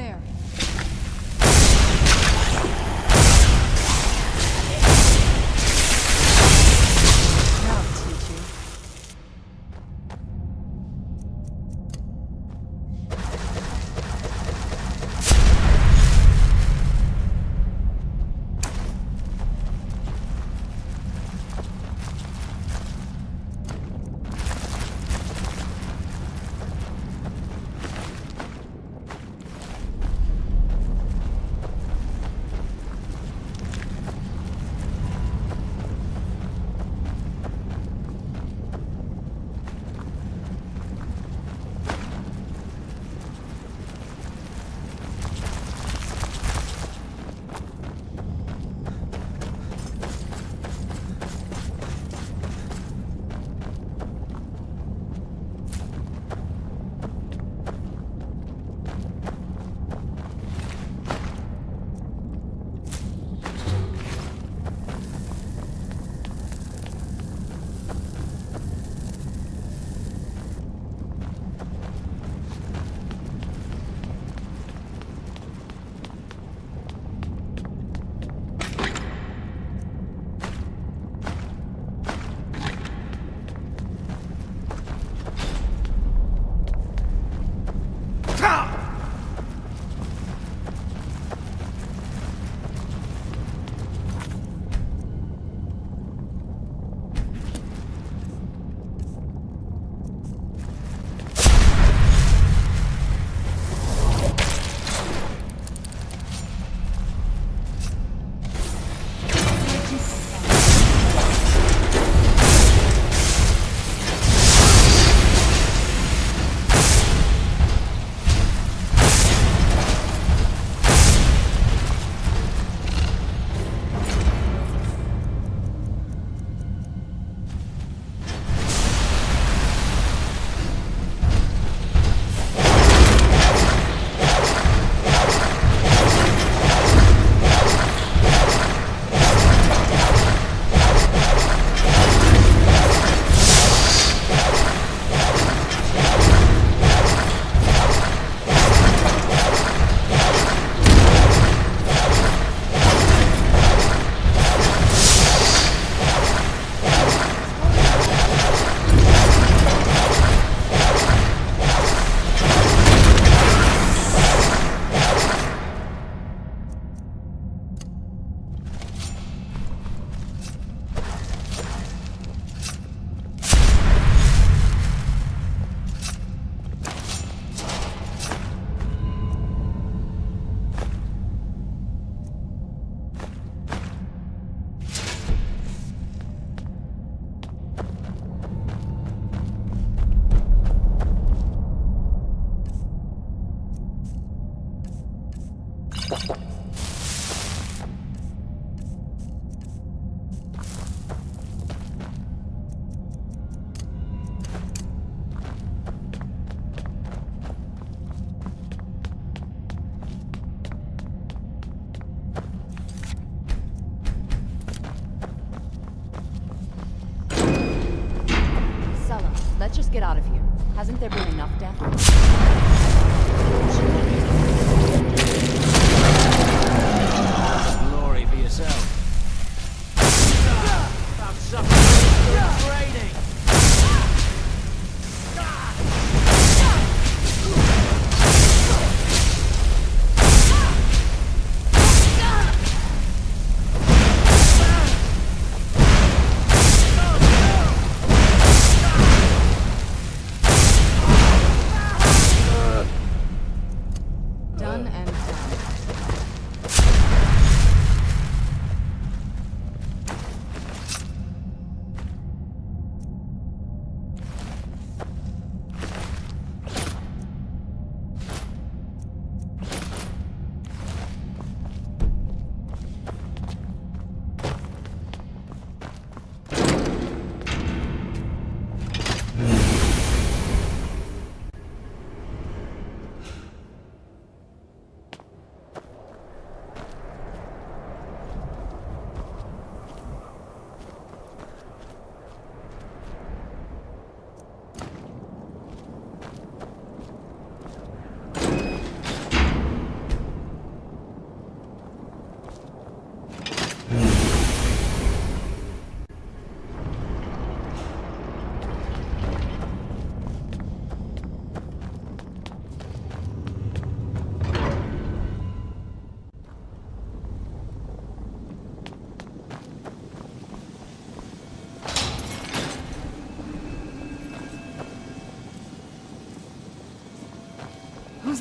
there. Now I'll teach you. Let's just get out of here. Hasn't there been enough death? Glory for yourself. I'm suffering. Training.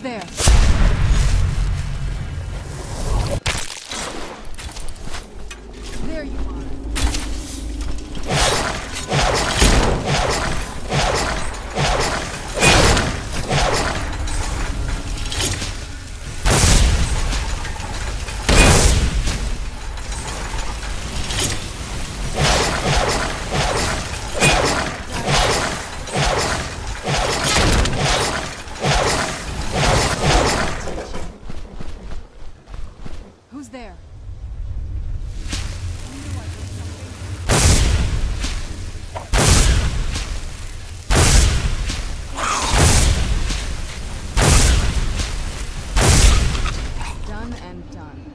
Who's there? There you are. Who's there? Done and done.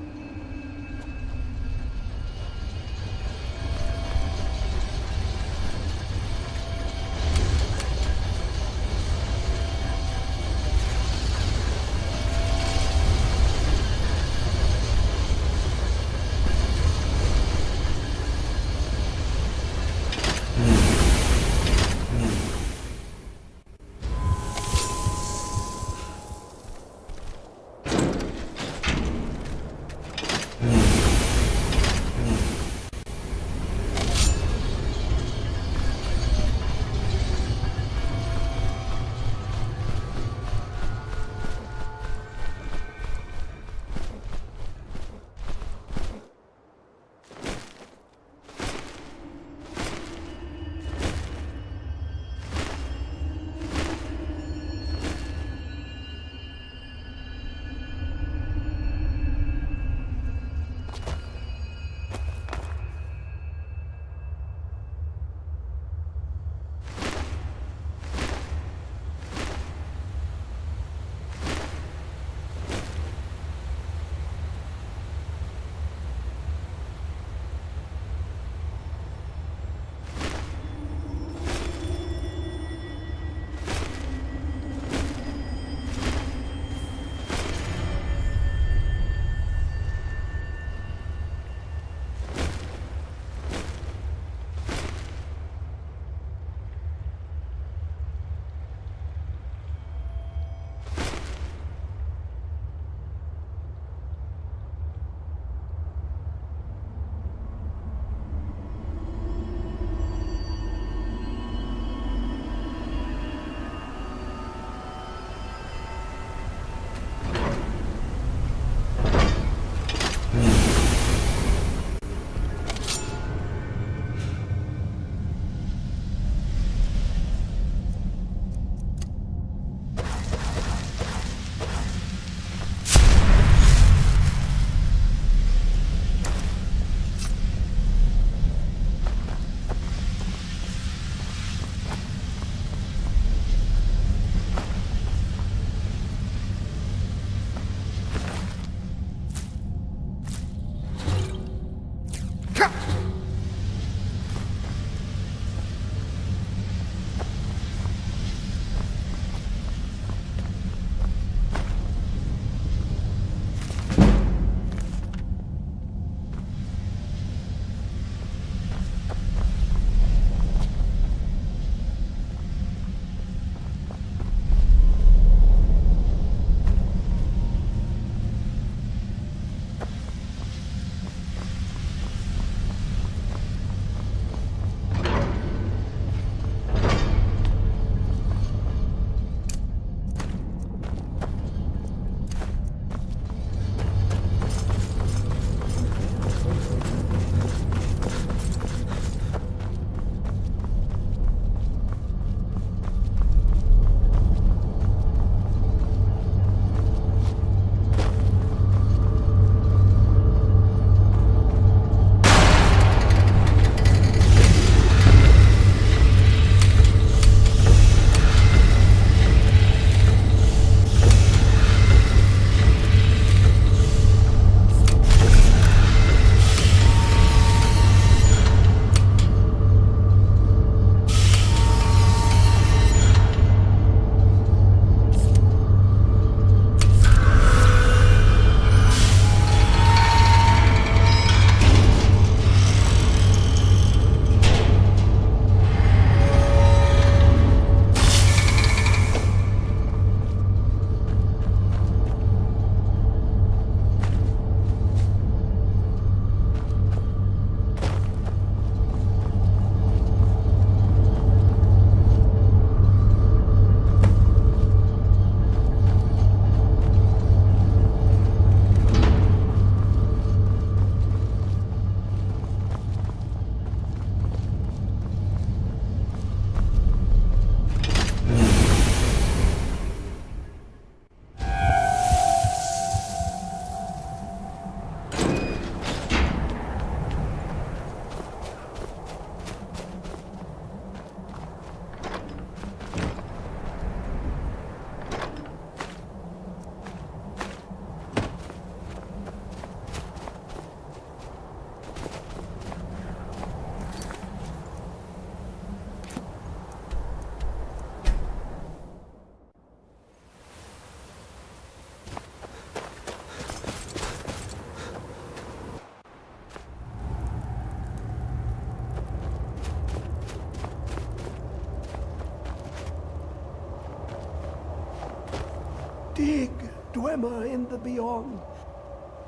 big Dwemer in the beyond.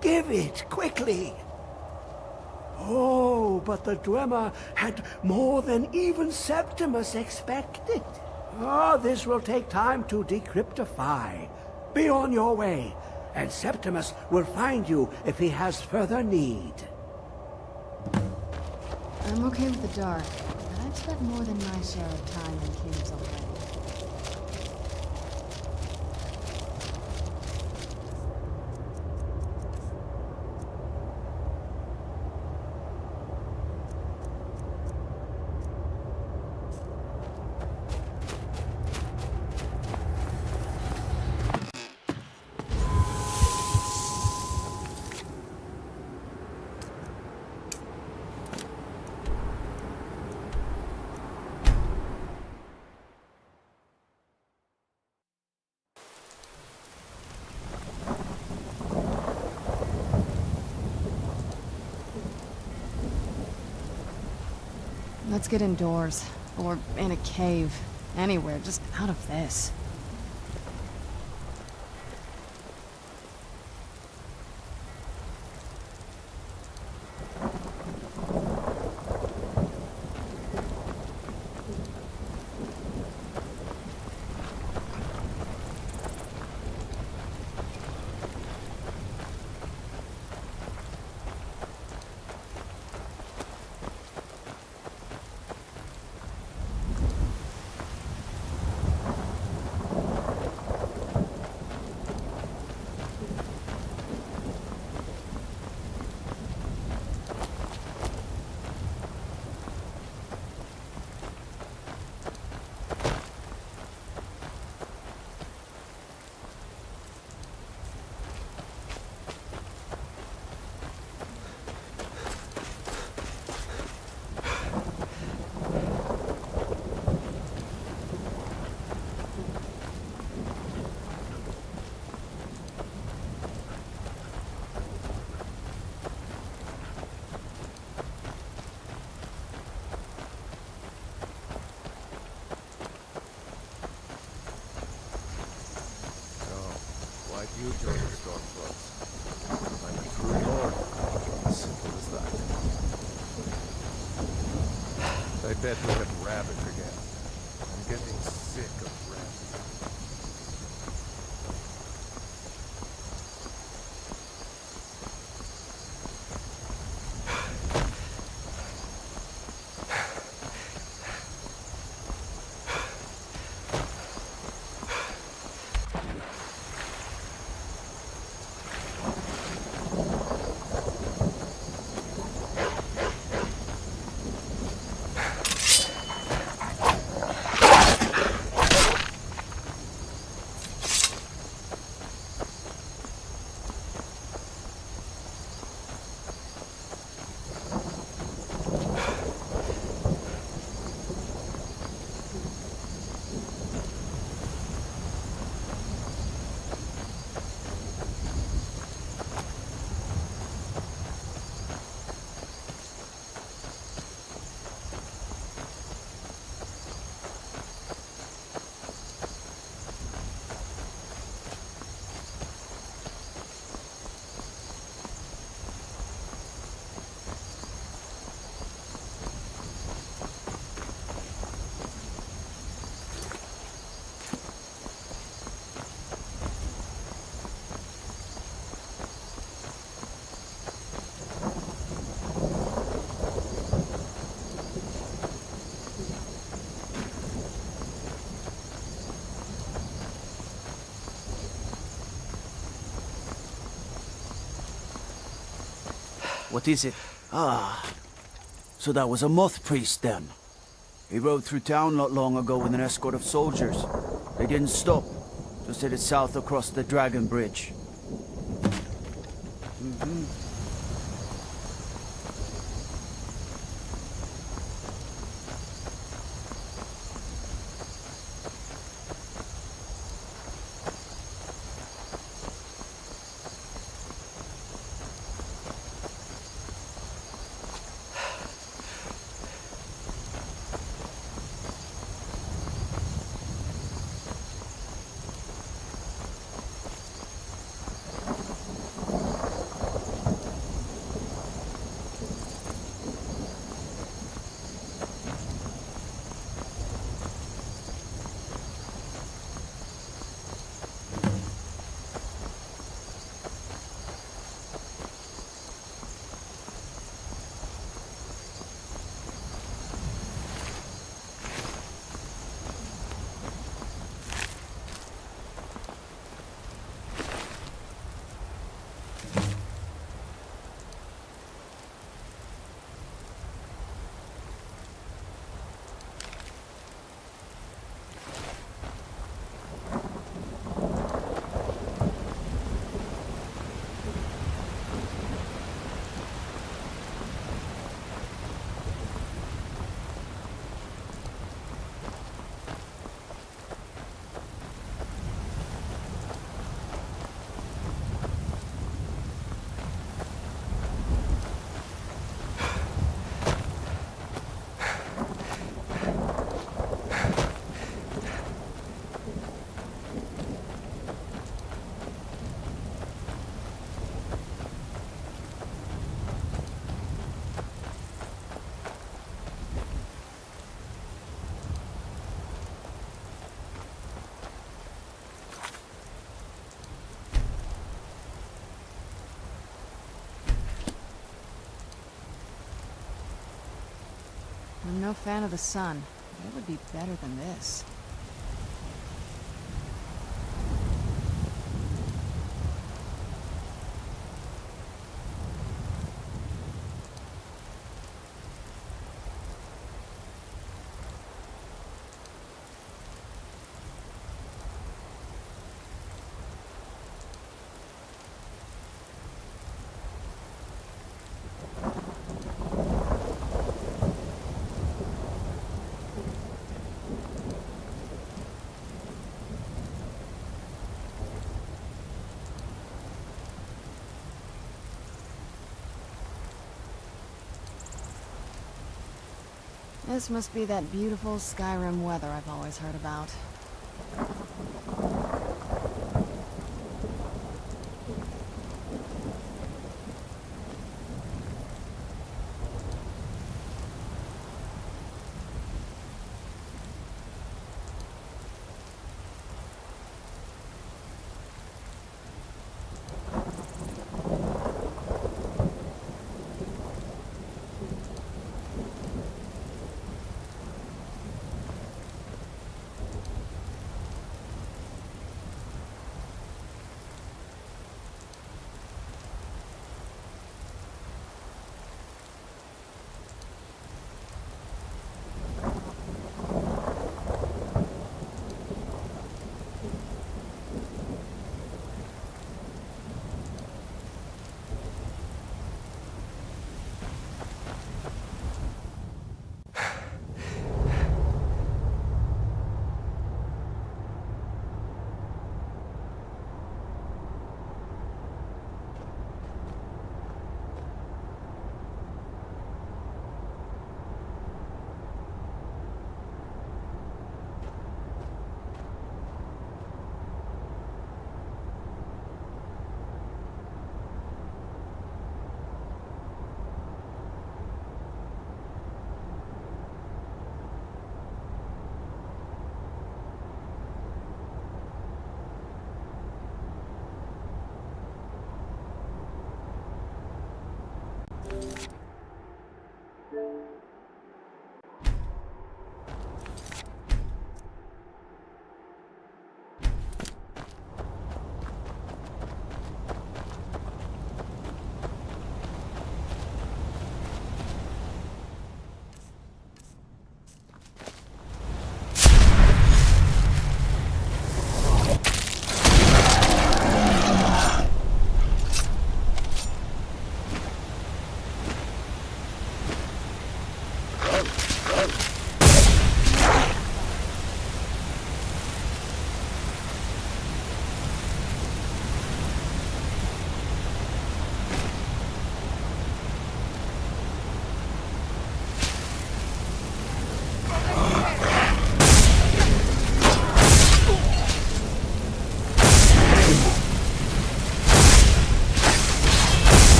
Give it, quickly! Oh, but the Dwemer had more than even Septimus expected. Ah, this will take time to decryptify. Be on your way, and Septimus will find you if he has further need. I'm okay with the dark, but I've spent more than my share of time in caves already. Let's get indoors. Or in a cave. Anywhere, just out of this. You join the Stormcloaks. I'm a true lord. Simple as that. I bet we'll have rabbits again. I'm getting sick of rabbits. What is it? Ah, so that was a moth priest then. He rode through town not long ago with an escort of soldiers. They didn't stop, just headed south across the Dragon Bridge. I'm no fan of the sun, but it would be better than this. This must be that beautiful Skyrim weather I've always heard about.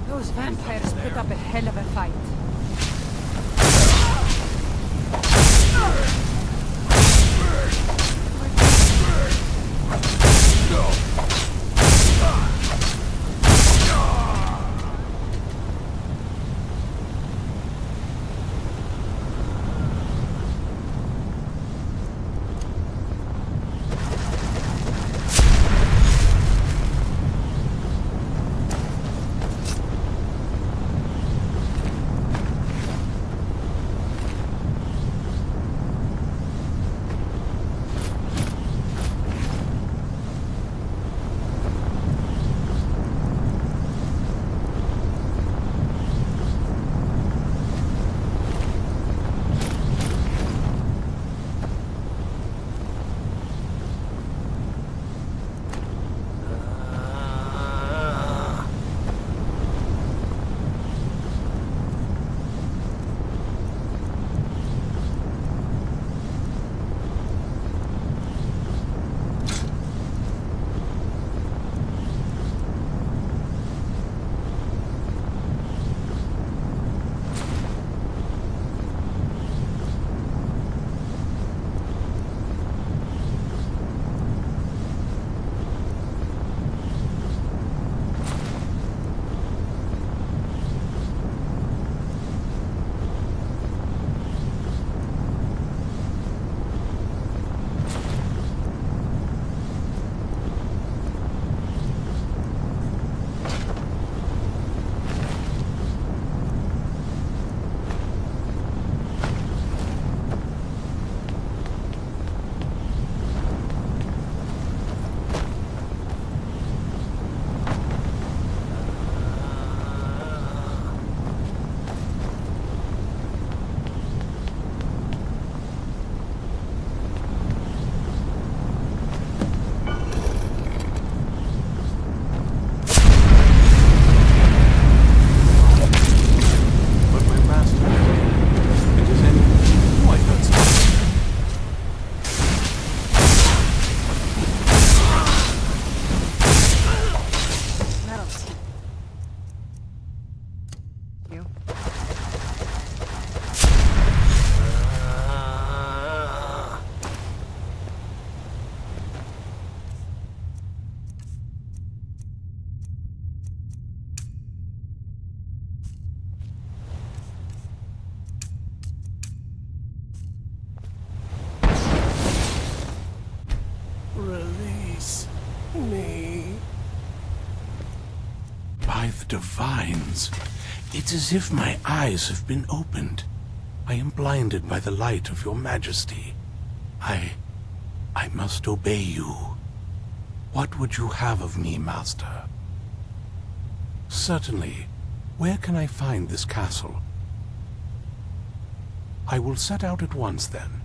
Those vampires put up a hell of a fight. By the divines, it's as if my eyes have been opened. I am blinded by the light of your majesty. I must obey you. What would you have of me, master? Certainly. Where can I find this castle? I will set out at once, then.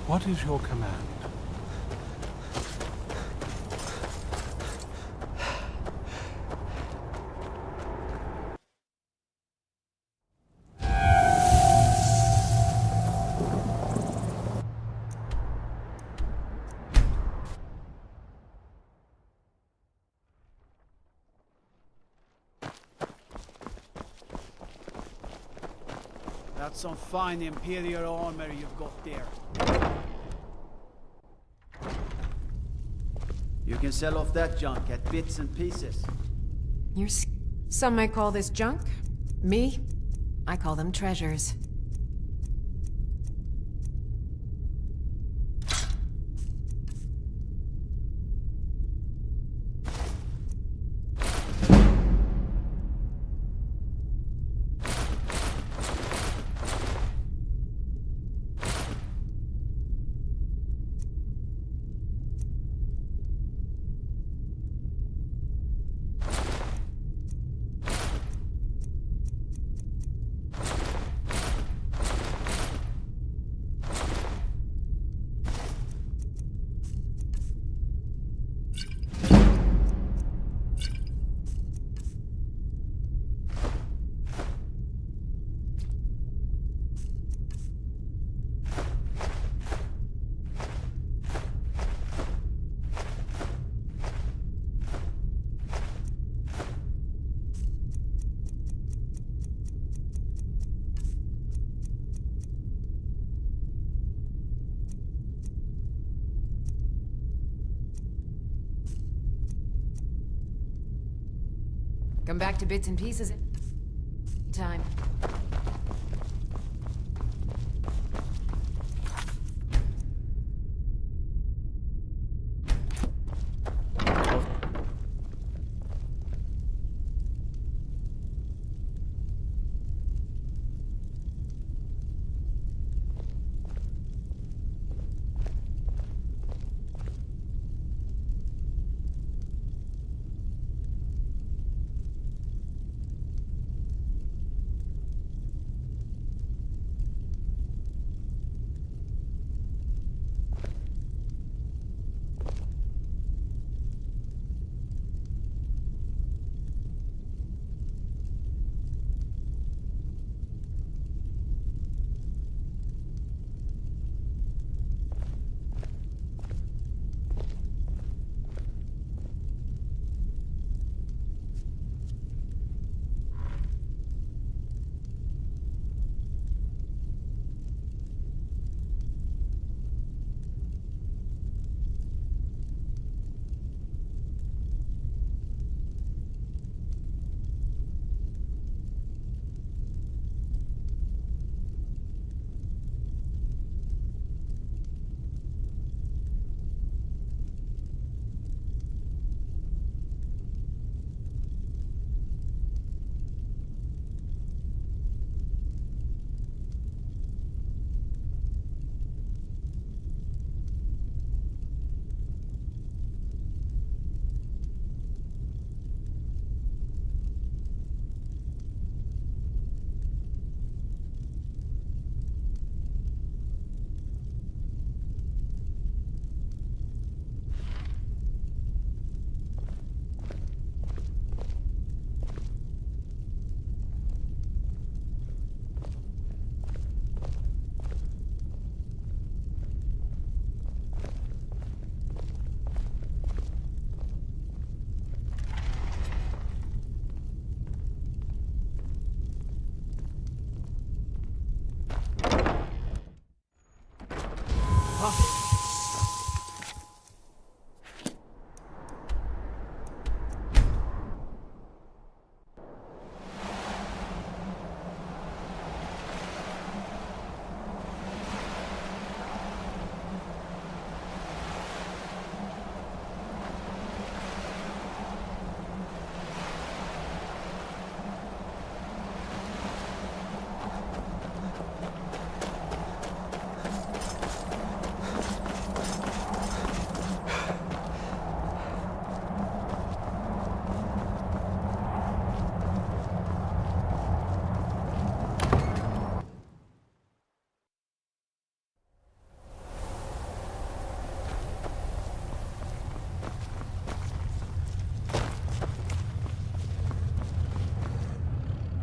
What is your command? That's some fine Imperial armor you've got there. You can sell off that junk at bits and pieces. Some might call this junk. Me? I call them treasures. Come back to bits and pieces. Time.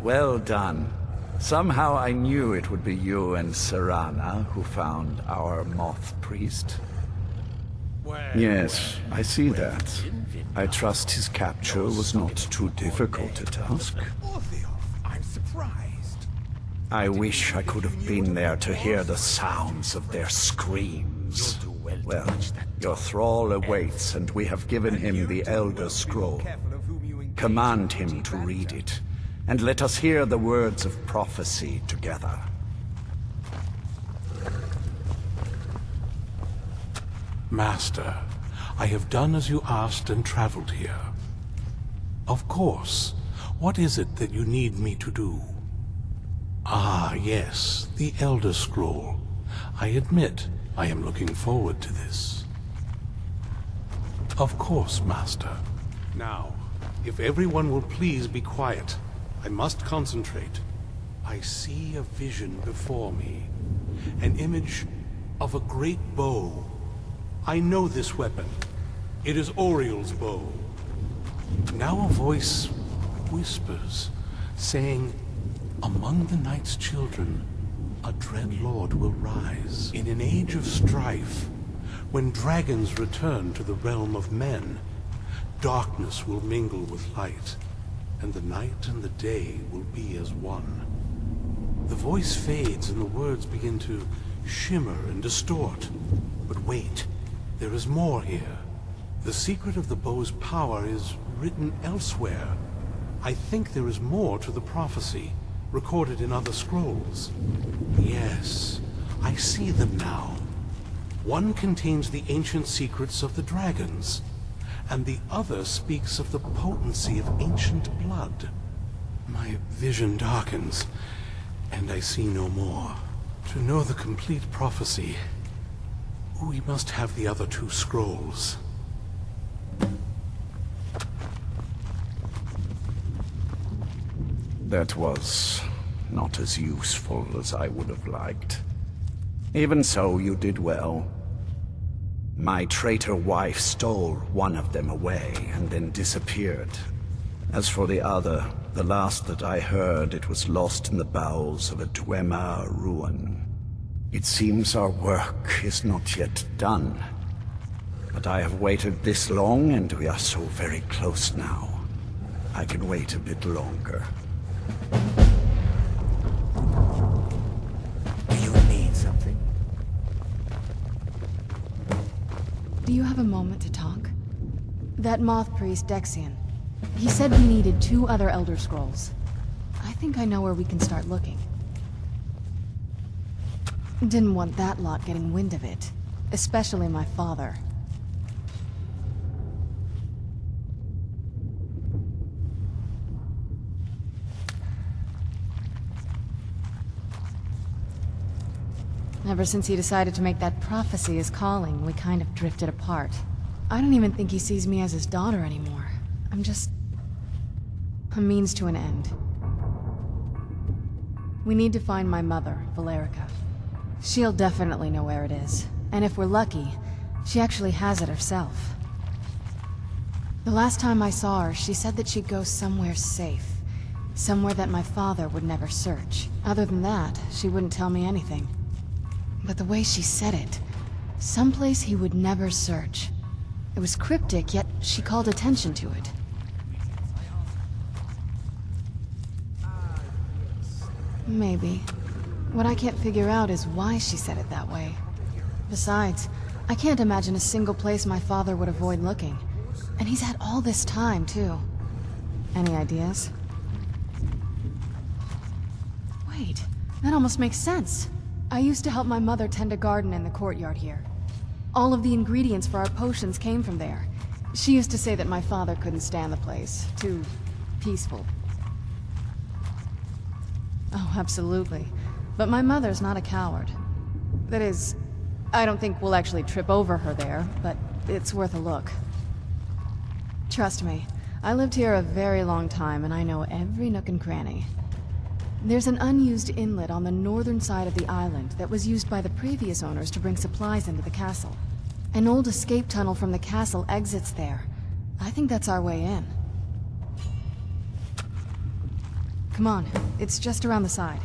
Well done. Somehow I knew it would be you and Serana who found our moth priest. Yes, I see that. I trust his capture was not too difficult a task. I'm surprised. I wish I could have been there to hear the sounds of their screams. Well, your thrall awaits, and we have given him the Elder Scroll. Command him to read it, and let us hear the words of prophecy together. Master, I have done as you asked and traveled here. Of course. What is it that you need me to do? Ah, yes, the Elder Scroll. I admit, I am looking forward to this. Of course, Master. Now, if everyone will please be quiet, I must concentrate. I see a vision before me. An image of a great bow. I know this weapon. It is Oriel's bow. Now a voice whispers, saying, among the night's children, a dread lord will rise. In an age of strife, when dragons return to the realm of men, darkness will mingle with light, and the night and the day will be as one. The voice fades and the words begin to shimmer and distort. But wait, there is more here. The secret of the bow's power is written elsewhere. I think there is more to the prophecy, recorded in other scrolls. Yes, I see them now. One contains the ancient secrets of the dragons, and the other speaks of the potency of ancient blood. My vision darkens, and I see no more. To know the complete prophecy, we must have the other two scrolls. That was not as useful as I would have liked. Even so, you did well. My traitor wife stole one of them away and then disappeared. As for the other, the last that I heard, it was lost in the bowels of a Dwemer ruin. It seems our work is not yet done. But I have waited this long, and we are so very close now. I can wait a bit longer. Do you need something? Do you have a moment to talk? That moth priest, Dexian. He said we needed 2 other Elder Scrolls. I think I know where we can start looking. Didn't want that lot getting wind of it. Especially my father. Ever since he decided to make that prophecy his calling, we kind of drifted apart. I don't even think he sees me as his daughter anymore. I'm just a means to an end. We need to find my mother, Valerica. She'll definitely know where it is. And if we're lucky, she actually has it herself. The last time I saw her, she said that she'd go somewhere safe. Somewhere that my father would never search. Other than that, she wouldn't tell me anything. But the way she said it, someplace he would never search. It was cryptic, yet she called attention to it. Maybe. What I can't figure out is why she said it that way. Besides, I can't imagine a single place my father would avoid looking. And he's had all this time, too. Any ideas? Wait, that almost makes sense. I used to help my mother tend a garden in the courtyard here. All of the ingredients for our potions came from there. She used to say that my father couldn't stand the place. Too peaceful. Oh, absolutely. But my mother's not a coward. That is, I don't think we'll actually trip over her there, but it's worth a look. Trust me, I lived here a very long time and I know every nook and cranny. There's an unused inlet on the northern side of the island that was used by the previous owners to bring supplies into the castle. An old escape tunnel from the castle exits there. I think that's our way in. Come on, it's just around the side.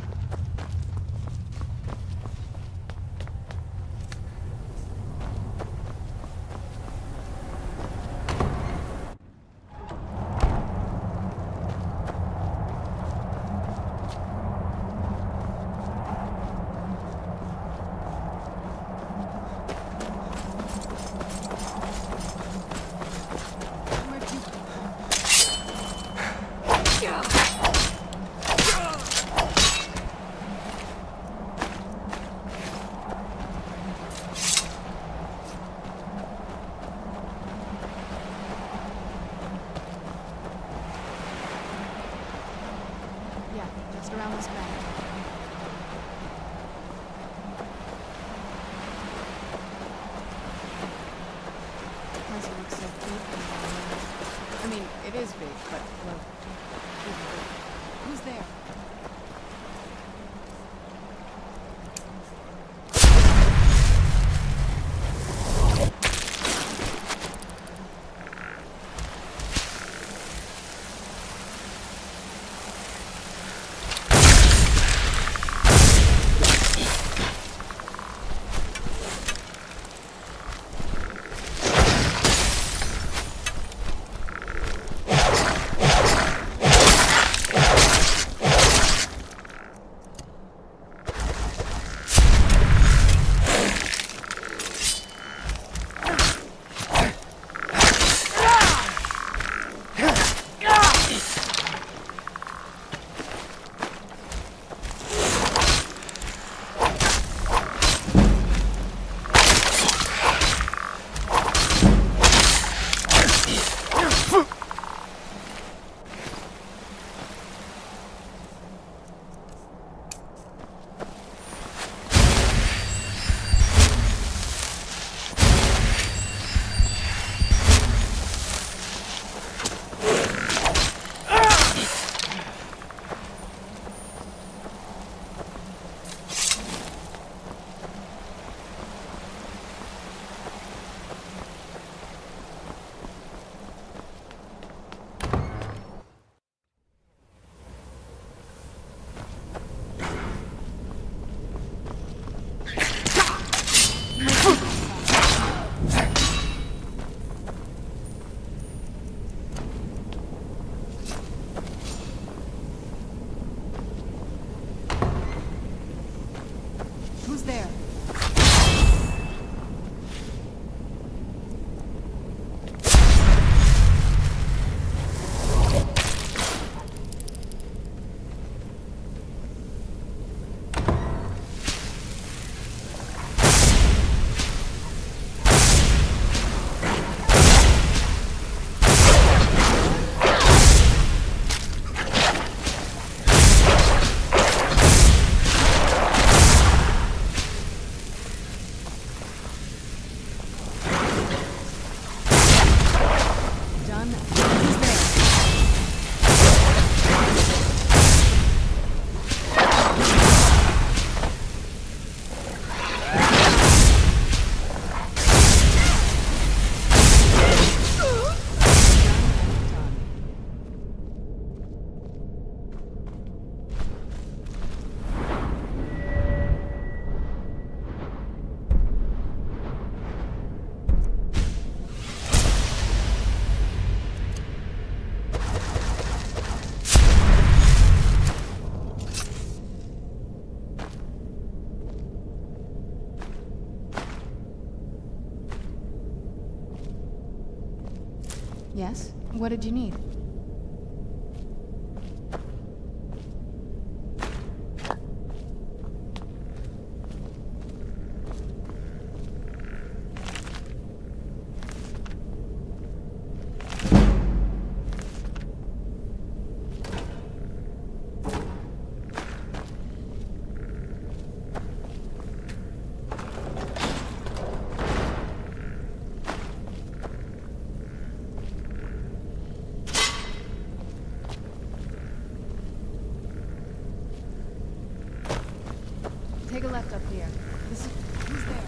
Just around this bend. Doesn't look so big. I mean, it is big, but well, who's there? Who's there? Yes? What did you need? Take a left up here. This is... Who's there?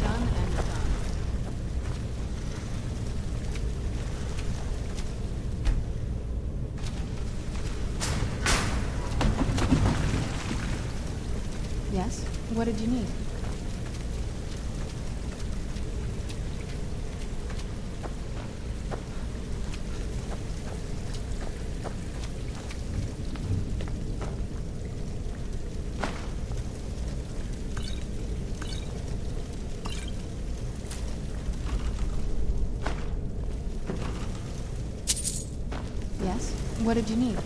Done and done. Yes? What did you need? Yes? What did you need?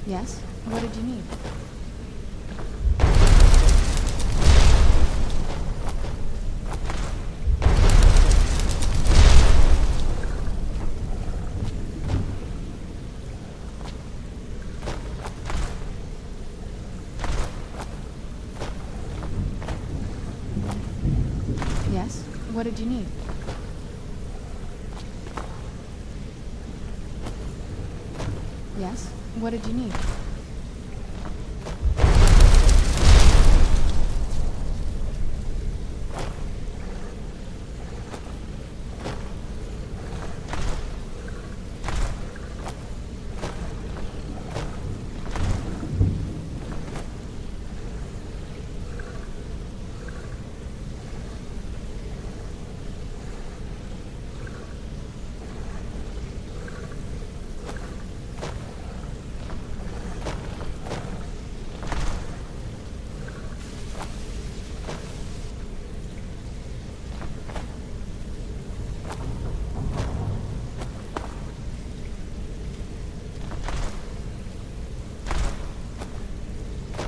Yes? What did you need? What did you need? Yes? What did you need?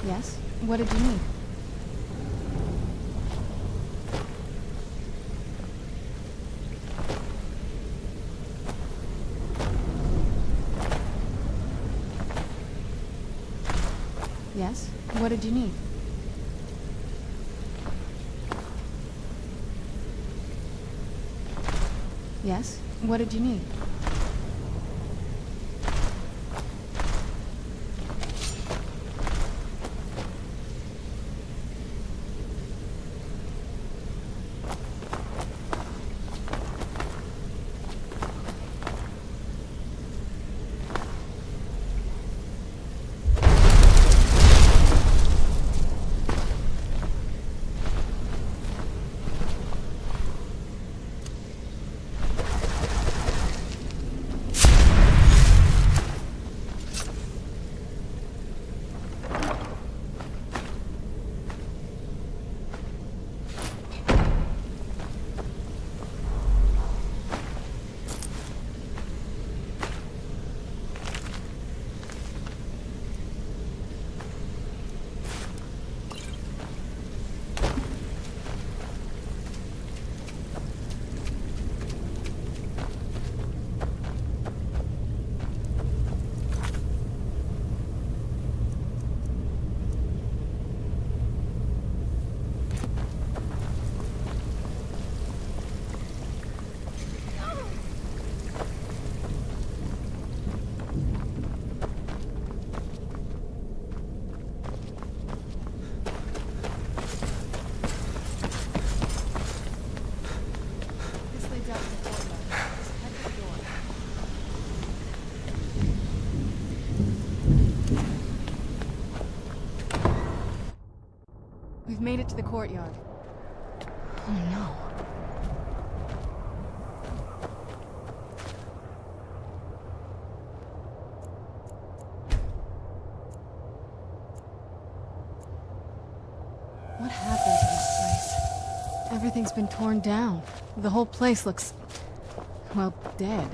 Yes? What did you need? Yes? What did you need? Yes? What did you need? We've made it to the courtyard. Oh no. What happened to this place? Everything's been torn down. The whole place looks, well, dead.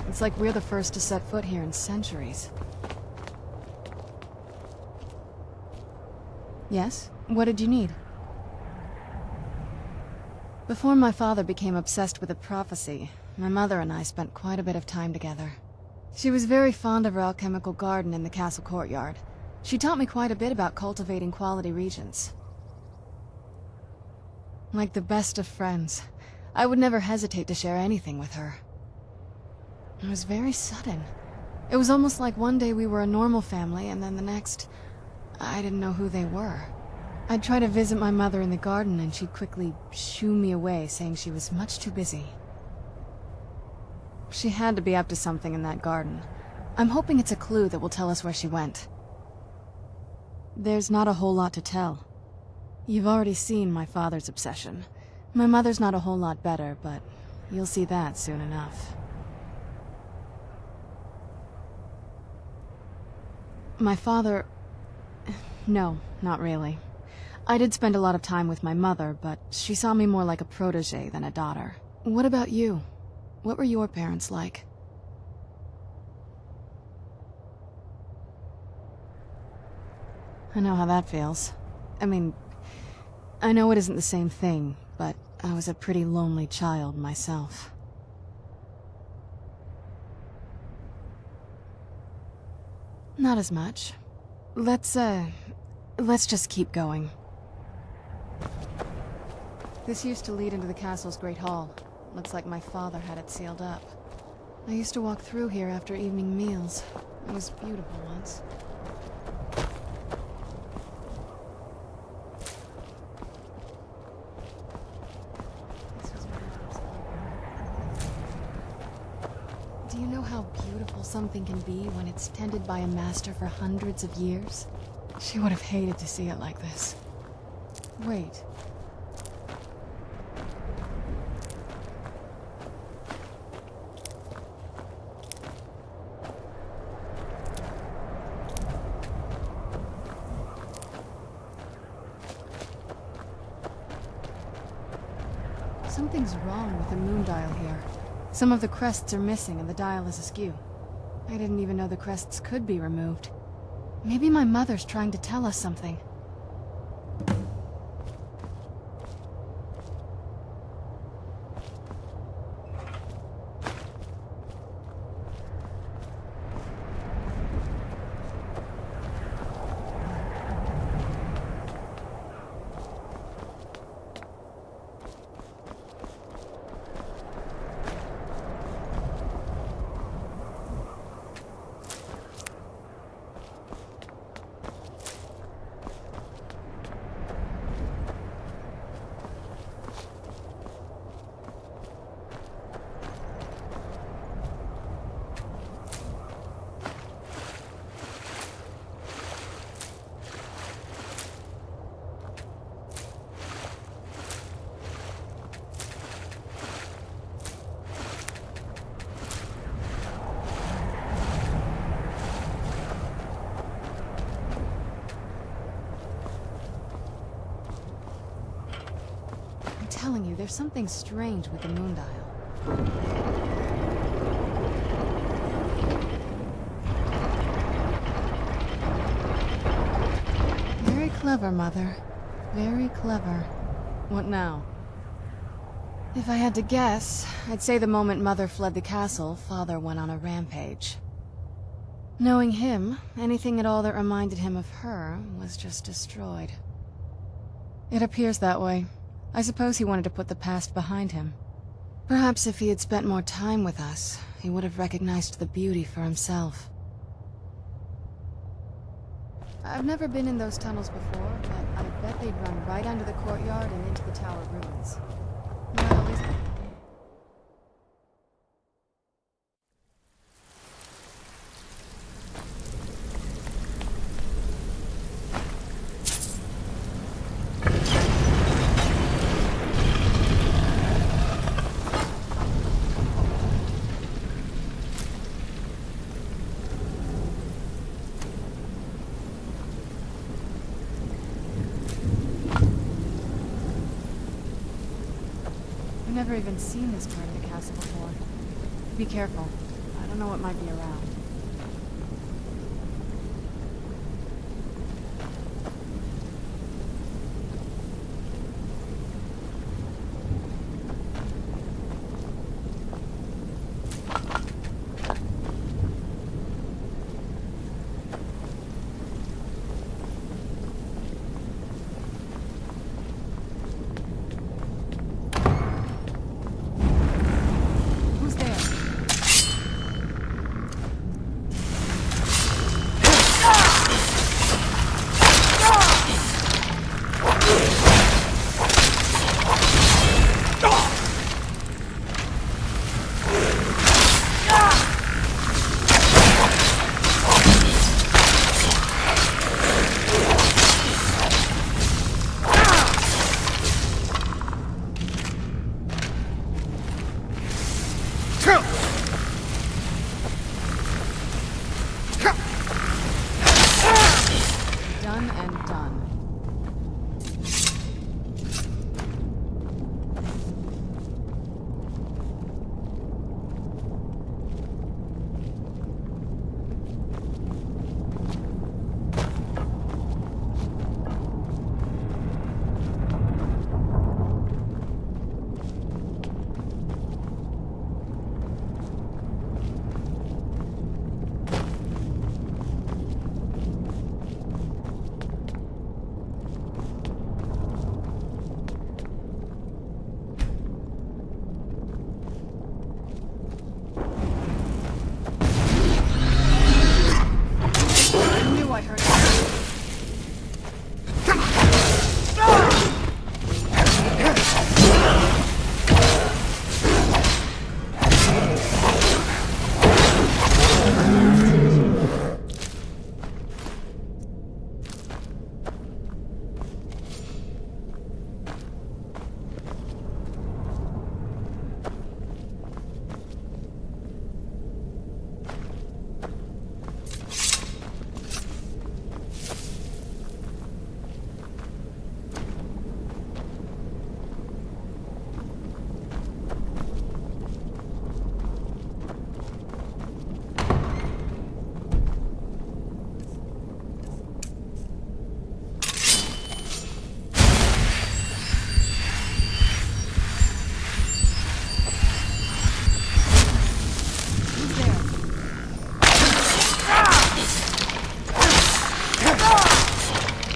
It's like we're the first to set foot here in centuries. Yes? What did you need? Before my father became obsessed with a prophecy, my mother and I spent quite a bit of time together. She was very fond of our alchemical garden in the castle courtyard. She taught me quite a bit about cultivating quality regions. Like the best of friends, I would never hesitate to share anything with her. It was very sudden. It was almost like one day we were a normal family, and then the next, I didn't know who they were. I'd try to visit my mother in the garden, and she'd quickly shoo me away, saying she was much too busy. She had to be up to something in that garden. I'm hoping it's a clue that will tell us where she went. There's not a whole lot to tell. You've already seen my father's obsession. My mother's not a whole lot better, but you'll see that soon enough. My father... No, not really. I did spend a lot of time with my mother, but she saw me more like a protege than a daughter. What about you? What were your parents like? I know how that feels. I mean, I know it isn't the same thing, but I was a pretty lonely child myself. Not as much. Let's just keep going. This used to lead into the castle's great hall. Looks like my father had it sealed up. I used to walk through here after evening meals. It was beautiful once. This was when I was little. Do you know how beautiful something can be when it's tended by a master for hundreds of years? She would have hated to see it like this. Wait. Something's wrong with the moon dial here. Some of the crests are missing and the dial is askew. I didn't even know the crests could be removed. Maybe my mother's trying to tell us something. I'm telling you, there's something strange with the moon dial. Very clever, Mother. Very clever. What now? If I had to guess, I'd say the moment Mother fled the castle, Father went on a rampage. Knowing him, anything at all that reminded him of her was just destroyed. It appears that way. I suppose he wanted to put the past behind him. Perhaps if he had spent more time with us, he would have recognized the beauty for himself. I've never been in those tunnels before, but I bet they'd run right under the courtyard and into the tower ruins. Well, is it? I've never even seen this part of the castle before. Be careful. I don't know what might be around. Who's there? Done and done. I heard something.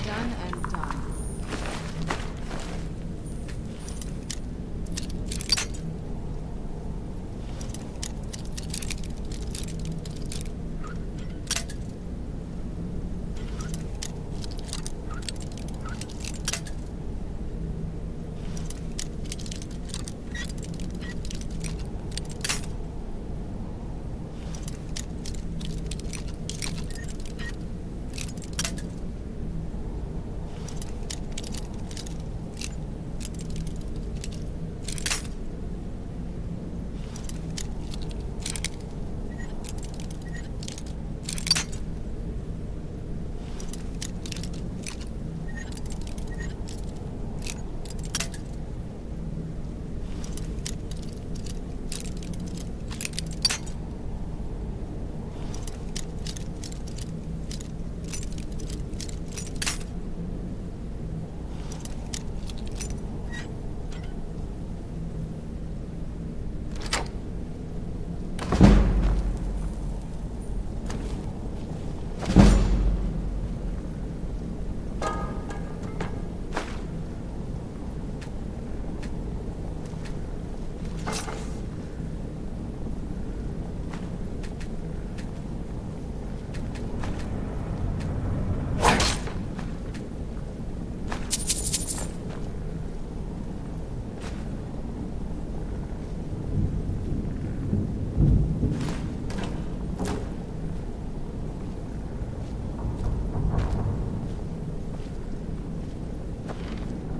Done and done.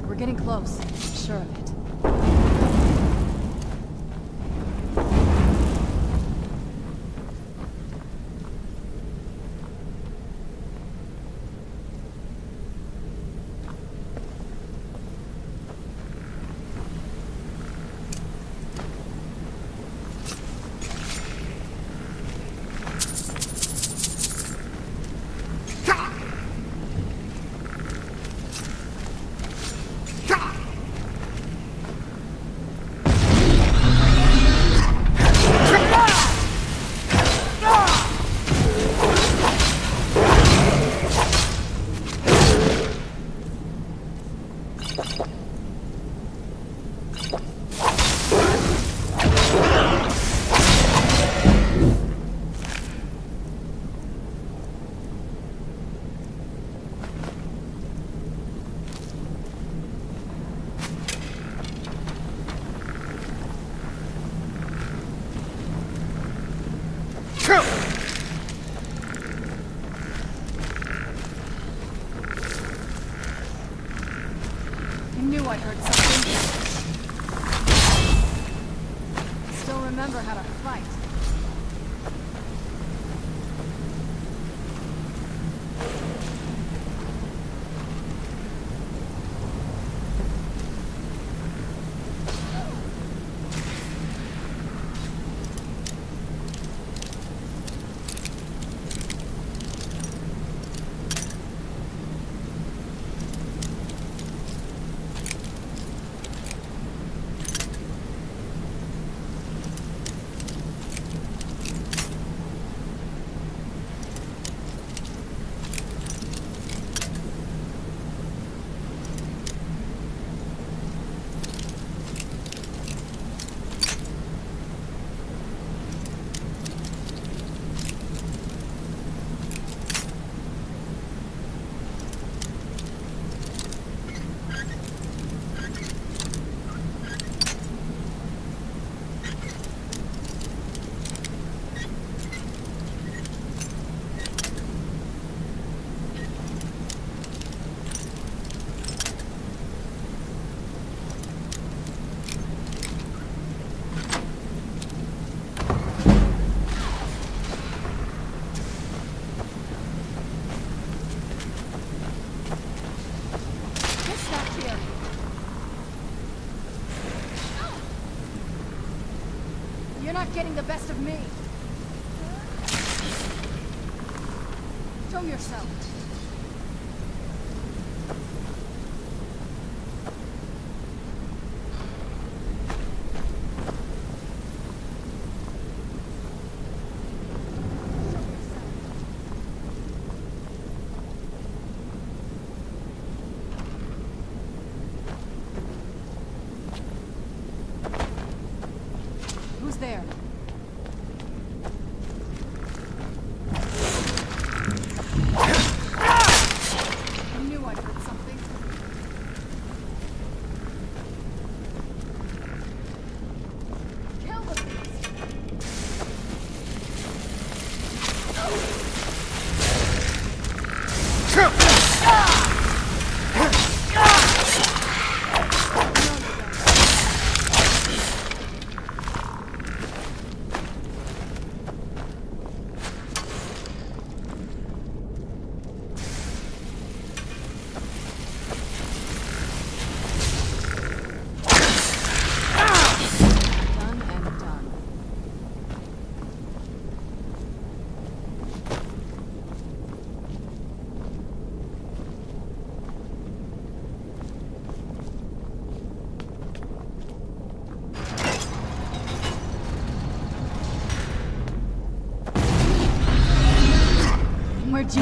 We're getting close. I'm sure of it. I knew I heard something. Still remember how to fight. not getting the best of me. Show yourself. Who's there? I knew I heard something. Kill the beast! Done and done. Where'd you...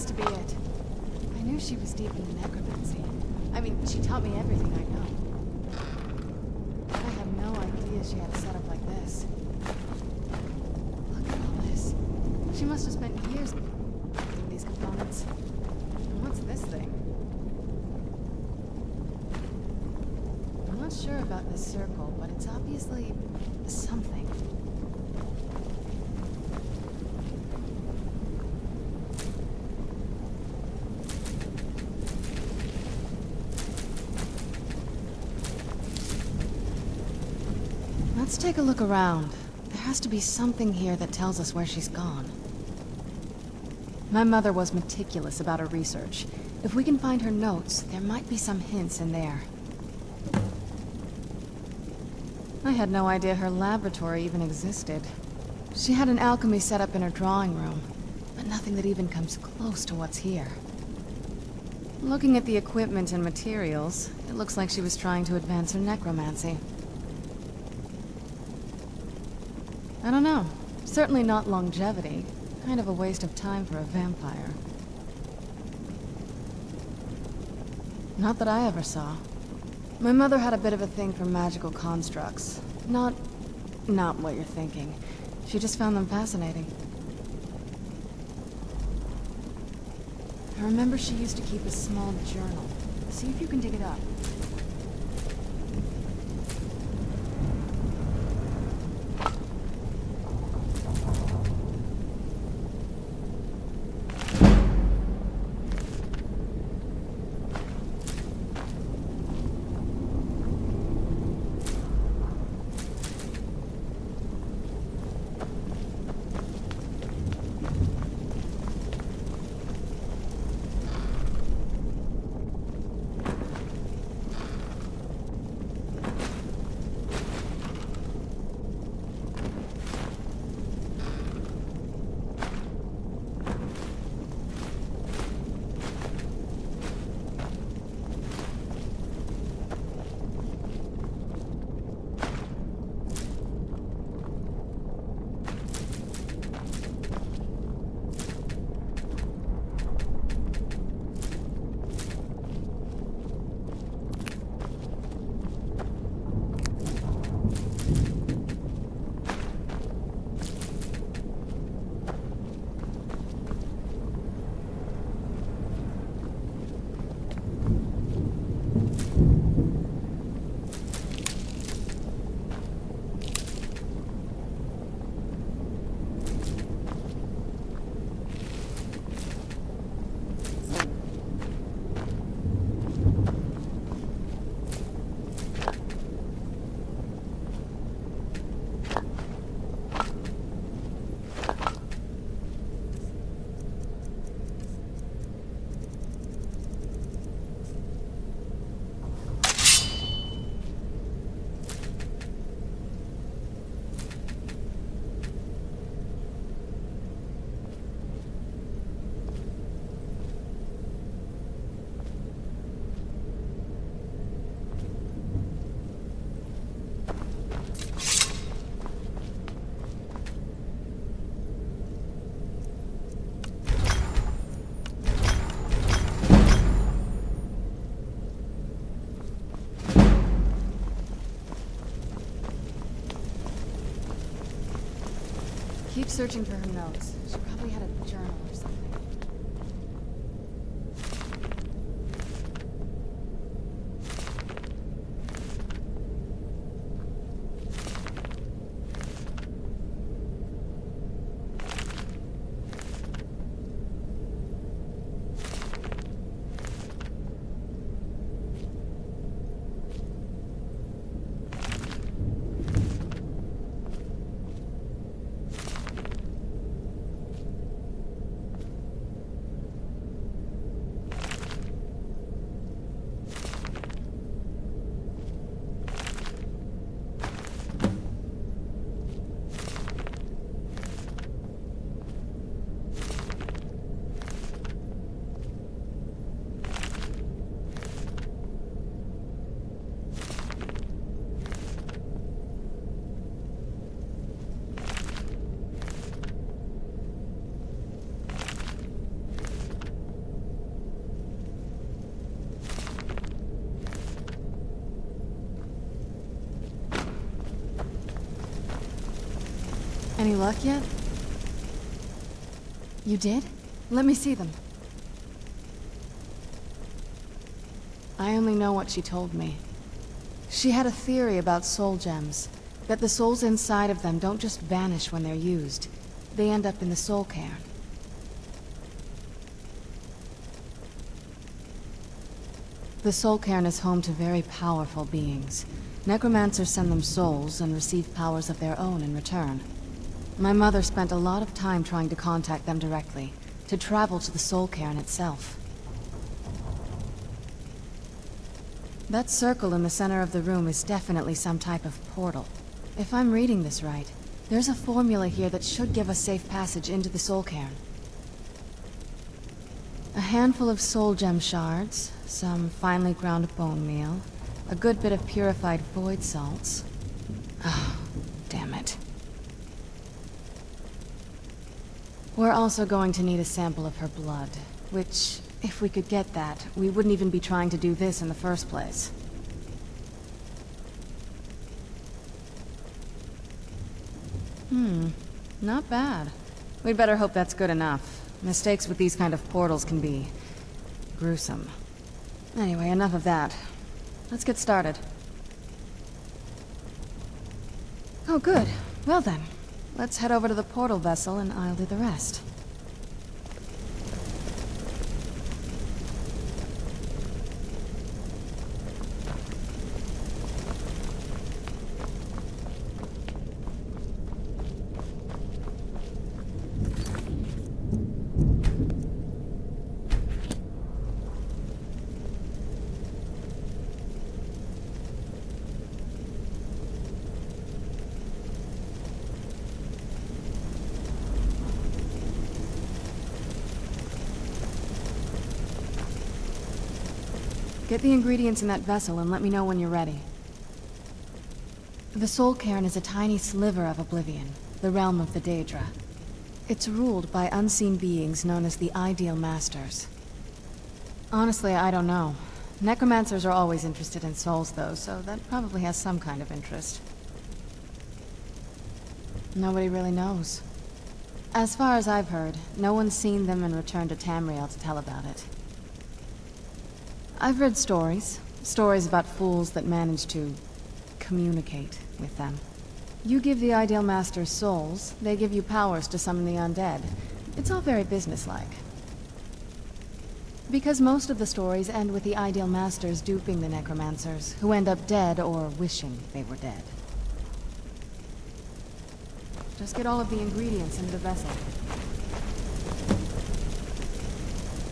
has to be it. I knew she was deep into necromancy. I mean, she taught me everything I know. I had no idea she had a setup like this. Look at all this. She must have spent years building these components. And what's this thing? I'm not sure about this circle, but it's obviously something. Let's take a look around. There has to be something here that tells us where she's gone. My mother was meticulous about her research. If we can find her notes, there might be some hints in there. I had no idea her laboratory even existed. She had an alchemy set up in her drawing room, but nothing that even comes close to what's here. Looking at the equipment and materials, it looks like she was trying to advance her necromancy. I don't know. Certainly not longevity. Kind of a waste of time for a vampire. Not that I ever saw. My mother had a bit of a thing for magical constructs. Not what you're thinking. She just found them fascinating. I remember she used to keep a small journal. See if you can dig it up. Keep searching for her notes. She probably had a journal or something. any luck yet? You did? Let me see them. I only know what she told me. She had a theory about soul gems, that the souls inside of them don't just vanish when they're used. They end up in the soul cairn. The soul cairn is home to very powerful beings. Necromancers send them souls and receive powers of their own in return. My mother spent a lot of time trying to contact them directly, to travel to the soul cairn itself. That circle in the center of the room is definitely some type of portal. If I'm reading this right, there's a formula here that should give us safe passage into the soul cairn. A handful of soul gem shards, some finely ground bone meal, a good bit of purified void salts. Oh, damn it. We're also going to need a sample of her blood, which, if we could get that, we wouldn't even be trying to do this in the first place. Not bad. We'd better hope that's good enough. Mistakes with these kind of portals can be gruesome. Anyway, enough of that. Let's get started. Oh, good. Well then, let's head over to the portal vessel and I'll do the rest. Get the ingredients in that vessel and let me know when you're ready. The Soul Cairn is a tiny sliver of Oblivion, the realm of the Daedra. It's ruled by unseen beings known as the Ideal Masters. Honestly, I don't know. Necromancers are always interested in souls, though, so that probably has some kind of interest. Nobody really knows. As far as I've heard, no one's seen them and returned to Tamriel to tell about it. I've read stories about fools that manage to communicate with them. You give the Ideal Masters souls, they give you powers to summon the undead. It's all very businesslike. Because most of the stories end with the Ideal Masters duping the Necromancers, who end up dead or wishing they were dead. Just get all of the ingredients into the vessel.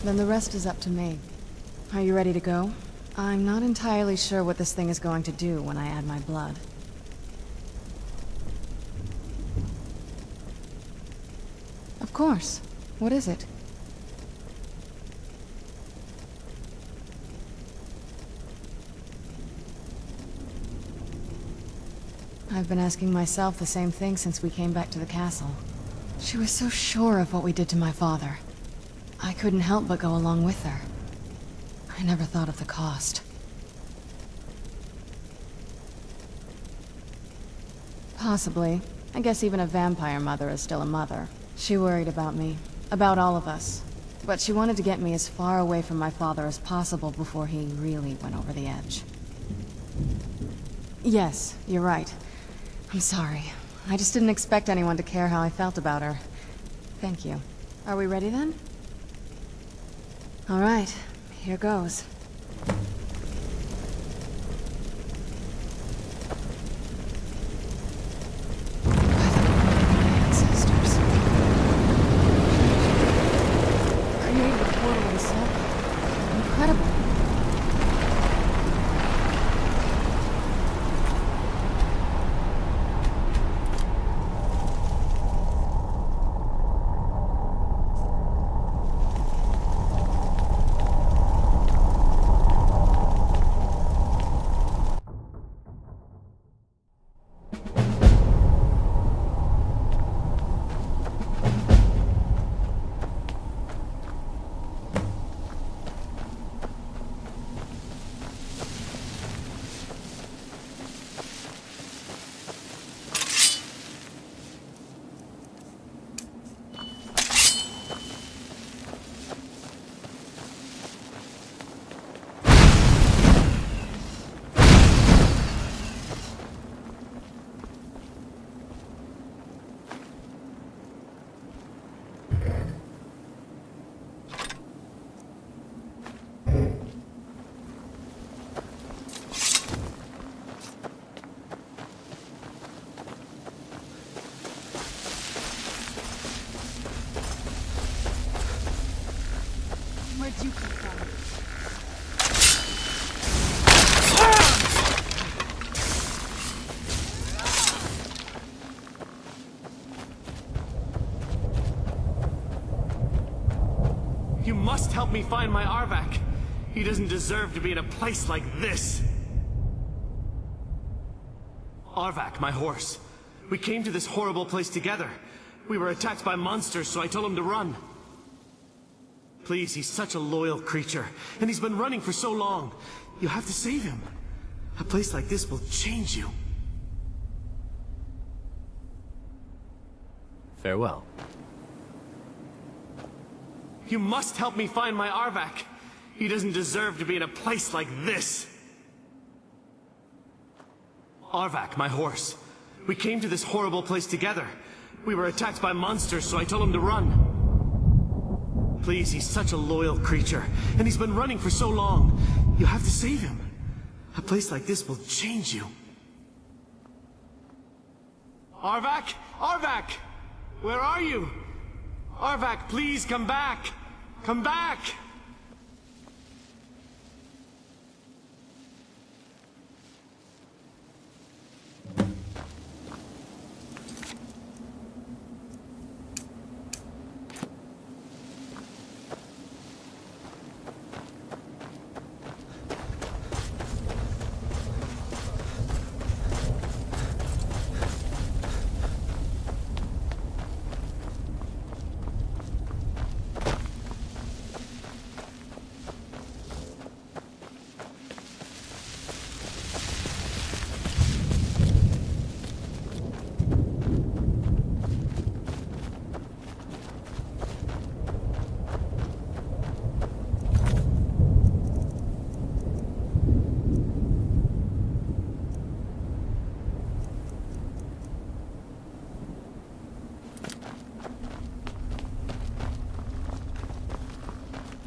Then the rest is up to me. Are you ready to go? I'm not entirely sure what this thing is going to do when I add my blood. Of course. What is it? I've been asking myself the same thing since we came back to the castle. She was so sure of what we did to my father. I couldn't help but go along with her. I never thought of the cost. Possibly. I guess even a vampire mother is still a mother. She worried about me. About all of us. But she wanted to get me as far away from my father as possible before he really went over the edge. Yes, you're right. I'm sorry. I just didn't expect anyone to care how I felt about her. Thank you. Are we ready then? All right. Here goes. Ancestors. Created a portal himself. Incredible. you come from? You must help me find my Arvak. He doesn't deserve to be in a place like this. Arvak, my horse. We came to this horrible place together. We were attacked by monsters, so I told him to run. Please, he's such a loyal creature, and he's been running for so long. You have to save him. A place like this will change you. Farewell. You must help me find my Arvak. He doesn't deserve to be in a place like this. Arvak, my horse. We came to this horrible place together. We were attacked by monsters, so I told him to run. Please, he's such a loyal creature, and he's been running for so long. You have to save him. A place like this will change you. Arvak? Arvak! Where are you? Arvak, please come back! Come back!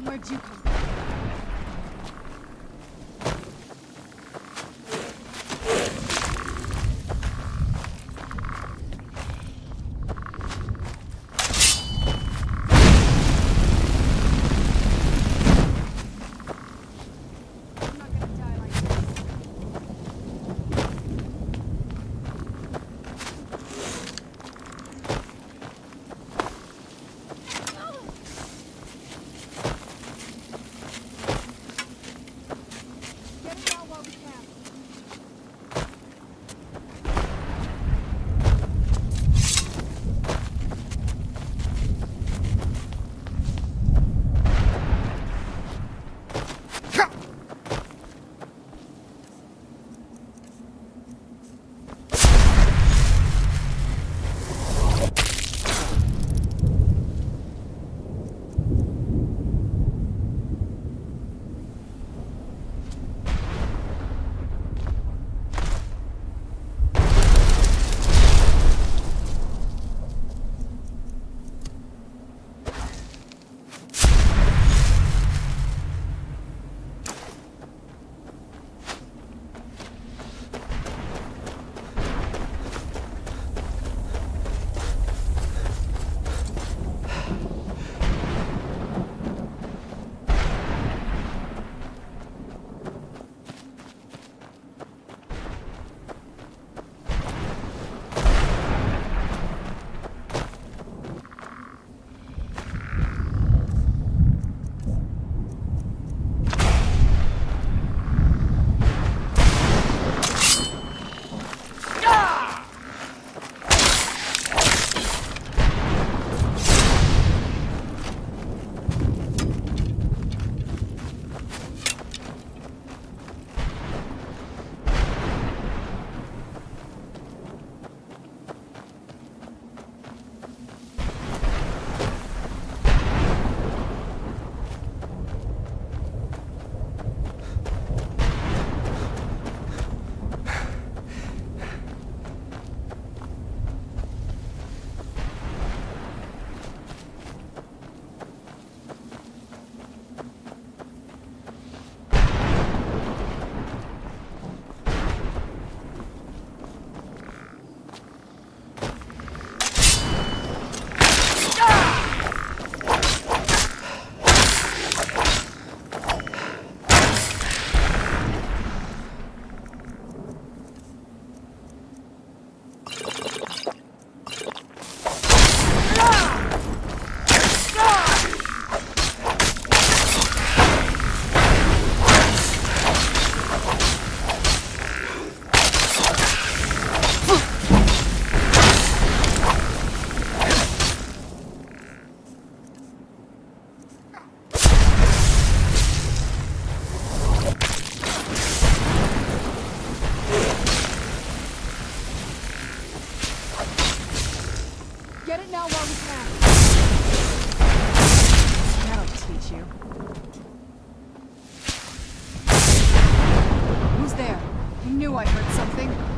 Where'd you come from? I'm not gonna die like this. you. Who's there? I knew I heard something.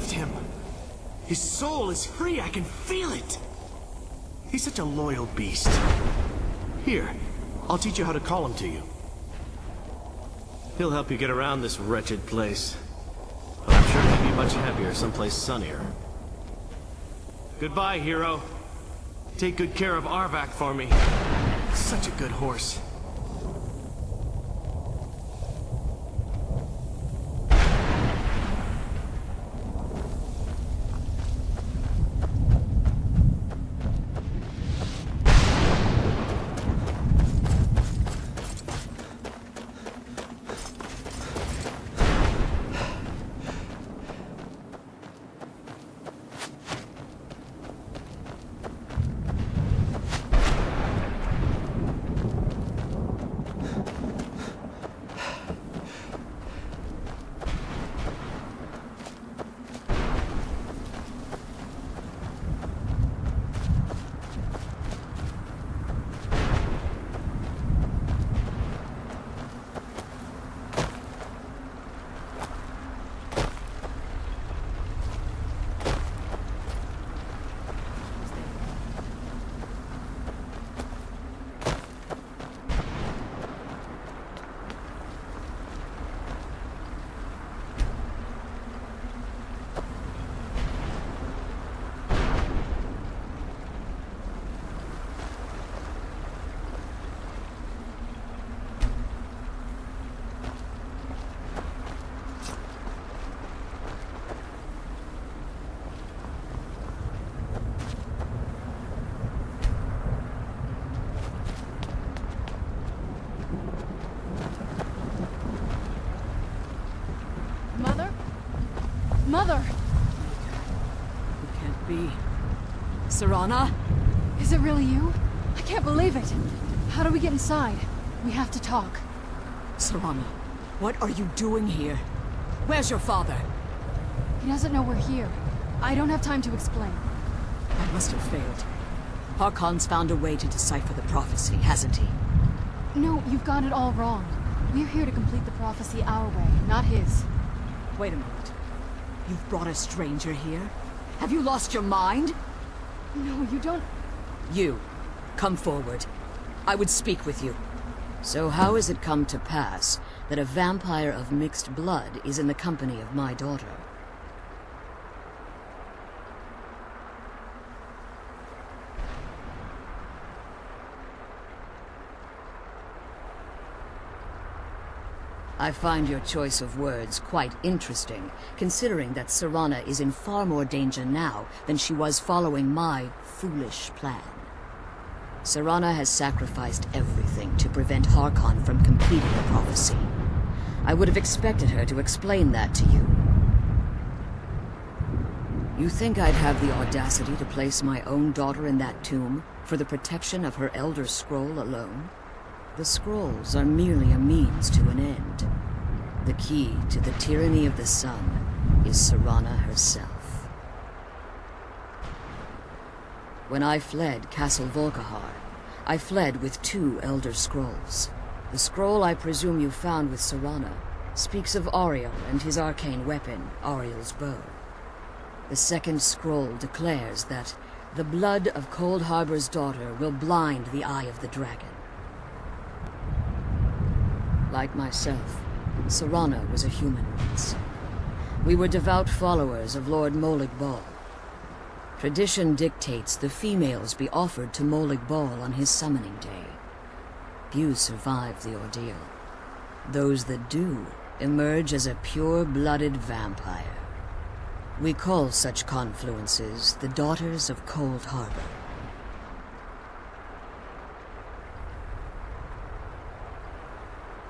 saved him. His soul is free, I can feel it. He's such a loyal beast. Here, I'll teach you how to call him to you. He'll help you get around this wretched place. But I'm sure he'll be much happier someplace sunnier. Goodbye, hero. Take good care of Arvak for me. Such a good horse. Mother! It can't be. Serana? Is it really you? I can't believe it! How do we get inside? We have to talk. Serana, what are you doing here? Where's your father? He doesn't know we're here. I don't have time to explain. I must have failed. Harkon's found a way to decipher the prophecy, hasn't he? No, you've got it all wrong. We're here to complete the prophecy our way, not his. Wait a moment. You've brought a stranger here? Have you lost your mind? No, you don't... You, come forward. I would speak with you. So how has it come to pass that a vampire of mixed blood is in the company of my daughter? I find your choice of words quite interesting, considering that Serana is in far more danger now than she was following my foolish plan. Serana has sacrificed everything to prevent Harkon from completing the prophecy. I would have expected her to explain that to you. You think I'd have the audacity to place my own daughter in that tomb for the protection of her Elder Scroll alone? The scrolls are merely a means to an end. The key to the tyranny of the sun is Serana herself. When I fled Castle Volkihar, I fled with 2 Elder Scrolls. The scroll I presume you found with Serana speaks of Ariel and his arcane weapon, Ariel's bow. The second scroll declares that the blood of Cold Harbor's daughter will blind the eye of the dragon. Like myself, Serana was a human once. We were devout followers of Lord Molig Bal. Tradition dictates the females be offered to Molig Bal on his summoning day. Few survive the ordeal. Those that do emerge as a pure-blooded vampire. We call such confluences the Daughters of Cold Harbor.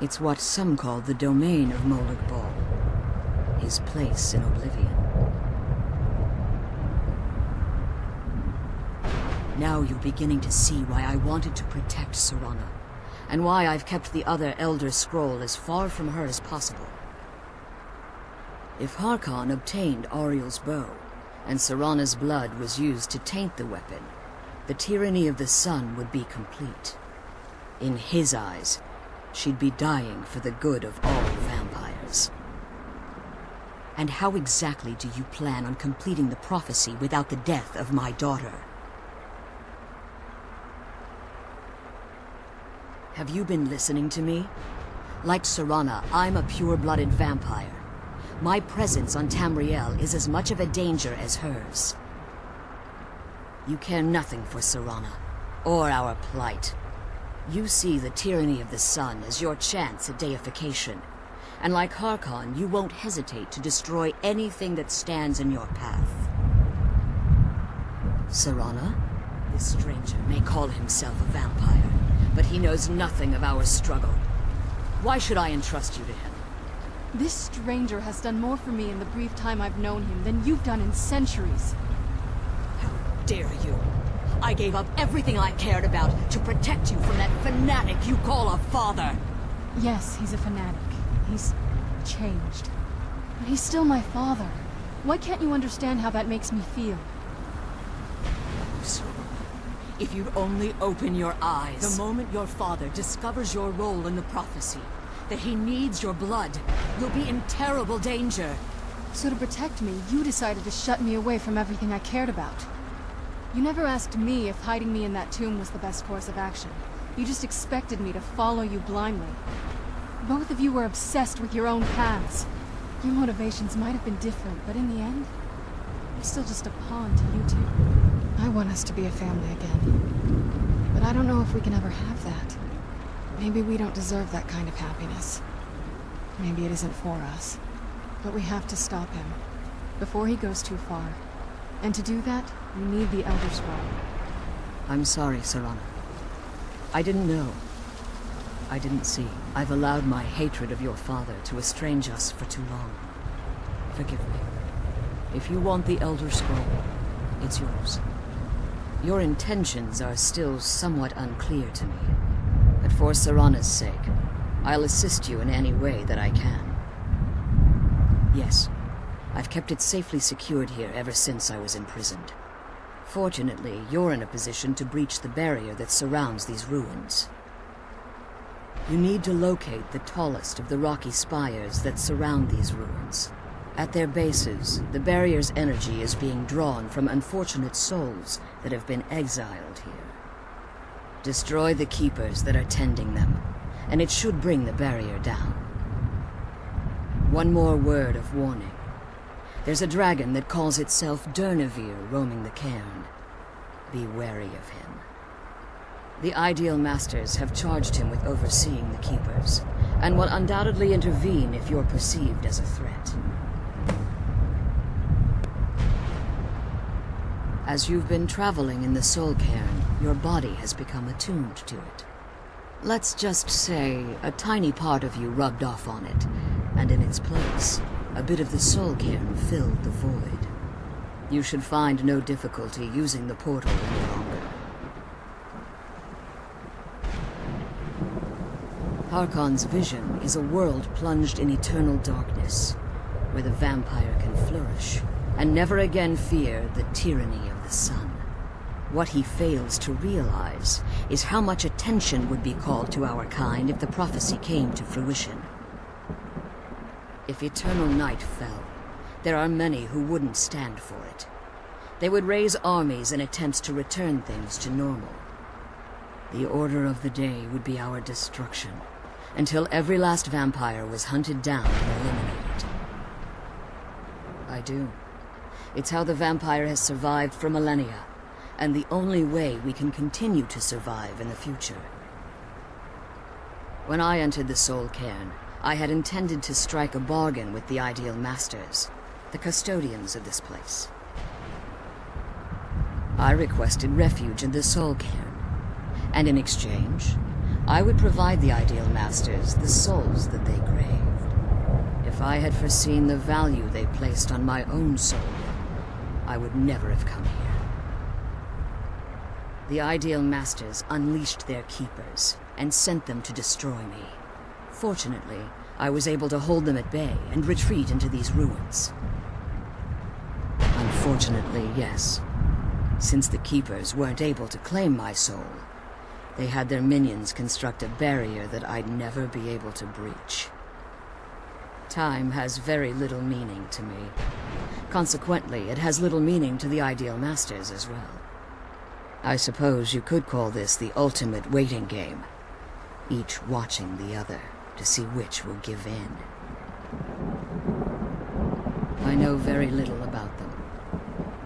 It's what some call the domain of Molig Bal, his place in oblivion. Now you're beginning to see why I wanted to protect Serana, and why I've kept the other Elder Scroll as far from her as possible. If Harkon obtained Ariel's bow, and Serana's blood was used to taint the weapon, the tyranny of the sun would be complete. In his eyes, she'd be dying for the good of all vampires. And how exactly do you plan on completing the prophecy without the death of my daughter? Have you been listening to me? Like Serana, I'm a pure-blooded vampire. My presence on Tamriel is as much of a danger as hers. You care nothing for Serana, or our plight. You see the tyranny of the sun as your chance at deification. And like Harkon, you won't hesitate to destroy anything that stands in your path. Serana? This stranger may call himself a vampire, but he knows nothing of our struggle. Why should I entrust you to him? This stranger has done more for me in the brief time I've known him than you've done in centuries. How dare you? I gave up everything I cared about to protect you from that fanatic you call a father. Yes, he's a fanatic. He's changed. But he's still my father. Why can't you understand how that makes me feel? If you'd only open your eyes. The moment your father discovers your role in the prophecy, that he needs your blood, you'll be in terrible danger. So to protect me, you decided to shut me away from everything I cared about. You never asked me if hiding me in that tomb was the best course of action. You just expected me to follow you blindly. Both of you were obsessed with your own paths. Your motivations might have been different, but in the end, I'm still just a pawn to you two. I want us to be a family again. But I don't know if we can ever have that. Maybe we don't deserve that kind of happiness. Maybe it isn't for us. But we have to stop him, before he goes too far. And to do that, we need the Elder Scroll. I'm sorry, Serana. I didn't know. I didn't see. I've allowed my hatred of your father to estrange us for too long. Forgive me. If you want the Elder Scroll, it's yours. Your intentions are still somewhat unclear to me. But for Serana's sake, I'll assist you in any way that I can. Yes, I've kept it safely secured here ever since I was imprisoned. Fortunately, you're in a position to breach the barrier that surrounds these ruins. You need to locate the tallest of the rocky spires that surround these ruins. At their bases, the barrier's energy is being drawn from unfortunate souls that have been exiled here. Destroy the keepers that are tending them, and it should bring the barrier down. One more word of warning. There's a dragon that calls itself Durnevere roaming the cairn. Be wary of him. The Ideal Masters have charged him with overseeing the Keepers, and will undoubtedly intervene if you're perceived as a threat. As you've been traveling in the Soul Cairn, your body has become attuned to it. Let's just say a tiny part of you rubbed off on it, and in its place, a bit of the Soul Cairn filled the void. You should find no difficulty using the portal any longer. Harkon's vision is a world plunged in eternal darkness, where the vampire can flourish, and never again fear the tyranny of the sun. What he fails to realize is how much attention would be called to our kind if the prophecy came to fruition. If eternal night fell, there are many who wouldn't stand for it. They would raise armies in attempts to return things to normal. The order of the day would be our destruction, until every last vampire was hunted down and eliminated. I do. It's how the vampire has survived for millennia, and the only way we can continue to survive in the future. When I entered the Soul Cairn, I had intended to strike a bargain with the Ideal Masters, the custodians of this place. I requested refuge in the Soul Cairn, and in exchange, I would provide the Ideal Masters the souls that they craved. If I had foreseen the value they placed on my own soul, I would never have come here. The Ideal Masters unleashed their keepers and sent them to destroy me. Fortunately, I was able to hold them at bay and retreat into these ruins. Unfortunately, yes. Since the keepers weren't able to claim my soul, they had their minions construct a barrier that I'd never be able to breach. Time has very little meaning to me. Consequently, it has little meaning to the Ideal Masters as well. I suppose you could call this the ultimate waiting game, each watching the other to see which will give in. I know very little about them.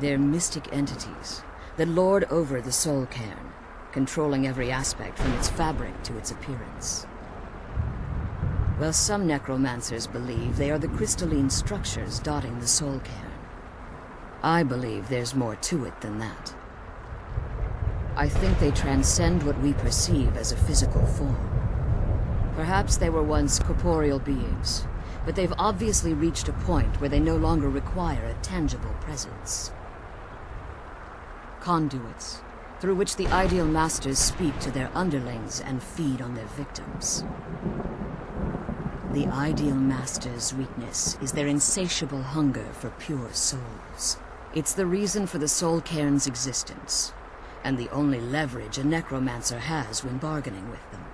They're mystic entities that lord over the soul cairn, controlling every aspect from its fabric to its appearance. While some necromancers believe they are the crystalline structures dotting the soul cairn, I believe there's more to it than that. I think they transcend what we perceive as a physical form. Perhaps they were once corporeal beings, but they've obviously reached a point where they no longer require a tangible presence. Conduits, through which the Ideal Masters speak to their underlings and feed on their victims. The Ideal Masters' weakness is their insatiable hunger for pure souls. It's the reason for the soul cairn's existence, and the only leverage a necromancer has when bargaining with them.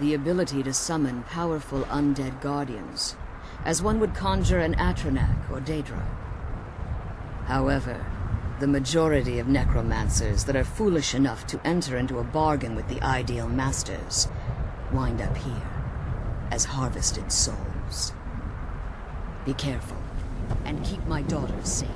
The ability to summon powerful undead guardians, as one would conjure an Atronak or Daedra. However, the majority of necromancers that are foolish enough to enter into a bargain with the Ideal Masters wind up here as harvested souls. Be careful, and keep my daughters safe.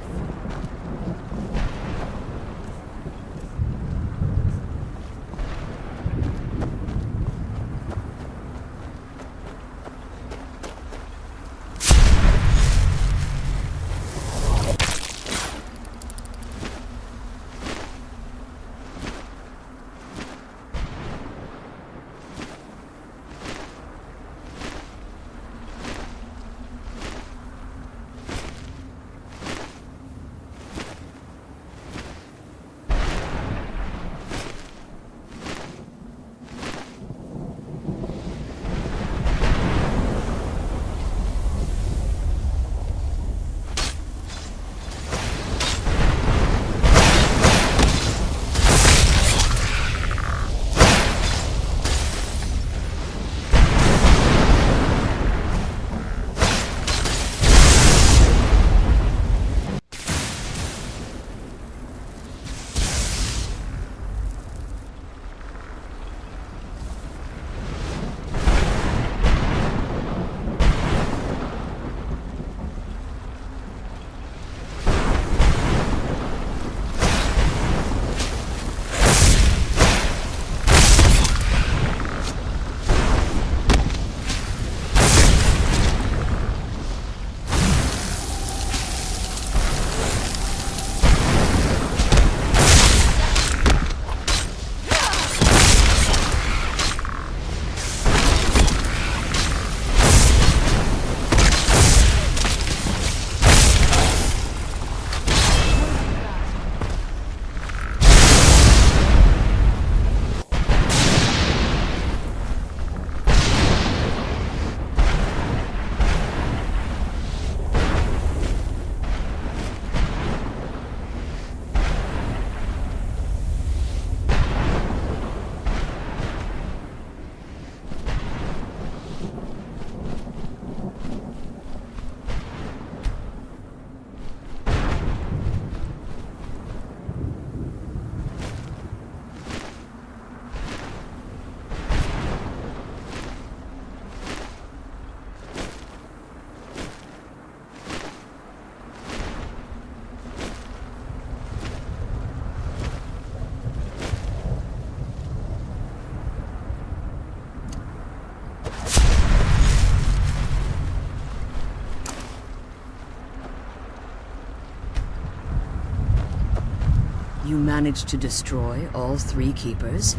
You managed to destroy all 3 keepers?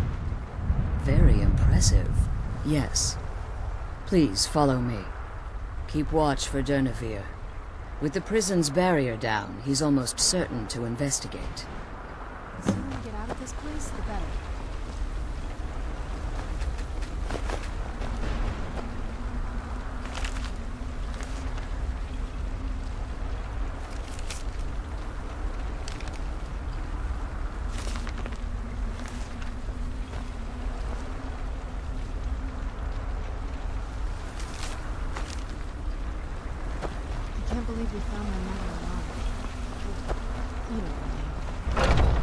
Very impressive. Yes. Please follow me. Keep watch for Durnevere. With the prison's barrier down, he's almost certain to investigate. The sooner we get out of this place, the better. believe we found my mother alive. You know what I mean.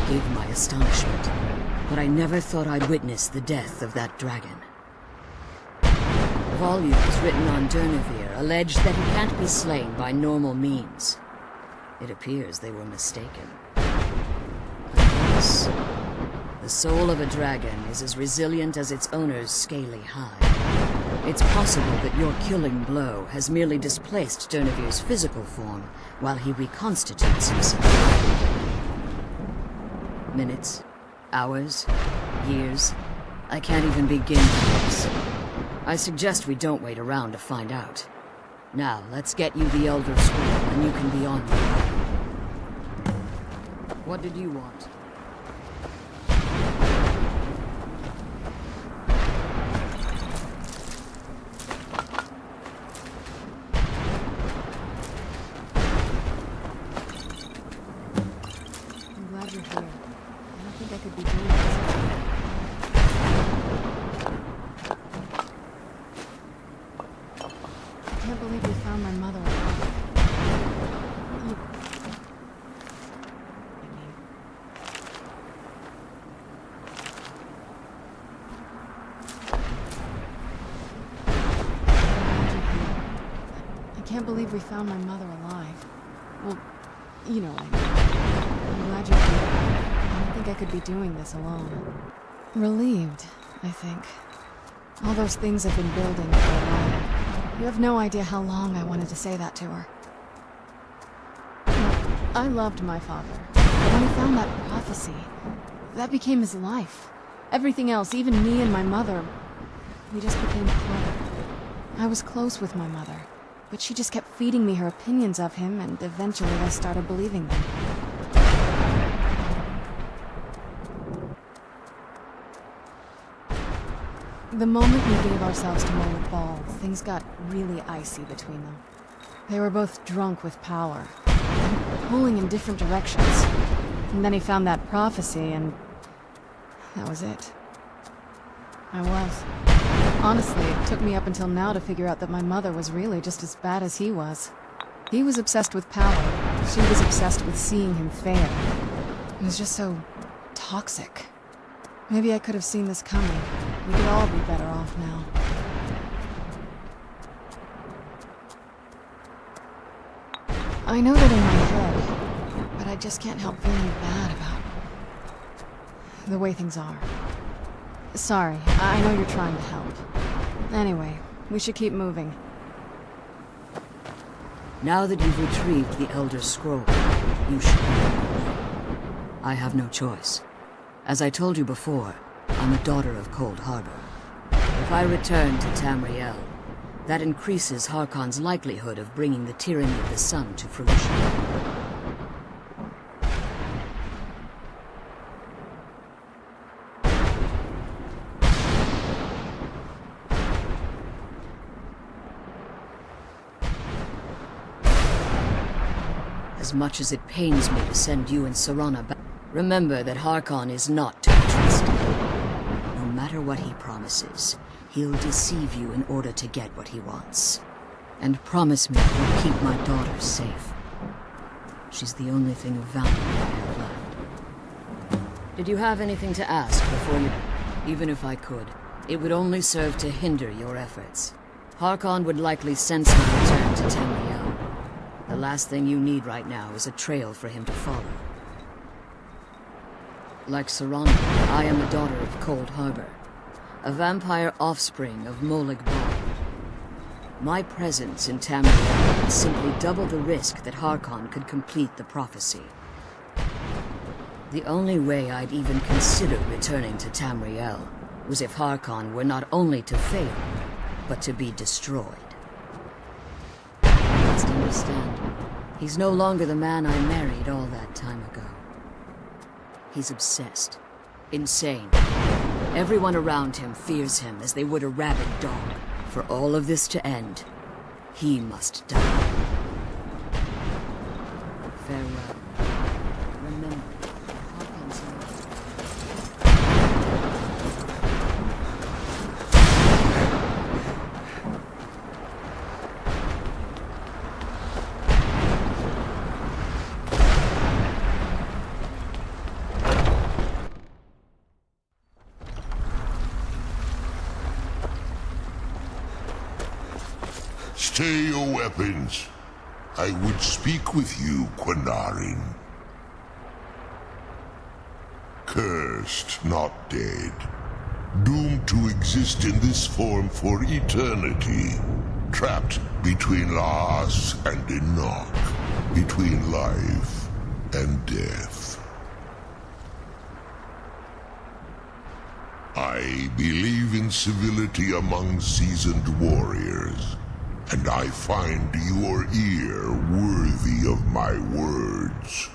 Forgive my astonishment, but I never thought I'd witness the death of that dragon. Volumes written on Durnevere allege that he can't be slain by normal means. It appears they were mistaken. Unless the soul of a dragon is as resilient as its owner's scaly hide. It's possible that your killing blow has merely displaced Durnevere's physical form while he reconstitutes himself. Minutes, hours, years. I can't even begin to guess. I suggest we don't wait around to find out. Now, let's get you the Elder Scroll, and you can be on your way. What did you want? I'm glad you're here. I don't think I could be doing this. I can't believe we found my mother alive. I can't believe we found my mother alive. Well, you know what I mean. I'm glad you're here. I don't think I could be doing this alone. Relieved, I think. All those things have been building for a while. You have no idea how long I wanted to say that to her. Look, I loved my father. But when he found that prophecy, that became his life. Everything else, even me and my mother, we just became close. I was close with my mother, but she just kept feeding me her opinions of him, and eventually I started believing them. The moment we gave ourselves to Molik Ball, things got really icy between them. They were both drunk with power, and pulling in different directions. And then he found that prophecy, and that was it. I was. Honestly, it took me up until now to figure out that my mother was really just as bad as he was. He was obsessed with power. She was obsessed with seeing him fail. It was just so toxic. Maybe I could have seen this coming. We could all be better off now. I know that in my head, but I just can't help feeling bad about the way things are. Sorry, I know you're trying to help. Anyway, we should keep moving. Now that you've retrieved the Elder Scroll, you should be on your way. I have no choice. As I told you before, I'm a daughter of Cold Harbor. If I return to Tamriel, that increases Harkon's likelihood of bringing the tyranny of the sun to fruition. As much as it pains me to send you and Serana back, remember that Harkon is not to be trusted. No matter what he promises, he'll deceive you in order to get what he wants. And promise me you'll keep my daughter safe. She's the only thing of value I have left. Did you have anything to ask before you... Even if I could, it would only serve to hinder your efforts. Harkon would likely sense my return to Tamriel. The last thing you need right now is a trail for him to follow. Like Serana, I am a daughter of Cold Harbor, a vampire offspring of Molig Bal. My presence in Tamriel would simply double the risk that Harkon could complete the prophecy. The only way I'd even consider returning to Tamriel was if Harkon were not only to fail, but to be destroyed. You must understand, he's no longer the man I married all that time ago. He's obsessed. Insane. Everyone around him fears him as they would a rabid dog. For all of this to end, he must die. Farewell. Remember, Harkon's Stay your weapons. I would speak with you, Quinarin. Cursed, not dead. Doomed to exist in this form for eternity. Trapped between Laas and Enoch. Between life and death. I believe in civility among seasoned warriors. And I find your ear worthy of my words.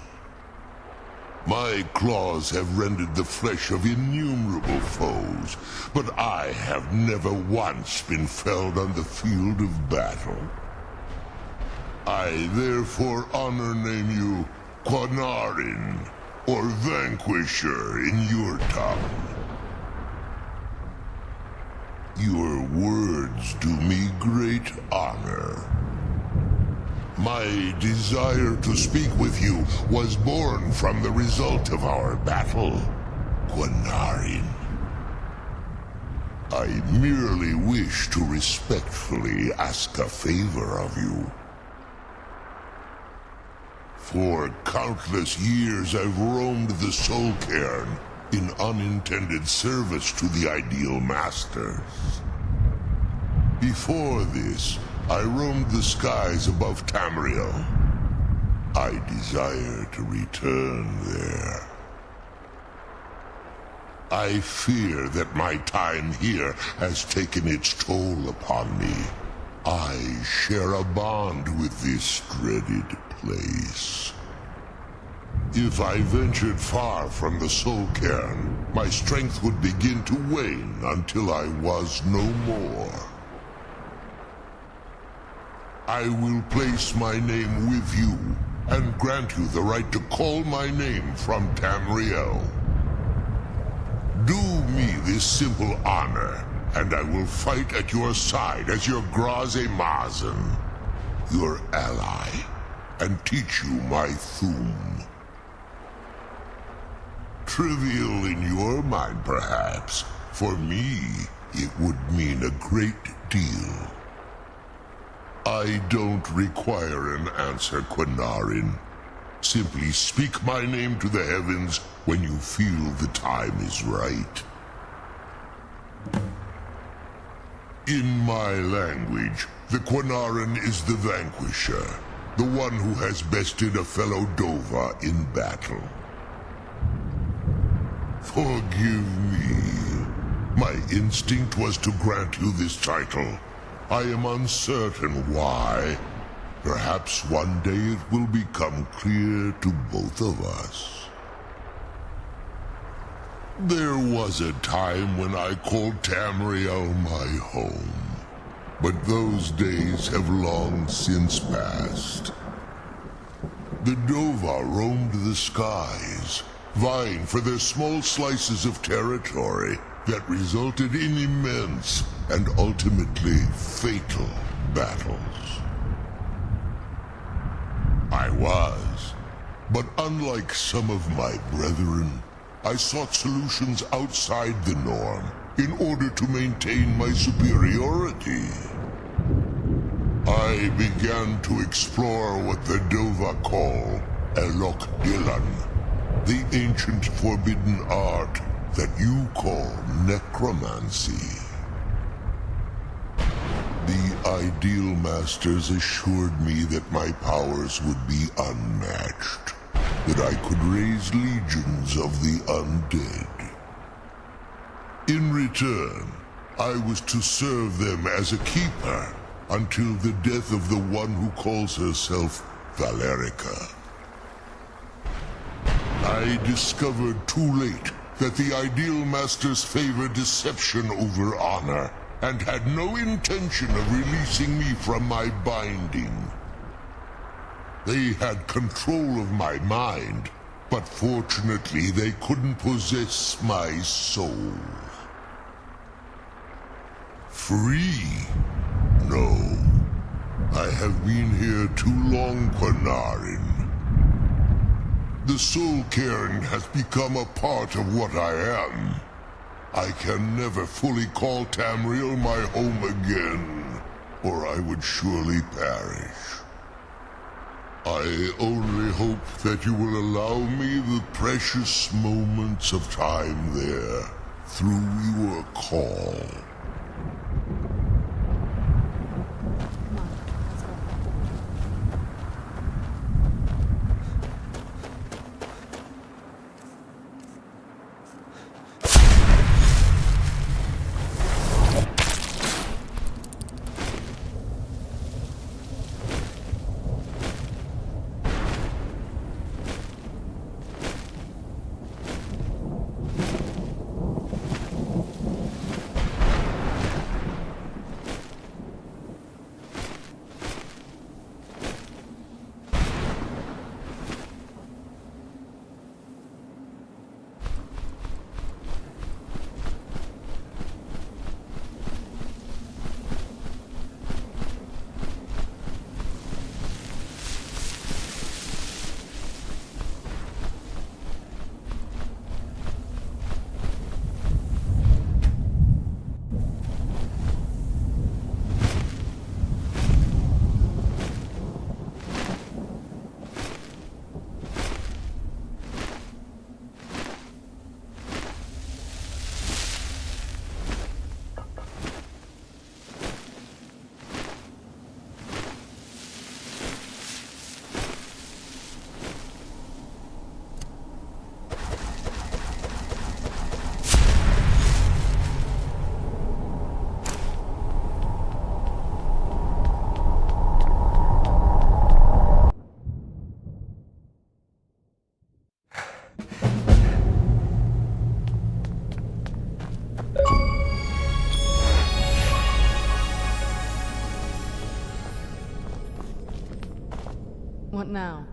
My claws have rended the flesh of innumerable foes, but I have never once been felled on the field of battle. I therefore honor name you Quinarin, or Vanquisher in your tongue. Your words do me great honor. My desire to speak with you was born from the result of our battle, Quinarin. I merely wish to respectfully ask a favor of you. For countless years I've roamed the Soul Cairn in unintended service to the Ideal Masters. Before this, I roamed the skies above Tamriel. I desire to return there. I fear that my time here has taken its toll upon me. I share a bond with this dreaded place. If I ventured far from the Soul Cairn, my strength would begin to wane until I was no more. I will place my name with you, and grant you the right to call my name from Tamriel. Do me this simple honor, and I will fight at your side as your Graze Mazen. your ally, and teach you my Thum. Trivial in your mind, perhaps. For me, it would mean a great deal. I don't require an answer, Quinarin. Simply speak my name to the heavens when you feel the time is right. In my language, the Quinarin is the vanquisher, the one who has bested a fellow Dova in battle. Forgive me. My instinct was to grant you this title. I am uncertain why. Perhaps one day it will become clear to both of us. There was a time when I called Tamriel my home, but those days have long since passed. The Dova roamed the skies, vying for their small slices of territory that resulted in immense and ultimately fatal battles. I was, but unlike some of my brethren, I sought solutions outside the norm in order to maintain my superiority. I began to explore what the Dova call Elok Dylan, the ancient forbidden art that you call necromancy. The Ideal Masters assured me that my powers would be unmatched, that I could raise legions of the undead. In return, I was to serve them as a keeper until the death of the one who calls herself Valerica. I discovered too late that the Ideal Masters favor deception over honor, and had no intention of releasing me from my binding. They had control of my mind, but fortunately they couldn't possess my soul. Free? No. I have been here too long, Quinarin. The soul cairn has become a part of what I am. I can never fully call Tamriel my home again, or I would surely perish. I only hope that you will allow me the precious moments of time there, through your call. What now?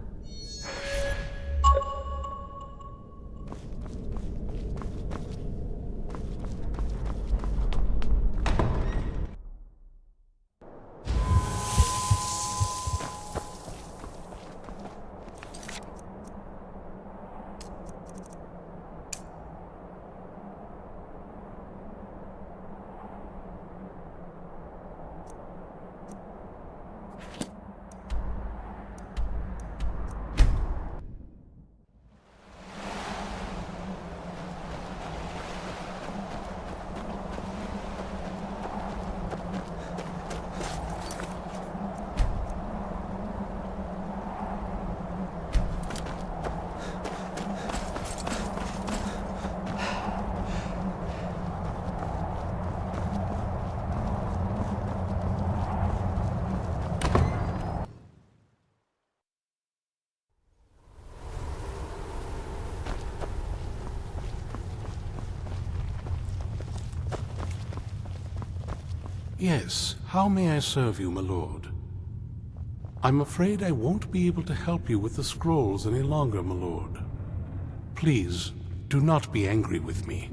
Yes, how may I serve you, my lord? I'm afraid I won't be able to help you with the scrolls any longer, my lord. Please, do not be angry with me.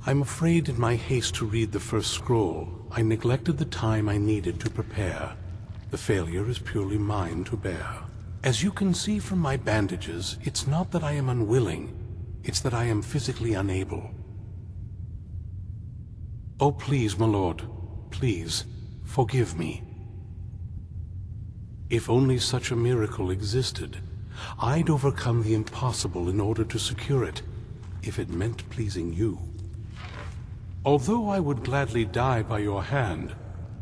I'm afraid in my haste to read the first scroll, I neglected the time I needed to prepare. The failure is purely mine to bear. As you can see from my bandages, it's not that I am unwilling, it's that I am physically unable. Oh, please, my lord, please, forgive me. If only such a miracle existed, I'd overcome the impossible in order to secure it, if it meant pleasing you. Although I would gladly die by your hand,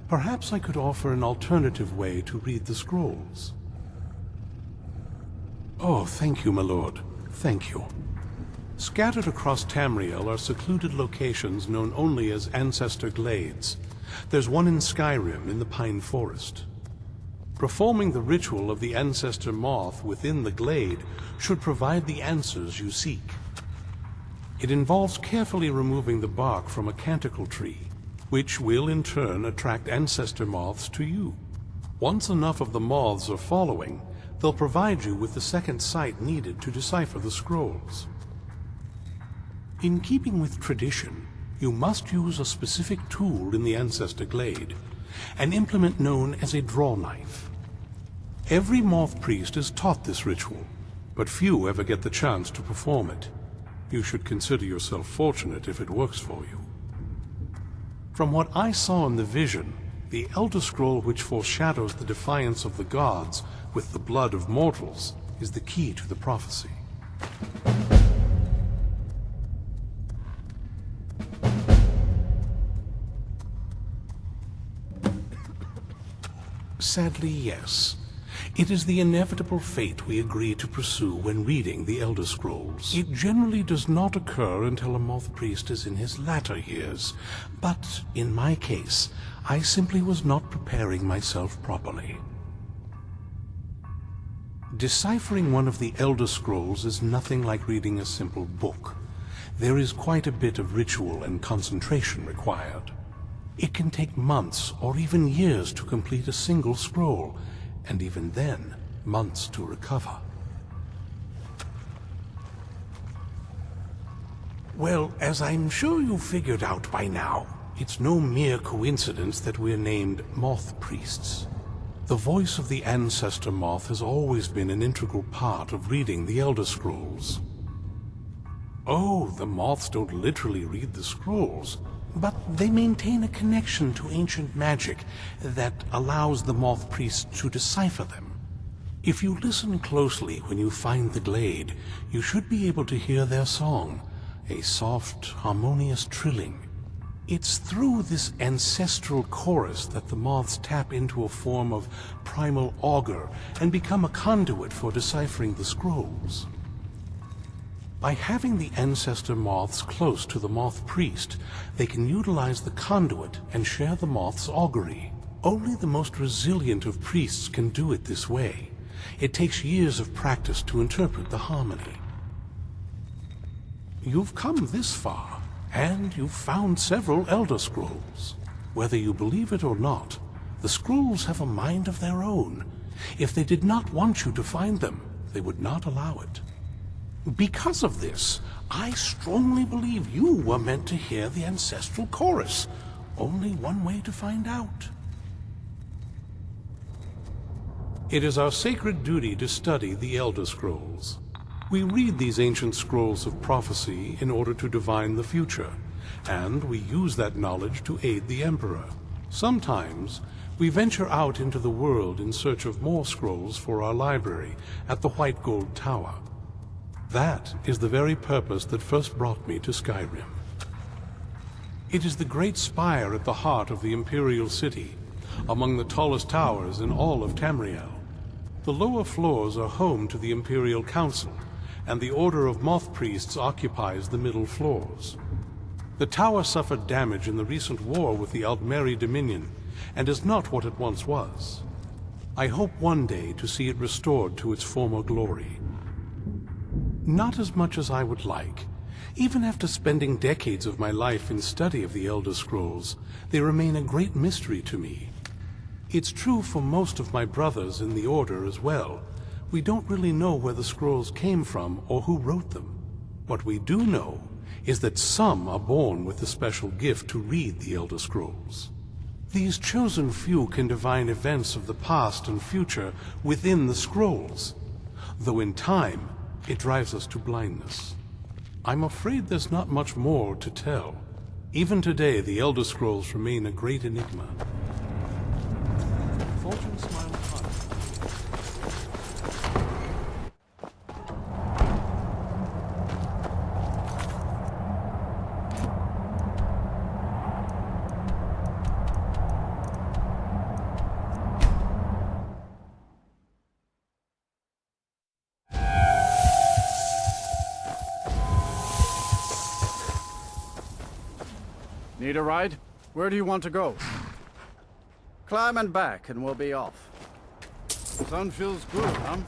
perhaps I could offer an alternative way to read the scrolls. Oh, thank you, my lord. Thank you. Scattered across Tamriel are secluded locations known only as Ancestor Glades. There's one in Skyrim in the Pine Forest. Performing the ritual of the Ancestor Moth within the glade should provide the answers you seek. It involves carefully removing the bark from a canticle tree, which will in turn attract Ancestor Moths to you. Once enough of the moths are following, they'll provide you with the second sight needed to decipher the scrolls. In keeping with tradition, you must use a specific tool in the Ancestor Glade, an implement known as a draw knife. Every moth priest is taught this ritual, but few ever get the chance to perform it. You should consider yourself fortunate if it works for you. From what I saw in the vision, the Elder Scroll which foreshadows the defiance of the gods with the blood of mortals is the key to the prophecy. Sadly, yes. It is the inevitable fate we agree to pursue when reading the Elder Scrolls. It generally does not occur until a moth priest is in his latter years, but in my case, I simply was not preparing myself properly. Deciphering one of the Elder Scrolls is nothing like reading a simple book. There is quite a bit of ritual and concentration required. It can take months or even years to complete a single scroll, and even then, months to recover. Well, as I'm sure you figured out by now, it's no mere coincidence that we're named Moth Priests. The voice of the Ancestor Moth has always been an integral part of reading the Elder Scrolls. Oh, the moths don't literally read the scrolls, but they maintain a connection to ancient magic that allows the moth priests to decipher them. If you listen closely when you find the glade, you should be able to hear their song, a soft, harmonious trilling. It's through this ancestral chorus that the moths tap into a form of primal augur and become a conduit for deciphering the scrolls. By having the ancestor moths close to the moth priest, they can utilize the conduit and share the moth's augury. Only the most resilient of priests can do it this way. It takes years of practice to interpret the harmony. You've come this far, and you've found several Elder Scrolls. Whether you believe it or not, the scrolls have a mind of their own. If they did not want you to find them, they would not allow it. Because of this, I strongly believe you were meant to hear the ancestral chorus. Only one way to find out. It is our sacred duty to study the Elder Scrolls. We read these ancient scrolls of prophecy in order to divine the future, and we use that knowledge to aid the Emperor. Sometimes, we venture out into the world in search of more scrolls for our library at the White Gold Tower. That is the very purpose that first brought me to Skyrim. It is the great spire at the heart of the Imperial City, among the tallest towers in all of Tamriel. The lower floors are home to the Imperial Council, and the Order of Moth Priests occupies the middle floors. The tower suffered damage in the recent war with the Aldmeri Dominion, and is not what it once was. I hope one day to see it restored to its former glory. Not as much as I would like. Even after spending decades of my life in study of the Elder Scrolls, they remain a great mystery to me. It's true for most of my brothers in the Order as well. We don't really know where the scrolls came from or who wrote them. What we do know is that some are born with the special gift to read the Elder Scrolls. These chosen few can divine events of the past and future within the scrolls, though in time it drives us to blindness. I'm afraid there's not much more to tell. Even today, the Elder Scrolls remain a great enigma. Fortune smiled upon us. Need a ride? Where do you want to go? Climb and back, and we'll be off. Sun feels good, huh?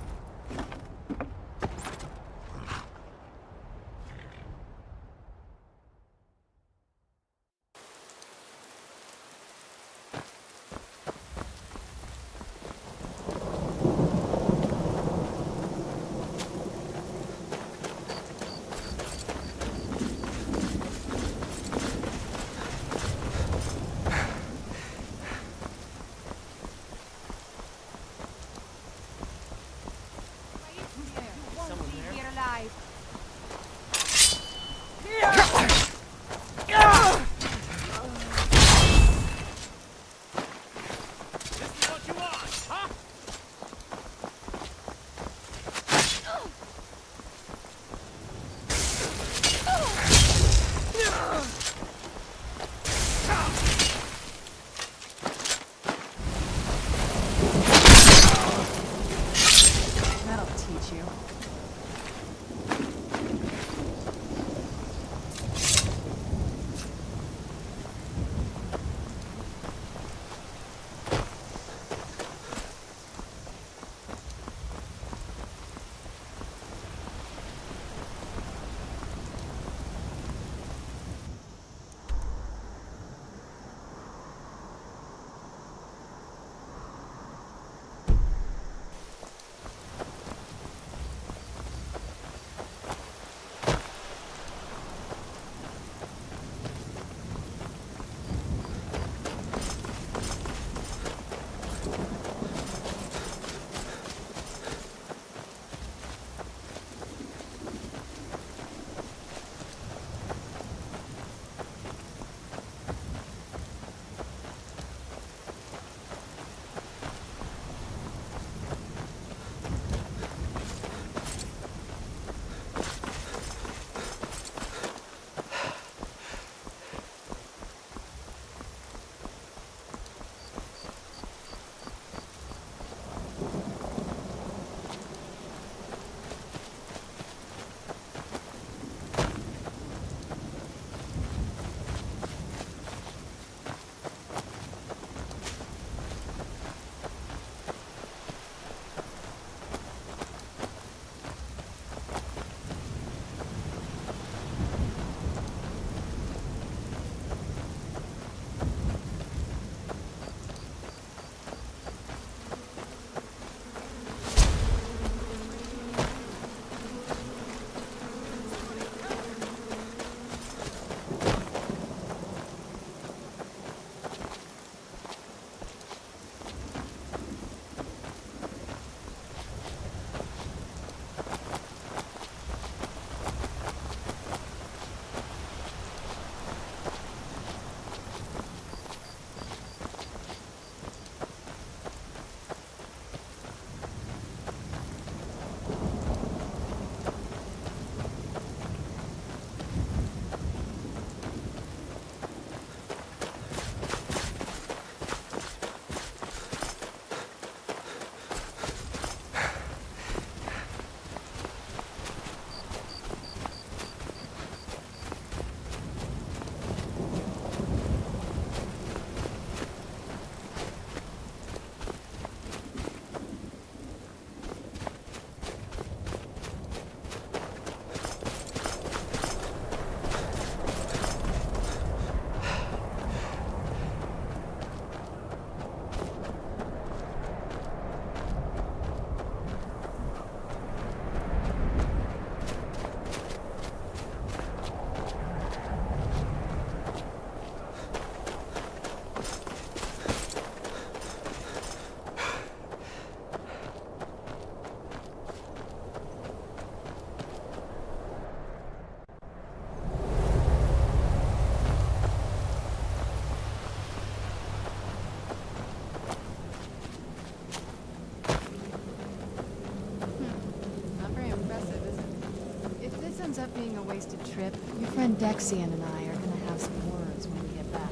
wasted trip. Your friend Dexian and I are gonna have some words when we get back.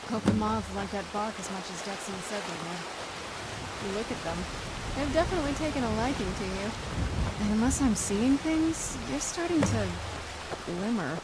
Hope the moths like that bark as much as Dexian said they would. Look at them. They've definitely taken a liking to you. And unless I'm seeing things, you're starting to glimmer.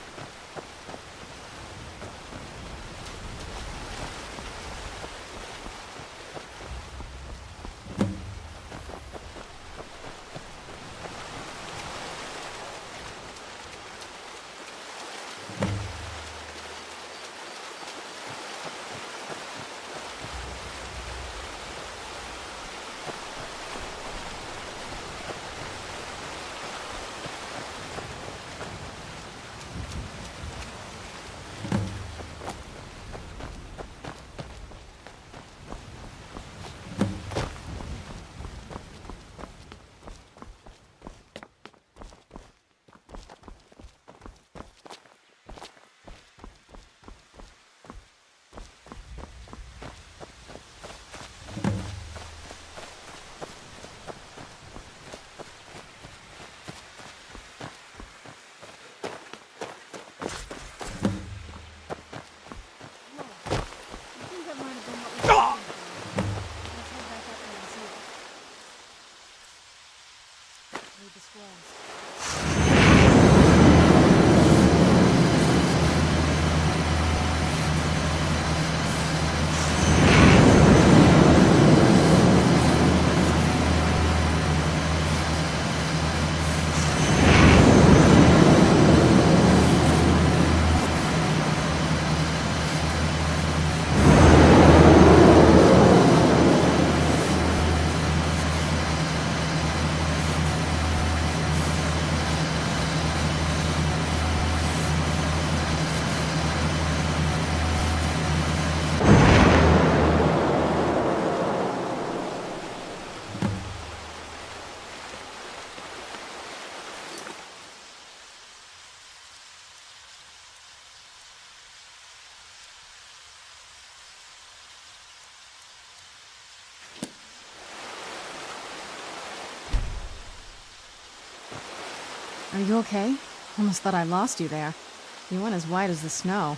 Are you okay? Almost thought I lost you there. You went as white as the snow.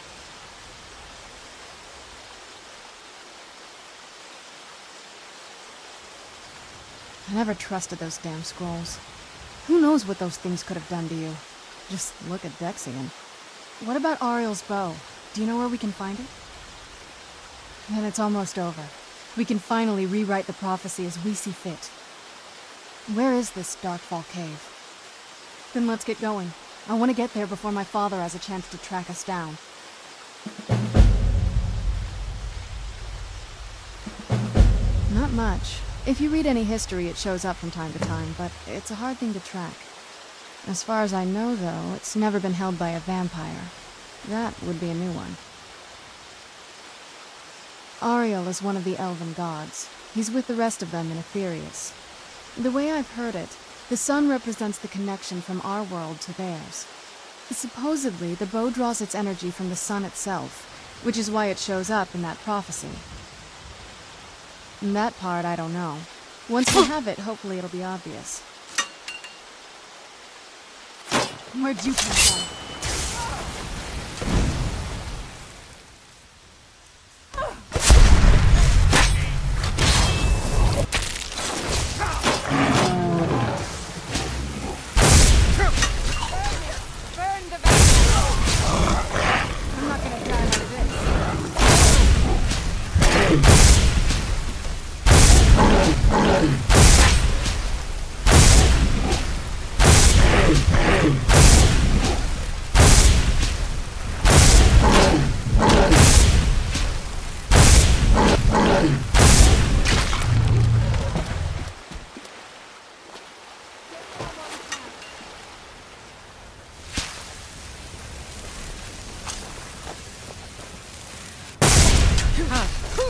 I never trusted those damn scrolls. Who knows what those things could have done to you? Just look at Dexian. What about Ariel's bow? Do you know where we can find it? Then it's almost over. We can finally rewrite the prophecy as we see fit. Where is this Darkfall cave? Then let's get going. I want to get there before my father has a chance to track us down. Not much. If you read any history, it shows up from time to time, but it's a hard thing to track. As far as I know, though, it's never been held by a vampire. That would be a new one. Ariel is one of the elven gods. He's with the rest of them in Aetherius. The way I've heard it, the sun represents the connection from our world to theirs. Supposedly, the bow draws its energy from the sun itself, which is why it shows up in that prophecy. And that part, I don't know. Once we have it, hopefully it'll be obvious. Where'd you come from? Burn the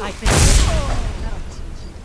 I think that'll teach you.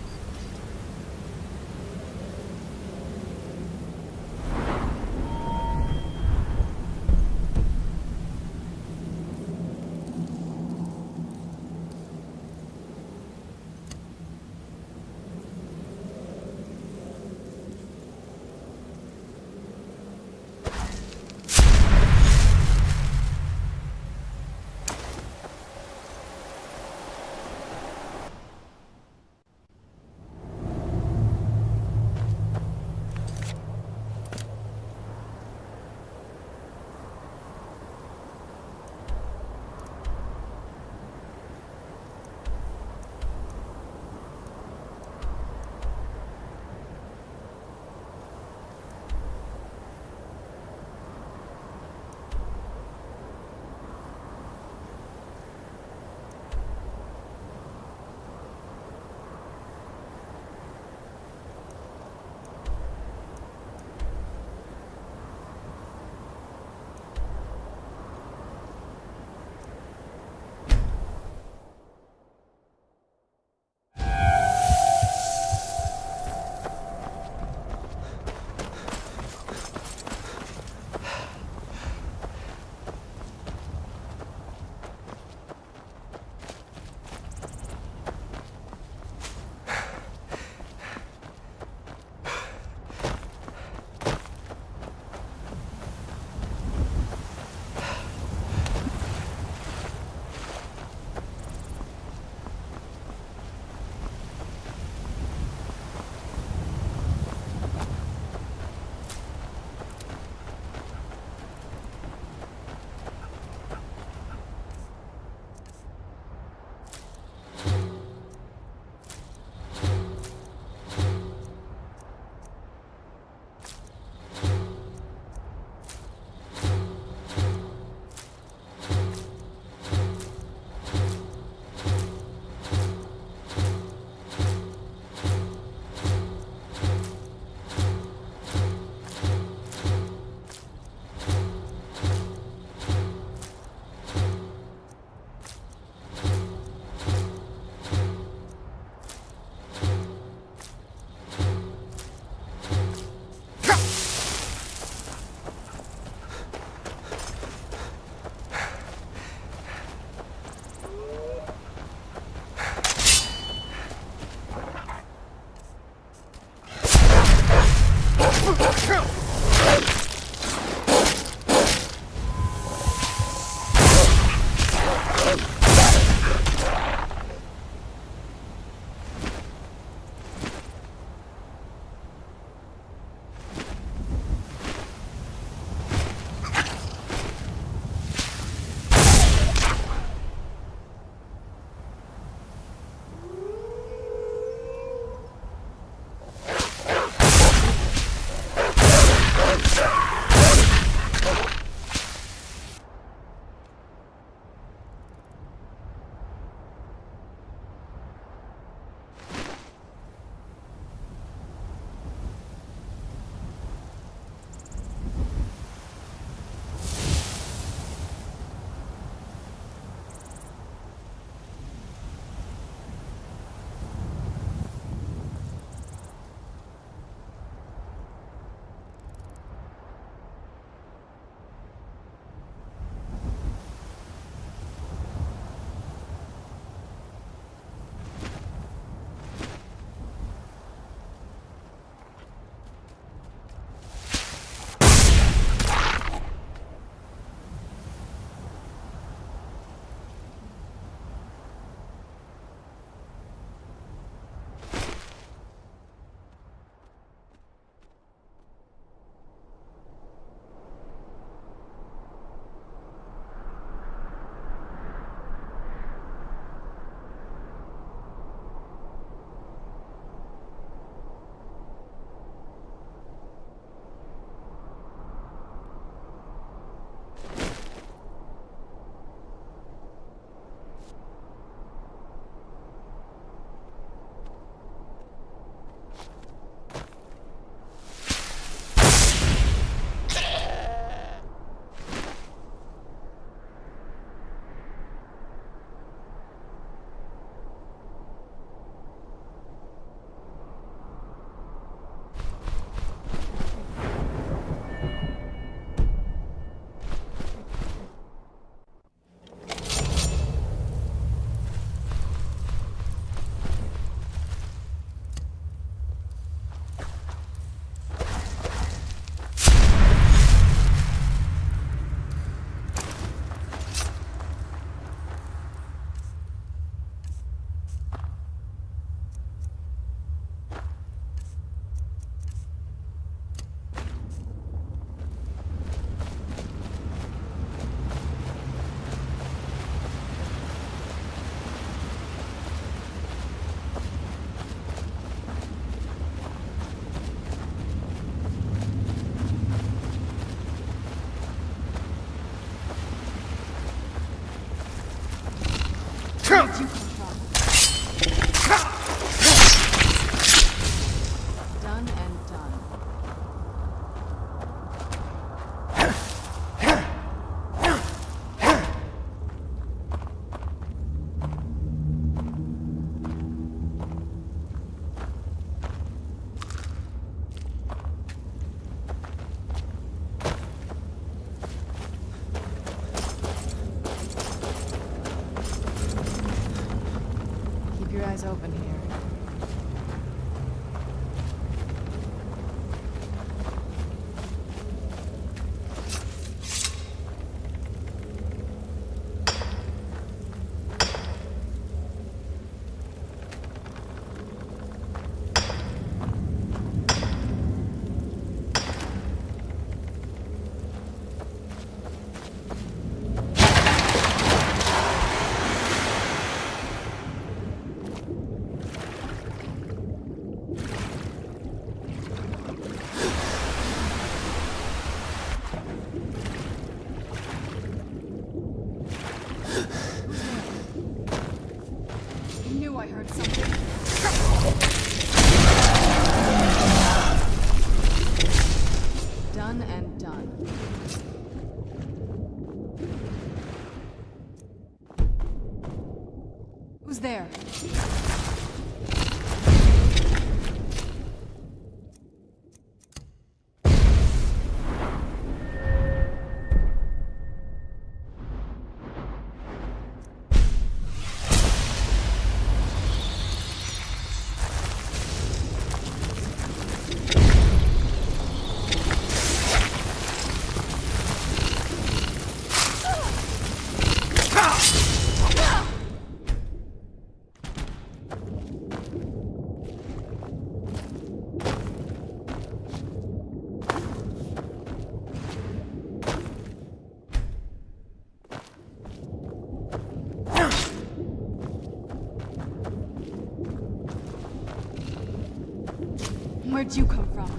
Done and done. Who's there? Where'd you come from?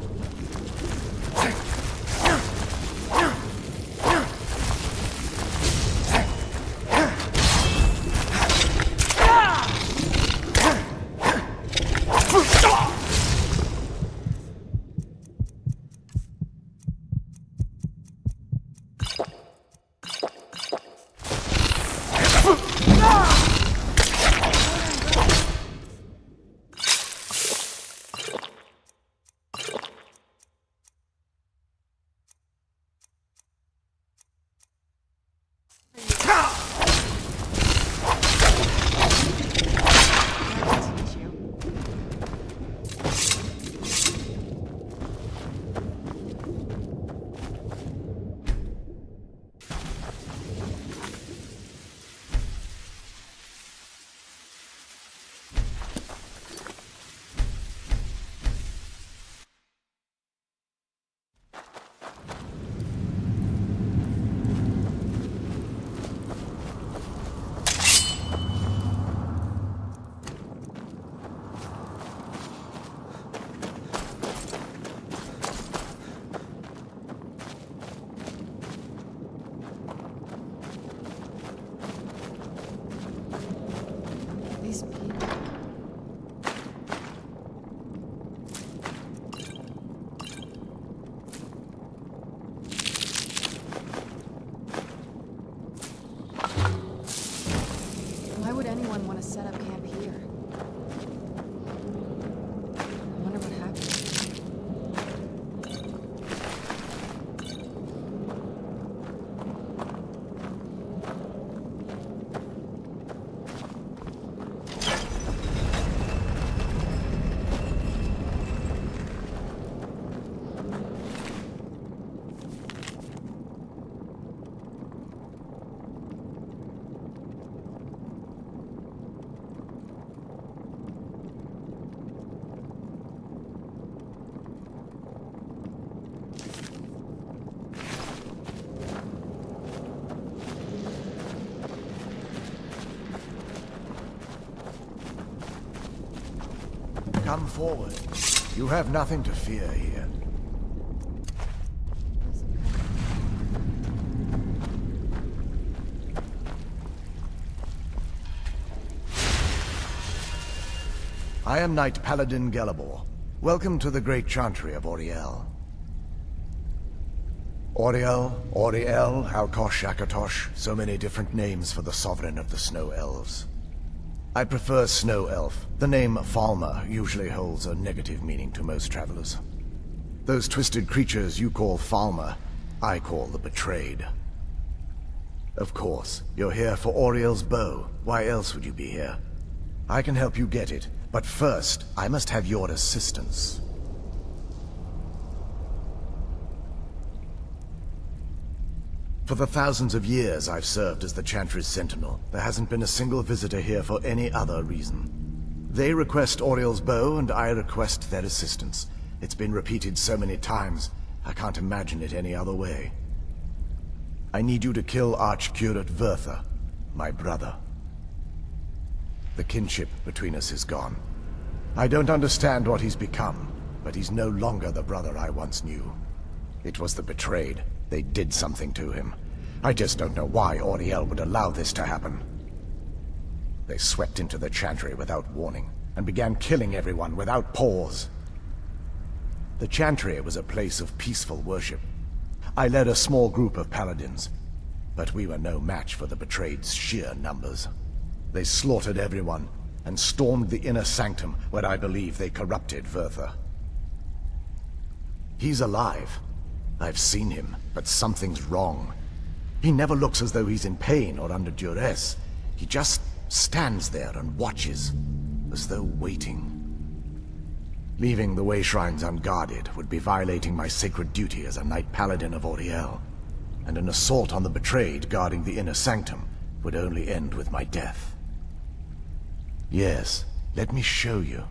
These people. Why would anyone want to set up camp here? I wonder what happened. Come forward. You have nothing to fear here. I am Knight Paladin Gelabor. Welcome to the Great Chantry of Auriel. Auriel, Alkosh, Akatosh, so many different names for the sovereign of the Snow Elves. I prefer Snow Elf. The name Falmer usually holds a negative meaning to most travelers. Those twisted creatures you call Falmer, I call the Betrayed. Of course, you're here for Auriel's bow. Why else would you be here? I can help you get it, but first, I must have your assistance. For the thousands of years I've served as the Chantry's sentinel, there hasn't been a single visitor here for any other reason. They request Auriel's bow, and I request their assistance. It's been repeated so many times, I can't imagine it any other way. I need you to kill Archcurate Vertha, my brother. The kinship between us is gone. I don't understand what he's become, but he's no longer the brother I once knew. It was the Betrayed. They did something to him. I just don't know why Auriel would allow this to happen. They swept into the Chantry without warning, and began killing everyone without pause. The Chantry was a place of peaceful worship, I led a small group of paladins, but we were no match for the betrayed's sheer numbers. They slaughtered everyone, and stormed the inner sanctum where I believe they corrupted Vertha. He's alive. I've seen him, but something's wrong. He never looks as though he's in pain or under duress. He just stands there and watches, as though waiting. Leaving the way shrines unguarded would be violating my sacred duty as a Knight Paladin of Auriel, and an assault on the betrayed guarding the inner sanctum would only end with my death. Yes, let me show you.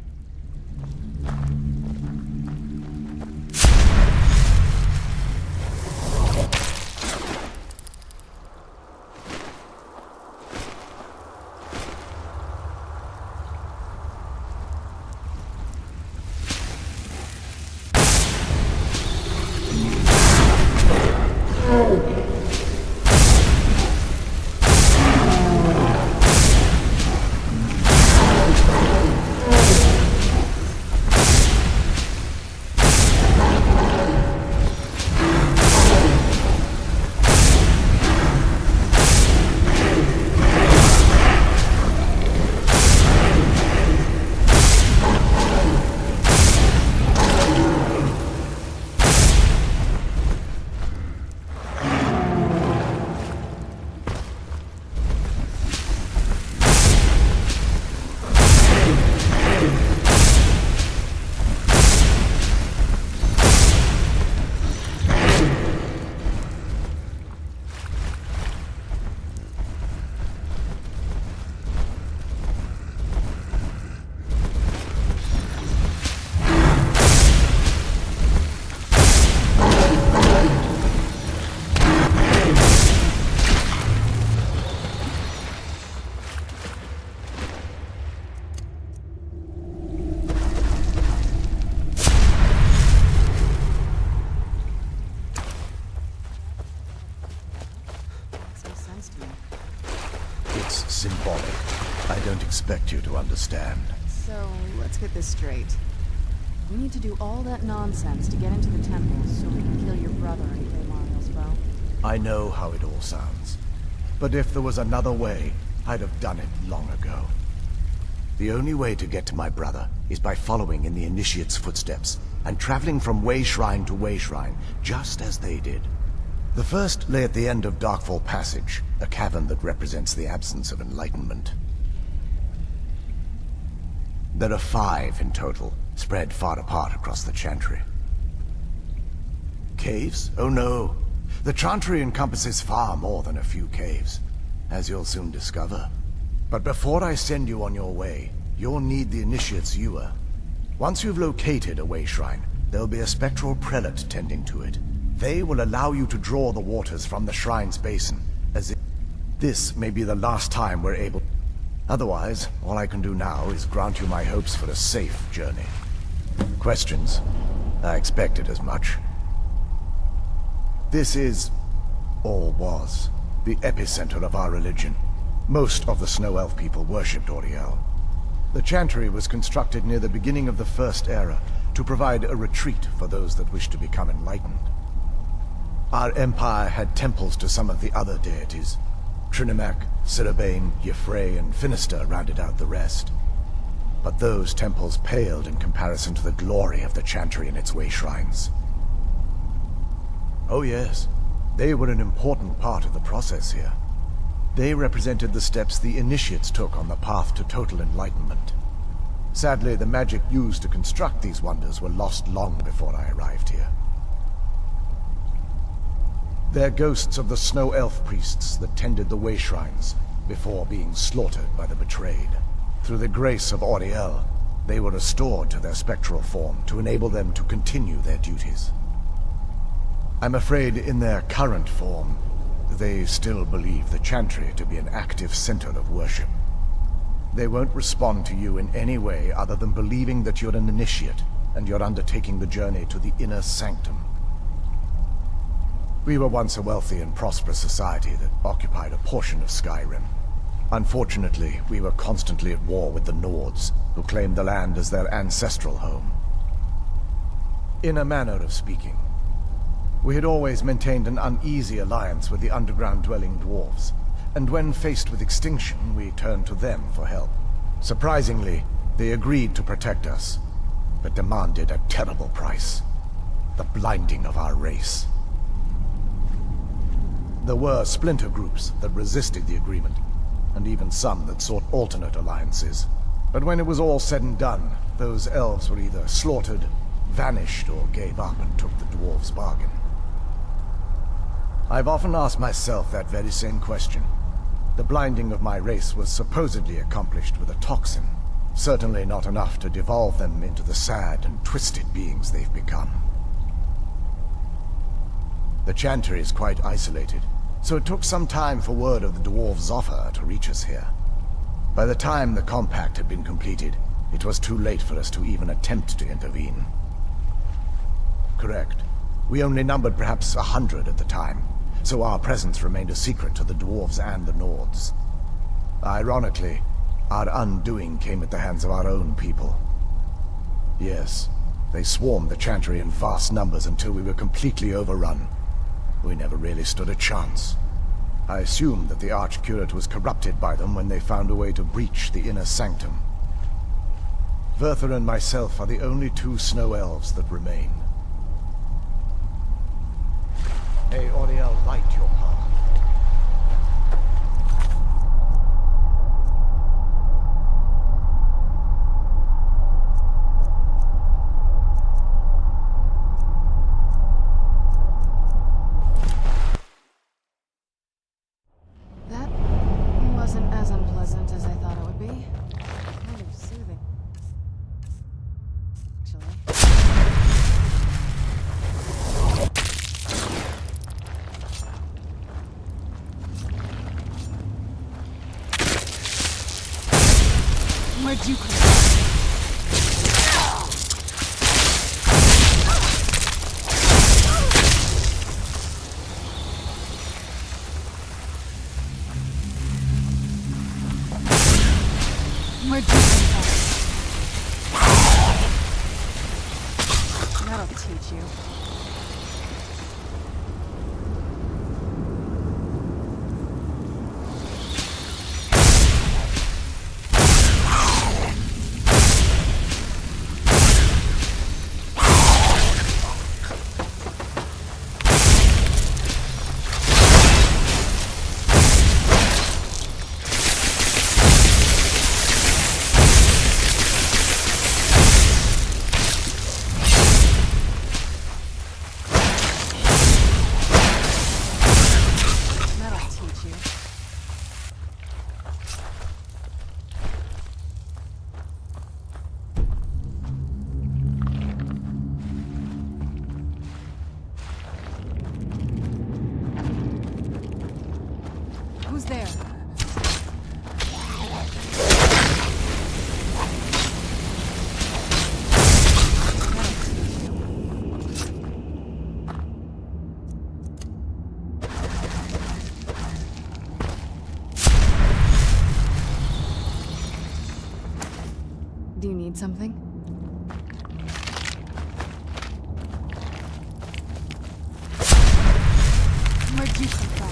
It's symbolic. I don't expect you to understand. So, let's get this straight. We need to do all that nonsense to get into the temple so we can kill your brother and claim Ariel's bow. I know how it all sounds. But if there was another way, I'd have done it long ago. The only way to get to my brother is by following in the Initiate's footsteps and traveling from way shrine to way shrine, just as they did. The first lay at the end of Darkfall Passage, a cavern that represents the absence of enlightenment. There are 5 in total, spread far apart across the Chantry. Caves? Oh no. The Chantry encompasses far more than a few caves, as you'll soon discover. But before I send you on your way, you'll need the Initiate's ewer. Once you've located a way shrine, there'll be a spectral prelate tending to it. They will allow you to draw the waters from the shrine's basin, as if this may be the last time we're able. Otherwise, all I can do now is grant you my hopes for a safe journey. Questions? I expected as much. This is, or was, the epicenter of our religion. Most of the Snow Elf people worshipped Auriel. The Chantry was constructed near the beginning of the First Era to provide a retreat for those that wished to become enlightened. Our empire had temples to some of the other deities. Trinimac, Sirabane, Yffrey, and Finister rounded out the rest. But those temples paled in comparison to the glory of the Chantry and its way shrines. Oh yes, they were an important part of the process here. They represented the steps the Initiates took on the path to total enlightenment. Sadly, the magic used to construct these wonders were lost long before I arrived here. They're ghosts of the Snow Elf priests that tended the way shrines before being slaughtered by the betrayed. Through the grace of Auriel, they were restored to their spectral form to enable them to continue their duties. I'm afraid in their current form, they still believe the Chantry to be an active center of worship. They won't respond to you in any way other than believing that you're an initiate and you're undertaking the journey to the inner sanctum. We were once a wealthy and prosperous society that occupied a portion of Skyrim. Unfortunately, we were constantly at war with the Nords, who claimed the land as their ancestral home. In a manner of speaking, We had always maintained an uneasy alliance with the underground-dwelling dwarves, and when faced with extinction, we turned to them for help. Surprisingly, they agreed to protect us, but demanded a terrible price: the blinding of our race. There were splinter groups that resisted the agreement, and even some that sought alternate alliances. But when it was all said and done, those elves were either slaughtered, vanished, or gave up and took the dwarves' bargain. I've often asked myself that very same question. The blinding of my race was supposedly accomplished with a toxin, certainly not enough to devolve them into the sad and twisted beings they've become. The Chantry is quite isolated, so it took some time for word of the dwarves' offer to reach us here. By the time the compact had been completed, it was too late for us to even attempt to intervene. Correct. We only numbered perhaps 100 at the time, so our presence remained a secret to the dwarves and the Nords. Ironically, our undoing came at the hands of our own people. Yes, they swarmed the Chantry in vast numbers until we were completely overrun. We never really stood a chance. I assumed that the Archcurate was corrupted by them when they found a way to breach the inner sanctum. Verther and myself are the only two snow elves that remain. May Auriel light your path. That wasn't as unpleasant as I thought it would be. Kind of soothing. Actually. Where'd you come from? Where'd you come from? That'll teach you. Who's there? Do you need something? Where'd you come from?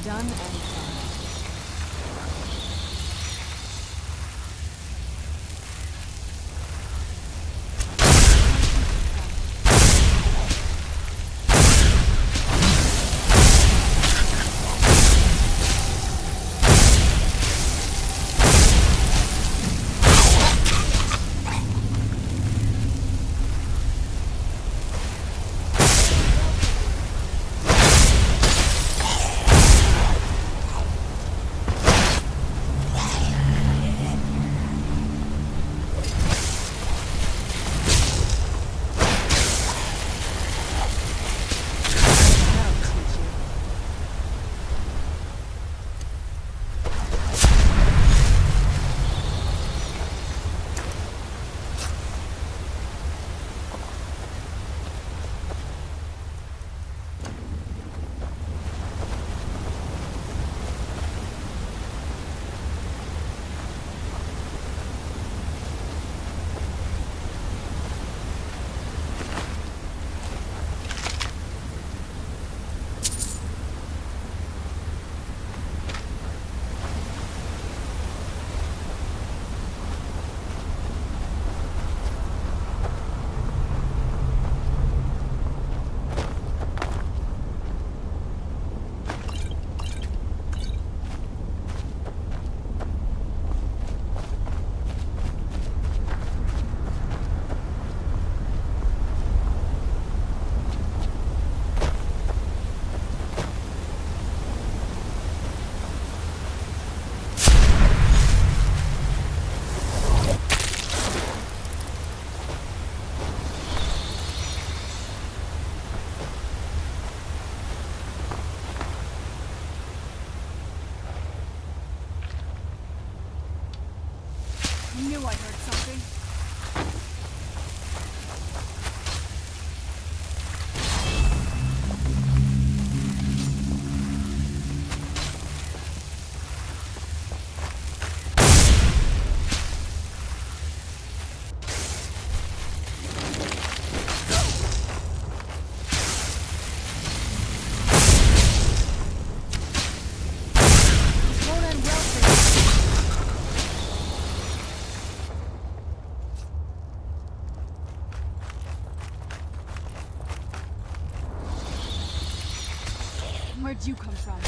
Done and done. I knew I heard something. Where'd you come from?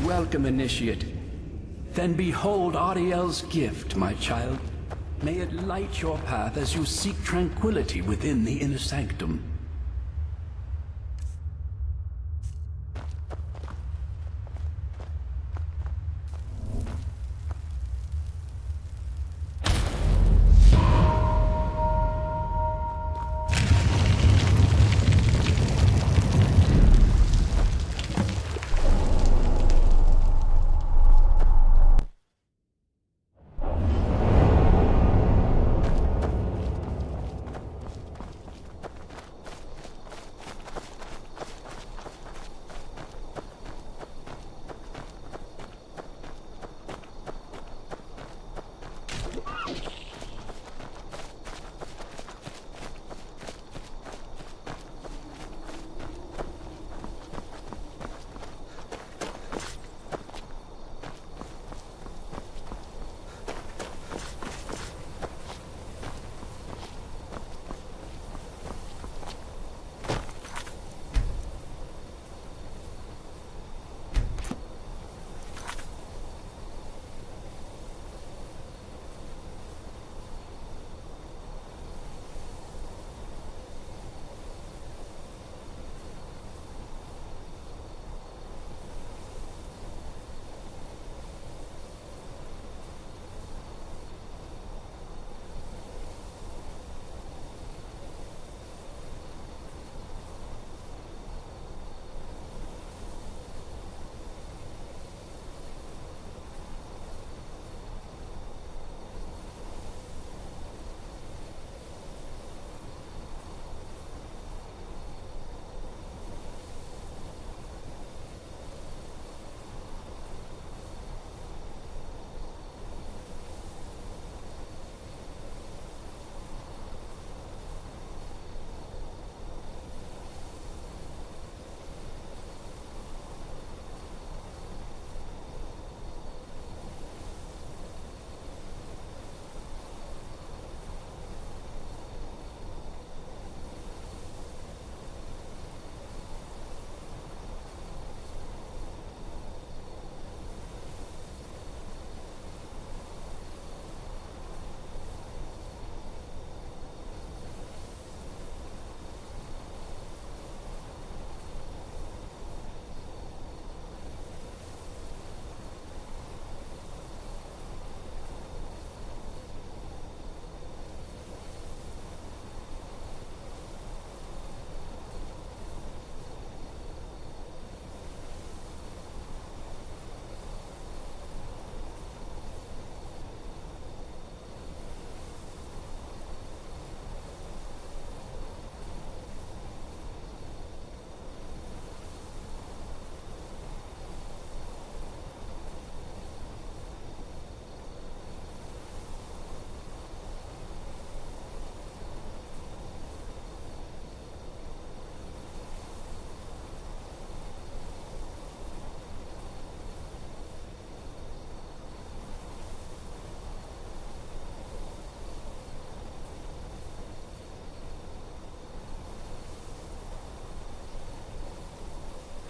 Welcome, Initiate. Then behold Ariel's gift, my child. May it light your path as you seek tranquility within the inner sanctum.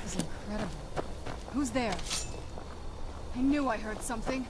This is incredible. Who's there? I knew I heard something.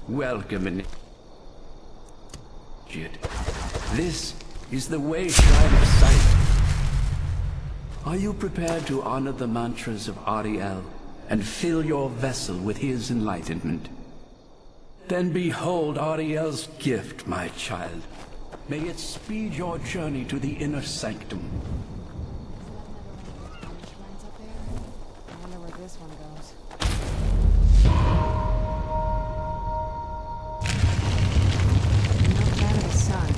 Welcome, initiate. This is the way Shrine of Sight. Are you prepared to honor the mantras of Ariel and fill your vessel with his enlightenment? Then behold Ariel's gift, my child. May it speed your journey to the inner sanctum. I wonder where this one goes. No fan of the sun.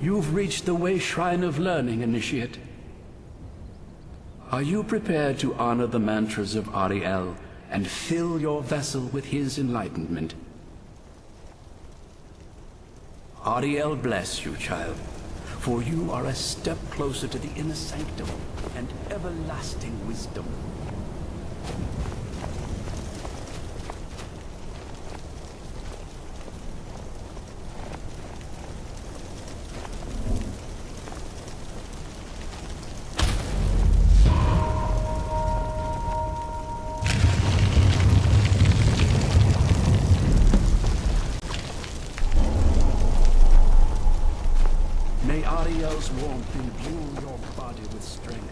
You've reached the Way Shrine of Learning, Initiate. Are you prepared to honor the mantras of Ariel and fill your vessel with his enlightenment? Ariel bless you, child, for you are a step closer to the inner sanctum and everlasting wisdom. May Ariel's warmth imbue your body with strength.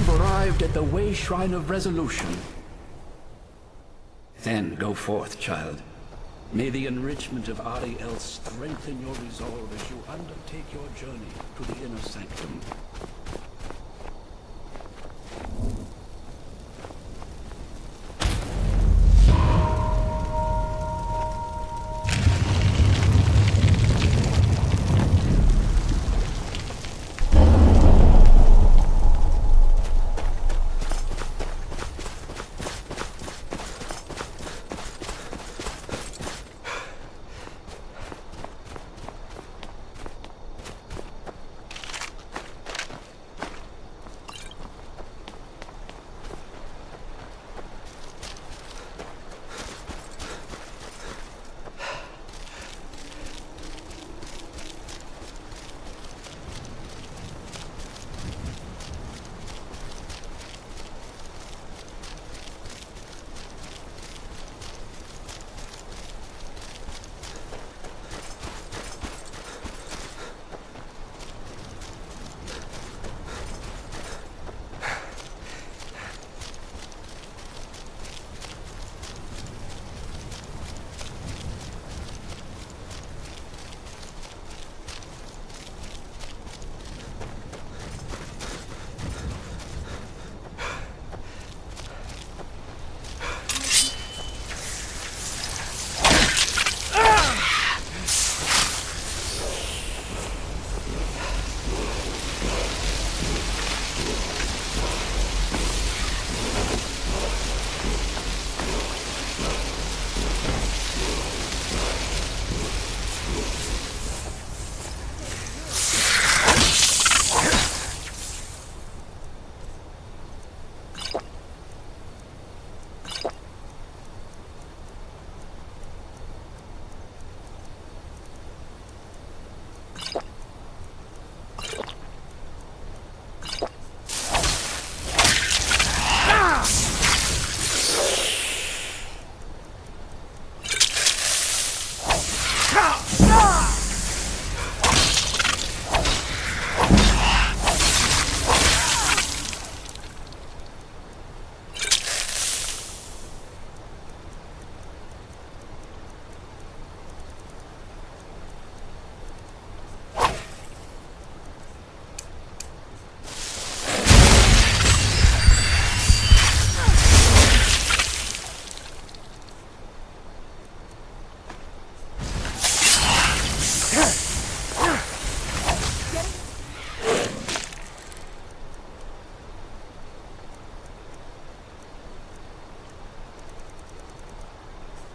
Arrived at the Way Shrine of Resolution. Then go forth, child. May the enrichment of Ariel strengthen your resolve as you undertake your journey to the inner sanctum.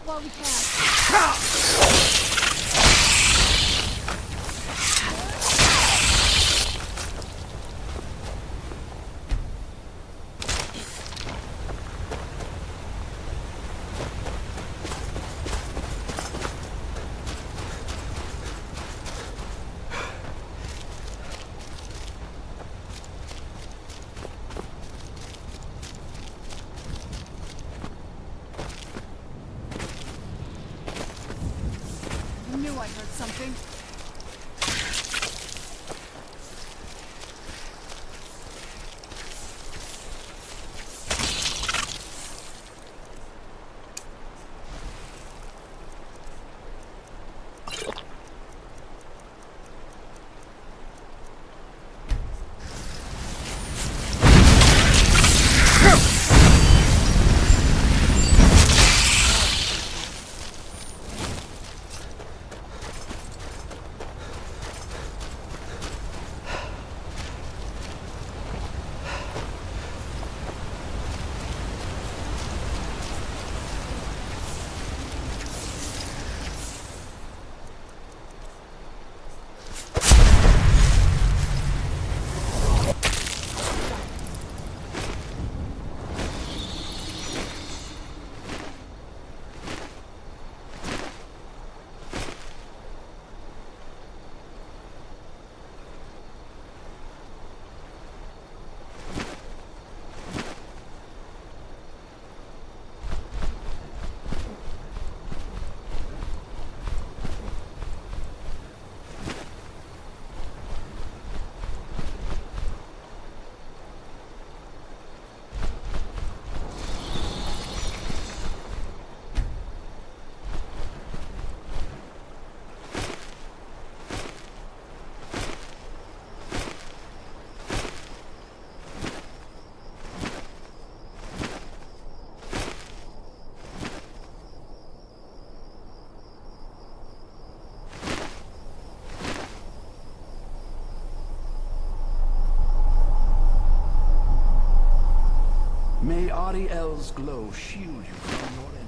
While we can. I knew I heard something. May Ariel's glow shield you from your enemy.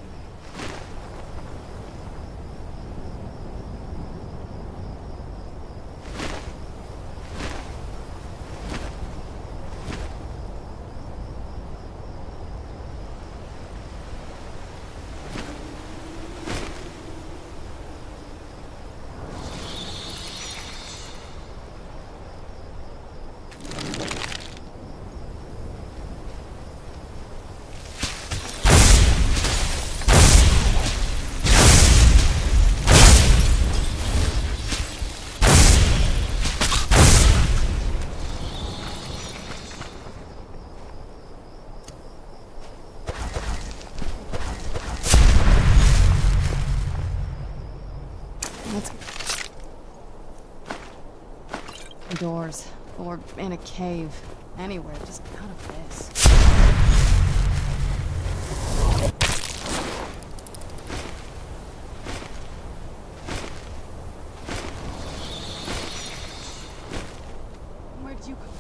Let's... Doors. Or in a cave. Anywhere, just out of this. Where'd you come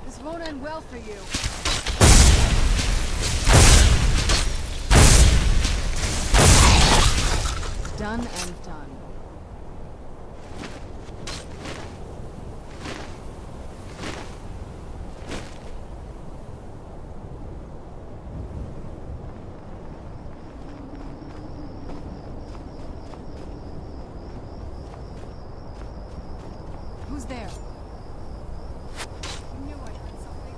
This won't end well for you. Done and done. Who's there? I knew I heard something.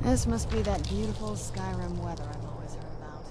This must be that beautiful Skyrim weather I've always heard about.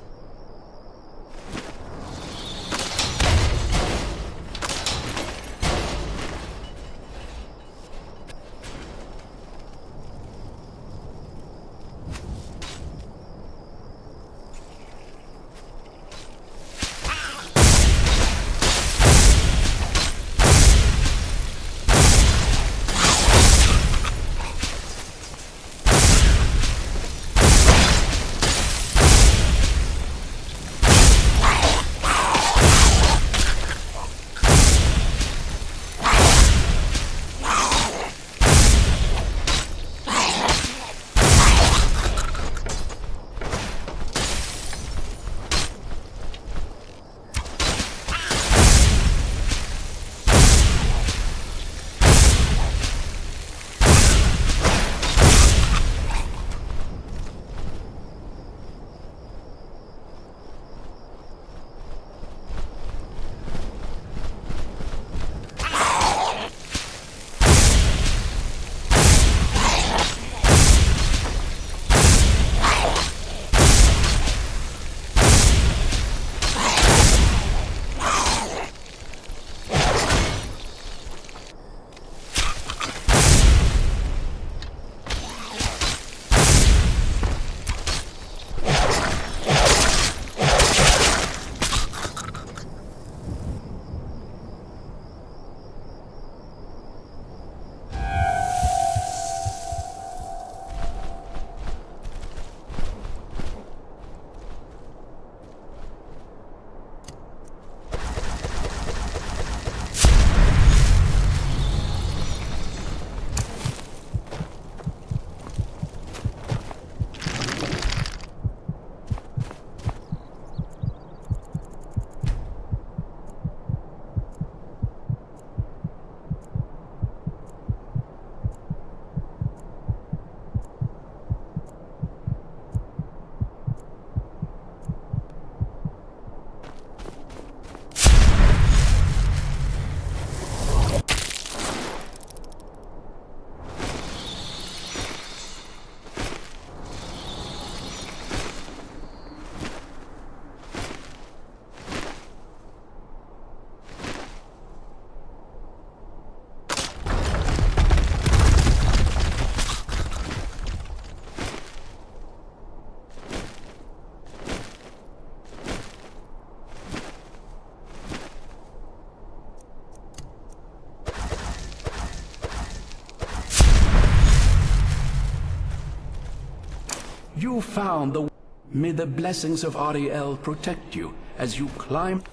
You found the... May the blessings of Ariel protect you as you climb...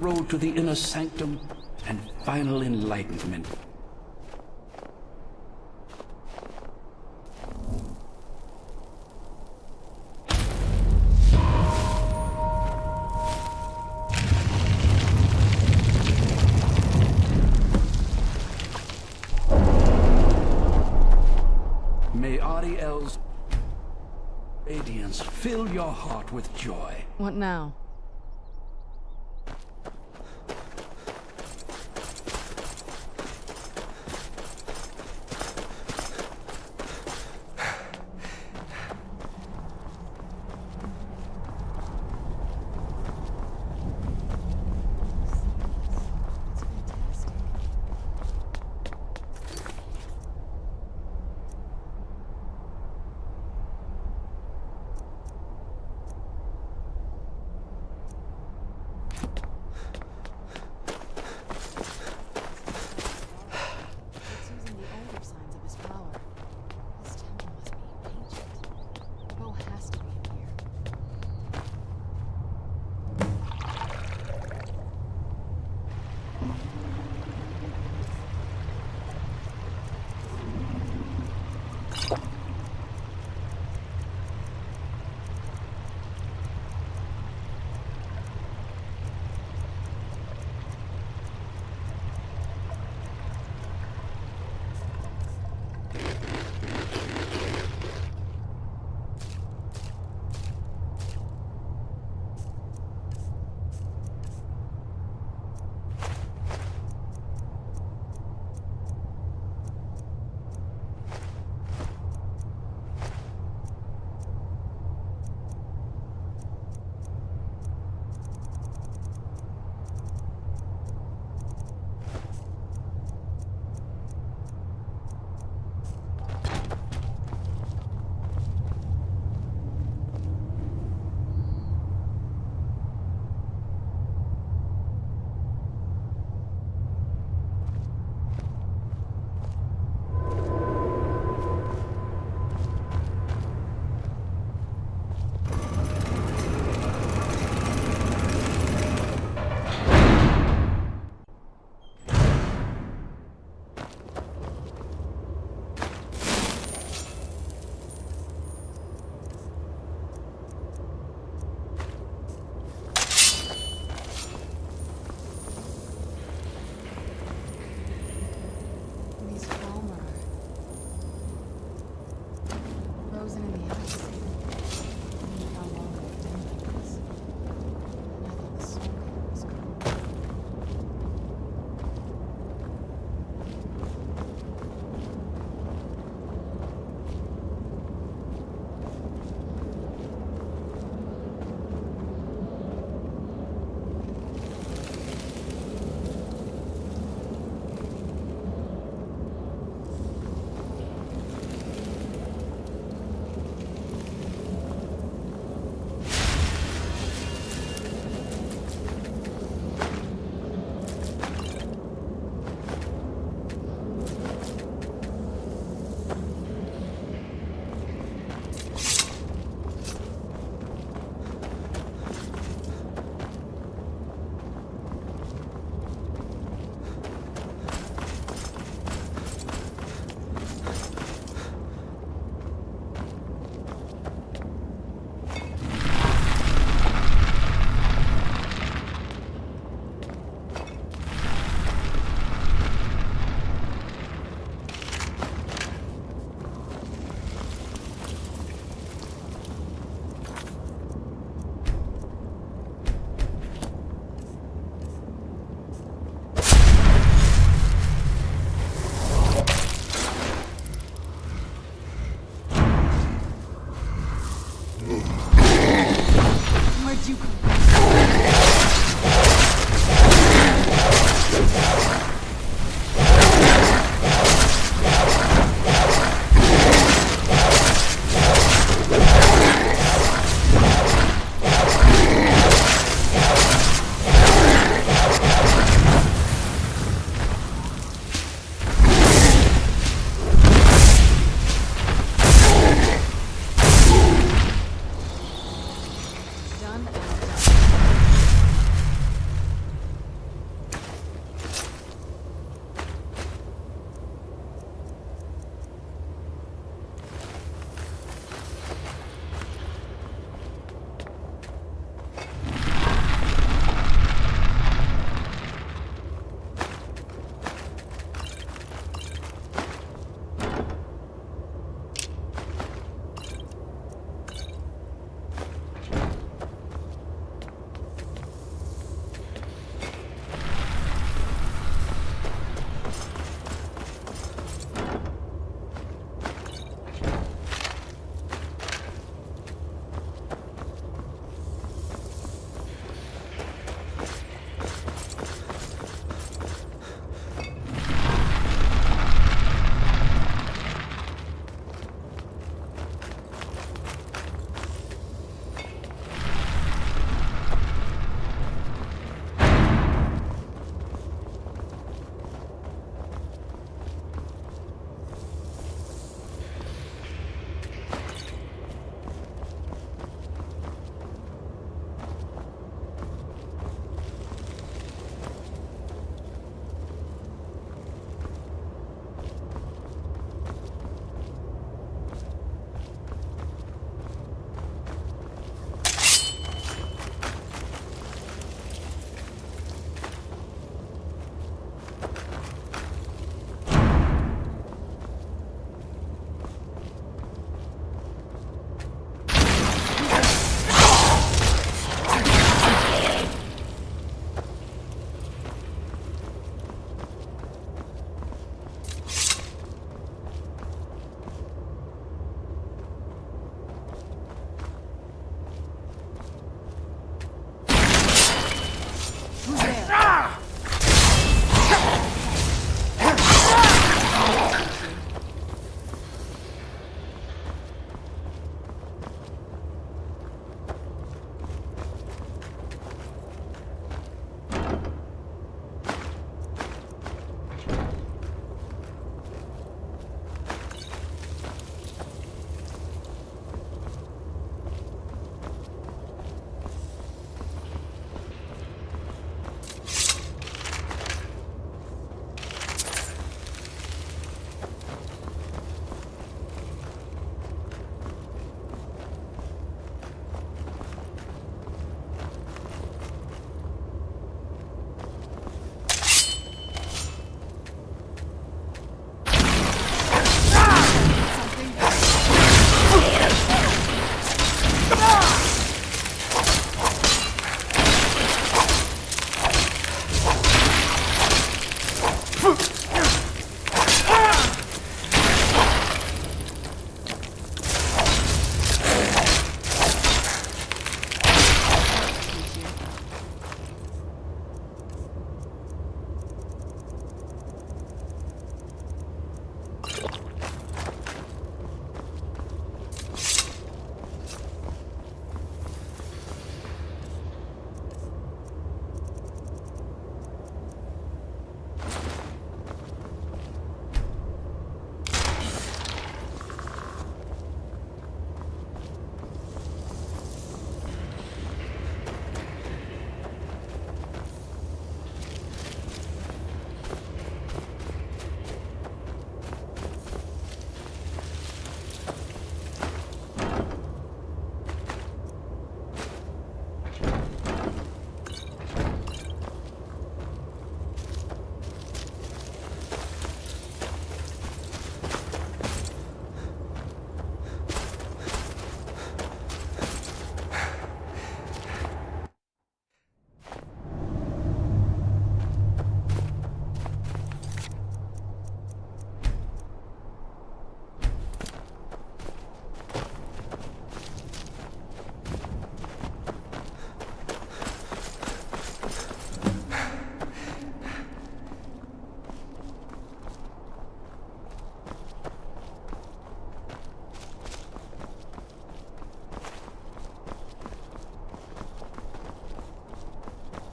road to the inner sanctum and final enlightenment. May Ariel's radiance fill your heart with joy. What now?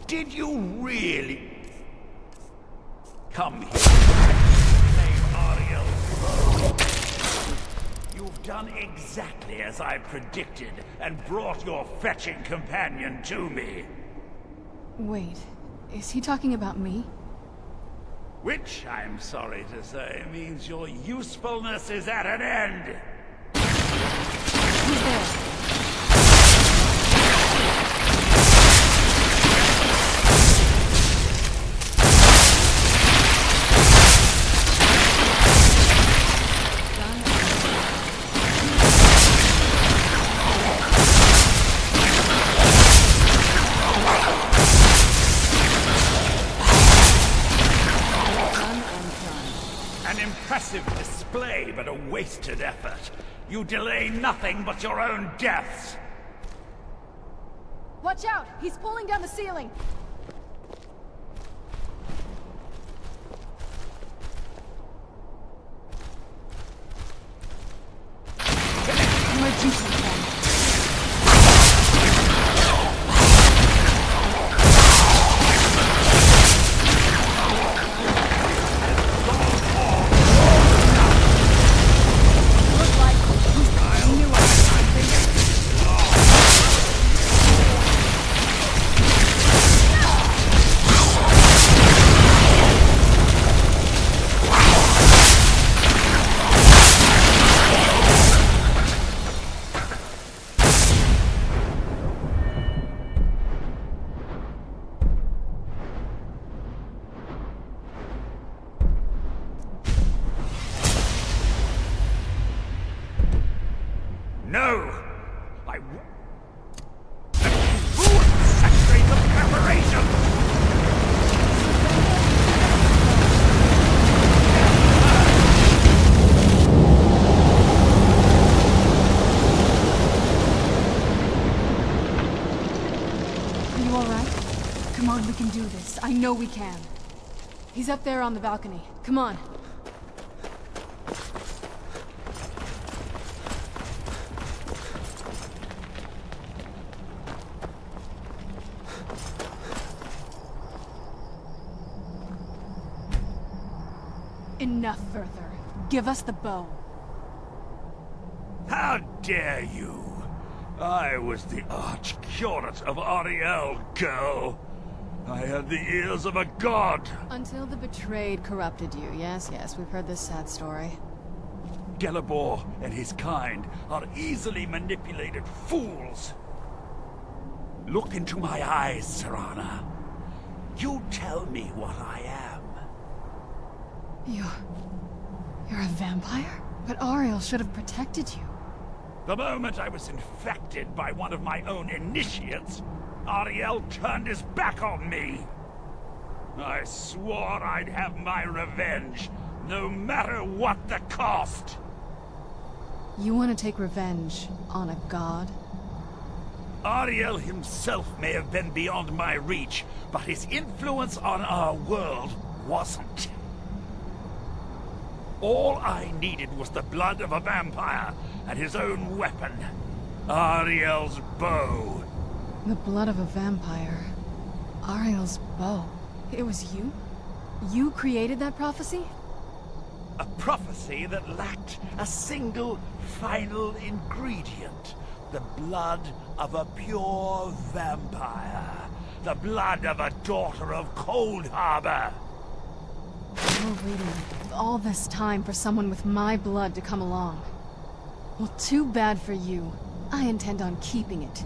Did you really come here to claim Ariel's? You've done exactly as I predicted and brought your fetching companion to me. Wait, is he talking about me? Which, I'm sorry to say, means your usefulness is at an end. Who's there? An impressive display, but a wasted effort. You delay nothing but your own deaths. Watch out! He's pulling down the ceiling! Emergency plan. No! I ruined centuries of preparation! Are you alright? Come on, we can do this. I know we can. He's up there on the balcony. Come on. Enough further. Give us the bow. How dare you! I was the arch-curate of Ariel, girl. I had the ears of a god. Until the betrayed corrupted you. Yes, yes, we've heard this sad story. Gelibor and his kind are easily manipulated fools. Look into my eyes, Serana. You tell me what I am. You're a vampire? But Ariel should have protected you. The moment I was infected by one of my own initiates, Ariel turned his back on me. I swore I'd have my revenge, no matter what the cost. You want to take revenge on a god? Ariel himself may have been beyond my reach, but his influence on our world wasn't. All I needed was the blood of a vampire and his own weapon, Ariel's bow. The blood of a vampire. Ariel's bow. It was you? You created that prophecy? A prophecy that lacked a single final ingredient. The blood of a pure vampire. The blood of a daughter of Cold Harbor. You're waiting all this time for someone with my blood to come along. Well, too bad for you. I intend on keeping it.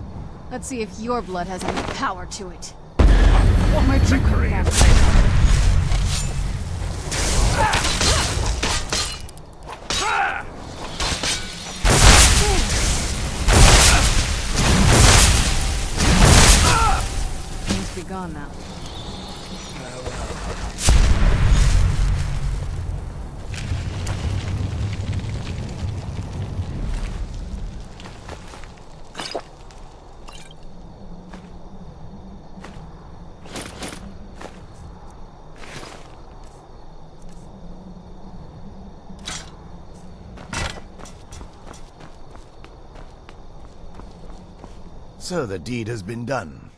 Let's see if your blood has any power to it. What trickery is this? He must be gone now. So the deed has been done.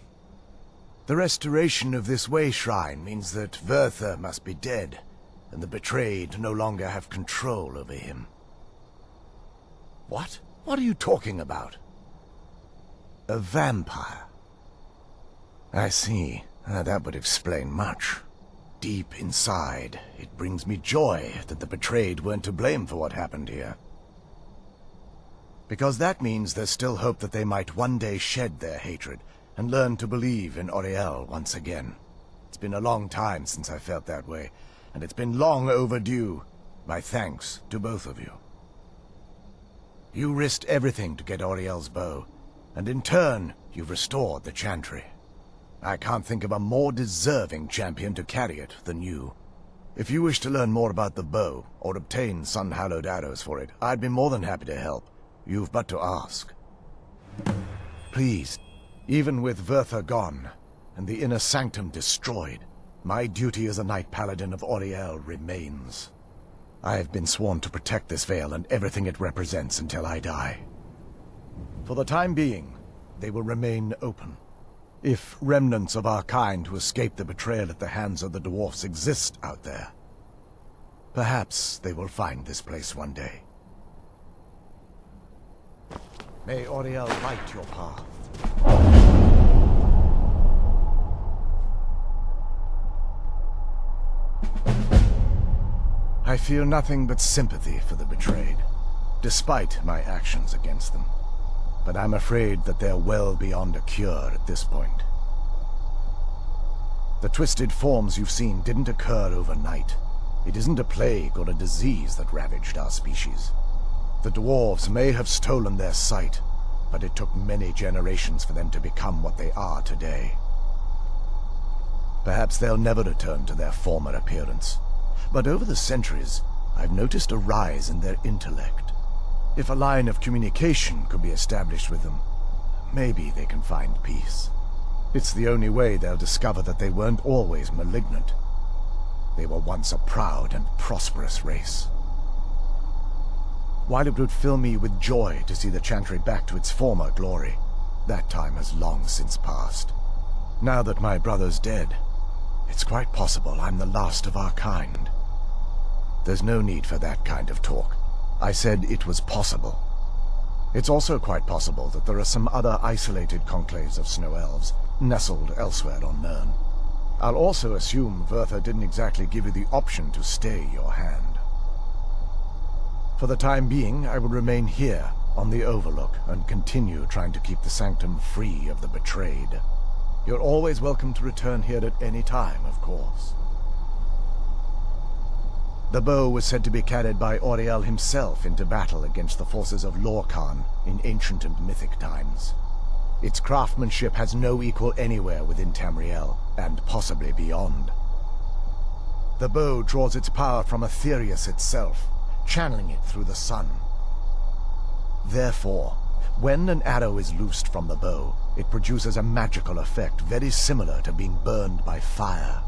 The restoration of this way shrine means that Verther must be dead, and the betrayed no longer have control over him. What? What are you talking about? A vampire. I see. That would explain much. Deep inside, it brings me joy that the betrayed weren't to blame for what happened here. Because that means there's still hope that they might one day shed their hatred and learn to believe in Auriel once again. It's been a long time since I felt that way, and it's been long overdue. My thanks to both of you. You risked everything to get Auriel's bow, and in turn, you've restored the Chantry. I can't think of a more deserving champion to carry it than you. If you wish to learn more about the bow, or obtain sun-hallowed arrows for it, I'd be more than happy to help. You've but to ask. Please, even with Verther gone, and the inner sanctum destroyed, my duty as a Knight Paladin of Auriel remains. I have been sworn to protect this veil and everything it represents until I die. For the time being, they will remain open. If remnants of our kind who escaped the betrayal at the hands of the dwarfs exist out there, perhaps they will find this place one day. May Auriel light your path. I feel nothing but sympathy for the betrayed, despite my actions against them. But I'm afraid that they're well beyond a cure at this point. The twisted forms you've seen didn't occur overnight. It isn't a plague or a disease that ravaged our species. The dwarves may have stolen their sight, but it took many generations for them to become what they are today. Perhaps they'll never return to their former appearance. But over the centuries, I've noticed a rise in their intellect. If a line of communication could be established with them, maybe they can find peace. It's the only way they'll discover that they weren't always malignant. They were once a proud and prosperous race. While it would fill me with joy to see the Chantry back to its former glory, that time has long since passed. Now that my brother's dead, it's quite possible I'm the last of our kind. There's no need for that kind of talk. I said it was possible. It's also quite possible that there are some other isolated conclaves of snow elves, nestled elsewhere on Nirn. I'll also assume Verther didn't exactly give you the option to stay your hand. For the time being, I will remain here, on the Overlook, and continue trying to keep the Sanctum free of the betrayed. You're always welcome to return here at any time, of course. The bow was said to be carried by Auriel himself into battle against the forces of Lorkhan in ancient and mythic times. Its craftsmanship has no equal anywhere within Tamriel, and possibly beyond. The bow draws its power from Aetherius itself, channeling it through the sun. Therefore, when an arrow is loosed from the bow, it produces a magical effect very similar to being burned by fire.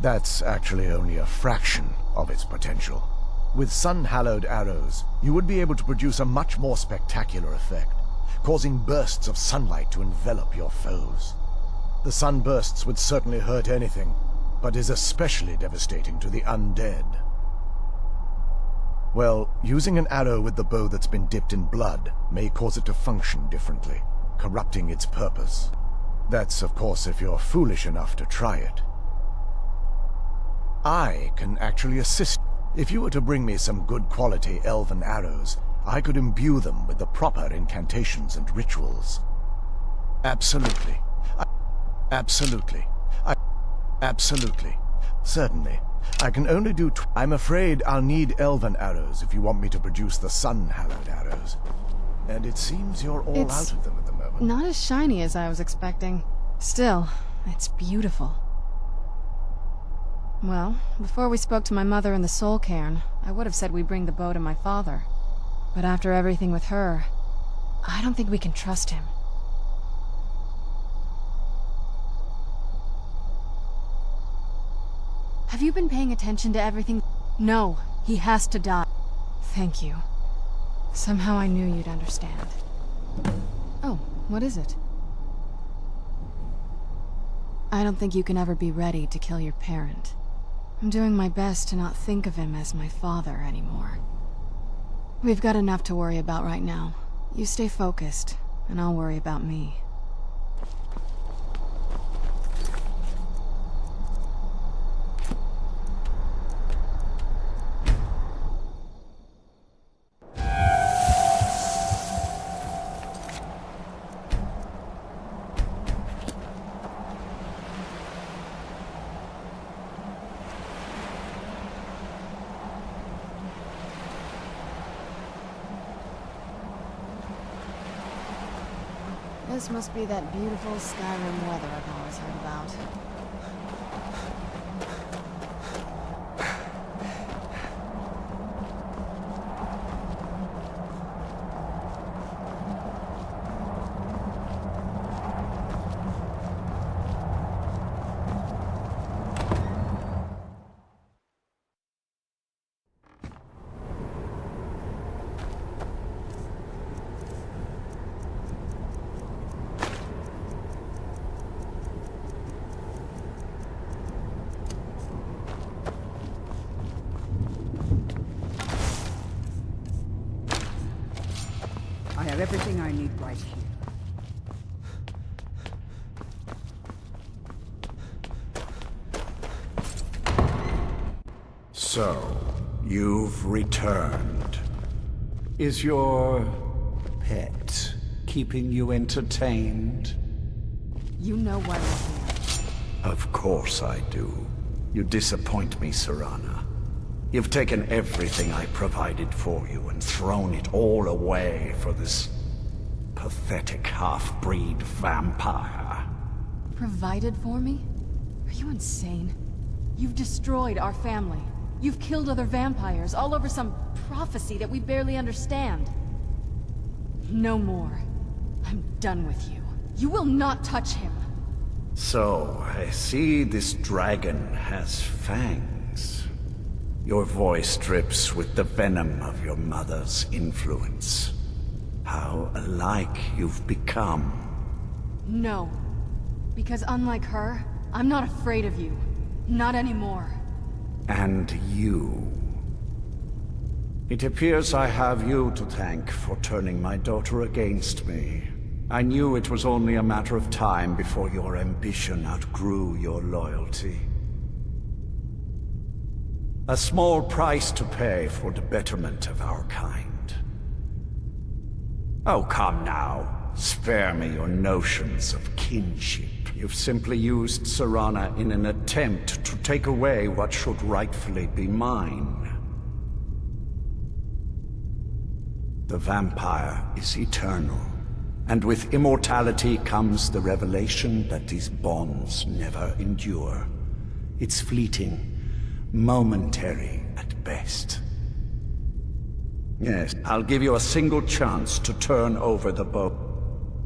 That's actually only a fraction of its potential. With sun-hallowed arrows, you would be able to produce a much more spectacular effect, causing bursts of sunlight to envelop your foes. The sunbursts would certainly hurt anything, but is especially devastating to the undead. Well, using an arrow with the bow that's been dipped in blood may cause it to function differently, corrupting its purpose. That's, of course, if you're foolish enough to try it. I can actually assist. If you were to bring me some good quality elven arrows, I could imbue them with the proper incantations and rituals. Absolutely. Absolutely. Absolutely. Certainly. I can only do I'm afraid I'll need elven arrows if you want me to produce the sun-hallowed arrows. And it seems you're all out of them at the moment. Not as shiny as I was expecting. Still, it's beautiful. Well, before we spoke to my mother in the Soul Cairn, I would have said we bring the bow to my father. But after everything with her, I don't think we can trust him. Have you been paying attention to everything? No, he has to die. Thank you. Somehow I knew you'd understand. Oh, what is it? I don't think you can ever be ready to kill your parent. I'm doing my best to not think of him as my father anymore. We've got enough to worry about right now. You stay focused, and I'll worry about me. This must be that beautiful Skyrim weather I've always heard about. I have everything I need right here. So, you've returned. Is your pet keeping you entertained? You know why we're here. Of course I do. You disappoint me, Serana. You've taken everything I provided for you and thrown it all away for this pathetic half-breed vampire. Provided for me? Are you insane? You've destroyed our family. You've killed other vampires, all over some prophecy that we barely understand. No more. I'm done with you. You will not touch him. So, I see this dragon has fangs. Your voice drips with the venom of your mother's influence. How alike you've become. No. Because unlike her, I'm not afraid of you. Not anymore. And you. It appears I have you to thank for turning my daughter against me. I knew it was only a matter of time before your ambition outgrew your loyalty. A small price to pay for the betterment of our kind. Oh, come now. Spare me your notions of kinship. You've simply used Serana in an attempt to take away what should rightfully be mine. The vampire is eternal, and with immortality comes the revelation that these bonds never endure. It's fleeting, momentary at best. Yes, I'll give you a single chance to turn over the boat.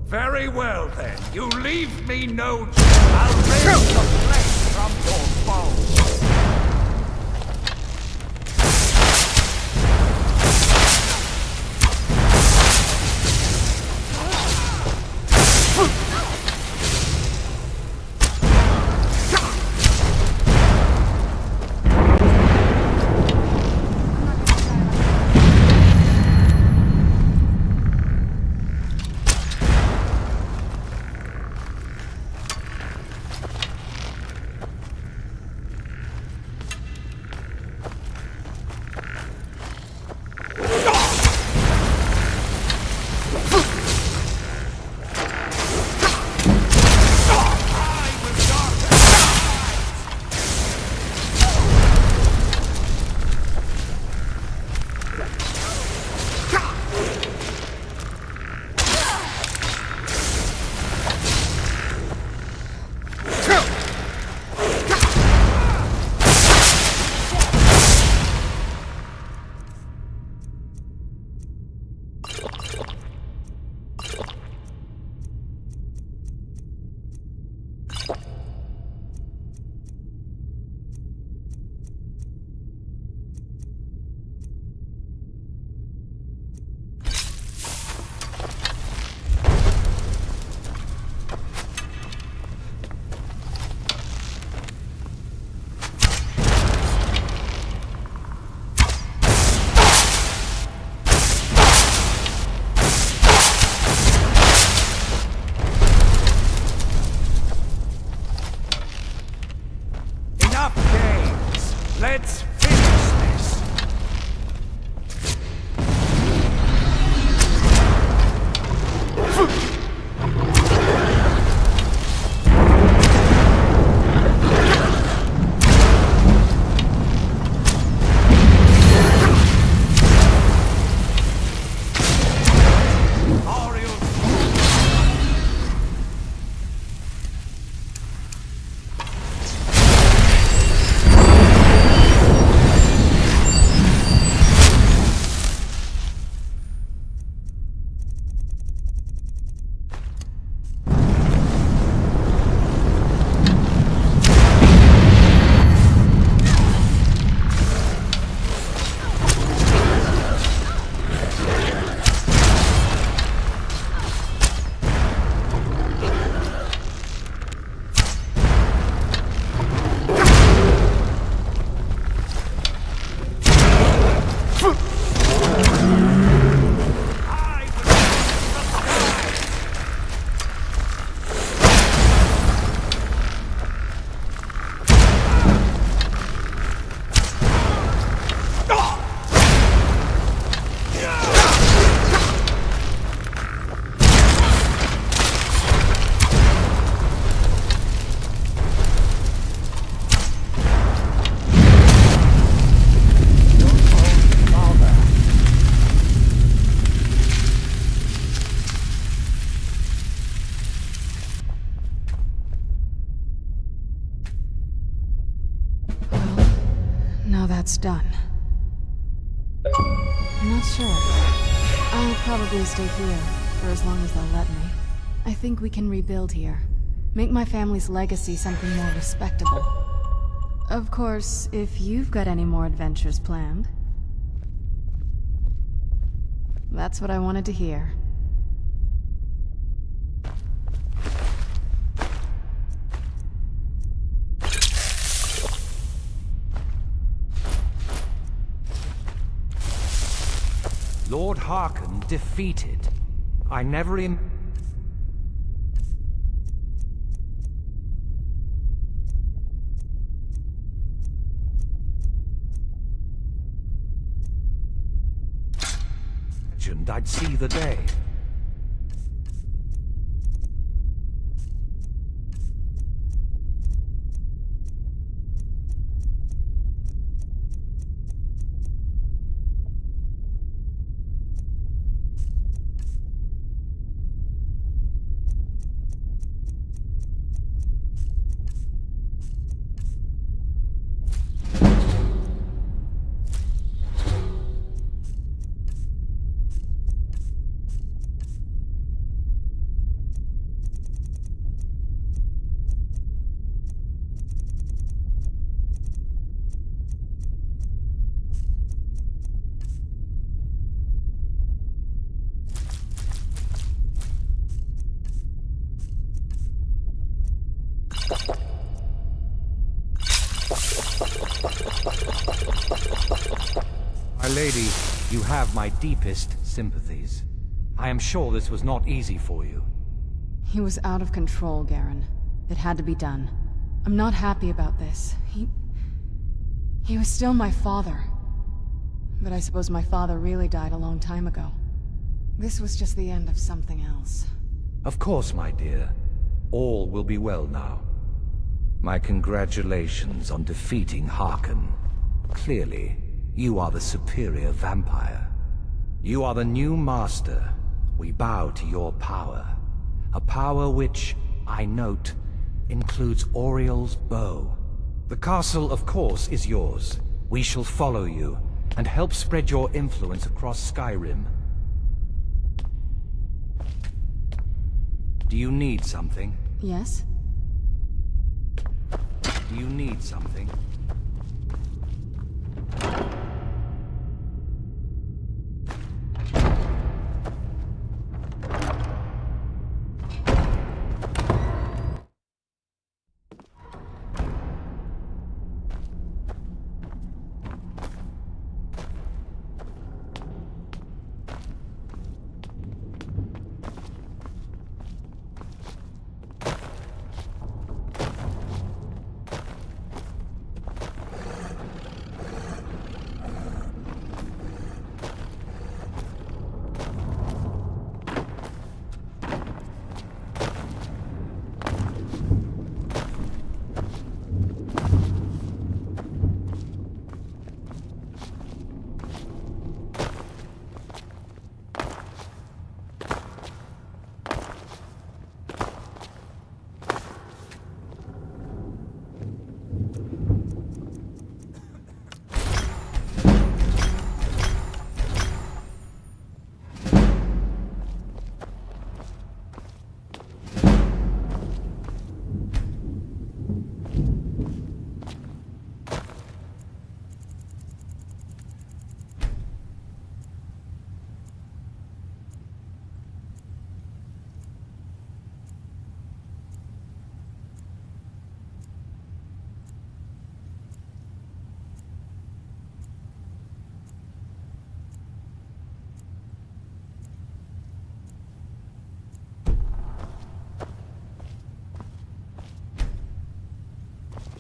Very well, then. You leave me no choice. I'll raise the flesh from your bones. done. I'm not sure. I'll probably stay here, for as long as they'll let me. I think we can rebuild here. Make my family's legacy something more respectable. Of course, if you've got any more adventures planned. That's what I wanted to hear. Lord Harkon defeated. I never imagined I'd see the day. My lady, you have my deepest sympathies. I am sure this was not easy for you. He was out of control, Garen. It had to be done. I'm not happy about this. He was still my father. But I suppose my father really died a long time ago. This was just the end of something else. Of course, my dear. All will be well now. My congratulations on defeating Harkon. Clearly, you are the superior vampire. You are the new master. We bow to your power. A power which, I note, includes Oriel's bow. The castle, of course, is yours. We shall follow you, and help spread your influence across Skyrim. Do you need something? Yes? Do you need something?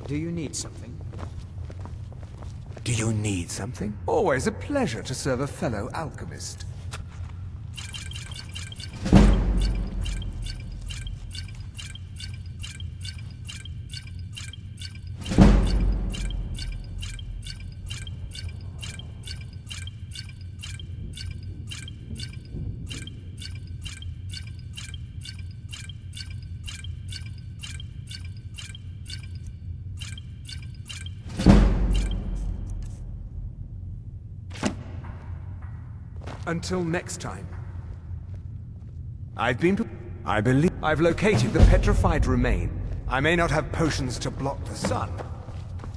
Do you need something? Do you need something? Always a pleasure to serve a fellow alchemist. Until next time. I believe I've located the petrified remain. I may not have potions to block the sun,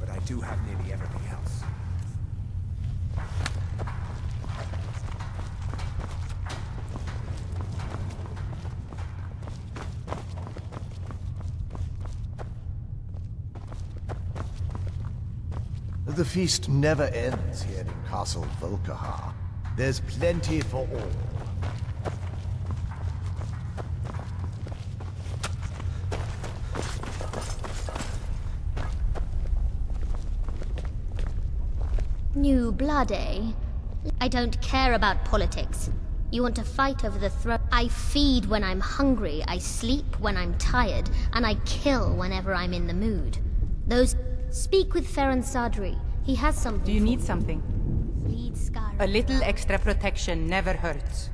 but I do have nearly everything else. The feast never ends here in Castle Volkihar. There's plenty for all. New blood, eh? I don't care about politics. You want to fight over the throne? I feed when I'm hungry, I sleep when I'm tired, and I kill whenever I'm in the mood. Those... Speak with Ferran Sadri. He has something. Do you need something? Lead Skyrim. A little extra protection never hurts.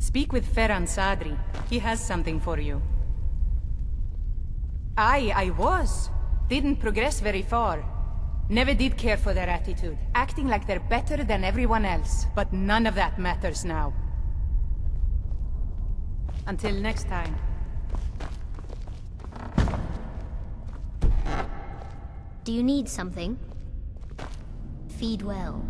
Speak with Ferran Sadri. He has something for you. I was. Didn't progress very far. Never did care for their attitude. Acting like they're better than everyone else. But none of that matters now. Until next time. Do you need something? Feed well.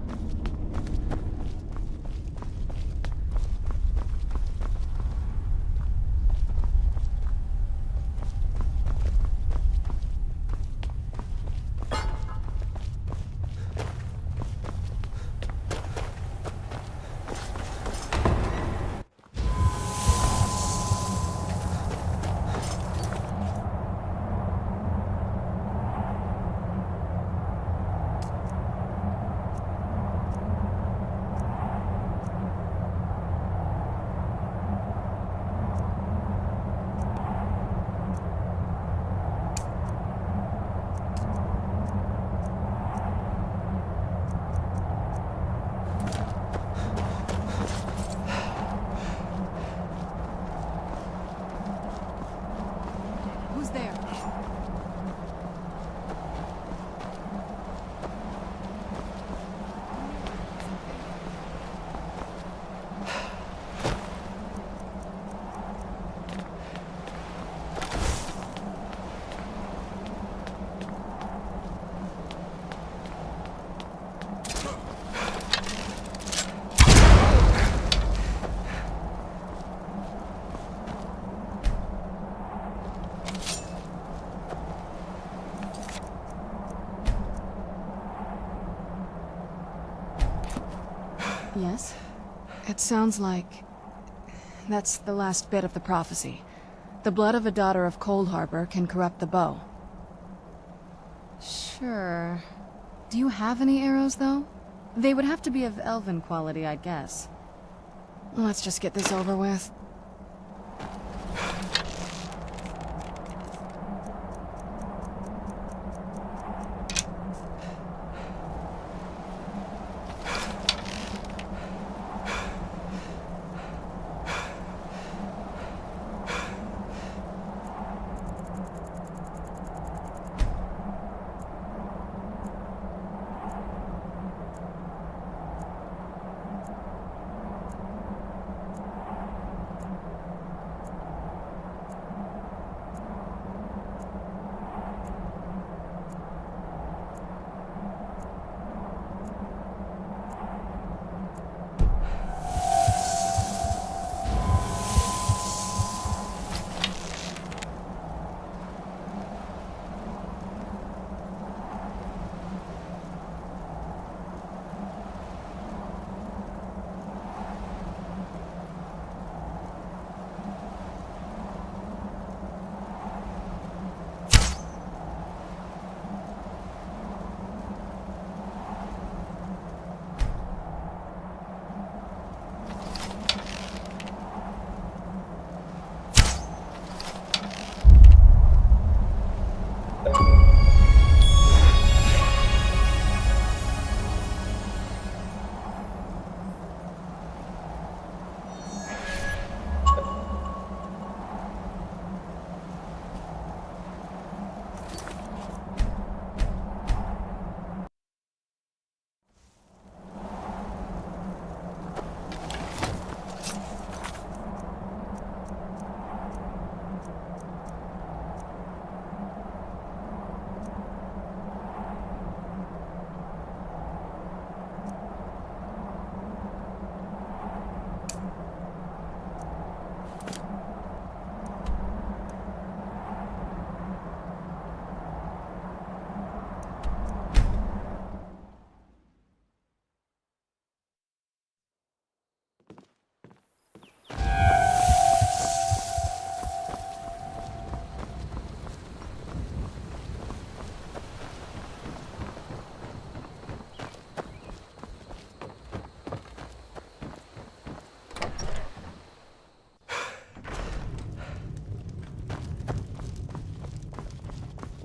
Yes? It sounds like... that's the last bit of the prophecy. The blood of a daughter of Cold Harbor can corrupt the bow. Sure. Do you have any arrows, though? They would have to be of elven quality, I'd guess. Let's just get this over with.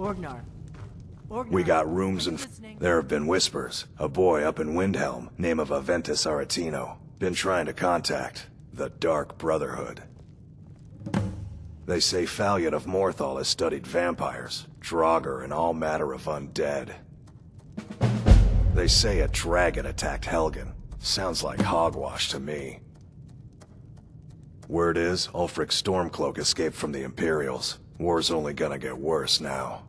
Orgnar. We got rooms and... There have been whispers. A boy up in Windhelm, name of Aventus Aretino, been trying to contact the Dark Brotherhood. They say Falliot of Morthal has studied vampires, Draugr, and all matter of undead. They say a dragon attacked Helgen. Sounds like hogwash to me. Word is, Ulfric Stormcloak escaped from the Imperials. War's only gonna get worse now.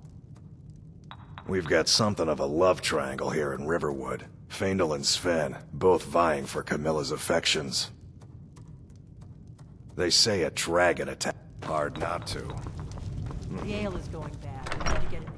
We've got something of a love triangle here in Riverwood. Faendal and Sven, both vying for Camilla's affections. They say a dragon attacked. Hard not to. The ale is going bad. I need to get it.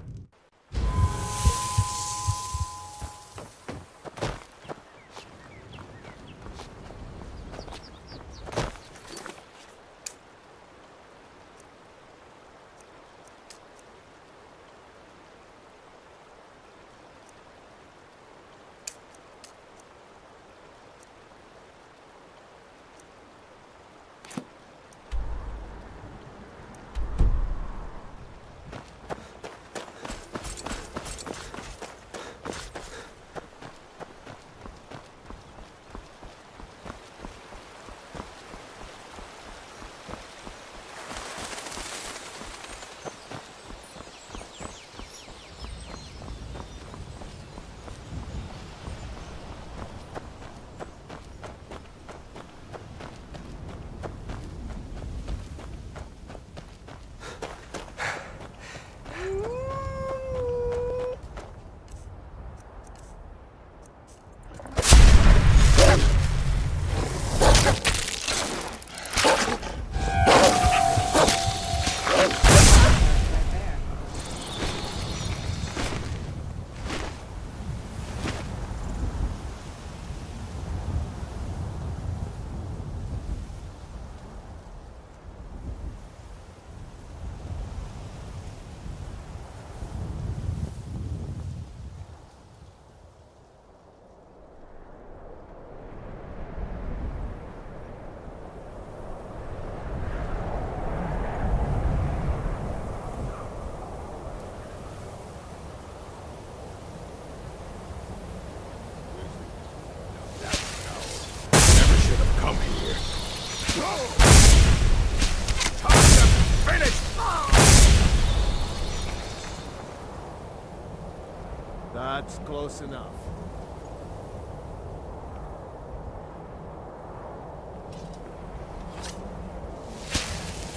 That's close enough.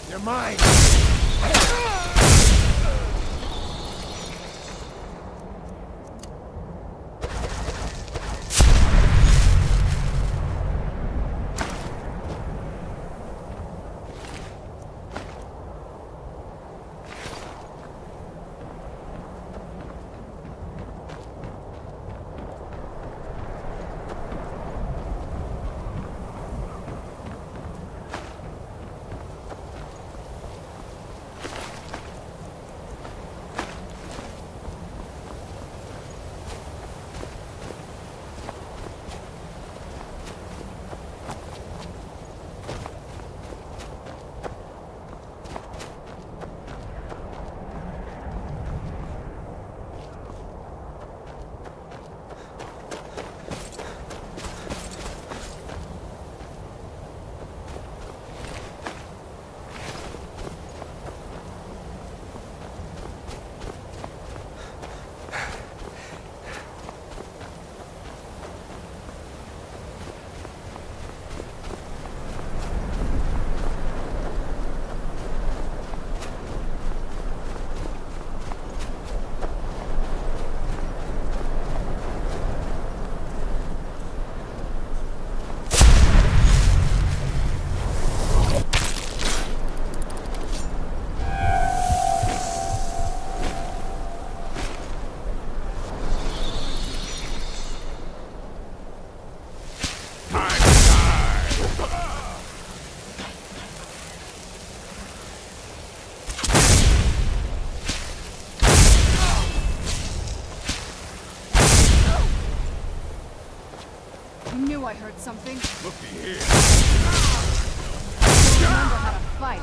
You're mine! I heard something. Looky here. Remember how to fight.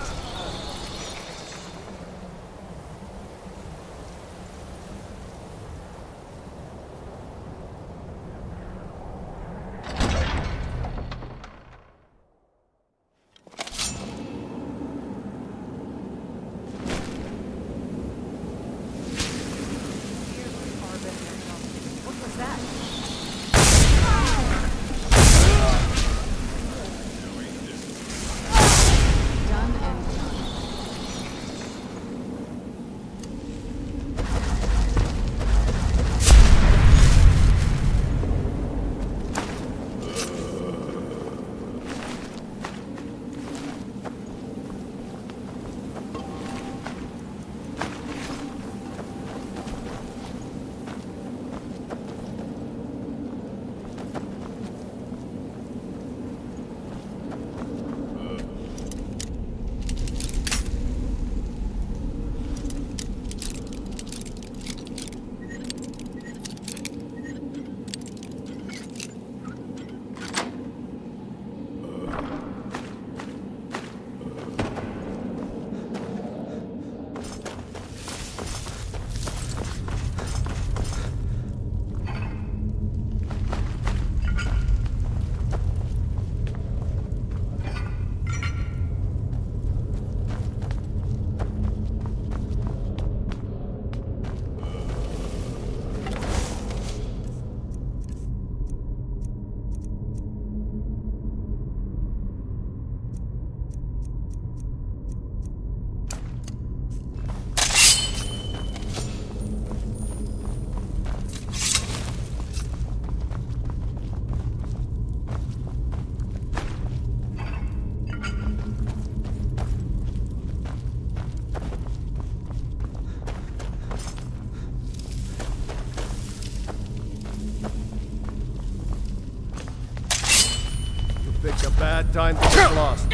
Picked a bad time to get lost.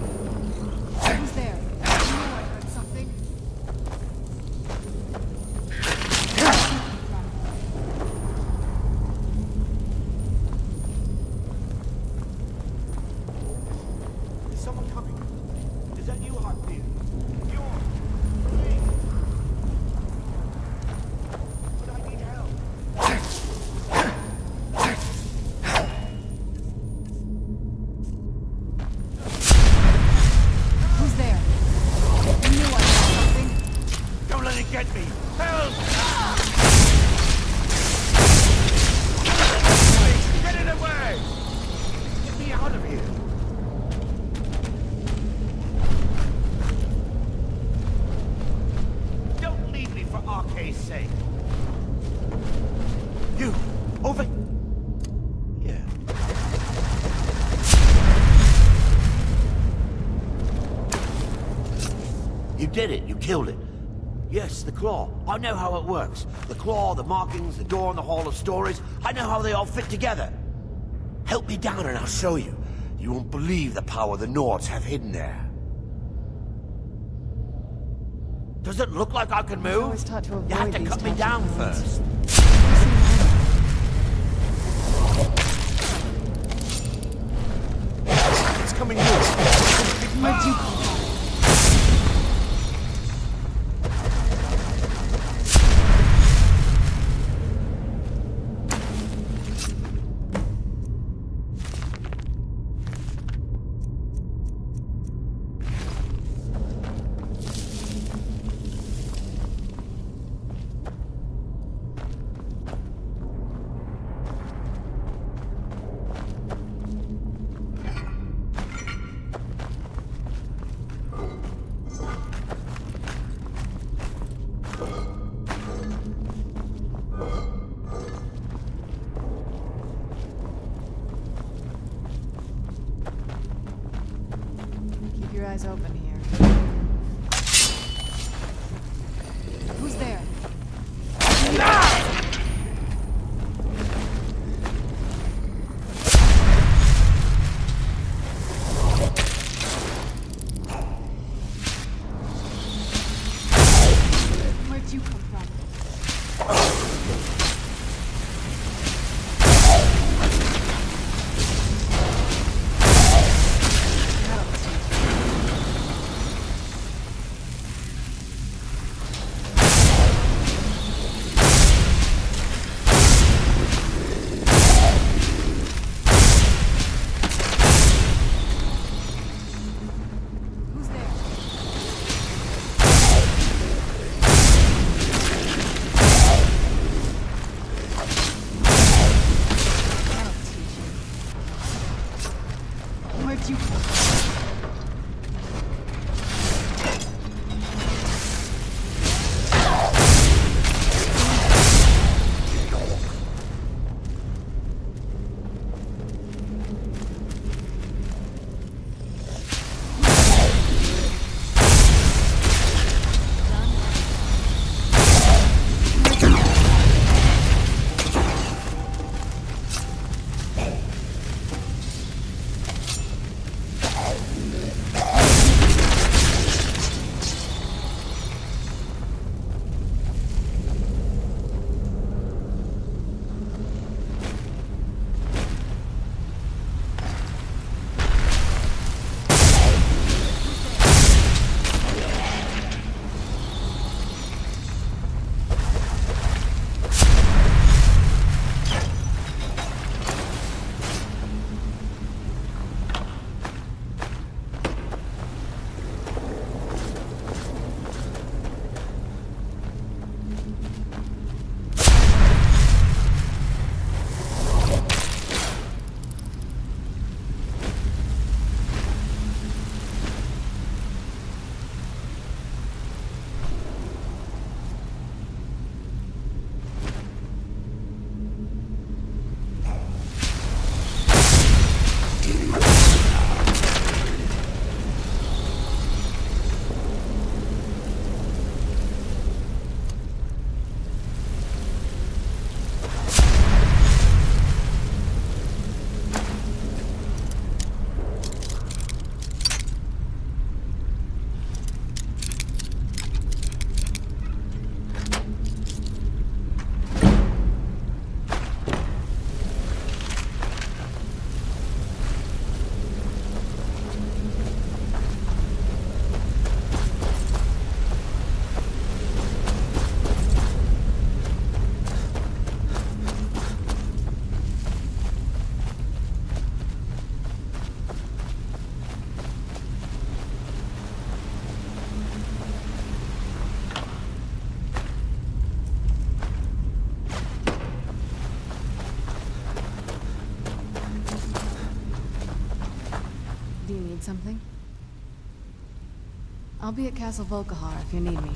Who's there? I knew I heard something. Is someone coming? Is that you, Hartfield? But I need help. Who's there? I knew I heard something. Don't let it get me. Help! Please, get it away! Get me out of here. Don't leave me for Arcade's sake. You, over here. You did it. You killed it. Yes, the claw. I know how it works. The claw, the markings, the door in the Hall of Stories. I know how they all fit together. Help me down and I'll show you. You won't believe the power the Nords have hidden there. Does it look like I can move? always taught to You have avoid to these cut me types of down moments. first. It's coming here. Where'd you come from? Keep your eyes open here. Who's there? Where'd you come from? Who's there? That'll teach you. Where'd you come from? Need something? I'll be at Castle Volkihar if you need me.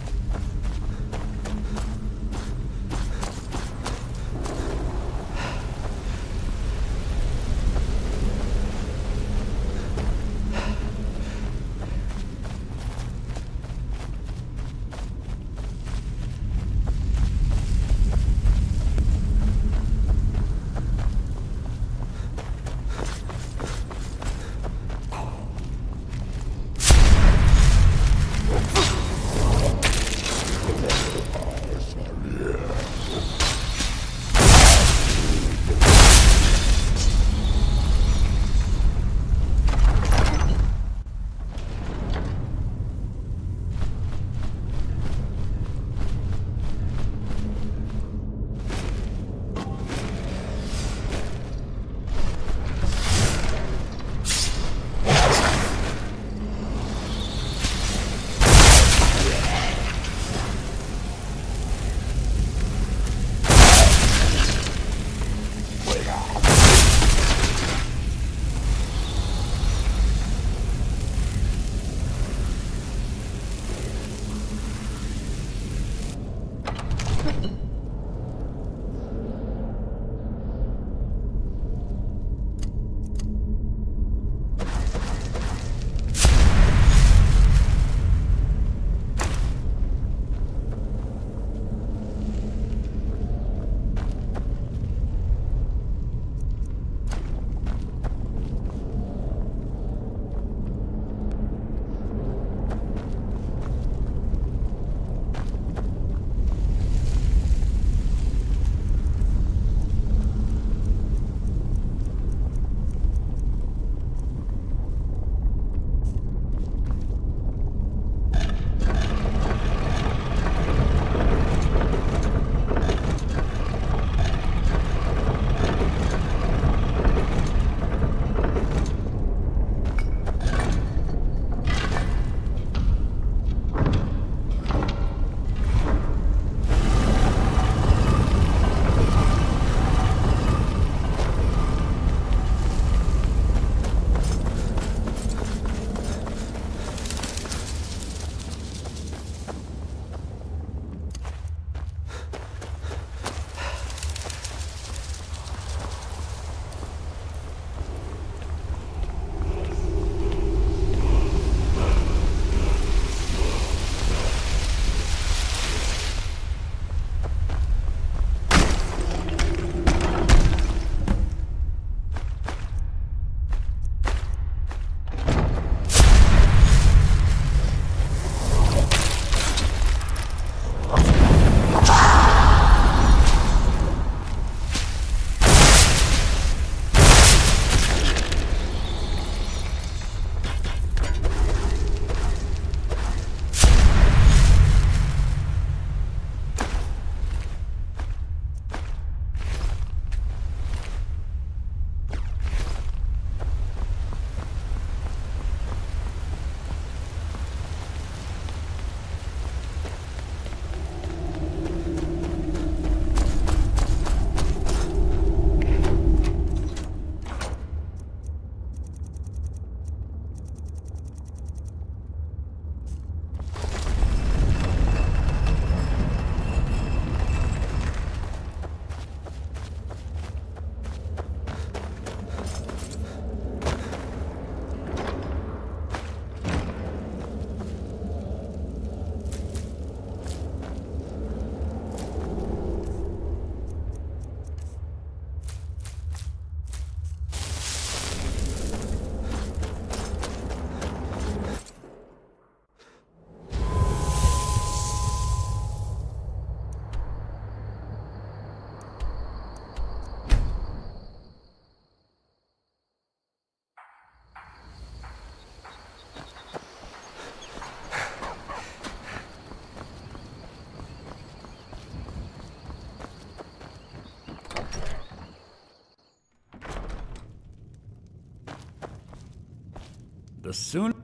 The sooner...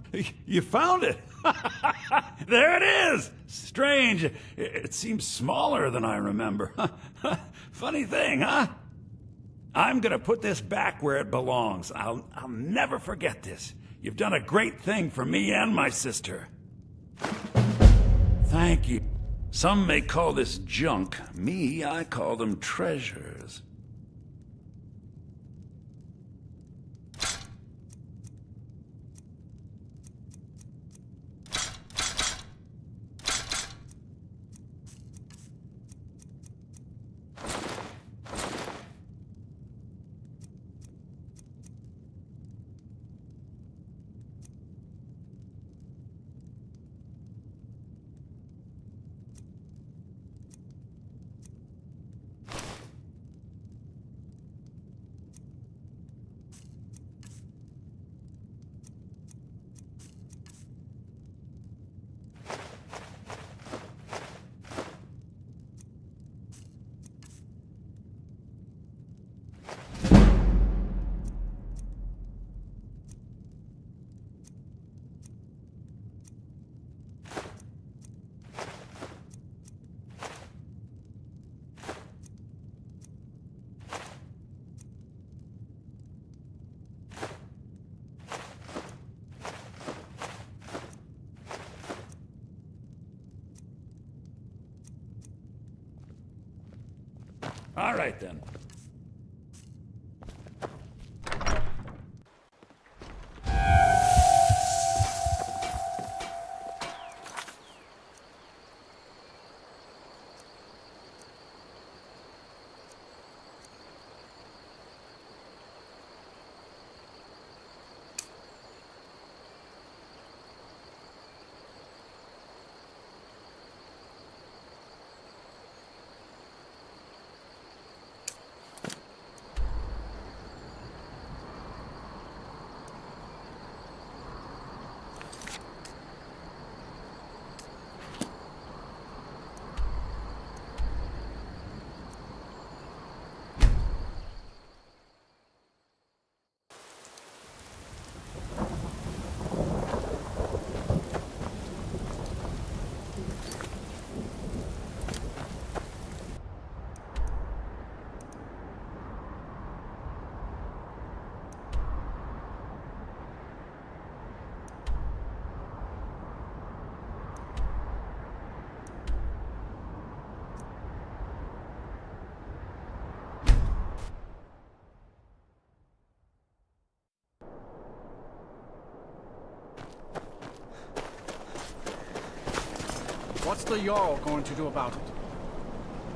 You found it! There it is! Strange. It seems smaller than I remember. Funny thing, huh? I'm gonna put this back where it belongs. I'll never forget this. You've done a great thing for me and my sister. Thank you. Some may call this junk. Me, I call them treasures. All right, then. What's the Jarl going to do about it?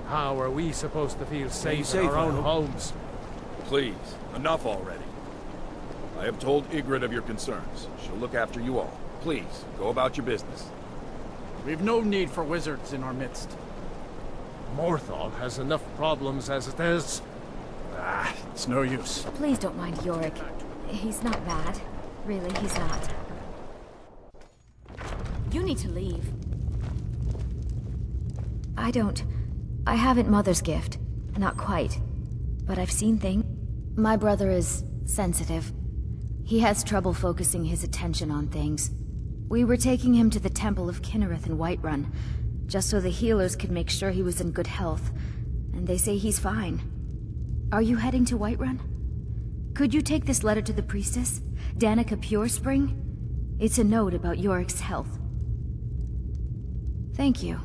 How are we supposed to feel safe safe, in our I own hope. homes? Please, enough already. I have told Ygritte of your concerns. She'll look after you all. Please, go about your business. We've no need for wizards in our midst. Morthal has enough problems as it is. It's no use. Please don't mind Yorick. He's not bad. Really, he's not. You need to leave. I haven't Mother's gift. Not quite. But I've seen things. My brother is sensitive. He has trouble focusing his attention on things. We were taking him to the Temple of Kinnereth in Whiterun, just so the healers could make sure he was in good health. And they say he's fine. Are you heading to Whiterun? Could you take this letter to the priestess, Danica Purespring? It's a note about Yorick's health. Thank you.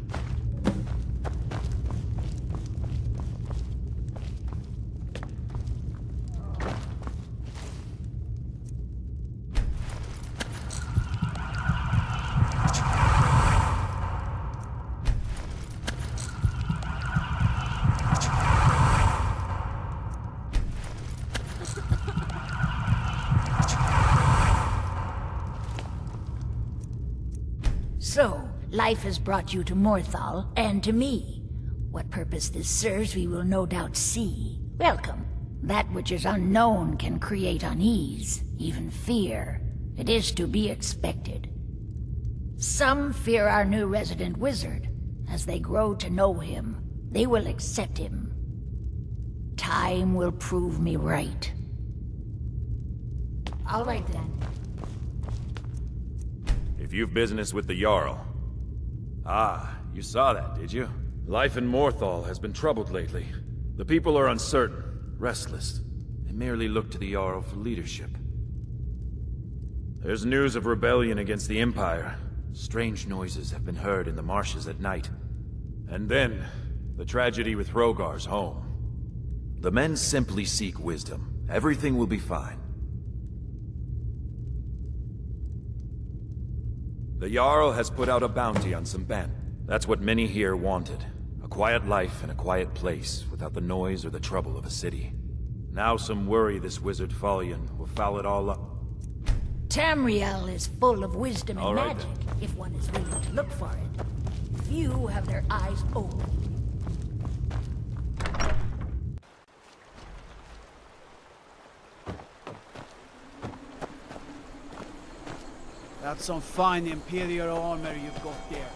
So, life has brought you to Morthal, and to me. What purpose this serves we will no doubt see. Welcome. That which is unknown can create unease, even fear. It is to be expected. Some fear our new resident wizard. As they grow to know him, they will accept him. Time will prove me right. All right then. If you've business with the Jarl. Ah, you saw that, did you? Life in Morthal has been troubled lately. The people are uncertain, restless. They merely look to the Jarl for leadership. There's news of rebellion against the Empire. Strange noises have been heard in the marshes at night. And then, the tragedy with Hrogar's home. The men simply seek wisdom. Everything will be fine. The Jarl has put out a bounty on some band. That's what many here wanted. A quiet life in a quiet place, without the noise or the trouble of a city. Now some worry this wizard Fallion will foul it all up. Tamriel is full of wisdom and All right, magic, if one is willing to look for it. Few have their eyes open. That's some fine Imperial armor you've got there.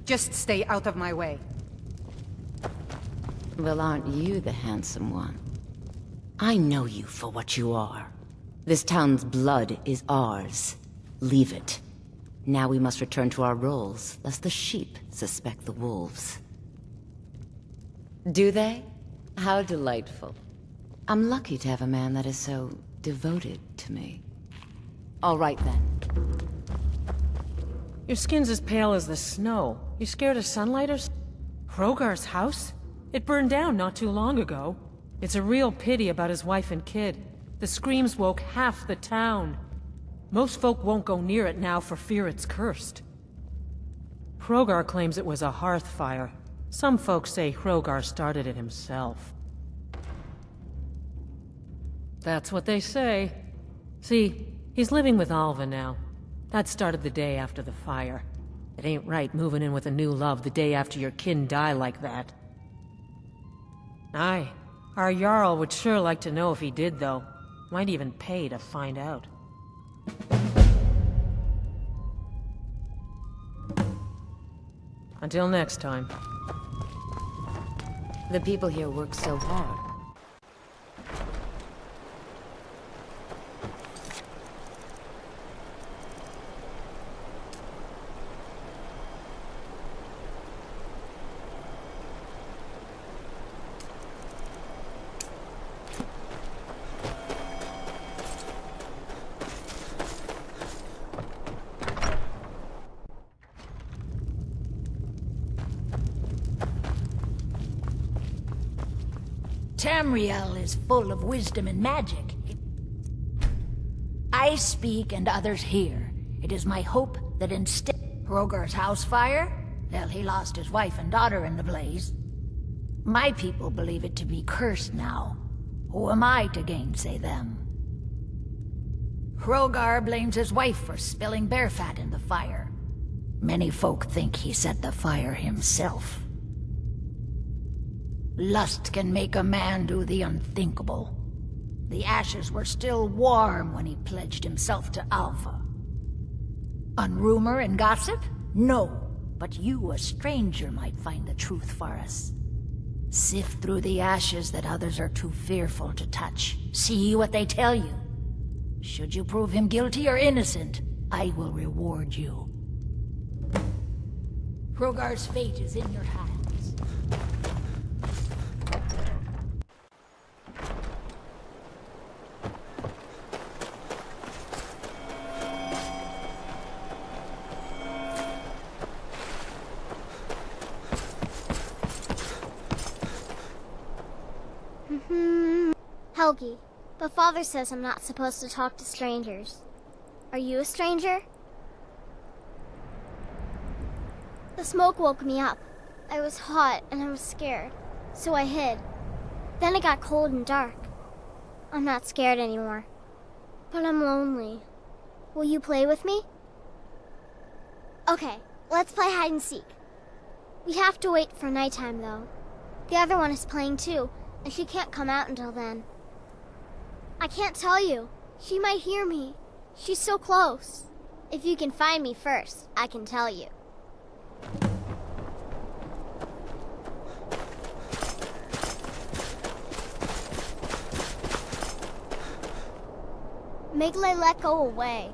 Just stay out of my way. Well, aren't you the handsome one? I know you for what you are. This town's blood is ours. Leave it. Now we must return to our roles, lest the sheep suspect the wolves. Do they? How delightful. I'm lucky to have a man that is so devoted to me. All right, then. Your skin's as pale as the snow. You scared of sunlight or Hrogar's house? It burned down not too long ago. It's a real pity about his wife and kid. The screams woke half the town. Most folk won't go near it now for fear it's cursed. Hrogar claims it was a hearth fire. Some folks say Hrogar started it himself. That's what they say. See, he's living with Alva now. That started the day after the fire. It ain't right moving in with a new love the day after your kin die like that. Aye, our Jarl would sure like to know if he did, though. Might even pay to find out. Until next time. The people here work so hard. Tamriel is full of wisdom and magic. I speak and others hear. It is my hope that instead Hrogar's house fire, well, he lost his wife and daughter in the blaze. My people believe it to be cursed now. Who am I to gainsay them? Hrogar blames his wife for spilling bear fat in the fire. Many folk think he set the fire himself. Lust can make a man do the unthinkable. The ashes were still warm when he pledged himself to Alva. On rumor and gossip? No, but you, a stranger, might find the truth for us. Sift through the ashes that others are too fearful to touch. See what they tell you. Should you prove him guilty or innocent, I will reward you. Hrogar's fate is in your hands. Helgi, but Father says I'm not supposed to talk to strangers. Are you a stranger? The smoke woke me up. I was hot and I was scared, so I hid. Then it got cold and dark. I'm not scared anymore, but I'm lonely. Will you play with me? Okay, let's play hide and seek. We have to wait for nighttime though. The other one is playing too, and she can't come out until then. I can't tell you. She might hear me. She's so close. If you can find me first, I can tell you. Make Layla go away.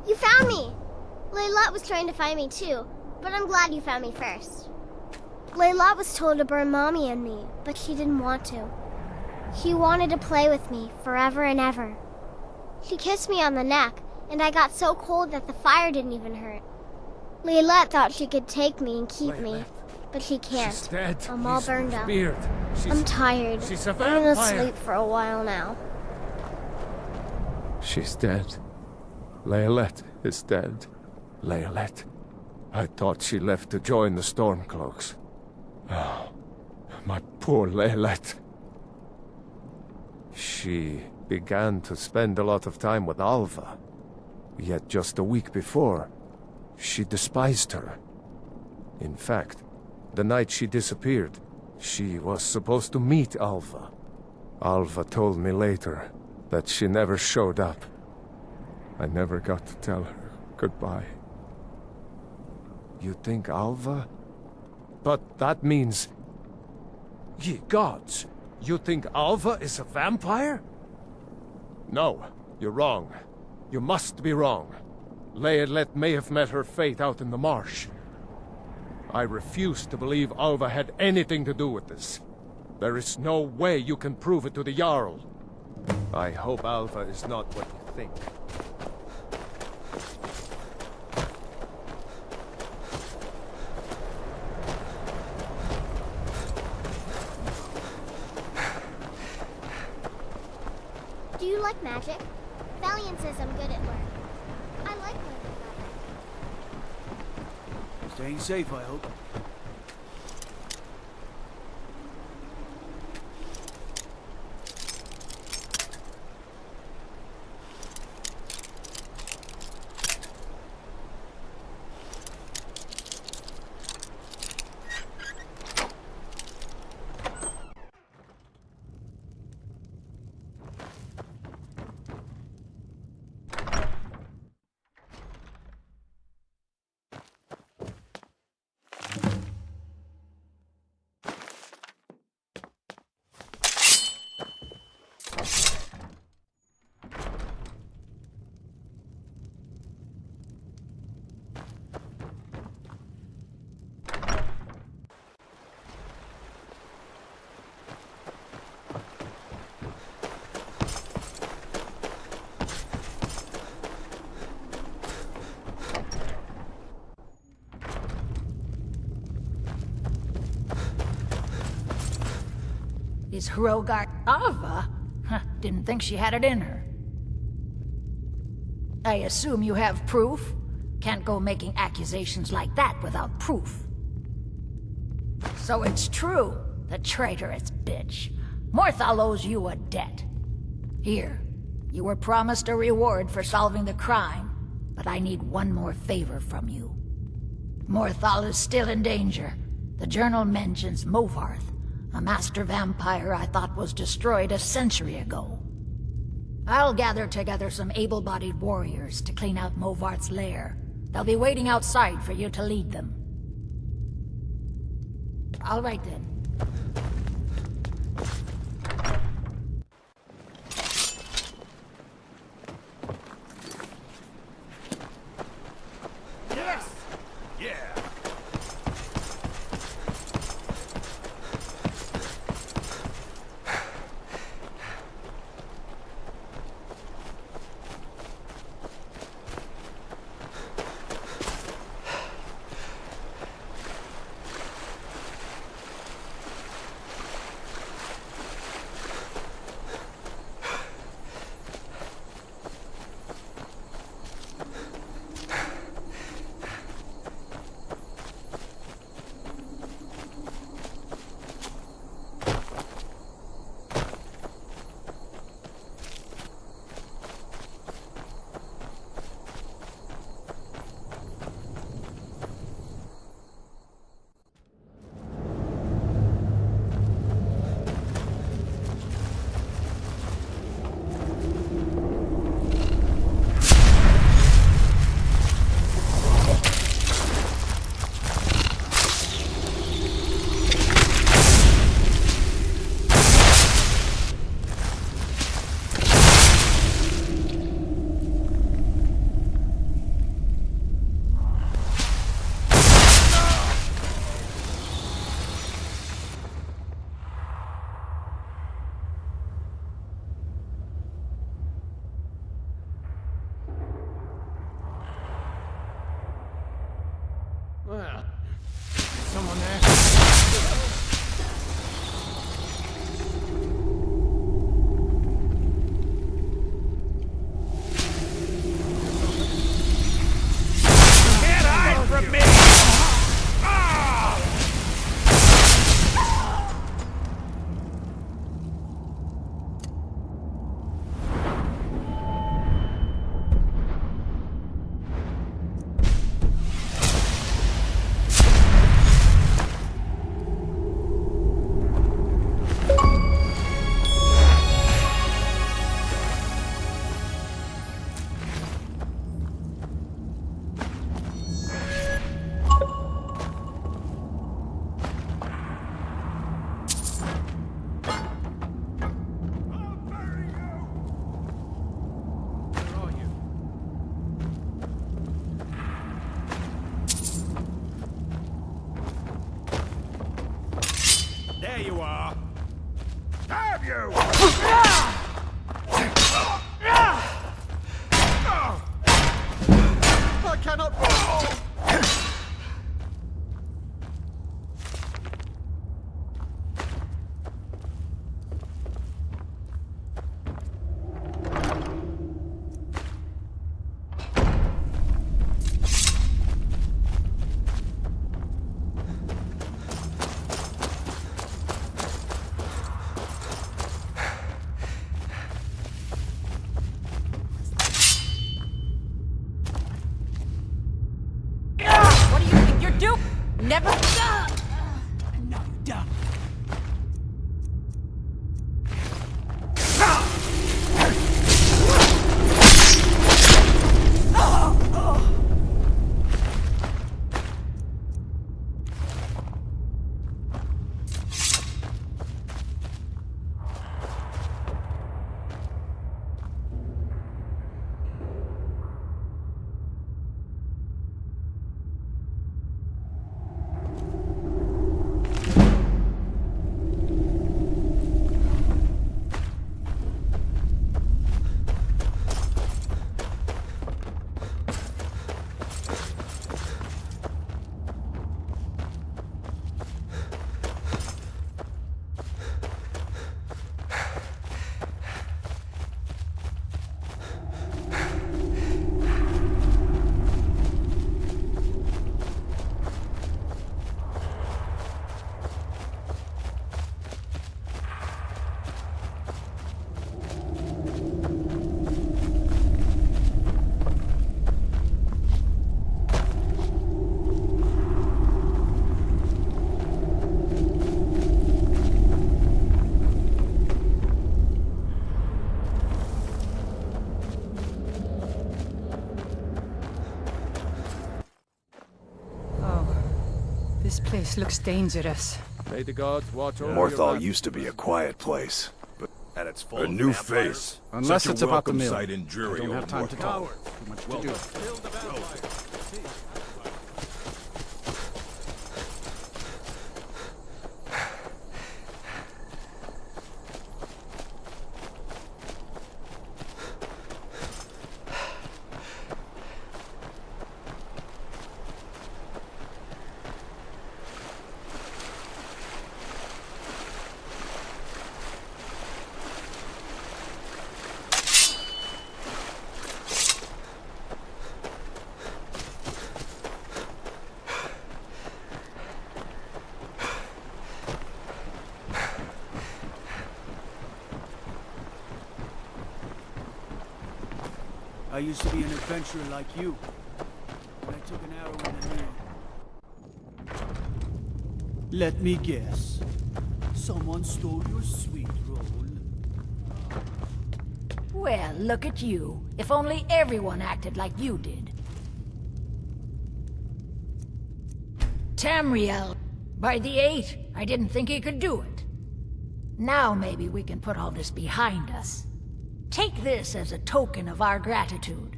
You found me! Layla was trying to find me too, but I'm glad you found me first. Layla was told to burn Mommy and me, but she didn't want to. She wanted to play with me forever and ever. She kissed me on the neck, and I got so cold that the fire didn't even hurt. Layla thought she could take me and keep me, but she can't. She's dead. I'm all burned up. Beard. I'm tired. She's a I'm gonna vampire. sleep for a while now. She's dead. Layla is dead. Layla. I thought she left to join the Stormcloaks. Oh, my poor Layla. She began to spend a lot of time with Alva. Yet just a week before, she despised her. In fact, the night she disappeared, she was supposed to meet Alva. Alva told me later that she never showed up. I never got to tell her goodbye. You think Alva? But that means... Ye gods! You think Alva is a vampire? No, you're wrong. You must be wrong. Layla may have met her fate out in the marsh. I refuse to believe Alva had anything to do with this. There is no way you can prove it to the Jarl. I hope Alva is not what you think. Do you like magic? Valiant says I'm good at work. I like learning about it. Staying safe, I hope. Is Hrogar Alva? Didn't think she had it in her. I assume you have proof? Can't go making accusations like that without proof. So it's true, the traitorous bitch. Morthal owes you a debt. Here, you were promised a reward for solving the crime, but I need one more favor from you. Morthal is still in danger. The journal mentions Movarth, a master vampire I thought was destroyed a century ago. I'll gather together some able-bodied warriors to clean out Movarth's lair. They'll be waiting outside for you to lead them. All right then. Yes! Yeah! someone there? Can't hide from me! Ah! There you are. Have you? I cannot... What do you think you're doing? Never. And now you're done. This place looks dangerous. May the gods watch over Morthal used to be a quiet place, but And it's full a of new vampires. face. Unless Such a it's about the welcome mill. sight in I Drury, don't have old time to talk. Morthal. Too much to Well do. I used to be an adventurer like you. But I took an arrow in the knee. Let me guess. Someone stole your sweet roll. Well, look at you. If only everyone acted like you did. Tamriel. By the 8, I didn't think he could do it. Now maybe we can put all this behind us. Take this as a token of our gratitude.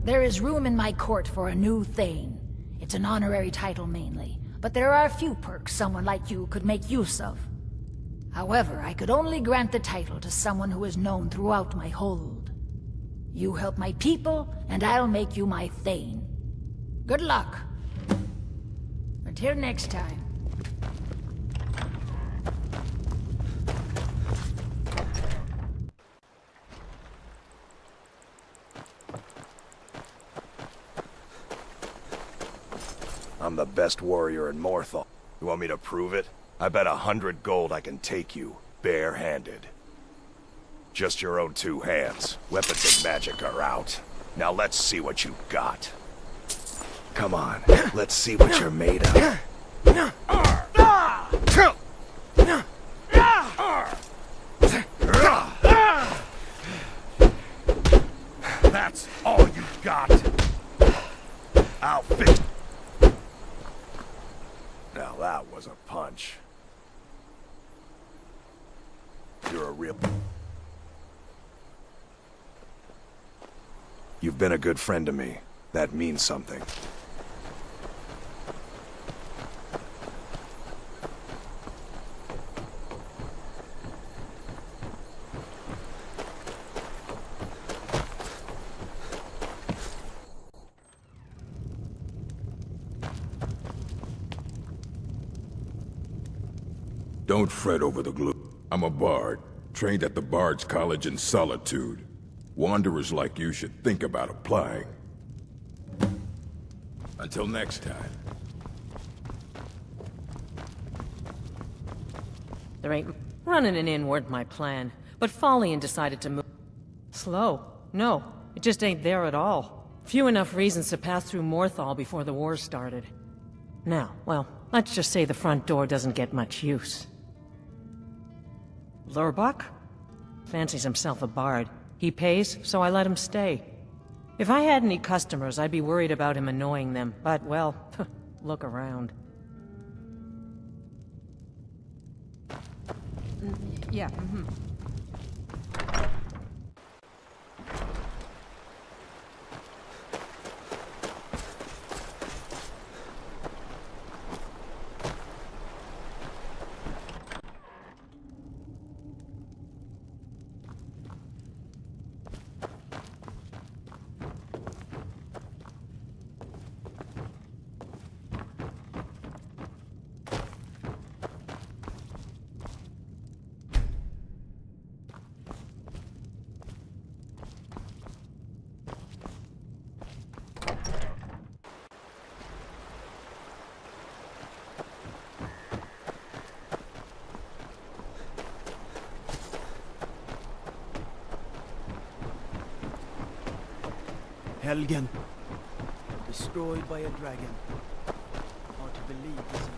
There is room in my court for a new Thane. It's an honorary title mainly, but there are a few perks someone like you could make use of. However, I could only grant the title to someone who is known throughout my hold. You help my people, and I'll make you my Thane. Good luck. Until next time. I'm the best warrior in Morthal. You want me to prove it? I bet 100 gold I can take you, bare-handed. Just your own 2 hands. Weapons and magic are out. Now let's see what you got. Come on, let's see what you're made of. That's all you got. I'll fix. Now that was a punch. You're a real... You've been a good friend to me. That means something. Don't fret over the glue. I'm a bard, trained at the Bard's College in Solitude. Wanderers like you should think about applying. Until next time. There ain't... Running an inn weren't my plan, but Follian decided to move... Slow? No, it just ain't there at all. Few enough reasons to pass through Morthal before the war started. Now, well, let's just say the front door doesn't get much use. Lurbach? Fancies himself a bard. He pays, so I let him stay. If I had any customers, I'd be worried about him annoying them, but, well, look around. Yeah, Helgen. Destroyed by a dragon. Hard to believe, isn't it?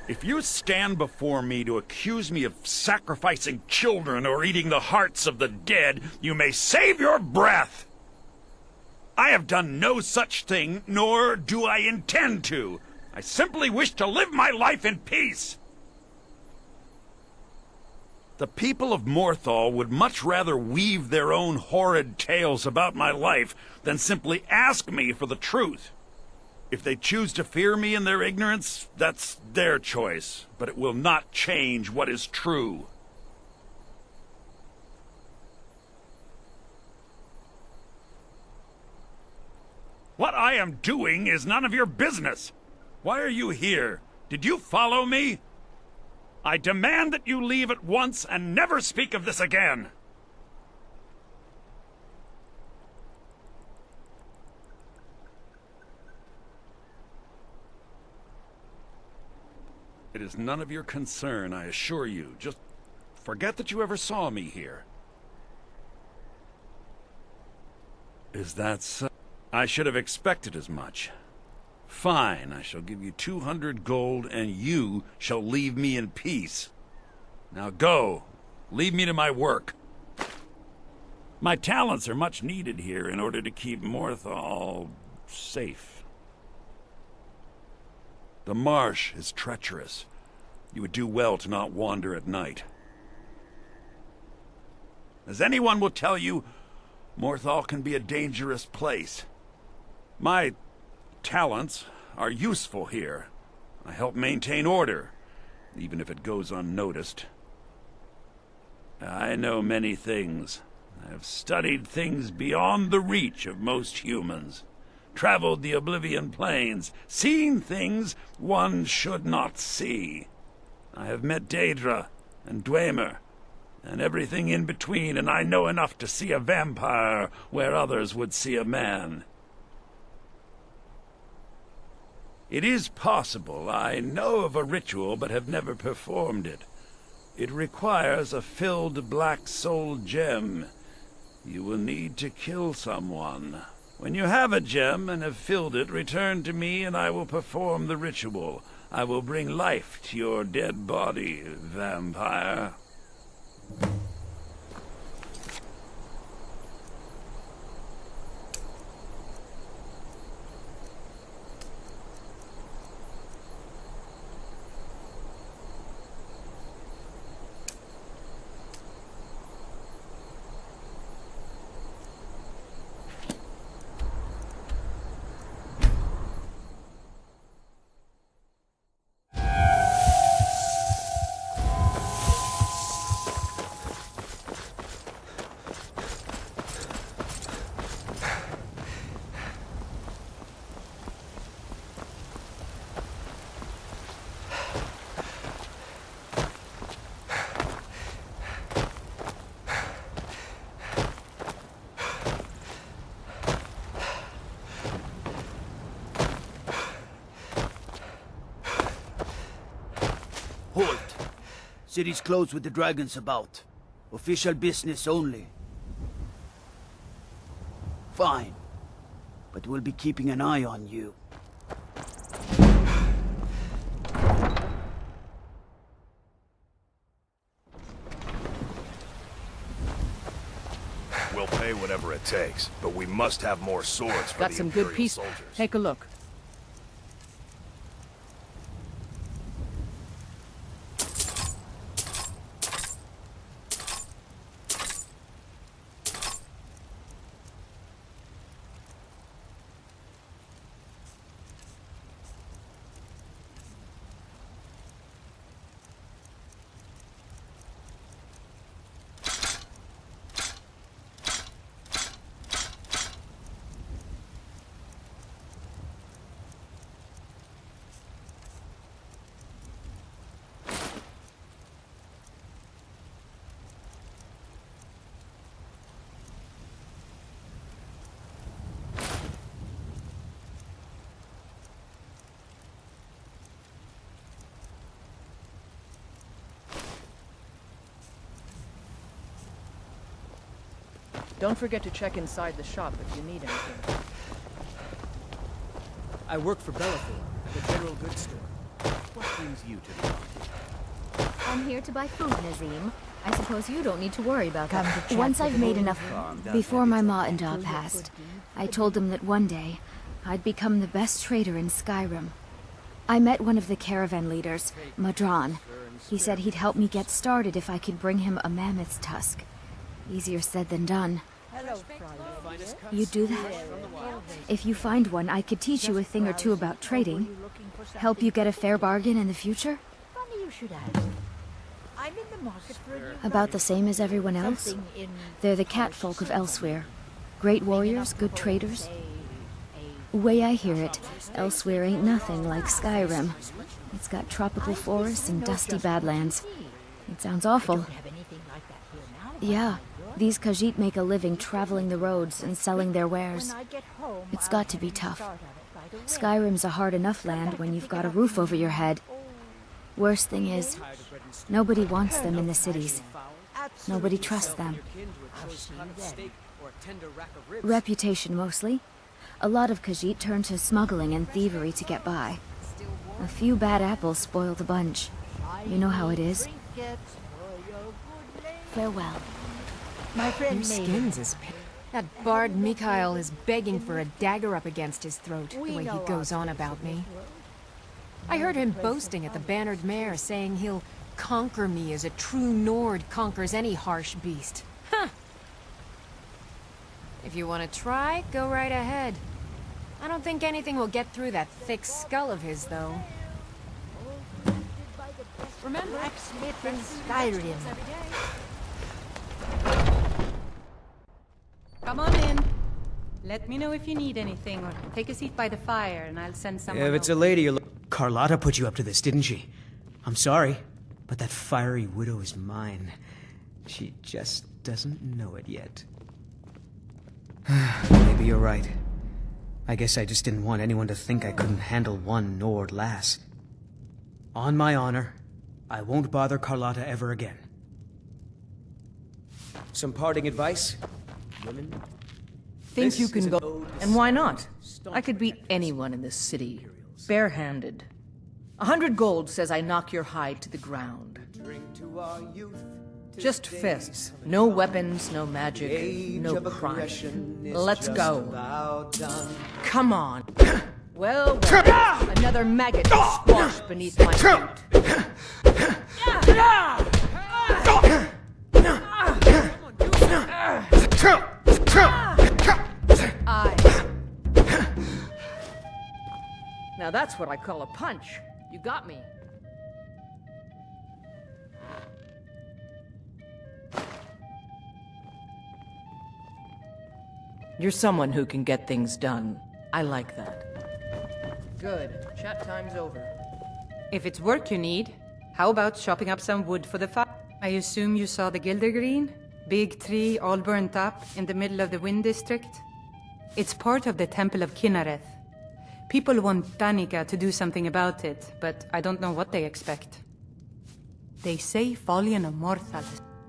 If you stand before me to accuse me of sacrificing children or eating the hearts of the dead, you may save your breath! I have done no such thing, nor do I intend to. I simply wish to live my life in peace. The people of Morthal would much rather weave their own horrid tales about my life than simply ask me for the truth. If they choose to fear me in their ignorance, that's their choice. But it will not change what is true. What I am doing is none of your business. Why are you here? Did you follow me? I demand that you leave at once and never speak of this again. It is none of your concern, I assure you. Just forget that you ever saw me here. Is that so? I should have expected as much. Fine, I shall give you 200 gold, and you shall leave me in peace. Now go. Leave me to my work. My talents are much needed here in order to keep Morthal safe. The marsh is treacherous. You would do well to not wander at night. As anyone will tell you, Morthal can be a dangerous place. My talents are useful here. I help maintain order, even if it goes unnoticed. I know many things. I have studied things beyond the reach of most humans. Traveled the Oblivion Plains, seen things one should not see. I have met Daedra and Dwemer, and everything in between, and I know enough to see a vampire where others would see a man. It is possible I know of a ritual but have never performed it. It requires a filled black soul gem. You will need to kill someone. When you have a gem and have filled it, return to me and I will perform the ritual. I will bring life to your dead body, vampire. Halt! City's closed with the dragons about. Official business only. Fine. But we'll be keeping an eye on you. We'll pay whatever it takes, but we must have more swords for Got the some good Imperial pieces. soldiers. Take a look. Don't forget to check inside the shop if you need anything. I work for Bellathor, the general goods store. What brings you to the market? I'm here to buy food, Nazim. I suppose you don't need to worry about that. Once I've made enough... Before my ma and Da passed, I told them that one day, I'd become the best trader in Skyrim. I met one of the caravan leaders, Madran. He said he'd help me get started if I could bring him a mammoth's tusk. Easier said than done. You do that? If you find one, I could teach you a thing or two about trading. Help you get a fair bargain in the future? Funny you should ask. I'm in the market for a new About the same as everyone else? They're the catfolk of Elsewhere. Great warriors, good traders. Way I hear it, Elsewhere ain't nothing like Skyrim. It's got tropical forests and dusty badlands. It sounds awful. Yeah, these Khajiit make a living traveling the roads and selling their wares. It's got to be tough. Skyrim's a hard enough land when you've got a roof over your head. Worst thing is, nobody wants them in the cities. Nobody trusts them. Reputation mostly. A lot of Khajiit turn to smuggling and thievery to get by. A few bad apples spoil the bunch. You know how it is. Farewell. My friend Your skins is that bard Mikhail is begging for a dagger up against his throat, the way he goes on about me. I heard him boasting at the Bannered Mare, saying he'll conquer me as a true Nord conquers any harsh beast. Huh! If you want to try, go right ahead. I don't think anything will get through that thick skull of his, though. Remember? Blacksmith in Skyrim. Come on in. Let me know if you need anything, or take a seat by the fire, and I'll send someone. If it's a lady you're Carlotta put you up to this, didn't she? I'm sorry, but that fiery widow is mine. She just doesn't know it yet. Maybe you're right. I guess I just didn't want anyone to think I couldn't handle one Nord lass. On my honor, I won't bother Carlotta ever again. Some parting advice? Women? Think you can go, and why not? I could beat anyone in this city, barehanded. 100 gold says I knock your hide to the ground. Just fists. No weapons, no magic, no crime. Let's go. Come on. Well, another maggot squashed beneath my feet. Now that's what I call a punch. You got me. You're someone who can get things done. I like that. Good. Chat time's over. If it's work you need, how about chopping up some wood for the fire? I assume you saw the Gildergreen? Big tree all burnt up in the middle of the Wind District? It's part of the Temple of Kinareth. People want Danica to do something about it, but I don't know what they expect. They say Folian of Morthal.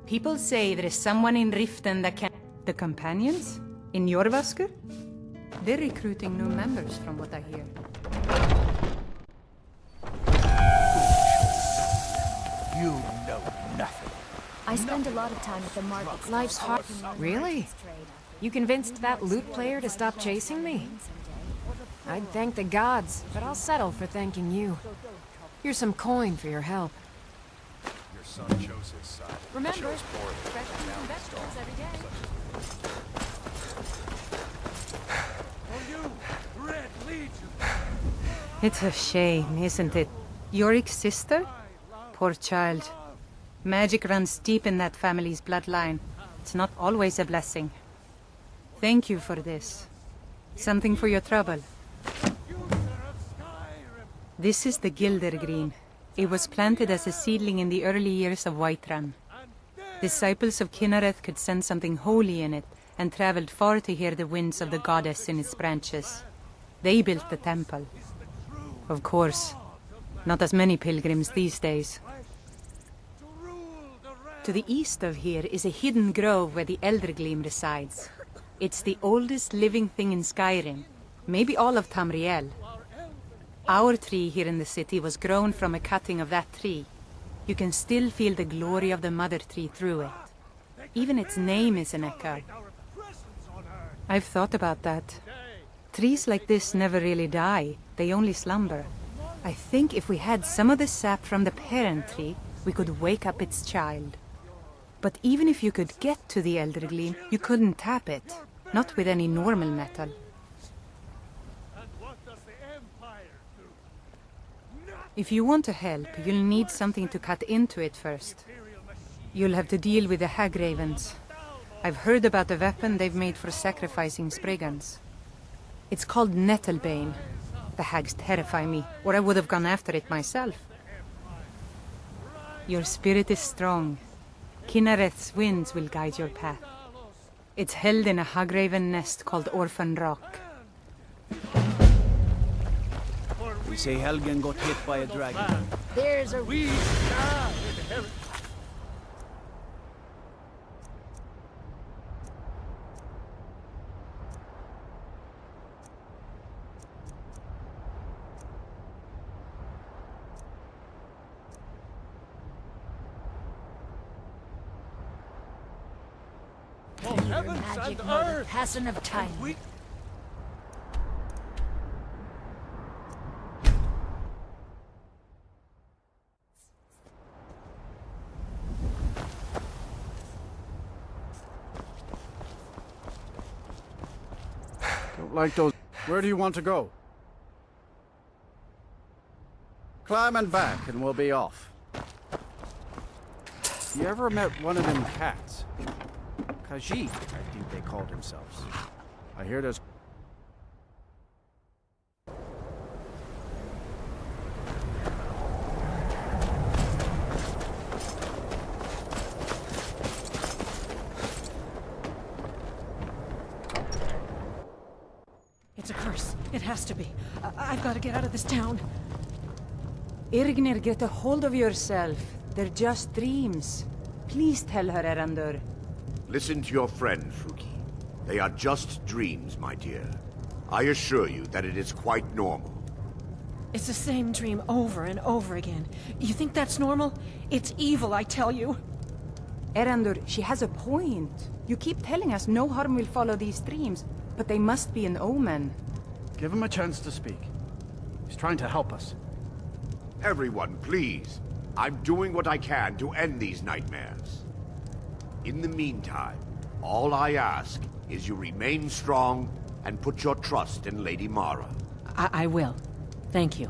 People say there is someone in Riften that can... The Companions? In Jorvaskr? They're recruiting new members from what I hear. You know nothing. I spend a lot of time at the market. Life's hard. Really? You convinced that lute player to stop chasing me? I'd thank the gods, but I'll settle for thanking you. Here's some coin for your help. Your son chose his side. Remember, Chose poorly. fresh Now he's vegetables gone. every day. It's a shame, isn't it? Yorik's sister? Poor child. Magic runs deep in that family's bloodline. It's not always a blessing. Thank you for this. Something for your trouble. This is the Gildergreen. It was planted as a seedling in the early years of Whiterun. Disciples of Kinareth could sense something holy in it, and traveled far to hear the winds of the goddess in its branches. They built the temple. Of course, not as many pilgrims these days. To the east of here is a hidden grove where the Eldergleam resides. It's the oldest living thing in Skyrim, maybe all of Tamriel. Our tree here in the city was grown from a cutting of that tree. You can still feel the glory of the mother tree through it. Even its name is an echo. I've thought about that. Trees like this never really die, they only slumber. I think if we had some of the sap from the parent tree, we could wake up its child. But even if you could get to the Elder Gleam, you couldn't tap it. Not with any normal metal. If you want to help, you'll need something to cut into it first. You'll have to deal with the Hag Ravens. I've heard about the weapon they've made for sacrificing Spriggans. It's called Nettlebane. The hags terrify me, or I would have gone after it myself. Your spirit is strong. Kinnereth's winds will guide your path. It's held in a Hagraven nest called Orphan Rock. We say Helgen got hit by a dragon. There's a... Magic mode, the passing of time. Don't like those. Where do you want to go? Climb and back and we'll be off. You ever met one of them cats? Khajiit, I think they called themselves. I hear there's... It's a curse. It has to be. I've got to get out of this town. Irgnir, get a hold of yourself. They're just dreams. Please tell her, Erandur. Listen to your friend, Fuki. They are just dreams, my dear. I assure you that it is quite normal. It's the same dream over and over again. You think that's normal? It's evil, I tell you. Erandur, she has a point. You keep telling us no harm will follow these dreams, but they must be an omen. Give him a chance to speak. He's trying to help us. Everyone, please. I'm doing what I can to end these nightmares. In the meantime, all I ask is you remain strong and put your trust in Lady Mara. I will. Thank you.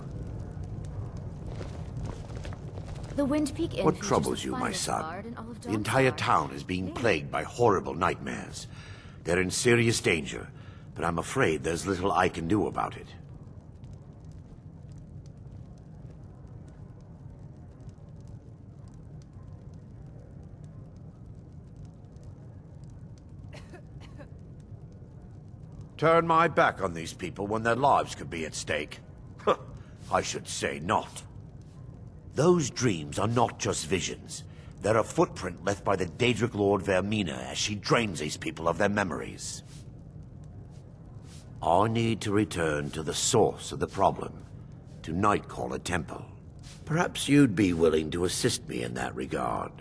The Wind Peak Inn What features troubles the you, my finest son? bard in all of The entire Dawnstar. town is being plagued by horrible nightmares. They're in serious danger, but I'm afraid there's little I can do about it. Turn my back on these people when their lives could be at stake? I should say not. Those dreams are not just visions. They're a footprint left by the Daedric Lord Vermina as she drains these people of their memories. I need to return to the source of the problem, to Nightcaller Temple. Perhaps you'd be willing to assist me in that regard.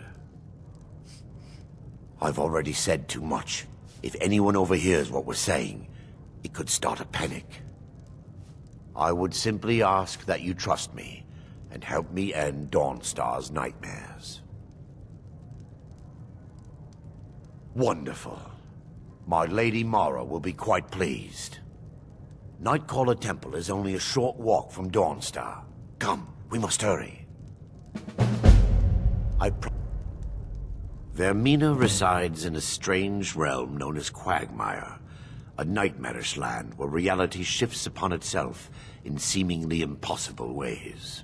I've already said too much. If anyone overhears what we're saying, it could start a panic. I would simply ask that you trust me and help me end Dawnstar's nightmares. Wonderful. My Lady Mara will be quite pleased. Nightcaller Temple is only a short walk from Dawnstar. Come, we must hurry. Vermina resides in a strange realm known as Quagmire. A nightmarish land where reality shifts upon itself in seemingly impossible ways.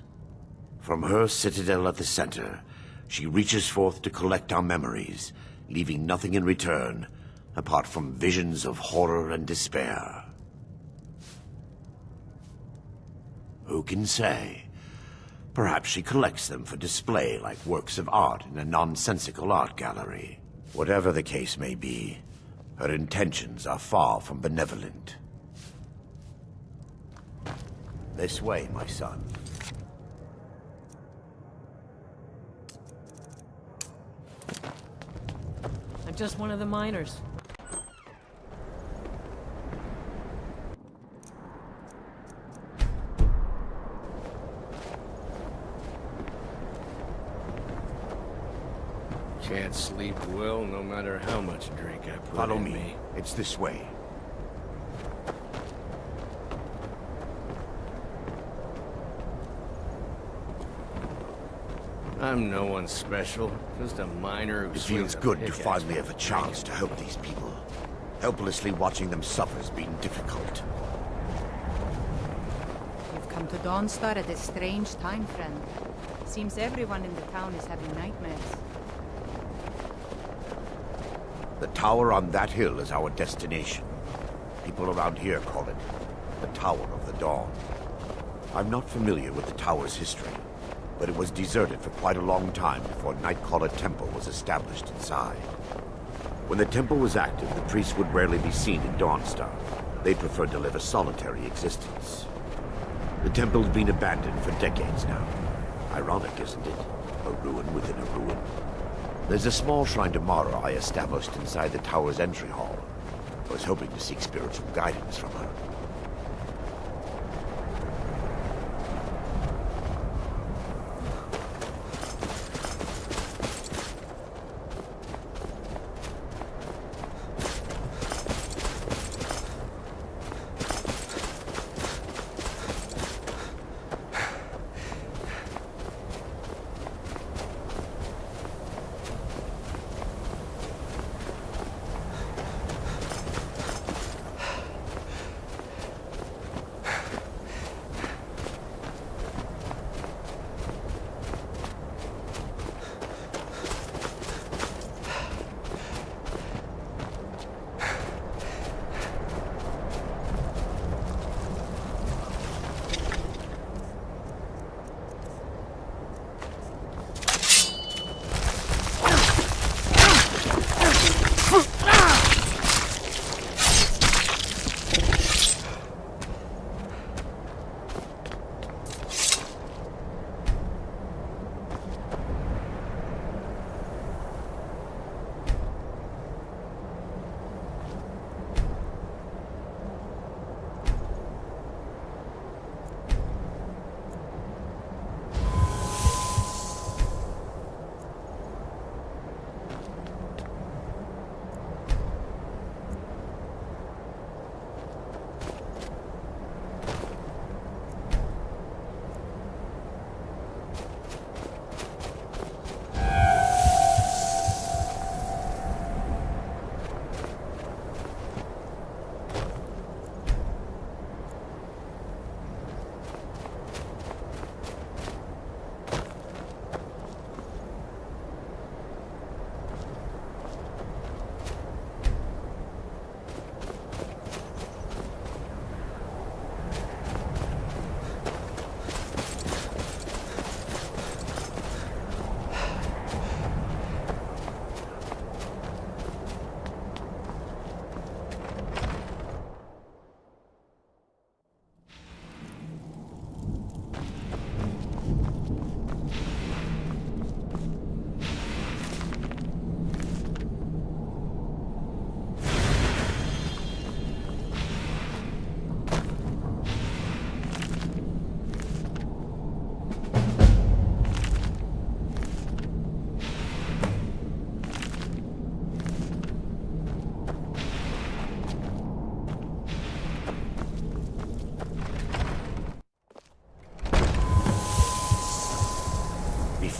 From her citadel at the center, she reaches forth to collect our memories, leaving nothing in return apart from visions of horror and despair. Who can say? Perhaps she collects them for display like works of art in a nonsensical art gallery. Whatever the case may be, her intentions are far from benevolent. This way, my son. I'm just one of the miners. can't sleep well no matter how much drink I put Follow in me. It's this way. I'm no one special, just a miner who It swings feels a good to pickaxe finally for have a chance to help these people. Helplessly watching them suffer has been difficult. You've come to Dawnstar at a strange time, friend. Seems everyone in the town is having nightmares. The tower on that hill is our destination. People around here call it the Tower of the Dawn. I'm not familiar with the tower's history, but it was deserted for quite a long time before Nightcaller Temple was established inside. When the temple was active, the priests would rarely be seen in Dawnstar. They preferred to live a solitary existence. The temple's been abandoned for decades now. Ironic, isn't it? A ruin within a ruin. There's a small shrine to Mara I established inside the tower's entry hall. I was hoping to seek spiritual guidance from her.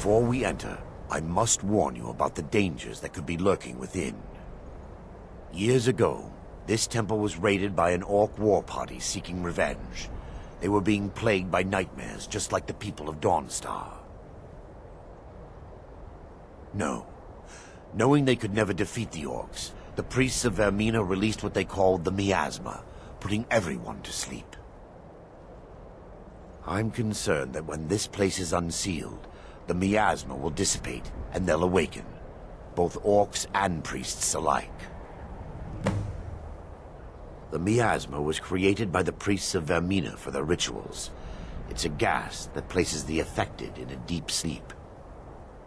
Before we enter, I must warn you about the dangers that could be lurking within. Years ago, this temple was raided by an orc war party seeking revenge. They were being plagued by nightmares, just like the people of Dawnstar. No. Knowing they could never defeat the orcs, the priests of Vermina released what they called the miasma, putting everyone to sleep. I'm concerned that when this place is unsealed, the miasma will dissipate, and they'll awaken. Both orcs and priests alike. The miasma was created by the priests of Vermina for their rituals. It's a gas that places the affected in a deep sleep.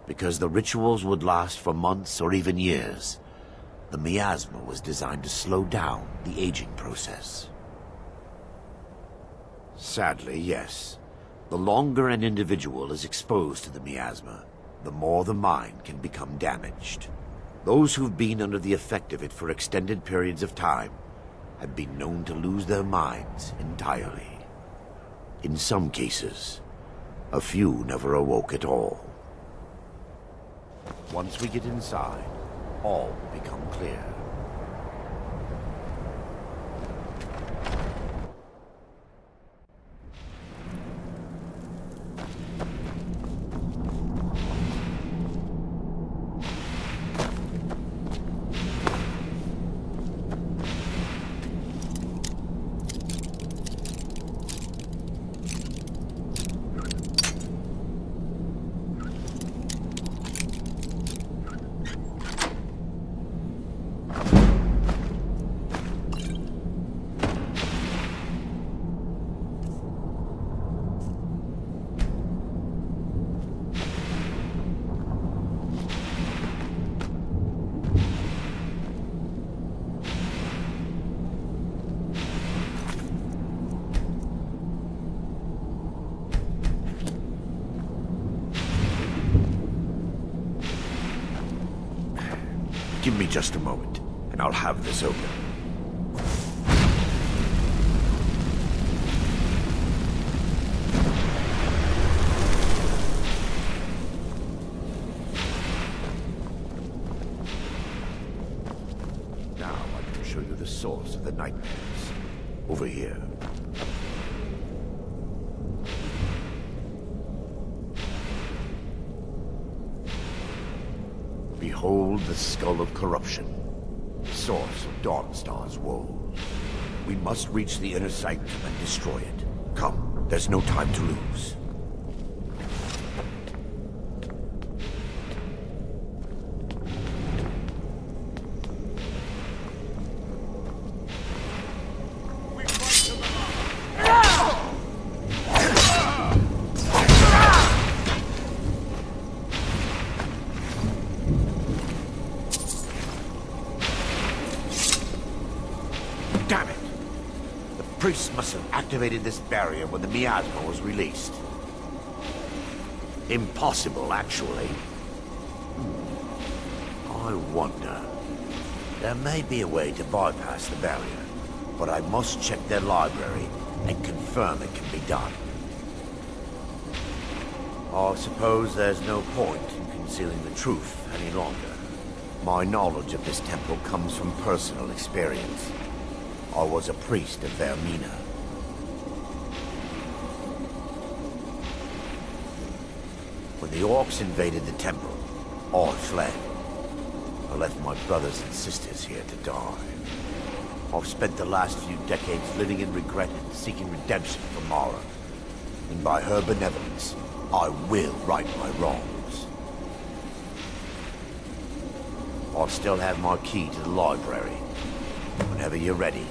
Because the rituals would last for months or even years, the miasma was designed to slow down the aging process. Sadly, yes. The longer an individual is exposed to the miasma, the more the mind can become damaged. Those who've been under the effect of it for extended periods of time have been known to lose their minds entirely. In some cases, a few never awoke at all. Once we get inside, all will become clear. Give me just a moment, and I'll have this open. Now I can show you the source of the nightmares. Over here. Behold the Skull of Corruption, source of Dawnstar's woes. We must reach the inner sanctum and destroy it. Come, there's no time to lose. Damn it! The priest must have activated this barrier when the miasma was released. Impossible, actually. I wonder. There may be a way to bypass the barrier, but I must check their library and confirm it can be done. I suppose there's no point in concealing the truth any longer. My knowledge of this temple comes from personal experience. I was a priest of Vermina. When the orcs invaded the temple, I fled. I left my brothers and sisters here to die. I've spent the last few decades living in regret and seeking redemption from Mara. And by her benevolence, I will right my wrongs. I still have my key to the library. Whenever you're ready,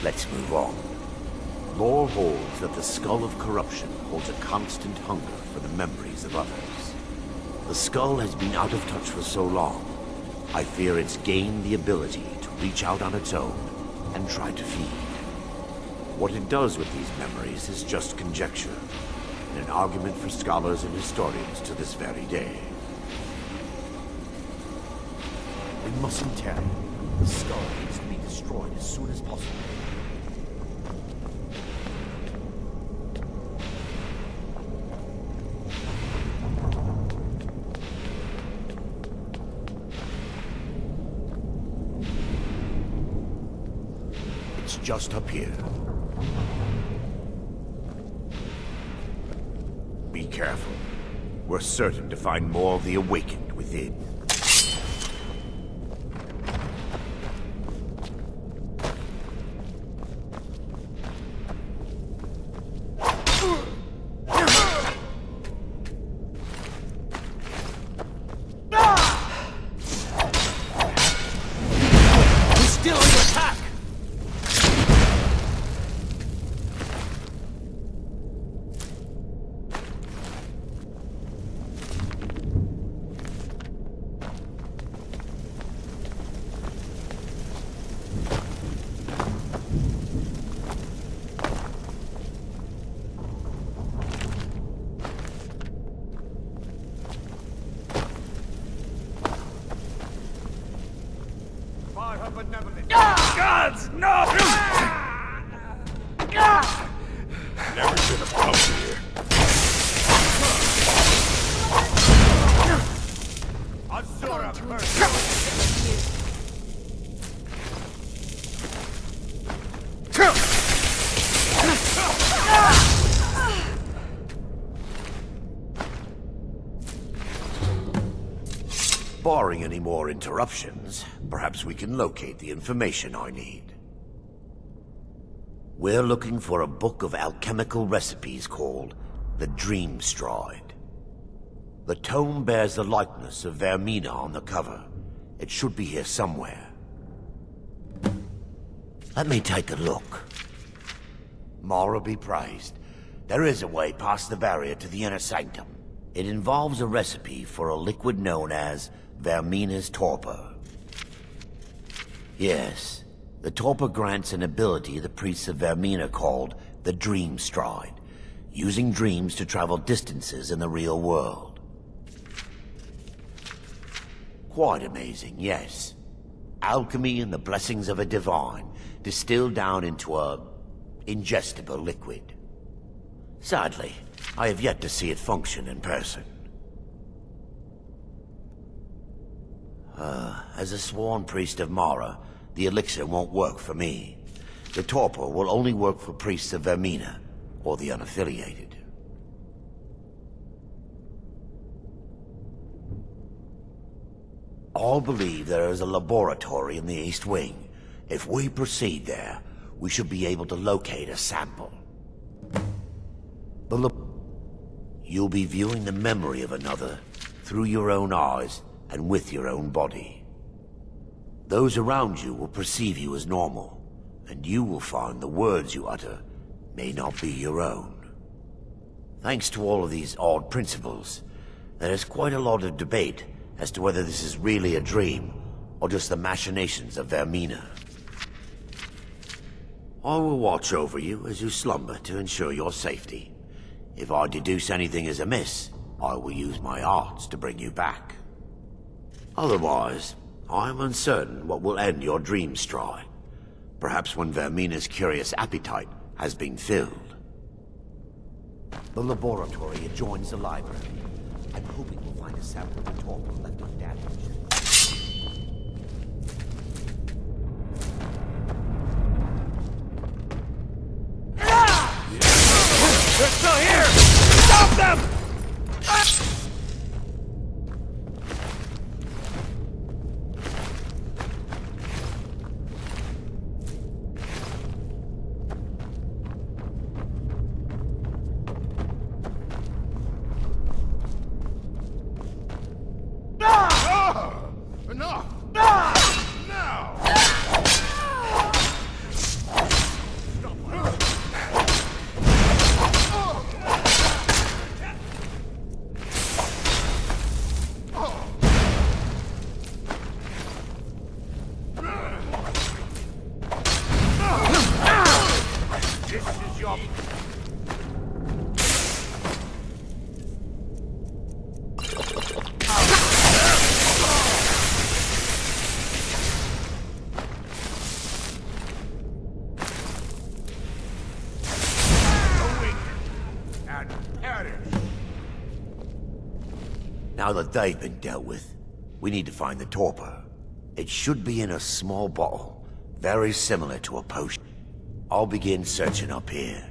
let's move on. Lore holds that the Skull of Corruption holds a constant hunger for the memories of others. The skull has been out of touch for so long, I fear it's gained the ability to reach out on its own and try to feed. What it does with these memories is just conjecture, and an argument for scholars and historians to this very day. We mustn't tarry. The skull needs to be destroyed as soon as possible. It's just up here. Be careful. We're certain to find more of the Awakened within. Barring any more interruptions, perhaps we can locate the information I need. We're looking for a book of alchemical recipes called the Dream Stride. The tome bears the likeness of Vermina on the cover. It should be here somewhere. Let me take a look. Mara be praised. There is a way past the barrier to the inner sanctum. It involves a recipe for a liquid known as Vermina's torpor. Yes, the torpor grants an ability the priests of Vermina called the Dream Stride, using dreams to travel distances in the real world. Quite amazing, yes. Alchemy and the blessings of a divine, distilled down into a ingestible liquid. Sadly, I have yet to see it function in person. As a sworn priest of Mara, the elixir won't work for me. The torpor will only work for priests of Vermina, or the unaffiliated. All believe there is a laboratory in the East Wing. If we proceed there, we should be able to locate a sample. You'll be viewing the memory of another through your own eyes and with your own body. Those around you will perceive you as normal, and you will find the words you utter may not be your own. Thanks to all of these odd principles, there is quite a lot of debate as to whether this is really a dream or just the machinations of Vermina. I will watch over you as you slumber to ensure your safety. If I deduce anything is amiss, I will use my arts to bring you back. Otherwise, I am uncertain what will end your dream stride. Perhaps when Vermina's curious appetite has been filled. The laboratory adjoins the library. I'm hoping we'll find a sample of the torpor left undamaged. They're still here! Stop them! Enough! Now! This is your... Now that they've been dealt with, we need to find the torpor. It should be in a small bottle, very similar to a potion. I'll begin searching up here.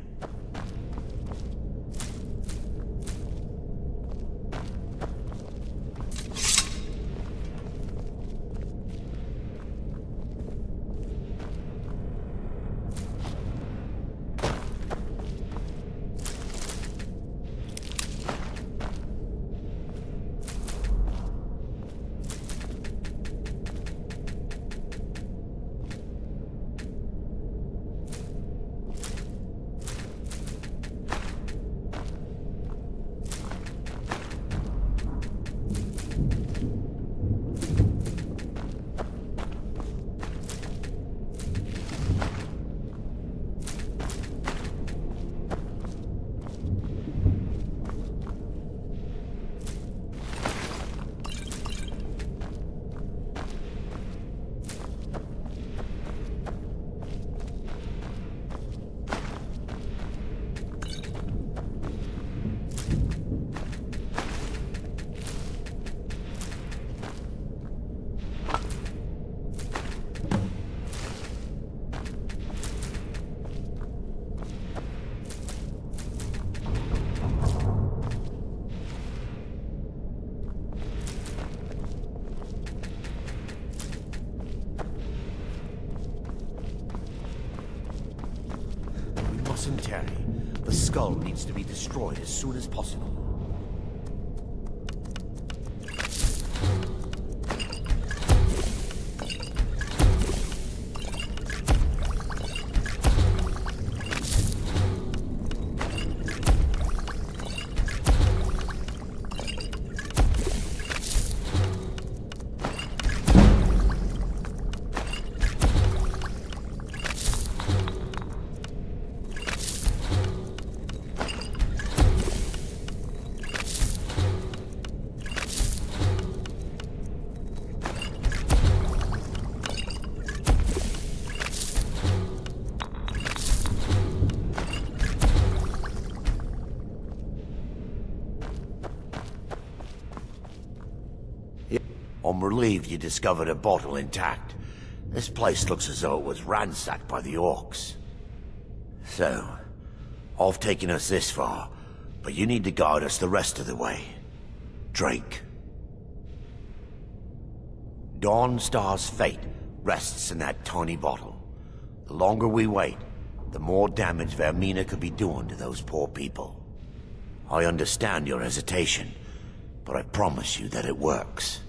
skull needs to be destroyed as soon as possible. I'm relieved you discovered a bottle intact. This place looks as though it was ransacked by the orcs. So, I've taken us this far, but you need to guide us the rest of the way. Drink. Dawnstar's fate rests in that tiny bottle. The longer we wait, the more damage Vermina could be doing to those poor people. I understand your hesitation, but I promise you that it works.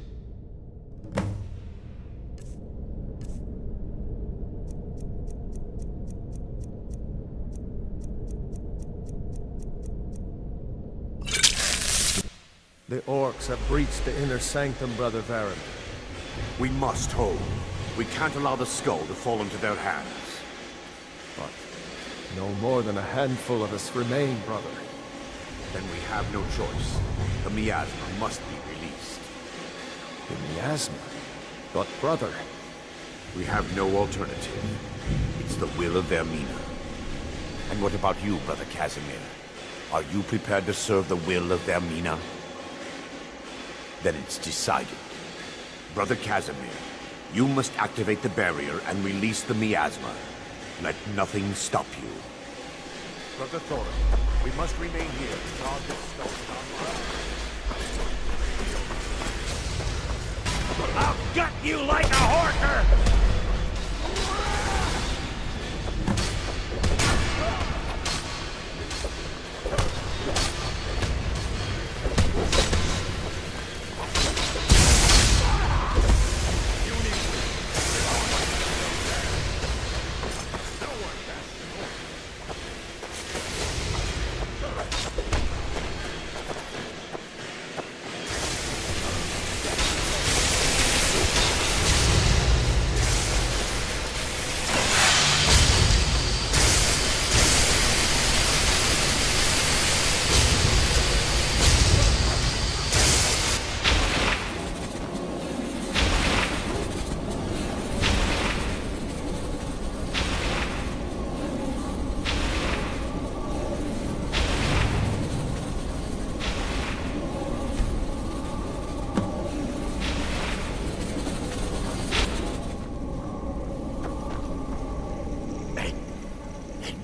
The orcs have breached the inner sanctum, Brother Varen. We must hold. We can't allow the skull to fall into their hands. But no more than a handful of us remain, brother. Then we have no choice. The miasma must be released. The miasma? But brother... We have no alternative. It's the will of Vermina. And what about you, Brother Casimir? Are you prepared to serve the will of Vermina? Then it's decided. Brother Casimir, you must activate the barrier and release the miasma. Let nothing stop you. Brother Thorin, we must remain here to guard this stone. I'll gut you like a horker!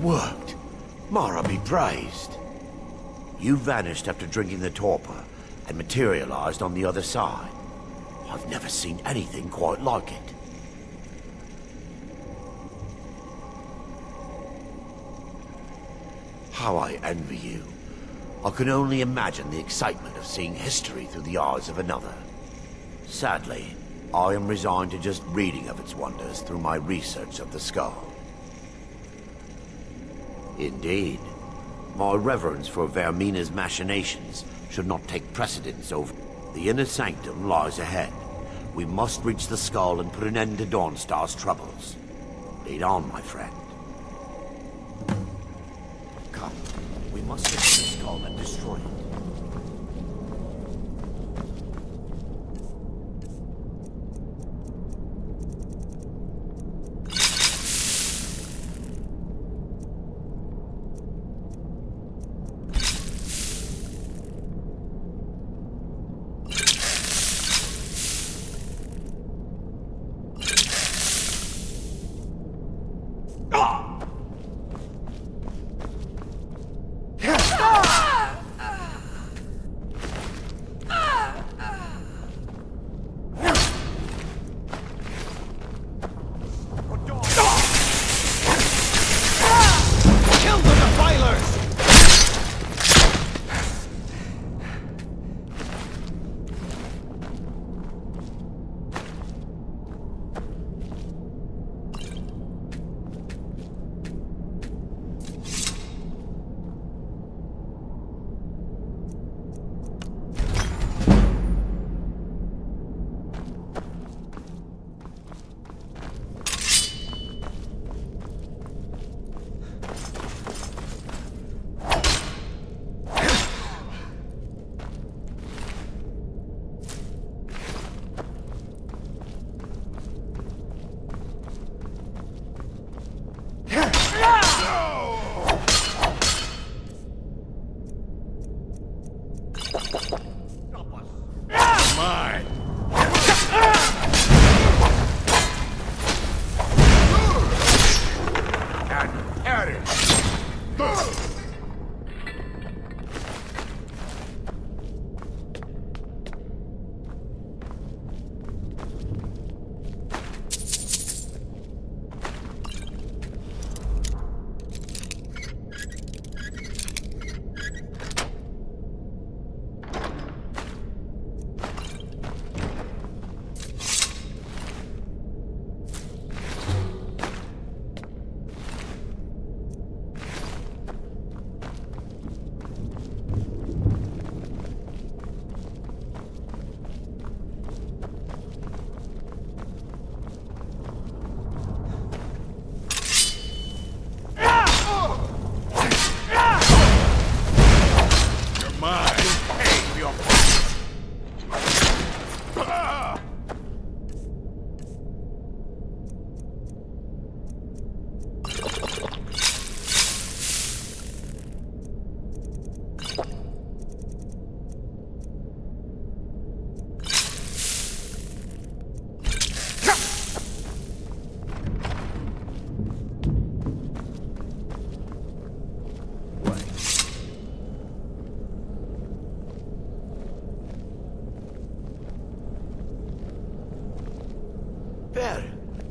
Worked. Mara be praised. You vanished after drinking the torpor and materialized on the other side. I've never seen anything quite like it. How I envy you. I can only imagine the excitement of seeing history through the eyes of another. Sadly, I am resigned to just reading of its wonders through my research of the skull. Indeed. My reverence for Vermina's machinations should not take precedence over... The inner sanctum lies ahead. We must reach the skull and put an end to Dawnstar's troubles. Lead on, my friend. Come, we must get to the skull and destroy it.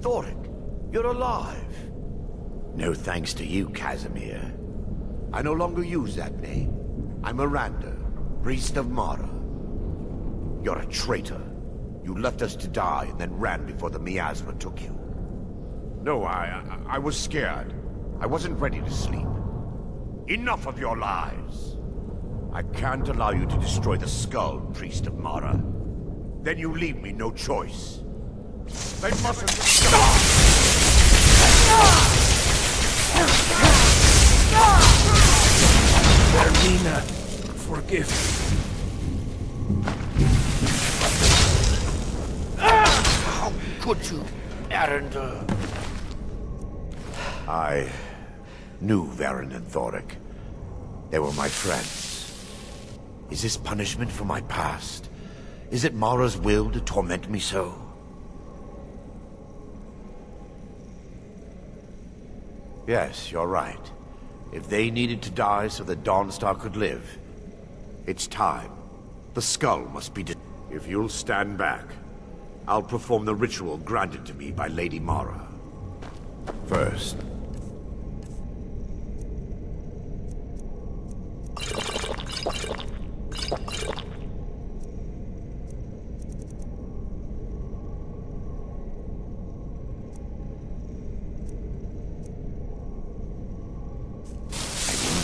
Thoric, you're alive. No thanks to you, Casimir. I no longer use that name. I'm Miranda, priest of Mara. You're a traitor. You left us to die and then ran before the miasma took you. No, I was scared. I wasn't ready to sleep. Enough of your lies. I can't allow you to destroy the skull, priest of Mara. Then you leave me no choice. They mustn't stop! Ermina, forgive me. How could you, Arender? I knew Varen and Thoric. They were my friends. Is this punishment for my past? Is it Mara's will to torment me so? Yes, you're right. If they needed to die so that Dawnstar could live, it's time. The skull must be If you'll stand back, I'll perform the ritual granted to me by Lady Mara. First,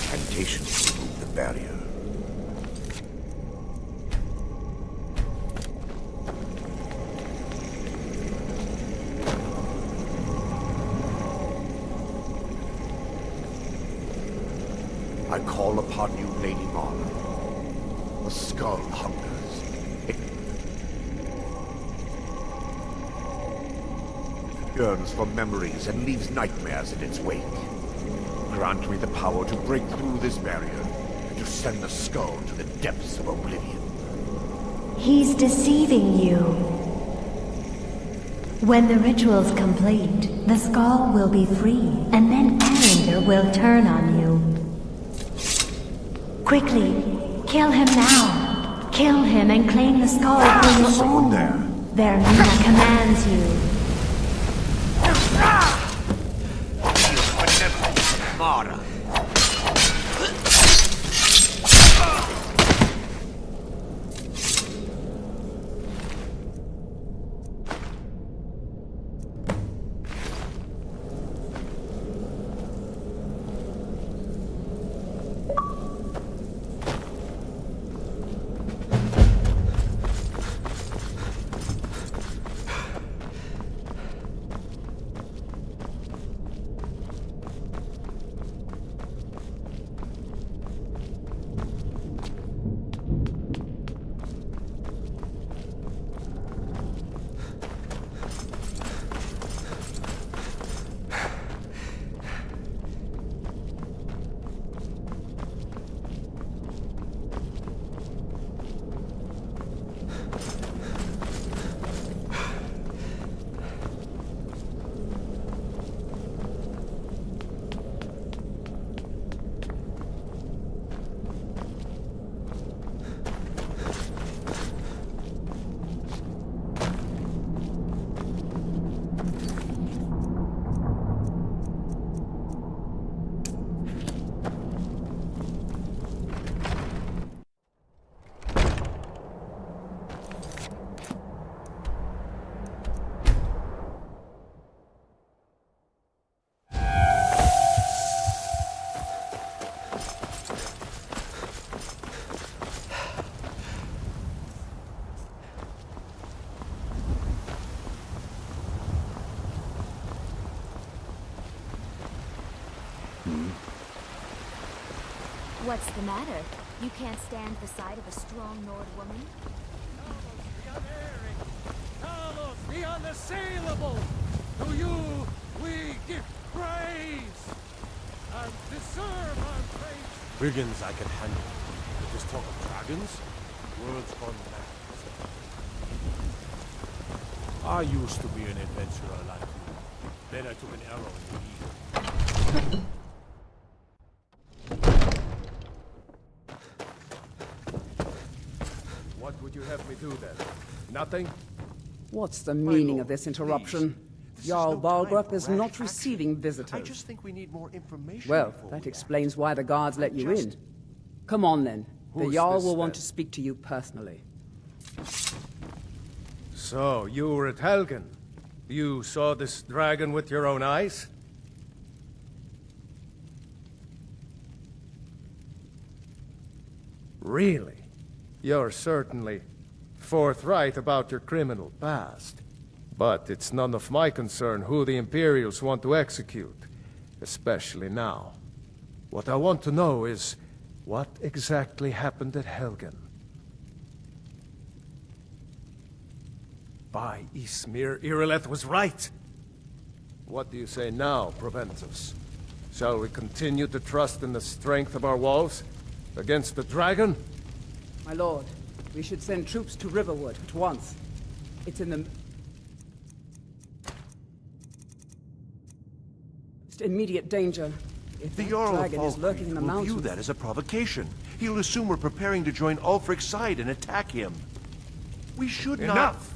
incantation to remove the barrier. I call upon you, Lady Mara. The skull hungers. It yearns for memories and leaves nightmares in its wake. Grant me the power to break through this barrier and to send the skull to the depths of oblivion. He's deceiving you. When the ritual's complete, the skull will be free, and then Arender will turn on you. Quickly, kill him now. Kill him and claim the skull for your own. Vermina commands you. Mara. What's the matter? You can't stand the sight of a strong Nord woman? Talos, the unassailable! To you, we give praise! And deserve our praise! Brigands I can handle. But this talk of dragons? World's gone mad. I used to be an adventurer like you. Then I took an arrow in the knee. What would you have me do then? Nothing? What's the meaning of this interruption? Jarl Balgruuf is not receiving visitors. I just think we need more information. Well, that explains why the guards let you in. Come on, then. The Who's Jarl this, will want then? to speak to you personally. So, you were at Helgen. You saw this dragon with your own eyes? Really? You're certainly forthright about your criminal past. But it's none of my concern who the Imperials want to execute, especially now. What I want to know is, what exactly happened at Helgen? By Ismir, Irileth was right! What do you say now, Proventus? Shall we continue to trust in the strength of our walls? Against the dragon? My lord, we should send troops to Riverwood at once. It's in the... immediate danger. If The that Jarl of dragon is lurking in the will mountains... view that as a provocation. He'll assume we're preparing to join Ulfric's side and attack him. We should not... Enough!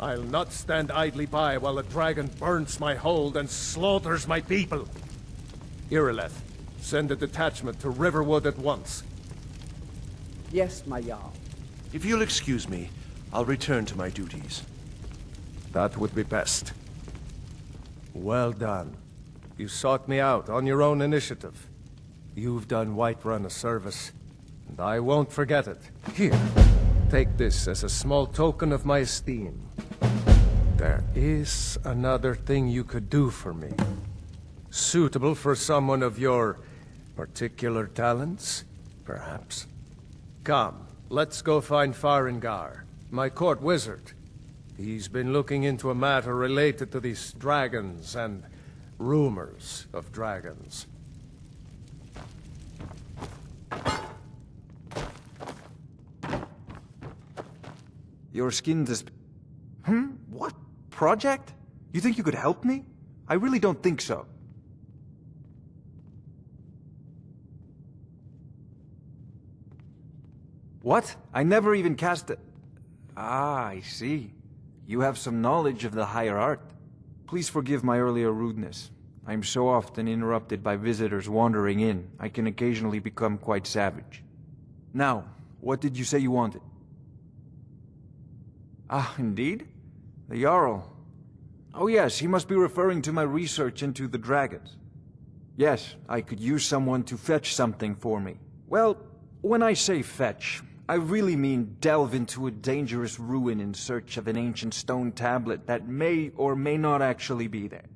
I'll not stand idly by while the dragon burns my hold and slaughters my people. Irileth, send a detachment to Riverwood at once. Yes, my Jarl. If you'll excuse me, I'll return to my duties. That would be best. Well done. You sought me out on your own initiative. You've done Whiterun a service, and I won't forget it. Here, take this as a small token of my esteem. There is another thing you could do for me. Suitable for someone of your particular talents, perhaps. Come, let's go find Farengar, my court wizard. He's been looking into a matter related to these dragons and rumors of dragons. Your skin dis... What? Project? You think you could help me? I really don't think so. What? I never even cast it. Ah, I see. You have some knowledge of the higher art. Please forgive my earlier rudeness. I'm so often interrupted by visitors wandering in, I can occasionally become quite savage. Now, what did you say you wanted? Ah, indeed? The Jarl. Oh yes, he must be referring to my research into the dragons. Yes, I could use someone to fetch something for me. Well, when I say fetch, I really mean delve into a dangerous ruin in search of an ancient stone tablet that may or may not actually be there.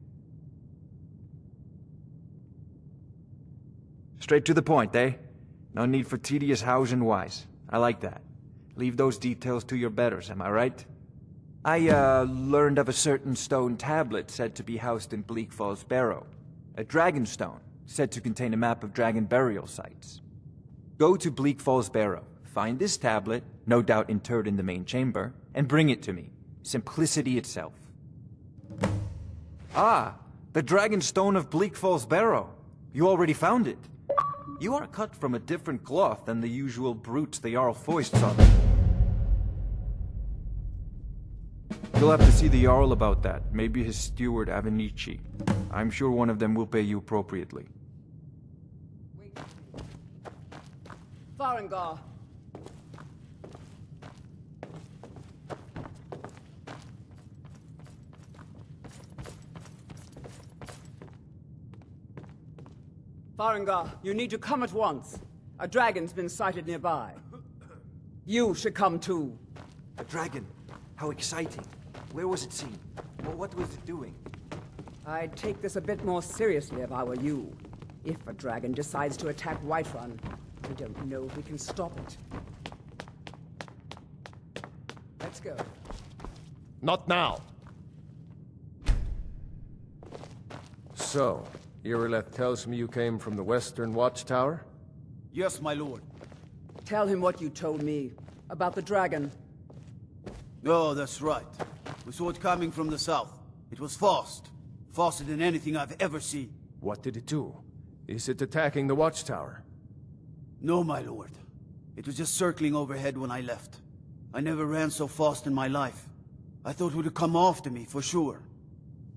Straight to the point, eh? No need for tedious hows and whys. I like that. Leave those details to your betters, am I right? I, learned of a certain stone tablet said to be housed in Bleak Falls Barrow. A dragon stone, said to contain a map of dragon burial sites. Go to Bleak Falls Barrow, find this tablet, no doubt interred in the main chamber, and bring it to me. Simplicity itself. Ah, the dragon stone of Bleak Falls Barrow. You already found it. You are cut from a different cloth than the usual brutes the Jarl foists on them. You'll have to see the Jarl about that, maybe his steward Avenici. I'm sure one of them will pay you appropriately. Farengar. Farengar, you need to come at once. A dragon's been sighted nearby. You should come too. A dragon? How exciting. Where was it seen? Well, what was it doing? I'd take this a bit more seriously if I were you. If a dragon decides to attack Whiterun, I don't know if we can stop it. Let's go. Not now. So, Irileth tells me you came from the Western Watchtower? Yes, my lord. Tell him what you told me about the dragon. Oh, that's right. We saw it coming from the south. It was fast. Faster than anything I've ever seen. What did it do? Is it attacking the Watchtower? No, my lord. It was just circling overhead when I left. I never ran so fast in my life. I thought it would come after me, for sure.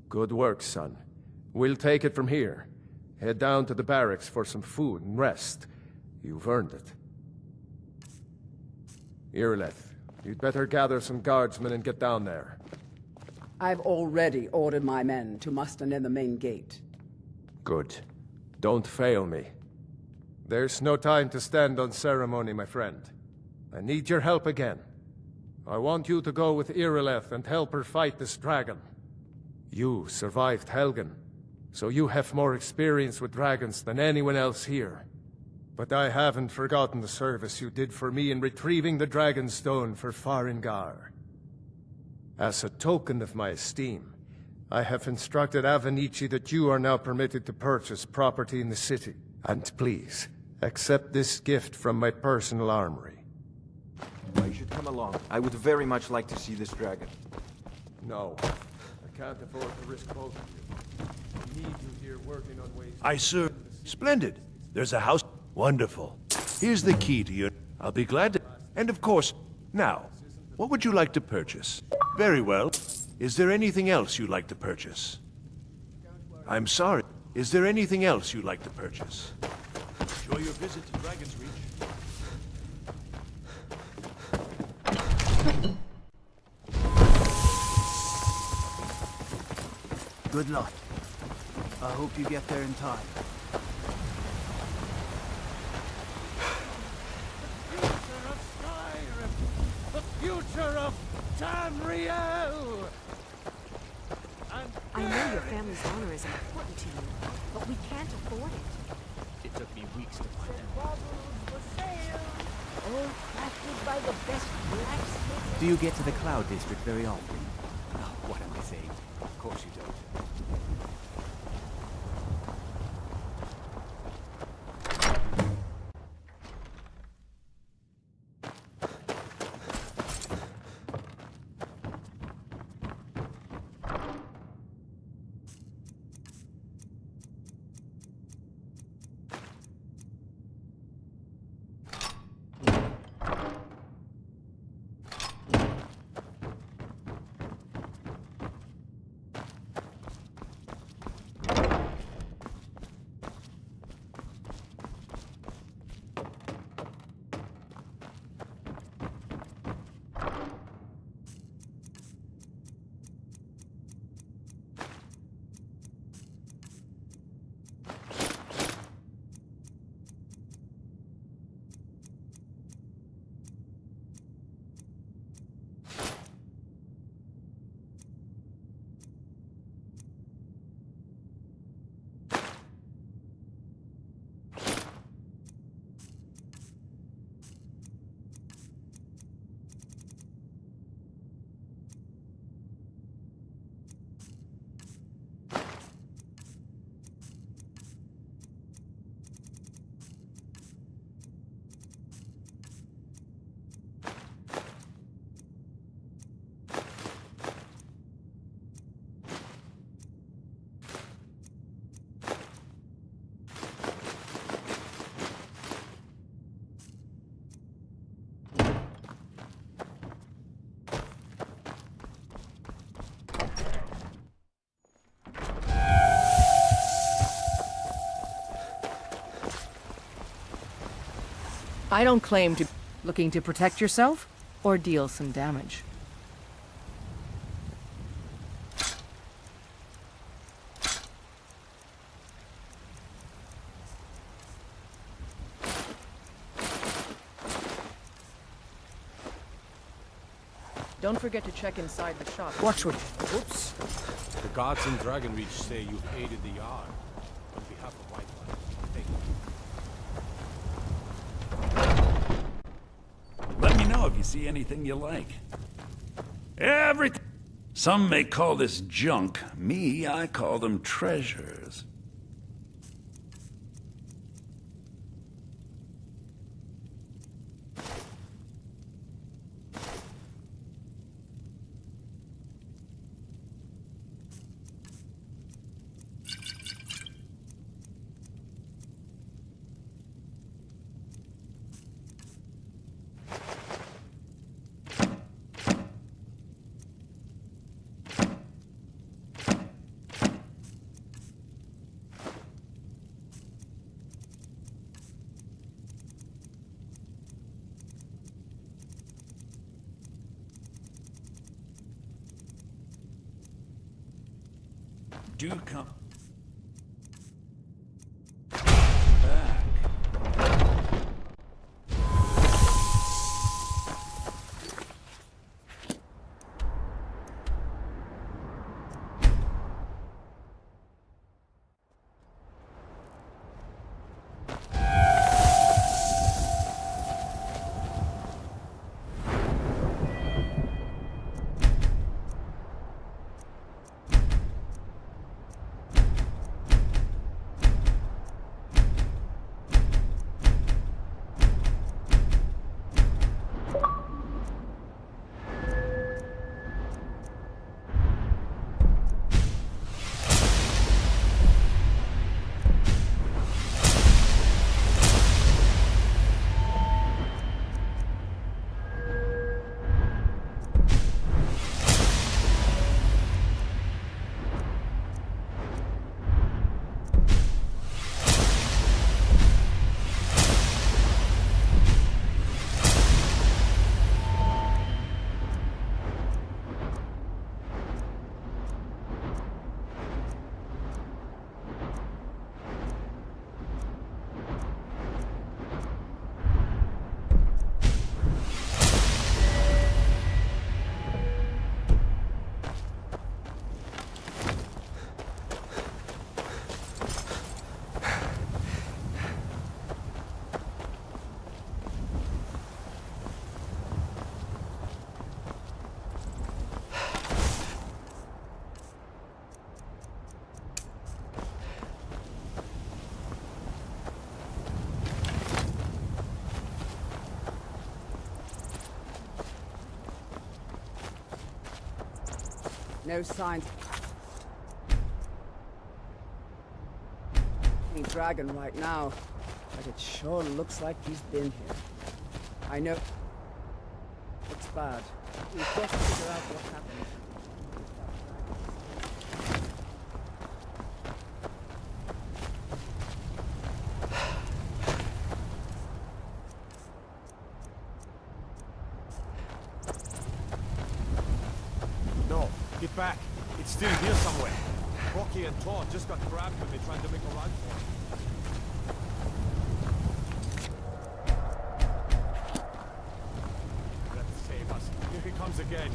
Good work, son. We'll take it from here. Head down to the barracks for some food and rest. You've earned it. Irileth, you'd better gather some guardsmen and get down there. I've already ordered my men to muster near the main gate. Good. Don't fail me. There's no time to stand on ceremony, my friend. I need your help again. I want you to go with Irileth and help her fight this dragon. You survived Helgen, so you have more experience with dragons than anyone else here. But I haven't forgotten the service you did for me in retrieving the Dragon Stone for Farengar. As a token of my esteem, I have instructed Avenici that you are now permitted to purchase property in the city. And please, accept this gift from my personal armory. You should come along. I would very much like to see this dragon. No, I can't afford to risk both of you. I need you here working on ways... Aye, sir. Splendid. There's a house. Wonderful. Here's the key to your... I'll be glad to... And of course, now, what would you like to purchase? Very well. Is there anything else you'd like to purchase? I'm sorry. Is there anything else you'd like to purchase? Enjoy your visit to Dragon's Reach. Good luck. I hope you get there in time. The future of Tamriel! I know your family's honor is important to you, but we can't afford it. It took me weeks to find out. All crafted by the best blacksmiths. Do you get to the Cloud District very often? Oh, what am I saying? Of course you don't. I don't claim to... Looking to protect yourself, or deal some damage? Don't forget to check inside the shop. Watch what... Whoops. The guards in Dragonreach say you've aided the Yard. On behalf of Whiteline, thank you. Let me know if you see anything you like. Everything. Some may call this junk. Me, I call them treasures. Do come. No signs. Any dragon right now, but it sure looks like he's been here. I know. It's bad. We've got to figure out what happened. No, get back. It's still here somewhere. Rocky and Tor just got grabbed when they tried to make a run for it. Let's save us. Here he comes again.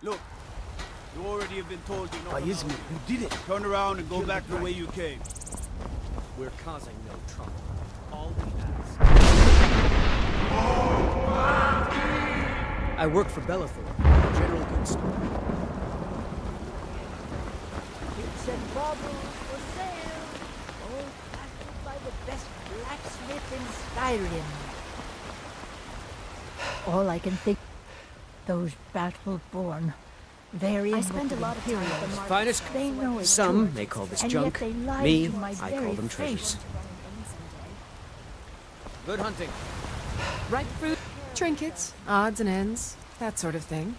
Look, you already have been told you're not. Izmir, you did it. Turn around and go back the way you came. We're causing no trouble. All we ask. I work for Bellathor, General Goodstone. It's a bauble for sale. All crafted by the best blacksmith in Skyrim. All I can think. Those battle-born, very. I spend a lot of time at the market. Finest. They know it's Some true, may call this and junk. yet they lied Me, to my I very call them face. treasures. Good hunting. Ripe fruit, trinkets, odds and ends, that sort of thing.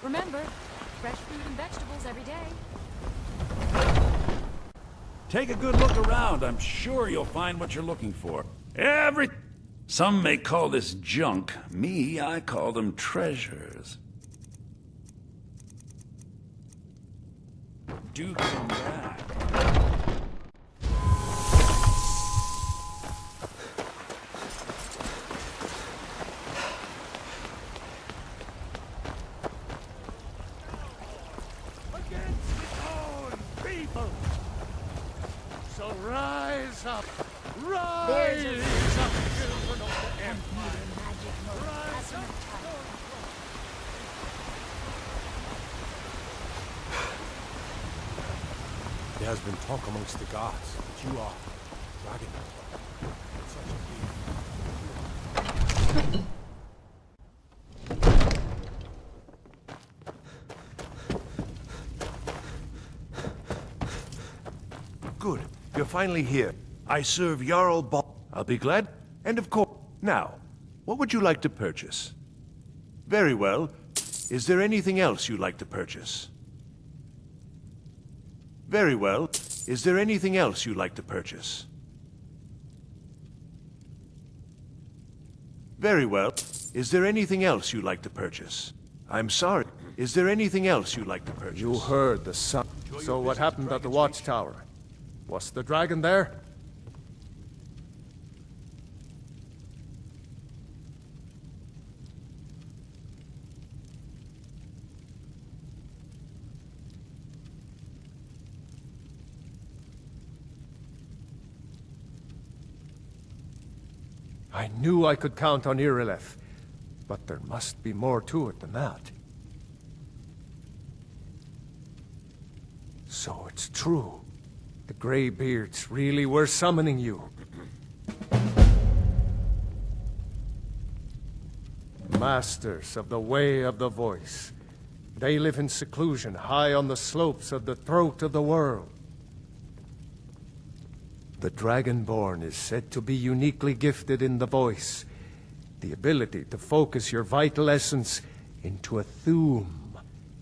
Remember, fresh fruit and vegetables every day. Take a good look around. I'm sure you'll find what you're looking for. Some may call this junk. Me, I call them treasures. Do come back. Against its own people! So rise up! Rise up, children of the Empire! Rise up! There has been talk amongst the gods that you are Dragon. Good. You're finally here. I serve Jarl Ball. I'll be glad. And of course, now, what would you like to purchase? Very well. Is there anything else you'd like to purchase? Very well. Is there anything else you'd like to purchase? Very well. Is there anything else you'd like to purchase? I'm sorry. Is there anything else you'd like to purchase? You heard the sound. So what happened at the watchtower? Was the dragon there? I knew I could count on Irileth, but there must be more to it than that. So it's true. The Greybeards really were summoning you. Masters of the Way of the Voice. They live in seclusion high on the slopes of the throat of the world. The Dragonborn is said to be uniquely gifted in the voice, the ability to focus your vital essence into a thume,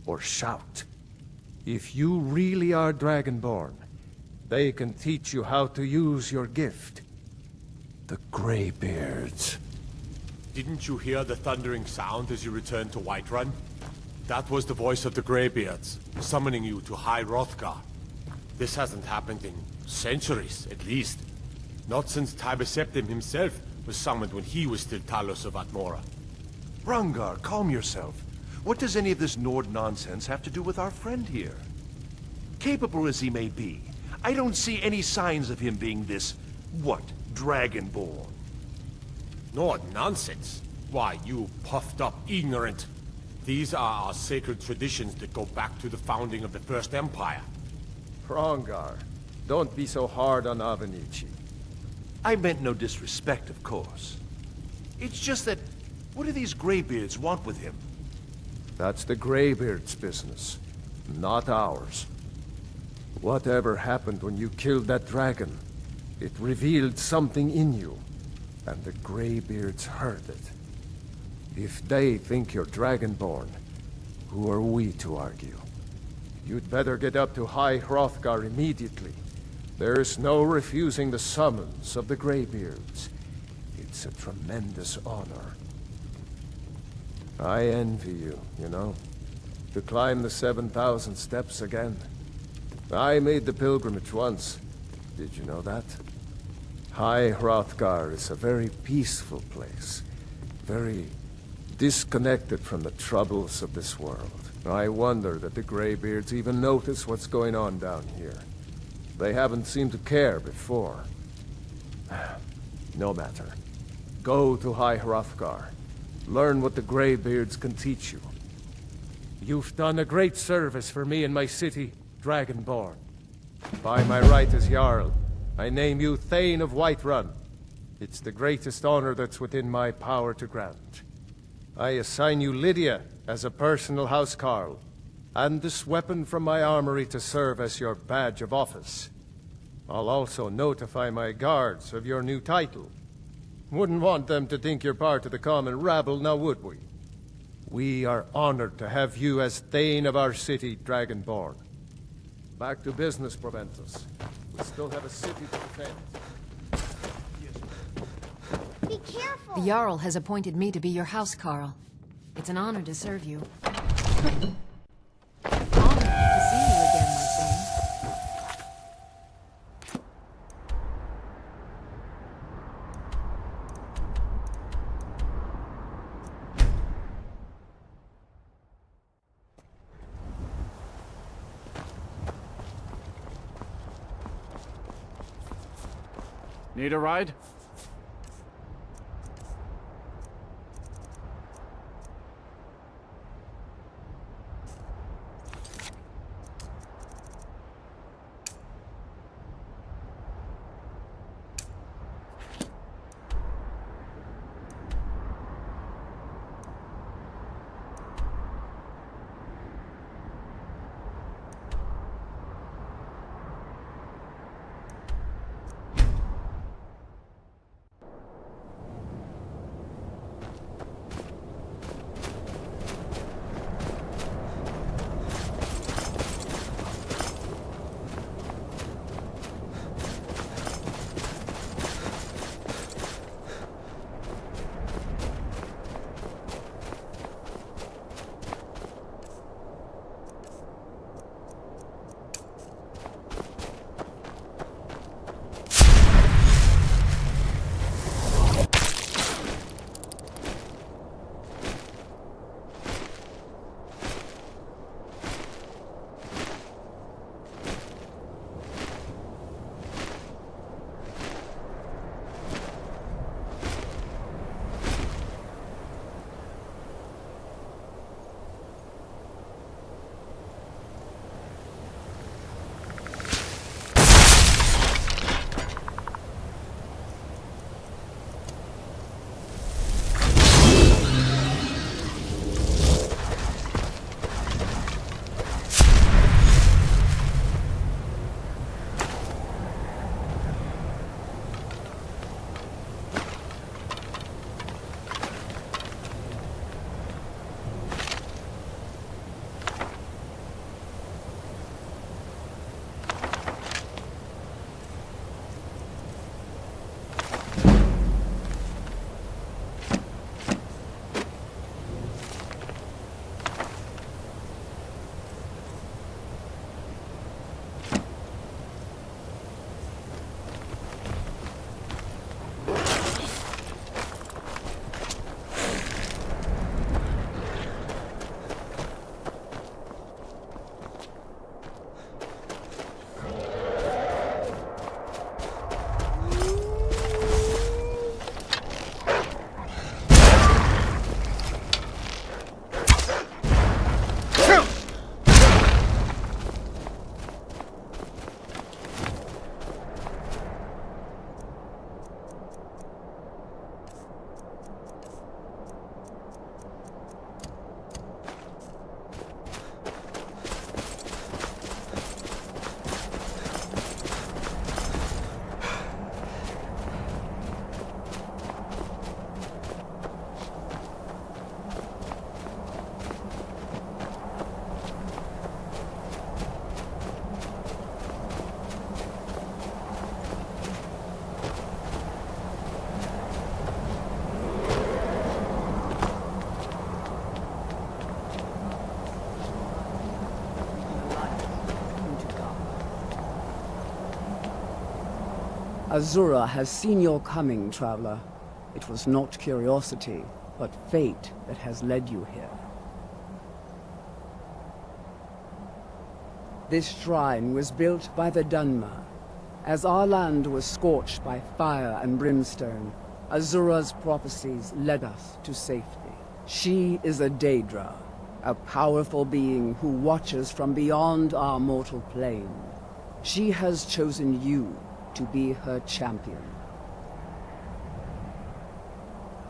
or shout. If you really are Dragonborn, they can teach you how to use your gift. The Greybeards. Didn't you hear the thundering sound as you returned to Whiterun? That was the voice of the Greybeards, summoning you to High Hrothgar. This hasn't happened in centuries, at least. Not since Tiber Septim himself was summoned when he was still Talos of Atmora. Rungar, calm yourself. What does any of this Nord nonsense have to do with our friend here? Capable as he may be, I don't see any signs of him being this, Dragonborn. Nord nonsense? Why, you puffed up ignorant. These are our sacred traditions that go back to the founding of the First Empire. Hrongar, don't be so hard on Avenici. I meant no disrespect, of course. It's just that, what do these Greybeards want with him? That's the Greybeards' business, not ours. Whatever happened when you killed that dragon, it revealed something in you, and the Greybeards heard it. If they think you're Dragonborn, who are we to argue? You'd better get up to High Hrothgar immediately. There's no refusing the summons of the Greybeards. It's a tremendous honor. I envy you, you know. To climb the 7,000 steps again. I made the pilgrimage once. Did you know that? High Hrothgar is a very peaceful place. Very disconnected from the troubles of this world. I wonder that the Greybeards even notice what's going on down here. They haven't seemed to care before. No matter. Go to High Hrothgar. Learn what the Greybeards can teach you. You've done a great service for me and my city, Dragonborn. By my right as Jarl, I name you Thane of Whiterun. It's the greatest honor that's within my power to grant. I assign you Lydia as a personal housecarl, and this weapon from my armory to serve as your badge of office. I'll also notify my guards of your new title. Wouldn't want them to think you're part of the common rabble, now would we? We are honored to have you as Thane of our city, Dragonborn. Back to business, Proventus. We still have a city to defend. Be careful! The Jarl has appointed me to be your housecarl. It's an honor to serve you. Honored to see you again, my friend. Need a ride? Azura has seen your coming, traveler. It was not curiosity, but fate that has led you here. This shrine was built by the Dunmer. As our land was scorched by fire and brimstone, Azura's prophecies led us to safety. She is a Daedra, a powerful being who watches from beyond our mortal plane. She has chosen you to be her champion.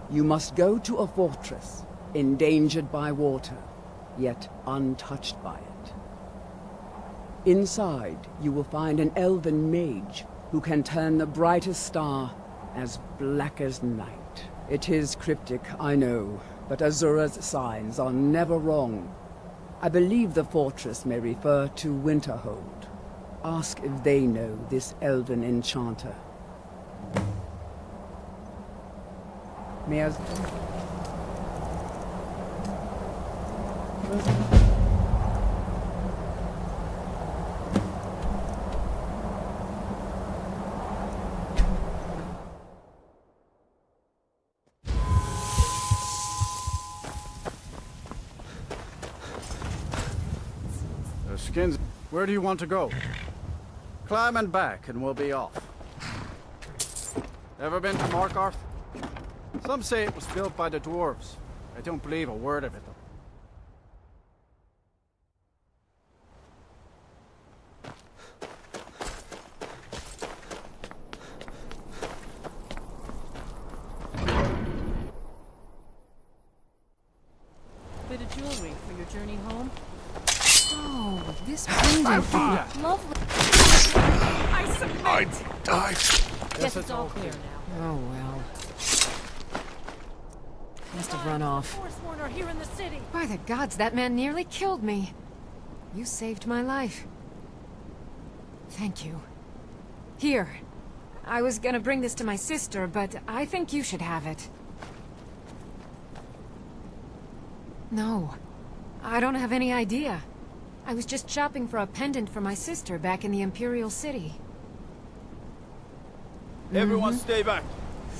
You must go to a fortress, endangered by water, yet untouched by it. Inside, you will find an elven mage who can turn the brightest star as black as night. It is cryptic, I know, but Azura's signs are never wrong. I believe the fortress may refer to Winterhold. Ask if they know this elven enchanter. May I... Skins, where do you want to go? Climb and back, and we'll be off. Ever been to Markarth? Some say it was built by the dwarves. I don't believe a word of it, though. Bit of jewelry for your journey home? Oh, this pendant. Lovely. I submit! I Guess it's all clear now. Oh, well. Must have run off. Forsworn are here in the city. By the gods, that man nearly killed me. You saved my life. Thank you. Here. I was gonna bring this to my sister, but I think you should have it. No. I don't have any idea. I was just shopping for a pendant for my sister back in the Imperial City. Everyone stay back.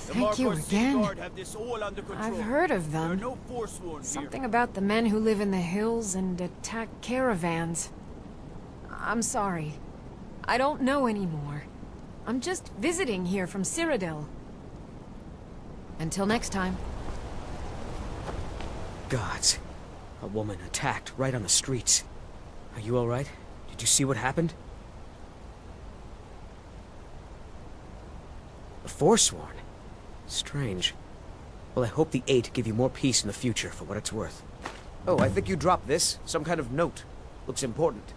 The Thank you Markarth City again. Guard have this all under control. I've heard of There are them. no Forsworn Something about the men who live in the hills and attack caravans. I'm sorry. I don't know anymore. I'm just visiting here from Cyrodiil. Until next time. Gods. A woman attacked right on the streets. Are you alright? Did you see what happened? The Forsworn? Strange. Well, I hope the Eight give you more peace in the future, for what it's worth. Oh, I think you dropped this. Some kind of note. Looks important.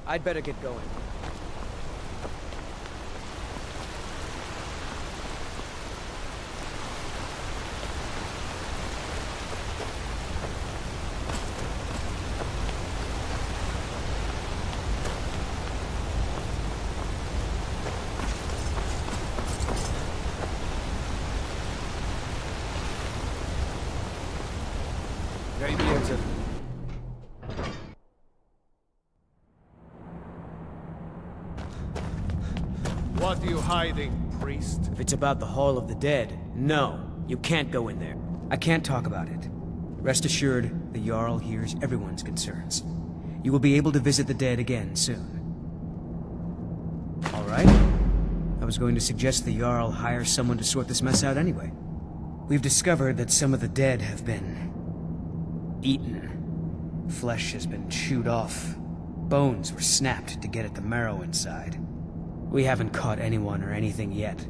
I'd better get going. What are you hiding, priest? If it's about the Hall of the Dead, no, you can't go in there. I can't talk about it. Rest assured, the Jarl hears everyone's concerns. You will be able to visit the dead again soon. All right? I was going to suggest the Jarl hire someone to sort this mess out anyway. We've discovered that some of the dead have been eaten. Flesh has been chewed off. Bones were snapped to get at the marrow inside. We haven't caught anyone or anything yet.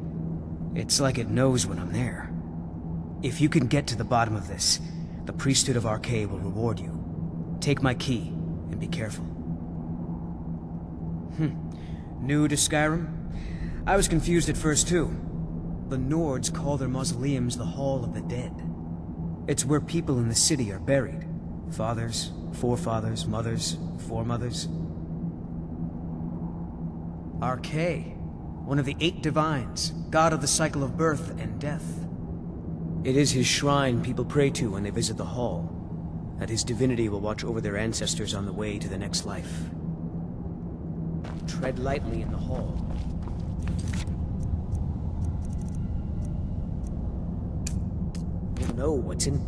It's like it knows when I'm there. If you can get to the bottom of this, the priesthood of Arcade will reward you. Take my key, and be careful. New to Skyrim? I was confused at first too. The Nords call their mausoleums the Hall of the Dead. It's where people in the city are buried. Fathers, forefathers, mothers, foremothers. Arcade, one of the 8 divines, god of the cycle of birth and death. It is his shrine people pray to when they visit the hall, that his divinity will watch over their ancestors on the way to the next life. Tread lightly in the hall. You'll know what's in...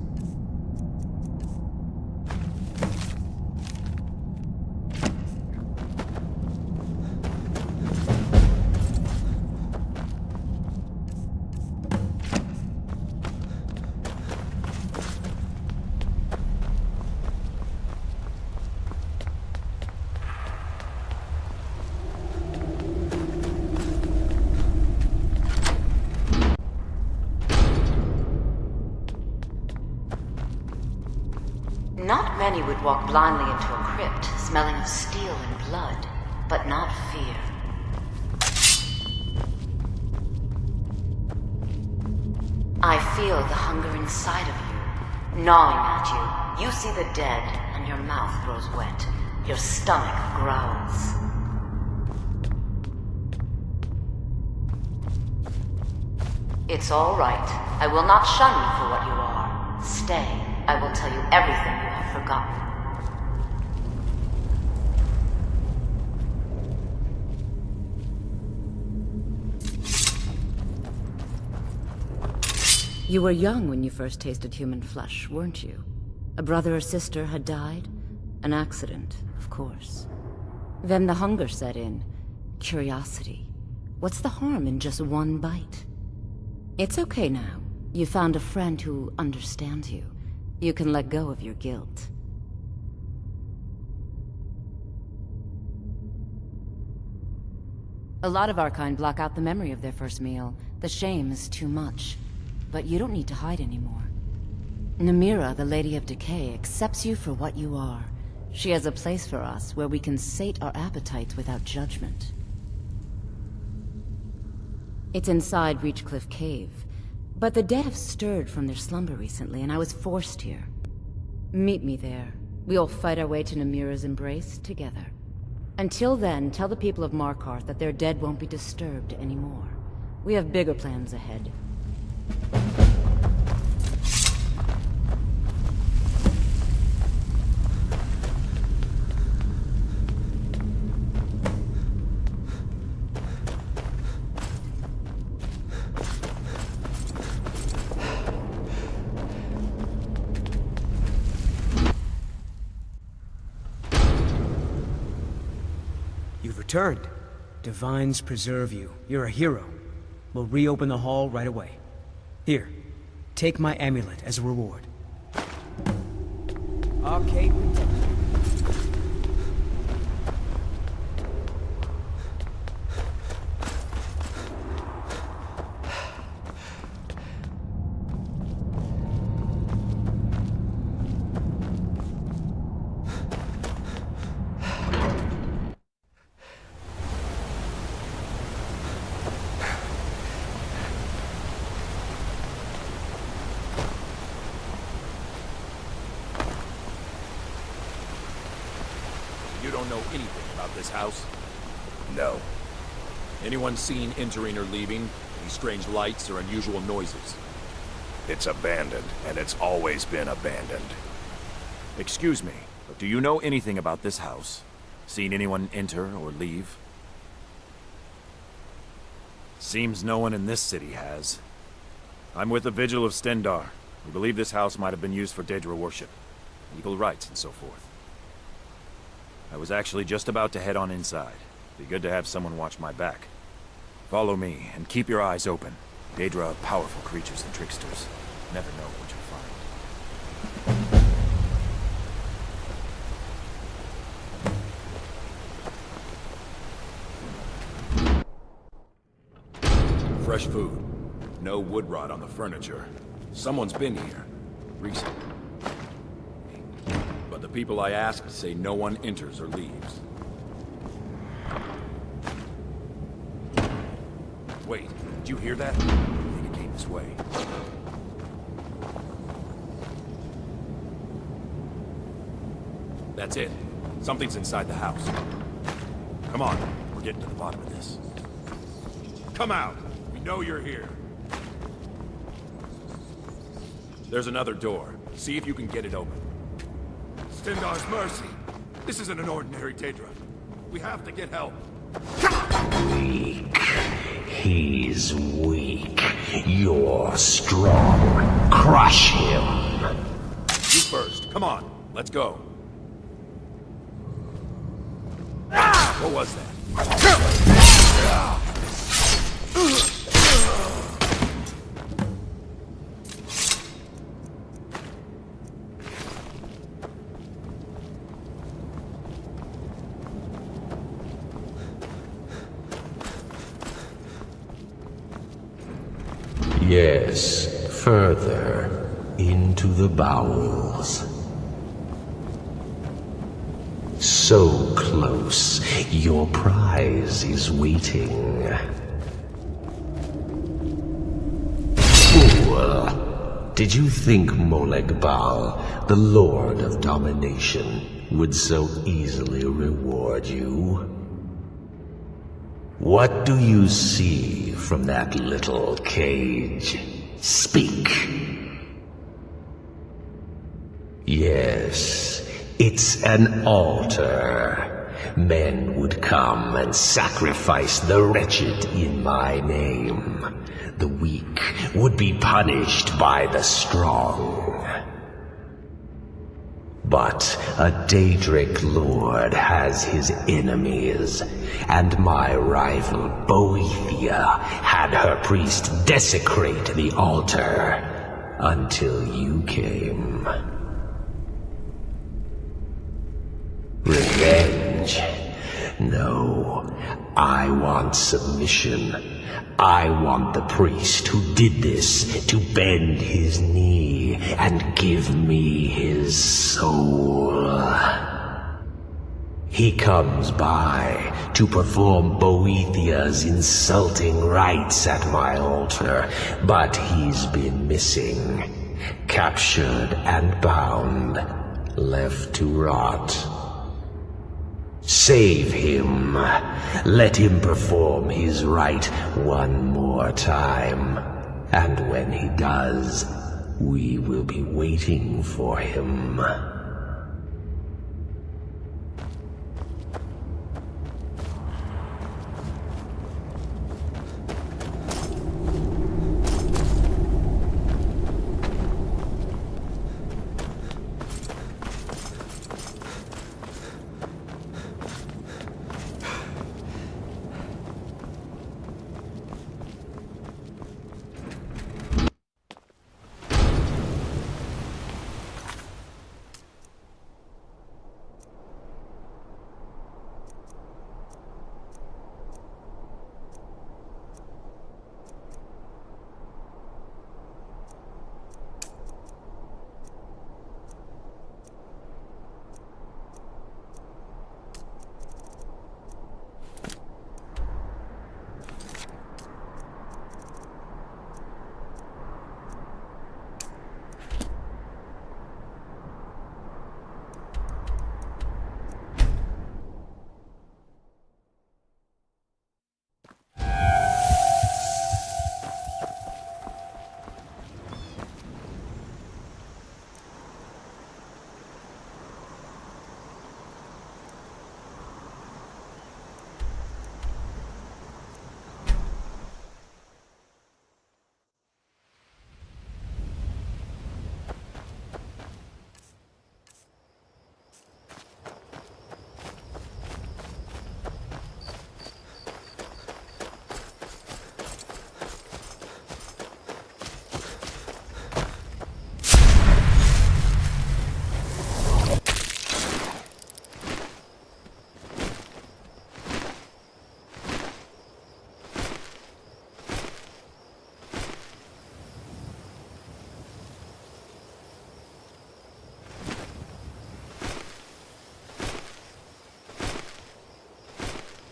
Not many would walk blindly into a crypt, smelling of steel and blood, but not fear. I feel the hunger inside of you, gnawing at you. You see the dead, and your mouth grows wet. Your stomach growls. It's all right. I will not shun you for what you are. Stay. I will tell you everything you have forgotten. You were young when you first tasted human flesh, weren't you? A brother or sister had died? An accident, of course. Then the hunger set in. Curiosity. What's the harm in just one bite? It's okay now. You found a friend who understands you. You can let go of your guilt. A lot of our kind block out the memory of their first meal. The shame is too much. But you don't need to hide anymore. Namira, the Lady of Decay, accepts you for what you are. She has a place for us where we can sate our appetites without judgment. It's inside Reachcliff Cave. But the dead have stirred from their slumber recently, and I was forced here. Meet me there. We'll fight our way to Namira's embrace together. Until then, tell the people of Markarth that their dead won't be disturbed anymore. We have bigger plans ahead. You've returned. Divines preserve you. You're a hero. We'll reopen the hall right away. Here, take my amulet as a reward. Arcade protection. You don't know anything about this house? No. Anyone seen entering or leaving? Any strange lights or unusual noises? It's abandoned, and it's always been abandoned. Excuse me, but do you know anything about this house? Seen anyone enter or leave? Seems no one in this city has. I'm with the Vigil of Stendar. We believe this house might have been used for Daedra worship, legal rites and so forth. I was actually just about to head on inside. Be good to have someone watch my back. Follow me, and keep your eyes open. Daedra are powerful creatures and tricksters. Never know what you'll find. Fresh food. No wood rot on the furniture. Someone's been here. Recently. But the people I asked say no one enters or leaves. Wait, did you hear that? I think it came this way. That's it. Something's inside the house. Come on, we're getting to the bottom of this. Come out! We know you're here. There's another door. See if you can get it open. Stendar's mercy. This isn't an ordinary Daedra. We have to get help. Weak. He's weak. You're strong. Crush him. You first. Come on. Let's go. What was that? Yes, further into the bowels. so close. Your prize is waiting. Fool! Did you think Molegbal, the Lord of Domination, would so easily reward you? What do you see from that little cage? Speak. Yes, it's an altar. Men would come and sacrifice the wretched in my name. The weak would be punished by the strong. But a Daedric lord has his enemies, and my rival Boethia had her priest desecrate the altar until you came. Revenge? No, I want submission. I want the priest who did this to bend his knee and give me his soul. He comes by to perform Boethia's insulting rites at my altar, but he's been missing, captured and bound, left to rot. Save him. Let him perform his rite one more time. And when he does, we will be waiting for him.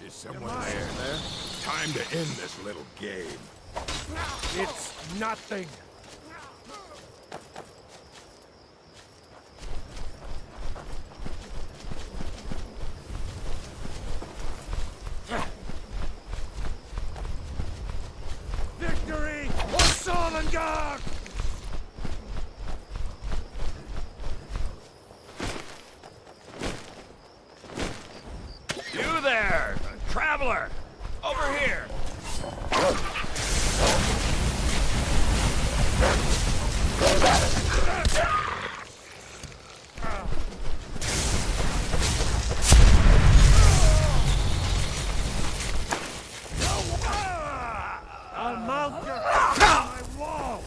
Someone there? Time to end this little game. It's nothing. Victory or Solengard! You there, traveler! Over here! I'll mount your my wall!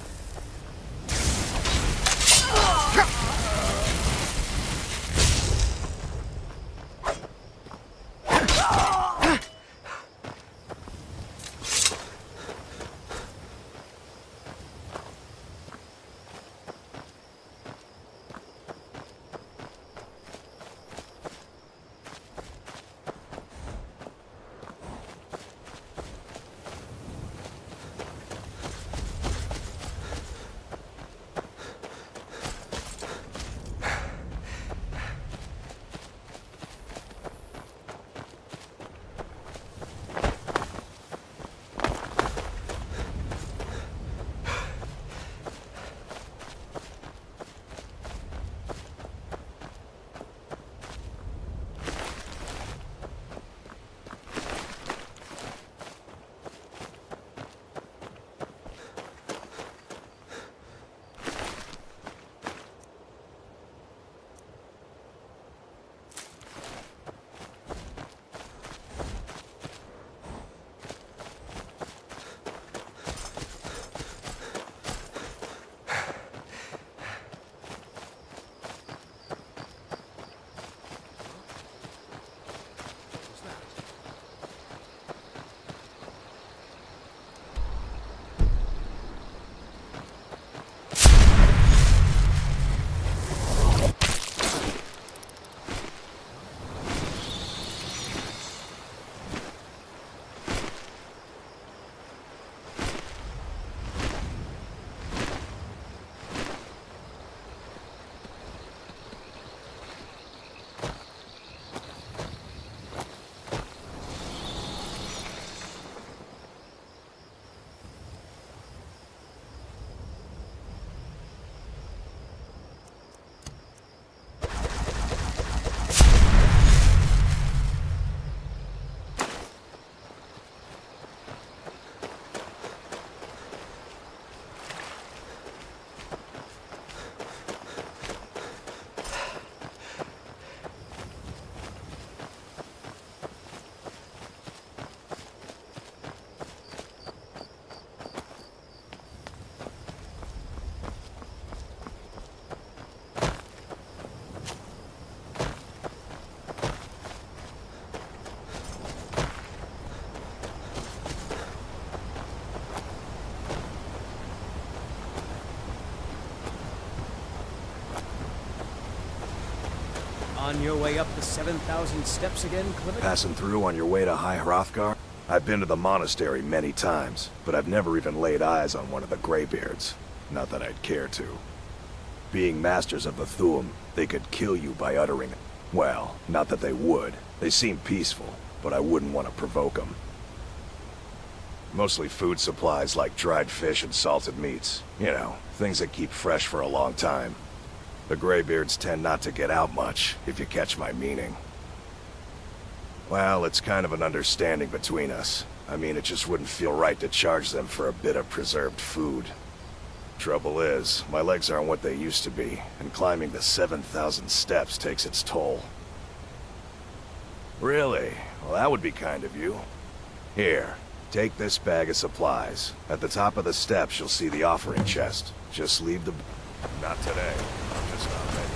On your way up the 7,000 steps again, Clement? Passing through on your way to High Hrothgar? I've been to the monastery many times, but I've never even laid eyes on one of the Greybeards. Not that I'd care to. Being masters of the Thu'um, they could kill you by uttering it. Well, not that they would. They seem peaceful, but I wouldn't want to provoke them. Mostly food supplies like dried fish and salted meats. You know, things that keep fresh for a long time. The Greybeards tend not to get out much, if you catch my meaning. Well, it's kind of an understanding between us. I mean, it just wouldn't feel right to charge them for a bit of preserved food. Trouble is, my legs aren't what they used to be, and climbing the 7,000 steps takes its toll. Really? Well, that would be kind of you. Here, take this bag of supplies. At the top of the steps, you'll see the offering chest. Just leave the... Not today. I'm just not ready.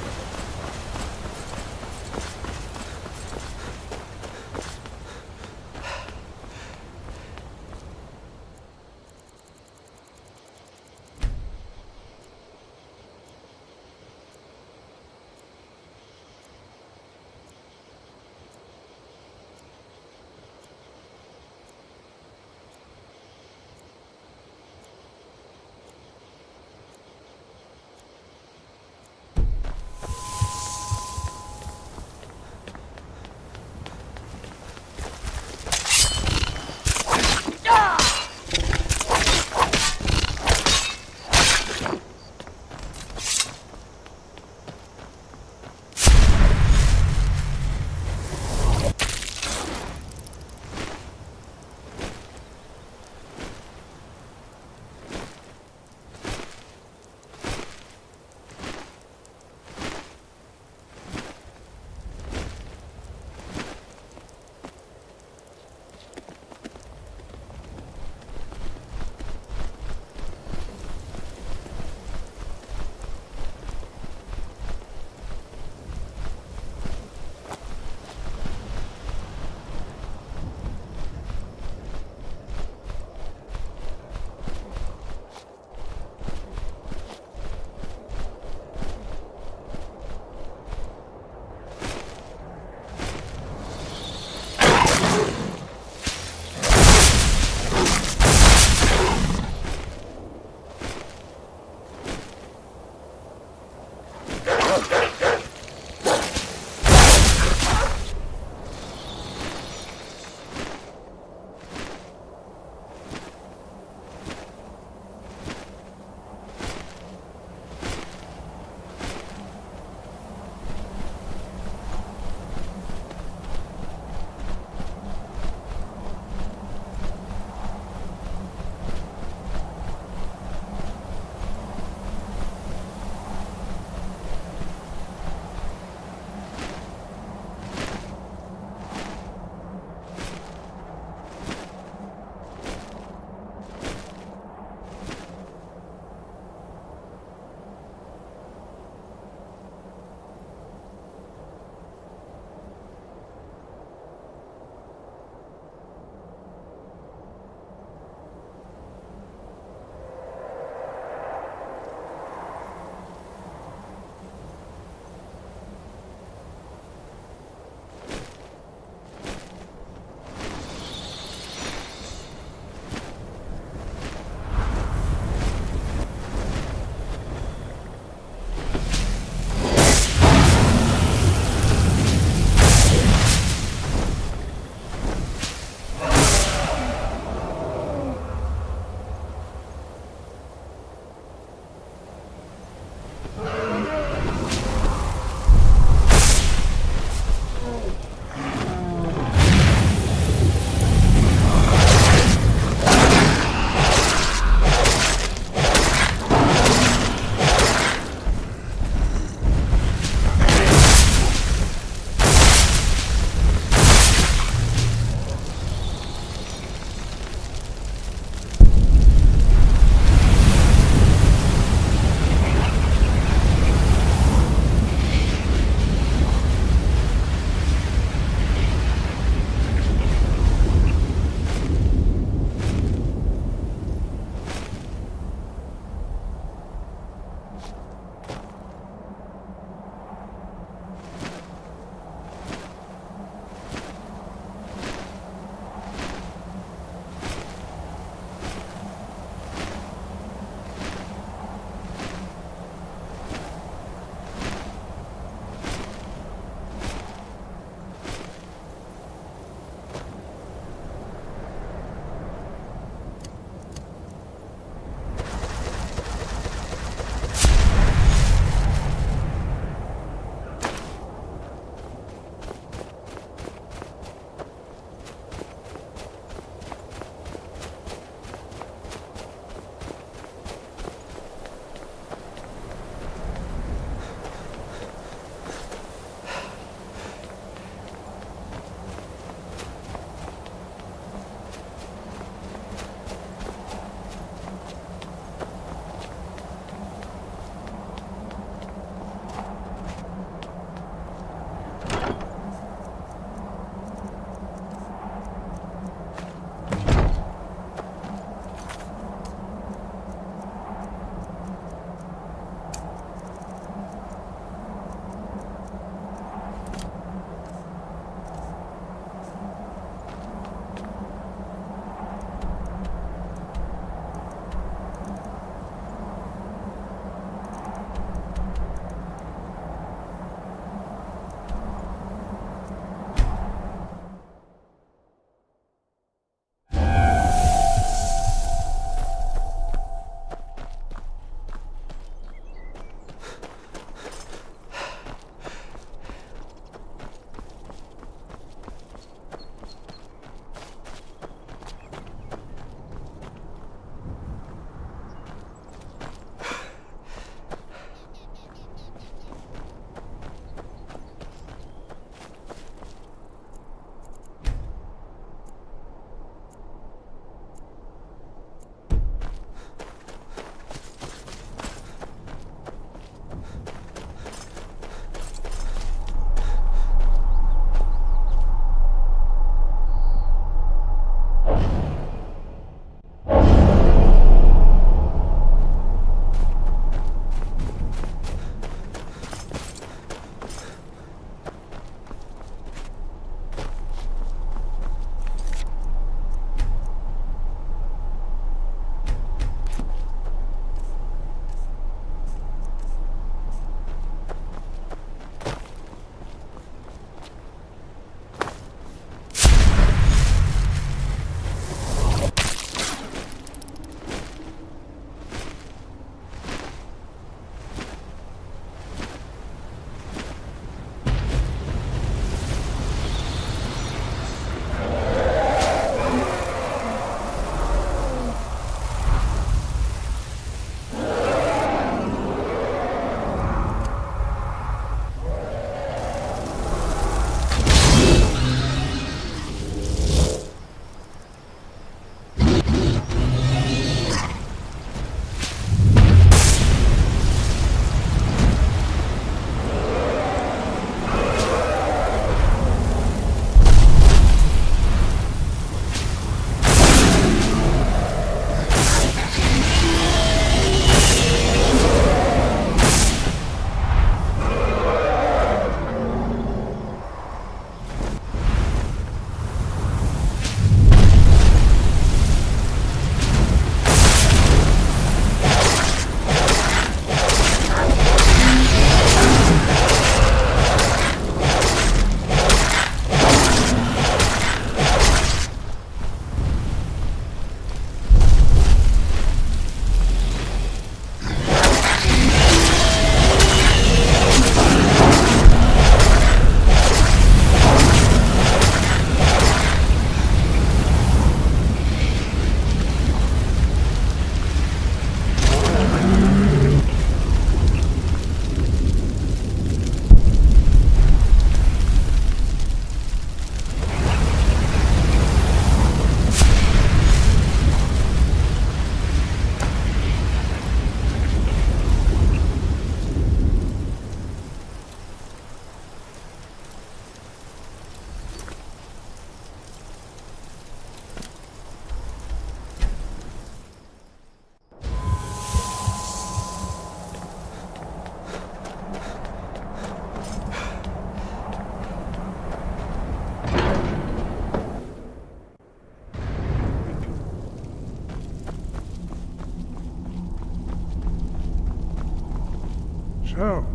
So,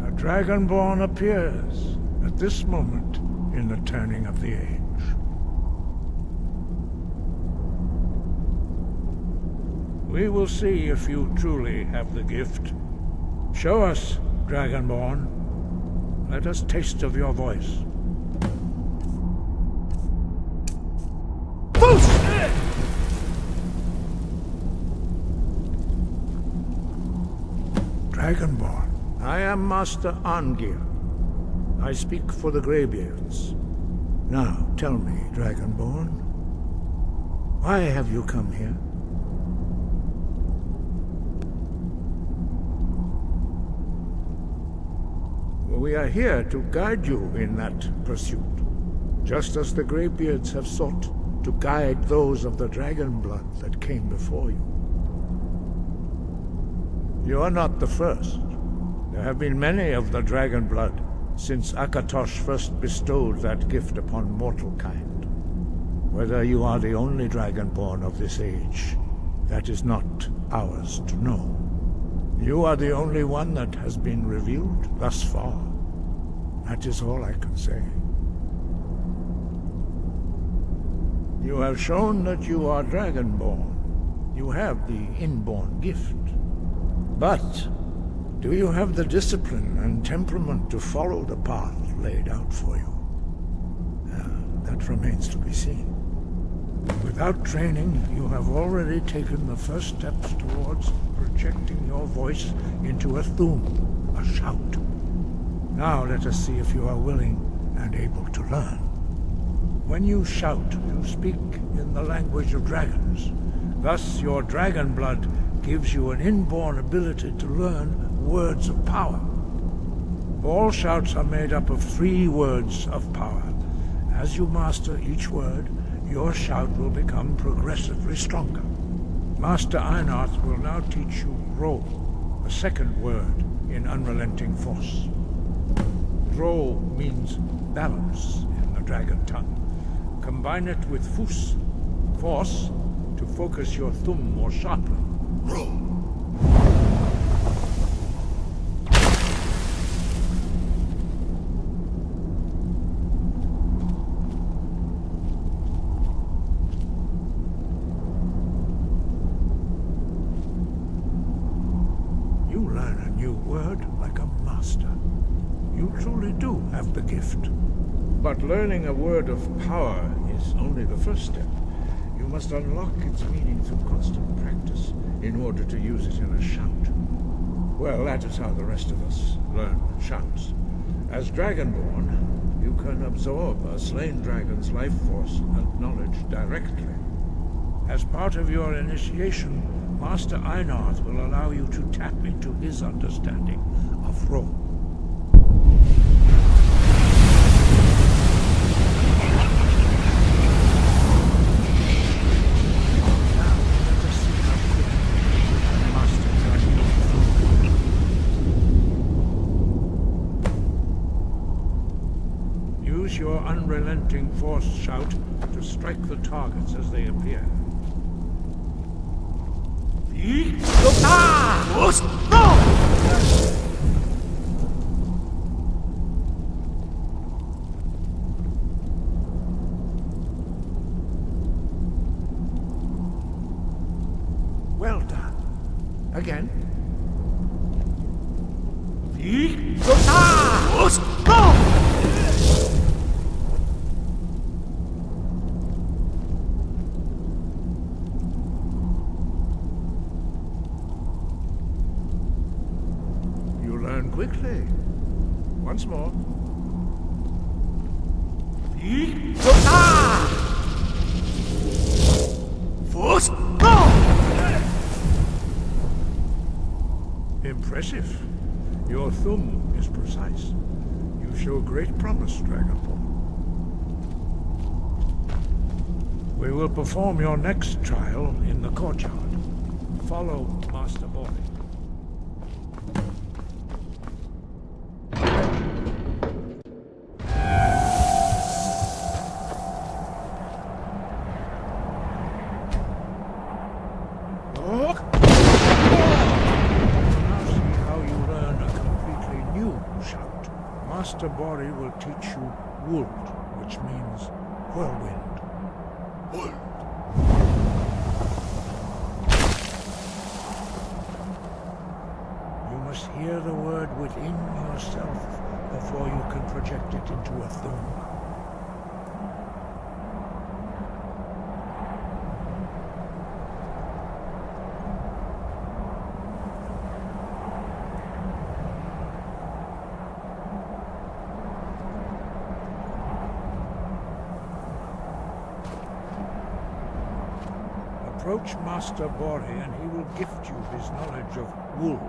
a Dragonborn appears at this moment in the turning of the age. We will see if you truly have the gift. Show us, Dragonborn. Let us taste of your voice. Dragonborn, I am Master Angir. I speak for the Greybeards. Now, tell me, Dragonborn, why have you come here? We are here to guide you in that pursuit, just as the Greybeards have sought to guide those of the dragon blood that came before you. You are not the first. There have been many of the dragon blood since Akatosh first bestowed that gift upon mortal kind. Whether you are the only dragonborn of this age, that is not ours to know. You are the only one that has been revealed thus far. That is all I can say. You have shown that you are dragonborn. You have the inborn gift. But do you have the discipline and temperament to follow the path laid out for you? That remains to be seen. Without training, you have already taken the first steps towards projecting your voice into a thum, a shout. Now let us see if you are willing and able to learn. When you shout, you speak in the language of dragons. Thus, your dragon blood gives you an inborn ability to learn words of power. All shouts are made up of 3 words of power. As you master each word, your shout will become progressively stronger. Master Einarth will now teach you Ro, a second word in Unrelenting Force. Ro means balance in the dragon tongue. Combine it with Fus, force, to focus your thumb more sharply. Ro. You learn a new word like a master. You truly do have the gift. But learning a word of power is only the first step. You must unlock its meaning through constant practice in order to use it in a shout. Well, that is how the rest of us learn shouts. As Dragonborn, you can absorb a slain dragon's life force and knowledge directly. As part of your initiation, Master Einarth will allow you to tap into his understanding of Ro. Use your unrelenting force shout to strike the targets as they appear. Well done. Again. You learn quickly. Once more. Impressive. Your thumb is precise. You show great promise, Dragonborn. We will perform your next trial in the courtyard. Follow Master Borley. Master Bori will teach you Wuld, which means whirlwind. Wuld. You must hear the word within yourself before you can project it into a thum. Approach Master Bori and he will gift you his knowledge of Wuld.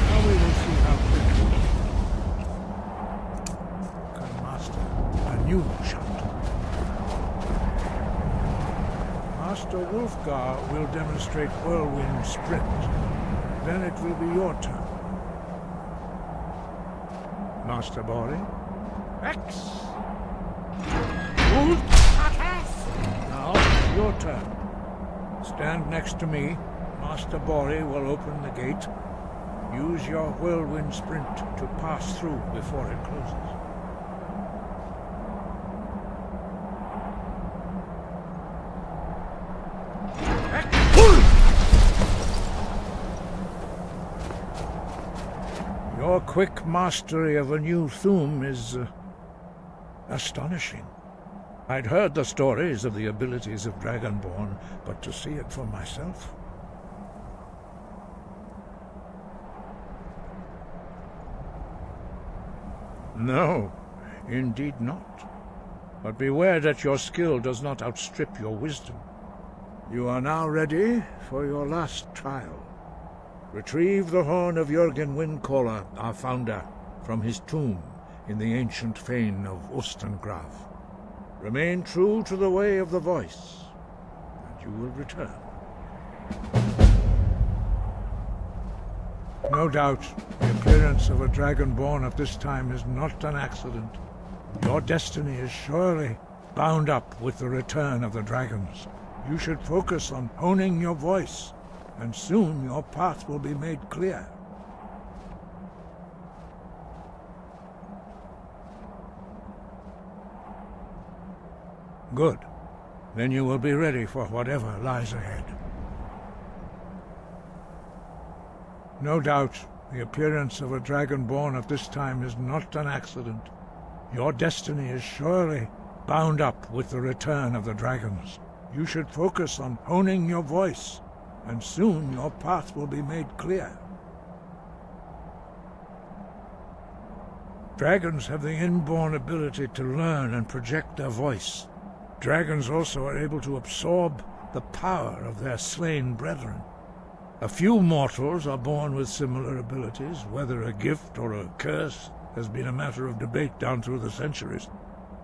Now we will see how quickly you can master a new shout. Master Wulfgar will demonstrate Whirlwind Sprint. Then it will be your turn. Master Bori. X! Now, your turn. Stand next to me. Master Bori will open the gate. Use your whirlwind sprint to pass through before it closes. Your quick mastery of a new thum is astonishing. I'd heard the stories of the abilities of Dragonborn, but to see it for myself... No, indeed not. But beware that your skill does not outstrip your wisdom. You are now ready for your last trial. Retrieve the horn of Jürgen Windcaller, our founder, from his tomb in the ancient fane of Ostengraf. Remain true to the way of the voice, and you will return. No doubt, the appearance of a Dragonborn at this time is not an accident. Your destiny is surely bound up with the return of the dragons. You should focus on honing your voice, and soon your path will be made clear. Good. Then you will be ready for whatever lies ahead. No doubt, the appearance of a Dragonborn at this time is not an accident. Your destiny is surely bound up with the return of the dragons. You should focus on honing your voice, and soon your path will be made clear. Dragons have the inborn ability to learn and project their voice. Dragons also are able to absorb the power of their slain brethren. A few mortals are born with similar abilities. Whether a gift or a curse has been a matter of debate down through the centuries.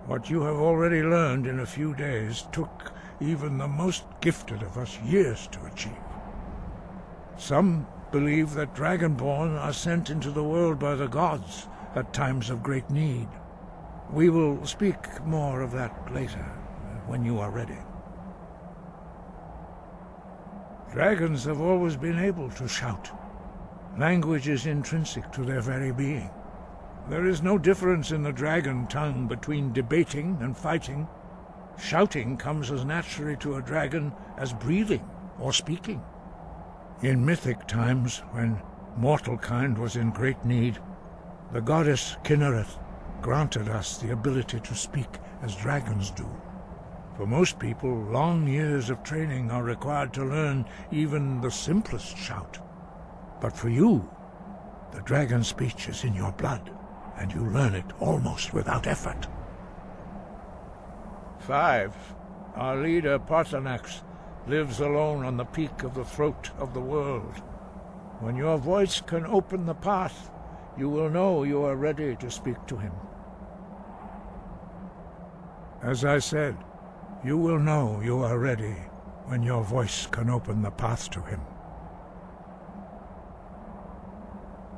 What you have already learned in a few days took even the most gifted of us years to achieve. Some believe that Dragonborn are sent into the world by the gods at times of great need. We will speak more of that later, when you are ready. Dragons have always been able to shout. Language is intrinsic to their very being. There is no difference in the dragon tongue between debating and fighting. Shouting comes as naturally to a dragon as breathing or speaking. In mythic times, when mortal kind was in great need, the goddess Kinnereth granted us the ability to speak as dragons do. For most people, long years of training are required to learn even the simplest shout. But for you, the dragon speech is in your blood, and you learn it almost without effort. 5. Our leader, Parthenax, lives alone on the peak of the throat of the world. When your voice can open the path, you will know you are ready to speak to him. As I said, you will know you are ready when your voice can open the path to him.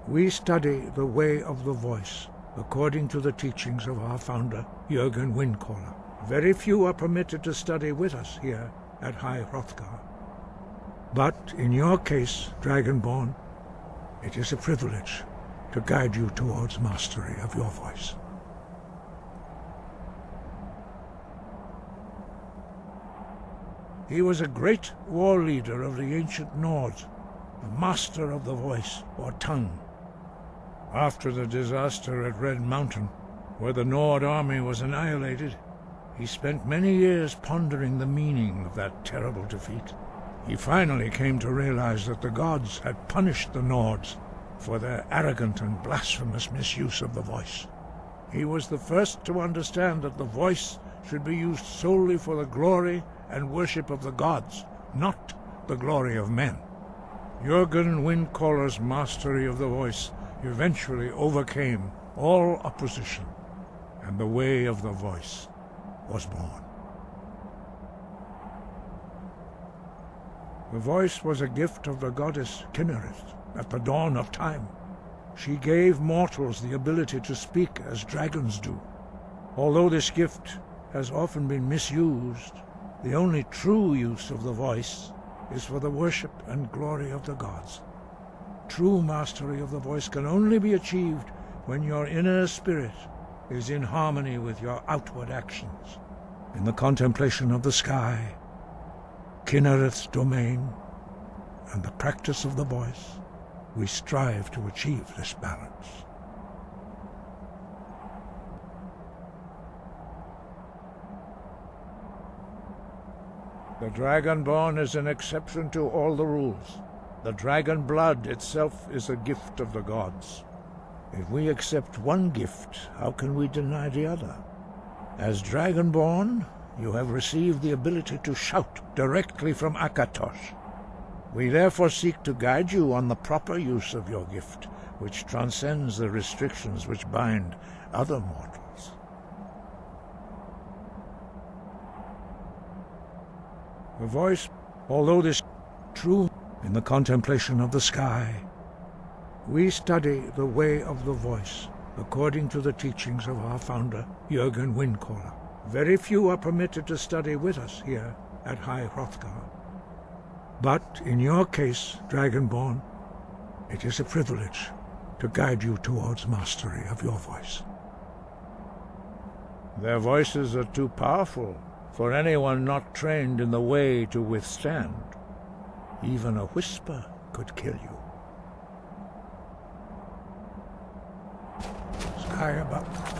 We study the way of the voice according to the teachings of our founder, Jürgen Windcaller. Very few are permitted to study with us here at High Hrothgar. But in your case, Dragonborn, it is a privilege to guide you towards mastery of your voice. He was a great war leader of the ancient Nords, a master of the voice, or tongue. After the disaster at Red Mountain, where the Nord army was annihilated, he spent many years pondering the meaning of that terrible defeat. He finally came to realize that the gods had punished the Nords for their arrogant and blasphemous misuse of the voice. He was the first to understand that the voice should be used solely for the glory and worship of the gods, not the glory of men. Jurgen Windcaller's mastery of the voice eventually overcame all opposition, and the way of the voice was born. The voice was a gift of the goddess Kynareth at the dawn of time. She gave mortals the ability to speak as dragons do. Although this gift has often been misused, the only true use of the voice is for the worship and glory of the gods. True mastery of the voice can only be achieved when your inner spirit is in harmony with your outward actions. In the contemplation of the sky, Kynareth's domain, and the practice of the voice, we strive to achieve this balance. The Dragonborn is an exception to all the rules. The dragon blood itself is a gift of the gods. If we accept one gift, how can we deny the other? As Dragonborn, you have received the ability to shout directly from Akatosh. We therefore seek to guide you on the proper use of your gift, which transcends the restrictions which bind other mortals. The voice, although this true in the contemplation of the sky, we study the way of the voice according to the teachings of our founder, Jurgen Windcaller. Very few are permitted to study with us here at High Hrothgar. But in your case, Dragonborn, it is a privilege to guide you towards mastery of your voice. Their voices are too powerful for anyone not trained in the way to withstand. Even a whisper could kill you. Sky above.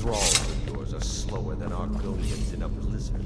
Thralls of yours are slower than Argonians in a blizzard.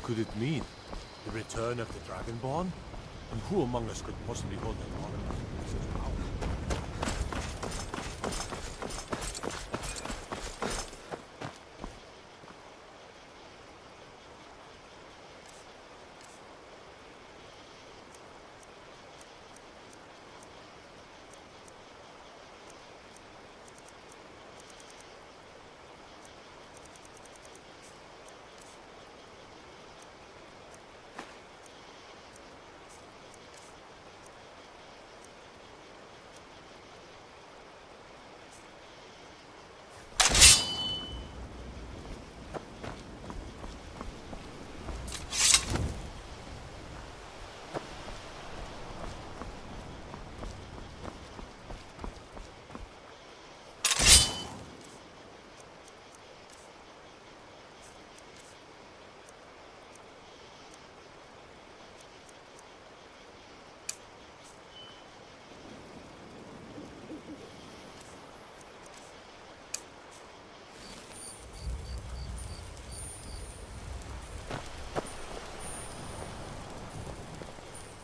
could it mean? The return of the Dragonborn? And who among us could possibly hold that honor with such power?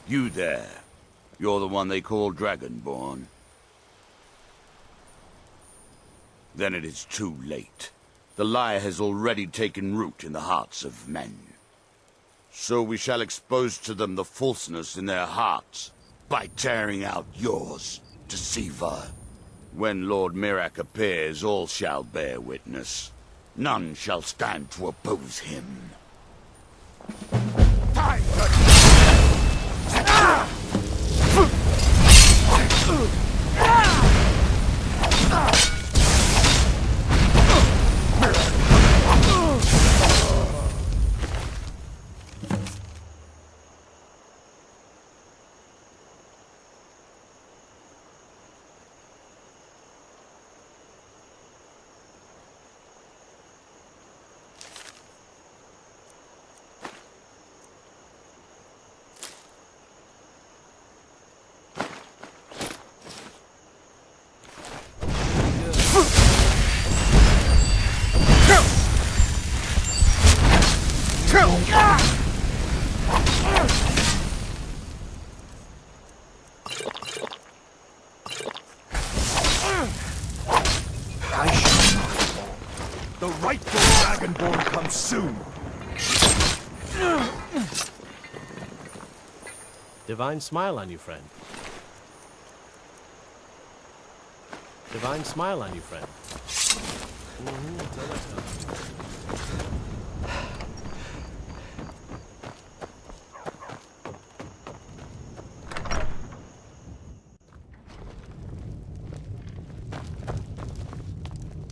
You there. You're the one they call Dragonborn. Then it is too late. The lie has already taken root in the hearts of men. So we shall expose to them the falseness in their hearts by tearing out yours, deceiver. When Lord Mirak appears, all shall bear witness. None shall stand to oppose him. Time The rightful Dragonborn comes soon. Divine smile on you, friend. Divine smile on you, friend.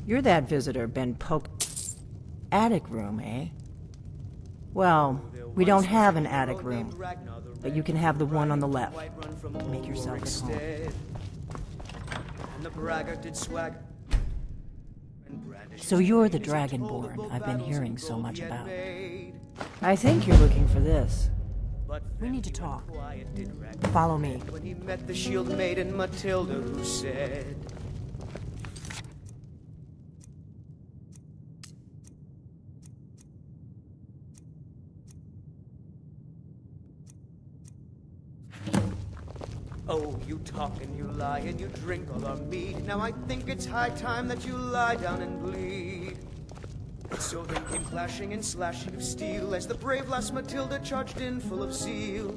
You're that visitor been poked. Attic room, eh? Well, we don't have an attic room, but you can have the one on the left. Make yourself at home. And the braggart did swag. So you're the Dragonborn I've been hearing so much about. I think you're looking for this. We need to talk. Follow me. When he met the shield maiden Matilda, who said, "Oh, you talk and you lie and you drink all our mead. Now I think it's high time that you lie down and bleed." So then came clashing and slashing of steel as the brave lass Matilda charged in full of zeal.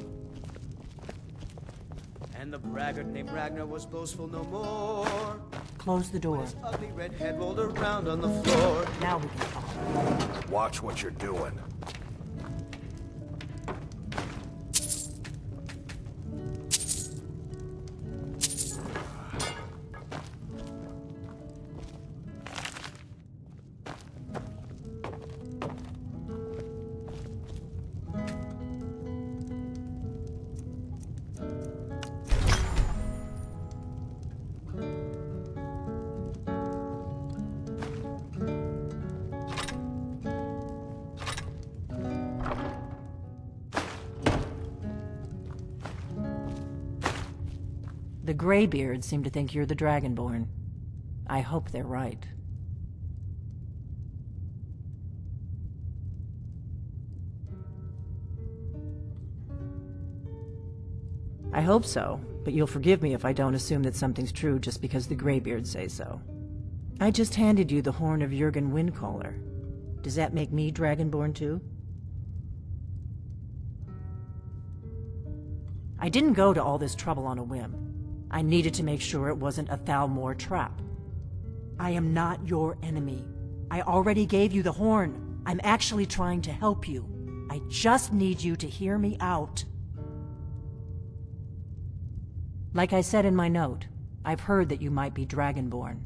And the braggart named Ragnar was boastful no more. Close the door. His ugly red head rolled around on the floor. Now we can talk. Watch what you're doing. The Greybeards seem to think you're the Dragonborn. I hope they're right. I hope so, but you'll forgive me if I don't assume that something's true just because the Greybeards say so. I just handed you the horn of Jurgen Windcaller. Does that make me Dragonborn too? I didn't go to all this trouble on a whim. I needed to make sure it wasn't a Thalmor trap. I am not your enemy. I already gave you the horn. I'm actually trying to help you. I just need you to hear me out. Like I said in my note, I've heard that you might be Dragonborn.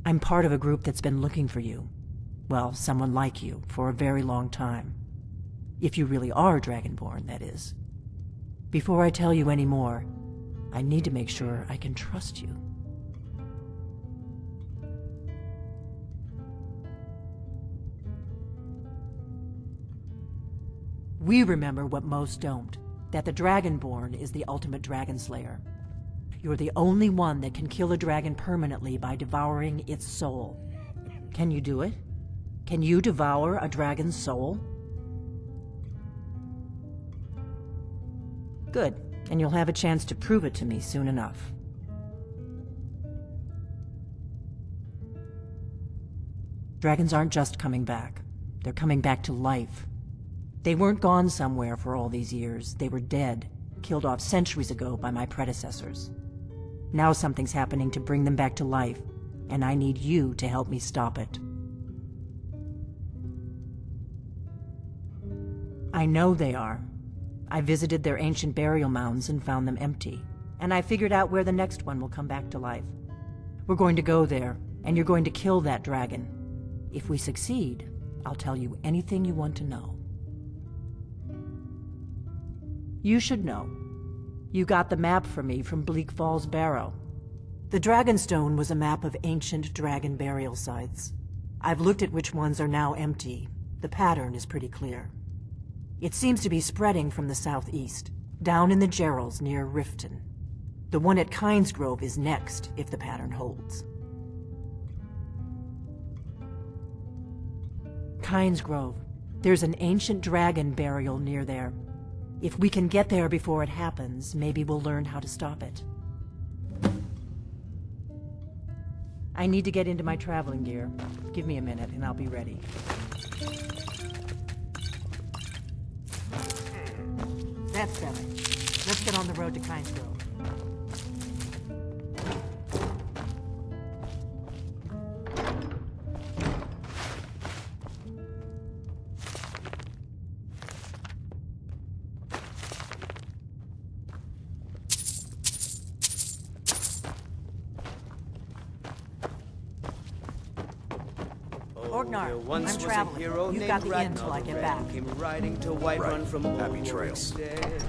I'm part of a group that's been looking for you. Well, someone like you, for a very long time. If you really are Dragonborn, that is. Before I tell you any more, I need to make sure I can trust you. We remember what most don't, that the Dragonborn is the ultimate dragon slayer. You're the only one that can kill a dragon permanently by devouring its soul. Can you do it? Can you devour a dragon's soul? Good, and you'll have a chance to prove it to me soon enough. Dragons aren't just coming back. They're coming back to life. They weren't gone somewhere for all these years. They were dead, killed off centuries ago by my predecessors. Now something's happening to bring them back to life, and I need you to help me stop it. I know they are. I visited their ancient burial mounds and found them empty, and I figured out where the next one will come back to life. We're going to go there, and you're going to kill that dragon. If we succeed, I'll tell you anything you want to know. You should know. You got the map for me from Bleak Falls Barrow. The Dragonstone was a map of ancient dragon burial sites. I've looked at which ones are now empty. The pattern is pretty clear. It seems to be spreading from the southeast, down in the Gerals near Riften. The one at Kynesgrove is next, if the pattern holds. Kynesgrove. There's an ancient dragon burial near there. If we can get there before it happens, maybe we'll learn how to stop it. I need to get into my traveling gear. Give me a minute and I'll be ready. That's better. Let's get on the road to Kynesgrove. Once I'm was traveling. a hero You've named got the inn Ragnar till I the get Red, back. Came riding to Whiterun from Happy Old trails. Warwickstead.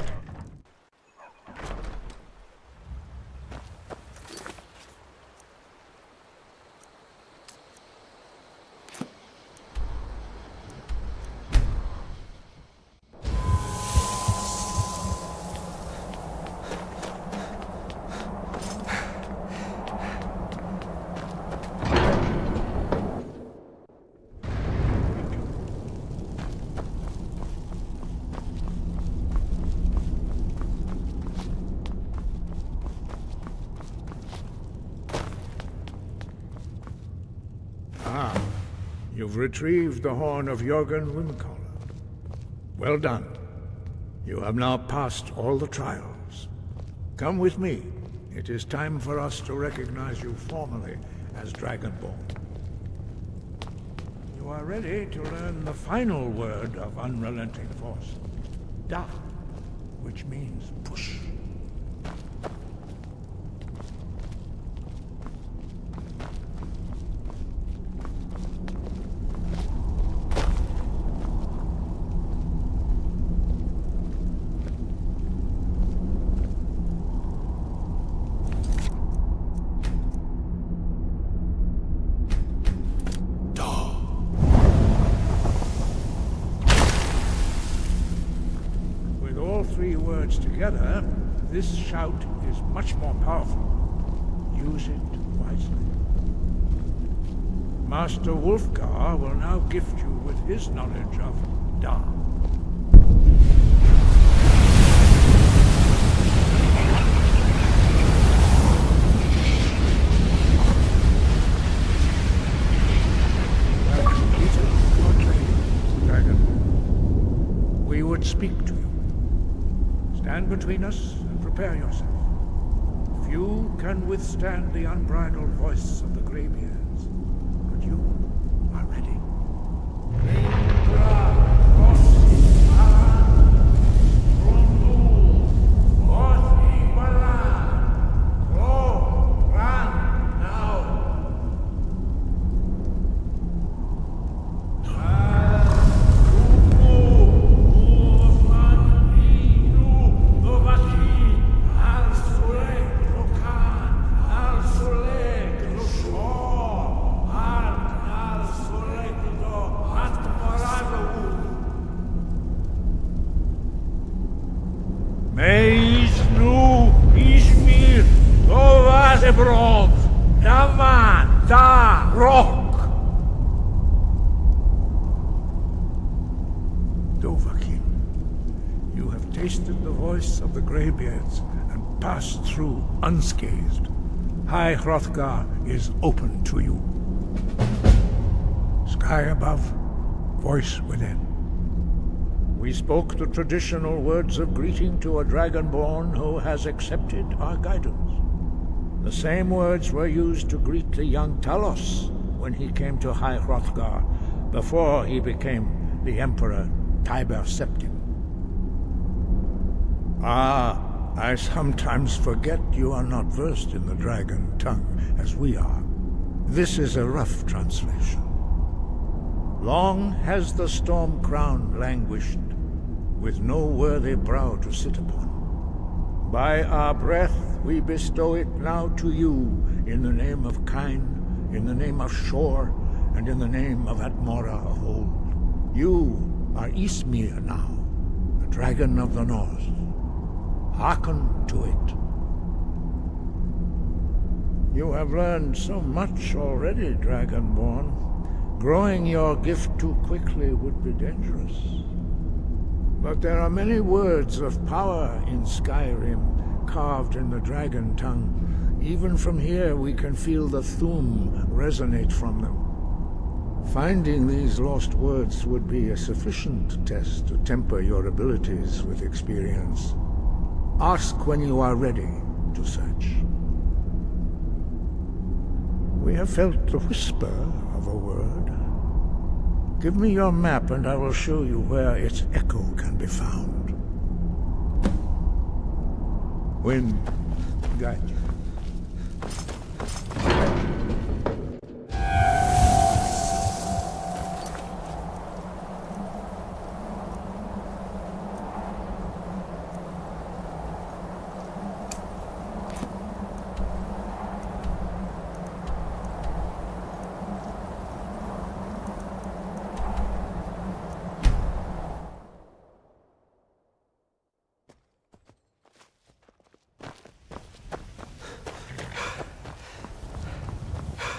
You've retrieved the horn of Jurgen Windcaller. Well done. You have now passed all the trials. Come with me. It is time for us to recognize you formally as Dragonborn. You are ready to learn the final word of unrelenting force. Da, which means push. Together, this shout is much more powerful. Use it wisely. Master Wulfgar will now gift you with his knowledge of Da. speak to you. Stand between us and prepare yourself. Few can withstand the unbridled voice of the graybeards, but you are ready. Dovahkiin, you have tasted the voice of the Greybeards and passed through unscathed. High Hrothgar is open to you. Sky above, voice within. We spoke the traditional words of greeting to a Dragonborn who has accepted our guidance. The same words were used to greet the young Talos when he came to High Hrothgar before he became the Emperor Tiber Septim. Ah, I sometimes forget you are not versed in the dragon tongue as we are. This is a rough translation. Long has the storm crown languished, with no worthy brow to sit upon. By our breath we bestow it now to you, in the name of Kyne, in the name of Shor, and in the name of Atmora of old. You are Ysmir now, the dragon of the north. Hearken to it. You have learned so much already, Dragonborn. Growing your gift too quickly would be dangerous. But there are many words of power in Skyrim, carved in the dragon tongue. Even from here we can feel the Thu'um resonate from them. Finding these lost words would be a sufficient test to temper your abilities with experience. Ask when you are ready to search. We have felt the whisper of a word. Give me your map and I will show you where its echo can be found. Wind, guide you.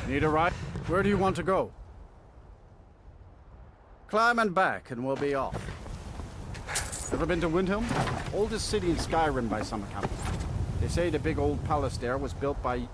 Need a ride? Where do you want to go? Climb and back, and we'll be off. Ever been to Windhelm? Oldest city in Skyrim by some account. They say the big old palace there was built by...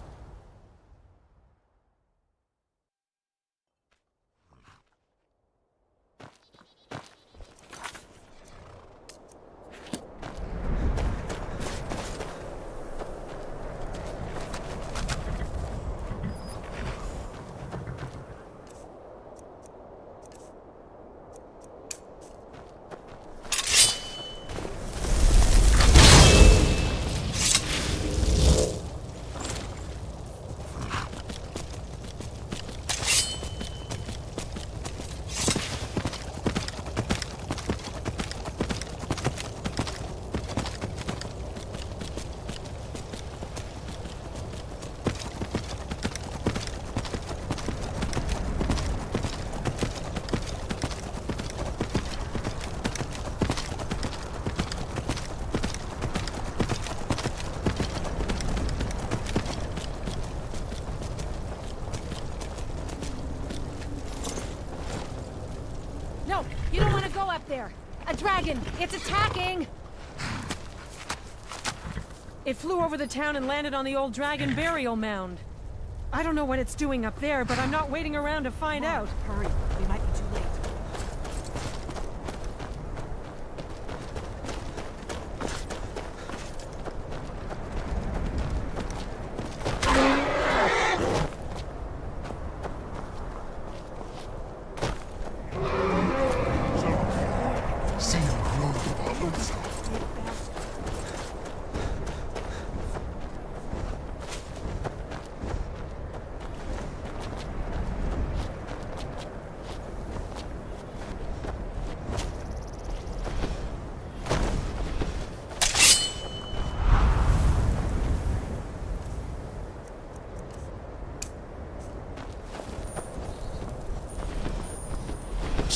You don't want to go up there! A dragon! It's attacking! It flew over the town and landed on the old dragon burial mound. I don't know what it's doing up there, but I'm not waiting around to find out. Hurry, we might be too late.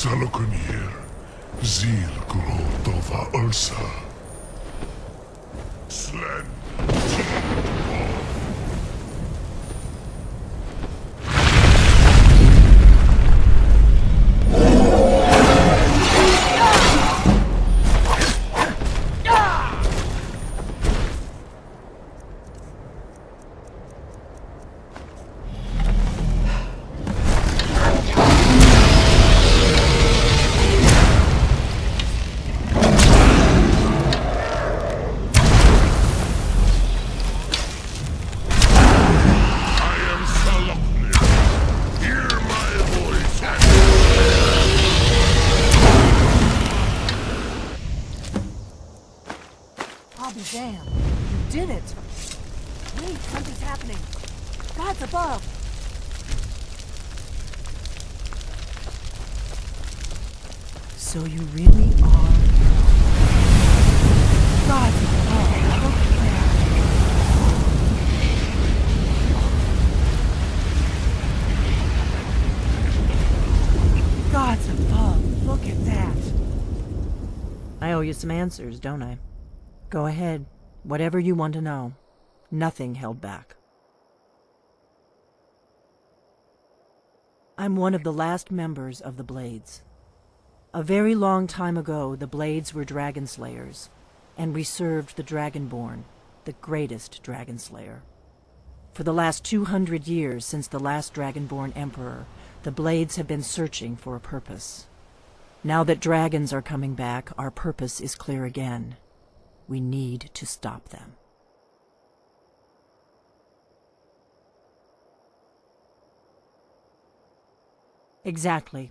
Salokunier, Zil Grotova Ursa. Slen. I'll be damned. You did it! Wait, something's happening. God's above! So you really are... God's above! Look there! God's above! Look at that! I owe you some answers, don't I? Go ahead. Whatever you want to know. Nothing held back. I'm one of the last members of the Blades. A very long time ago, the Blades were dragon slayers, and we served the Dragonborn, the greatest dragon slayer. For the last 200 years since the last Dragonborn Emperor, the Blades have been searching for a purpose. Now that dragons are coming back, our purpose is clear again. We need to stop them. Exactly.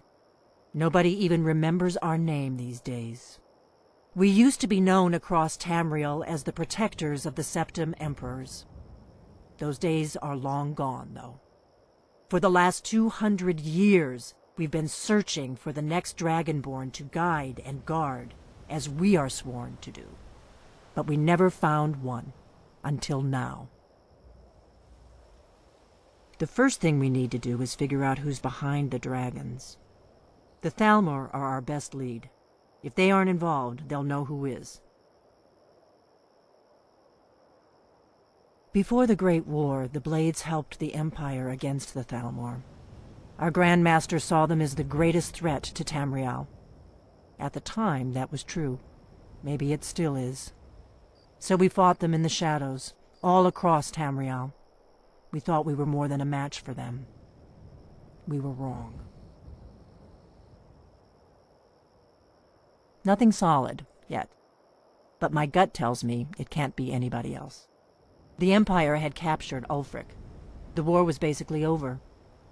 Nobody even remembers our name these days. We used to be known across Tamriel as the protectors of the Septim Emperors. Those days are long gone, though. For the last 200 years, we've been searching for the next Dragonborn to guide and guard, as we are sworn to do. But we never found one, until now. The first thing we need to do is figure out who's behind the dragons. The Thalmor are our best lead. If they aren't involved, they'll know who is. Before the Great War, the Blades helped the Empire against the Thalmor. Our Grand Master saw them as the greatest threat to Tamriel. At the time, that was true. Maybe it still is. So we fought them in the shadows, all across Tamriel. We thought we were more than a match for them. We were wrong. Nothing solid, yet. But my gut tells me it can't be anybody else. The Empire had captured Ulfric. The war was basically over.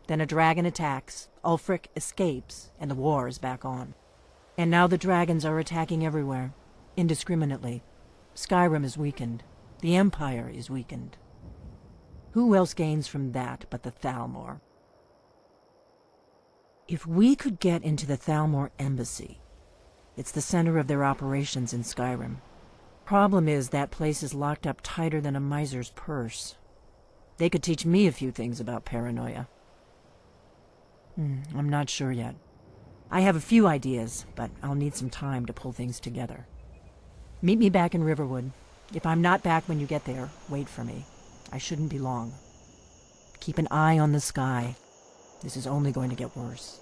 Then a dragon attacks, Ulfric escapes, and the war is back on. And now the dragons are attacking everywhere, indiscriminately. Skyrim is weakened. The Empire is weakened. Who else gains from that but the Thalmor? If we could get into the Thalmor embassy, it's the center of their operations in Skyrim. Problem is, that place is locked up tighter than a miser's purse. They could teach me a few things about paranoia. I'm not sure yet. I have a few ideas, but I'll need some time to pull things together. Meet me back in Riverwood. If I'm not back when you get there, wait for me. I shouldn't be long. Keep an eye on the sky. This is only going to get worse.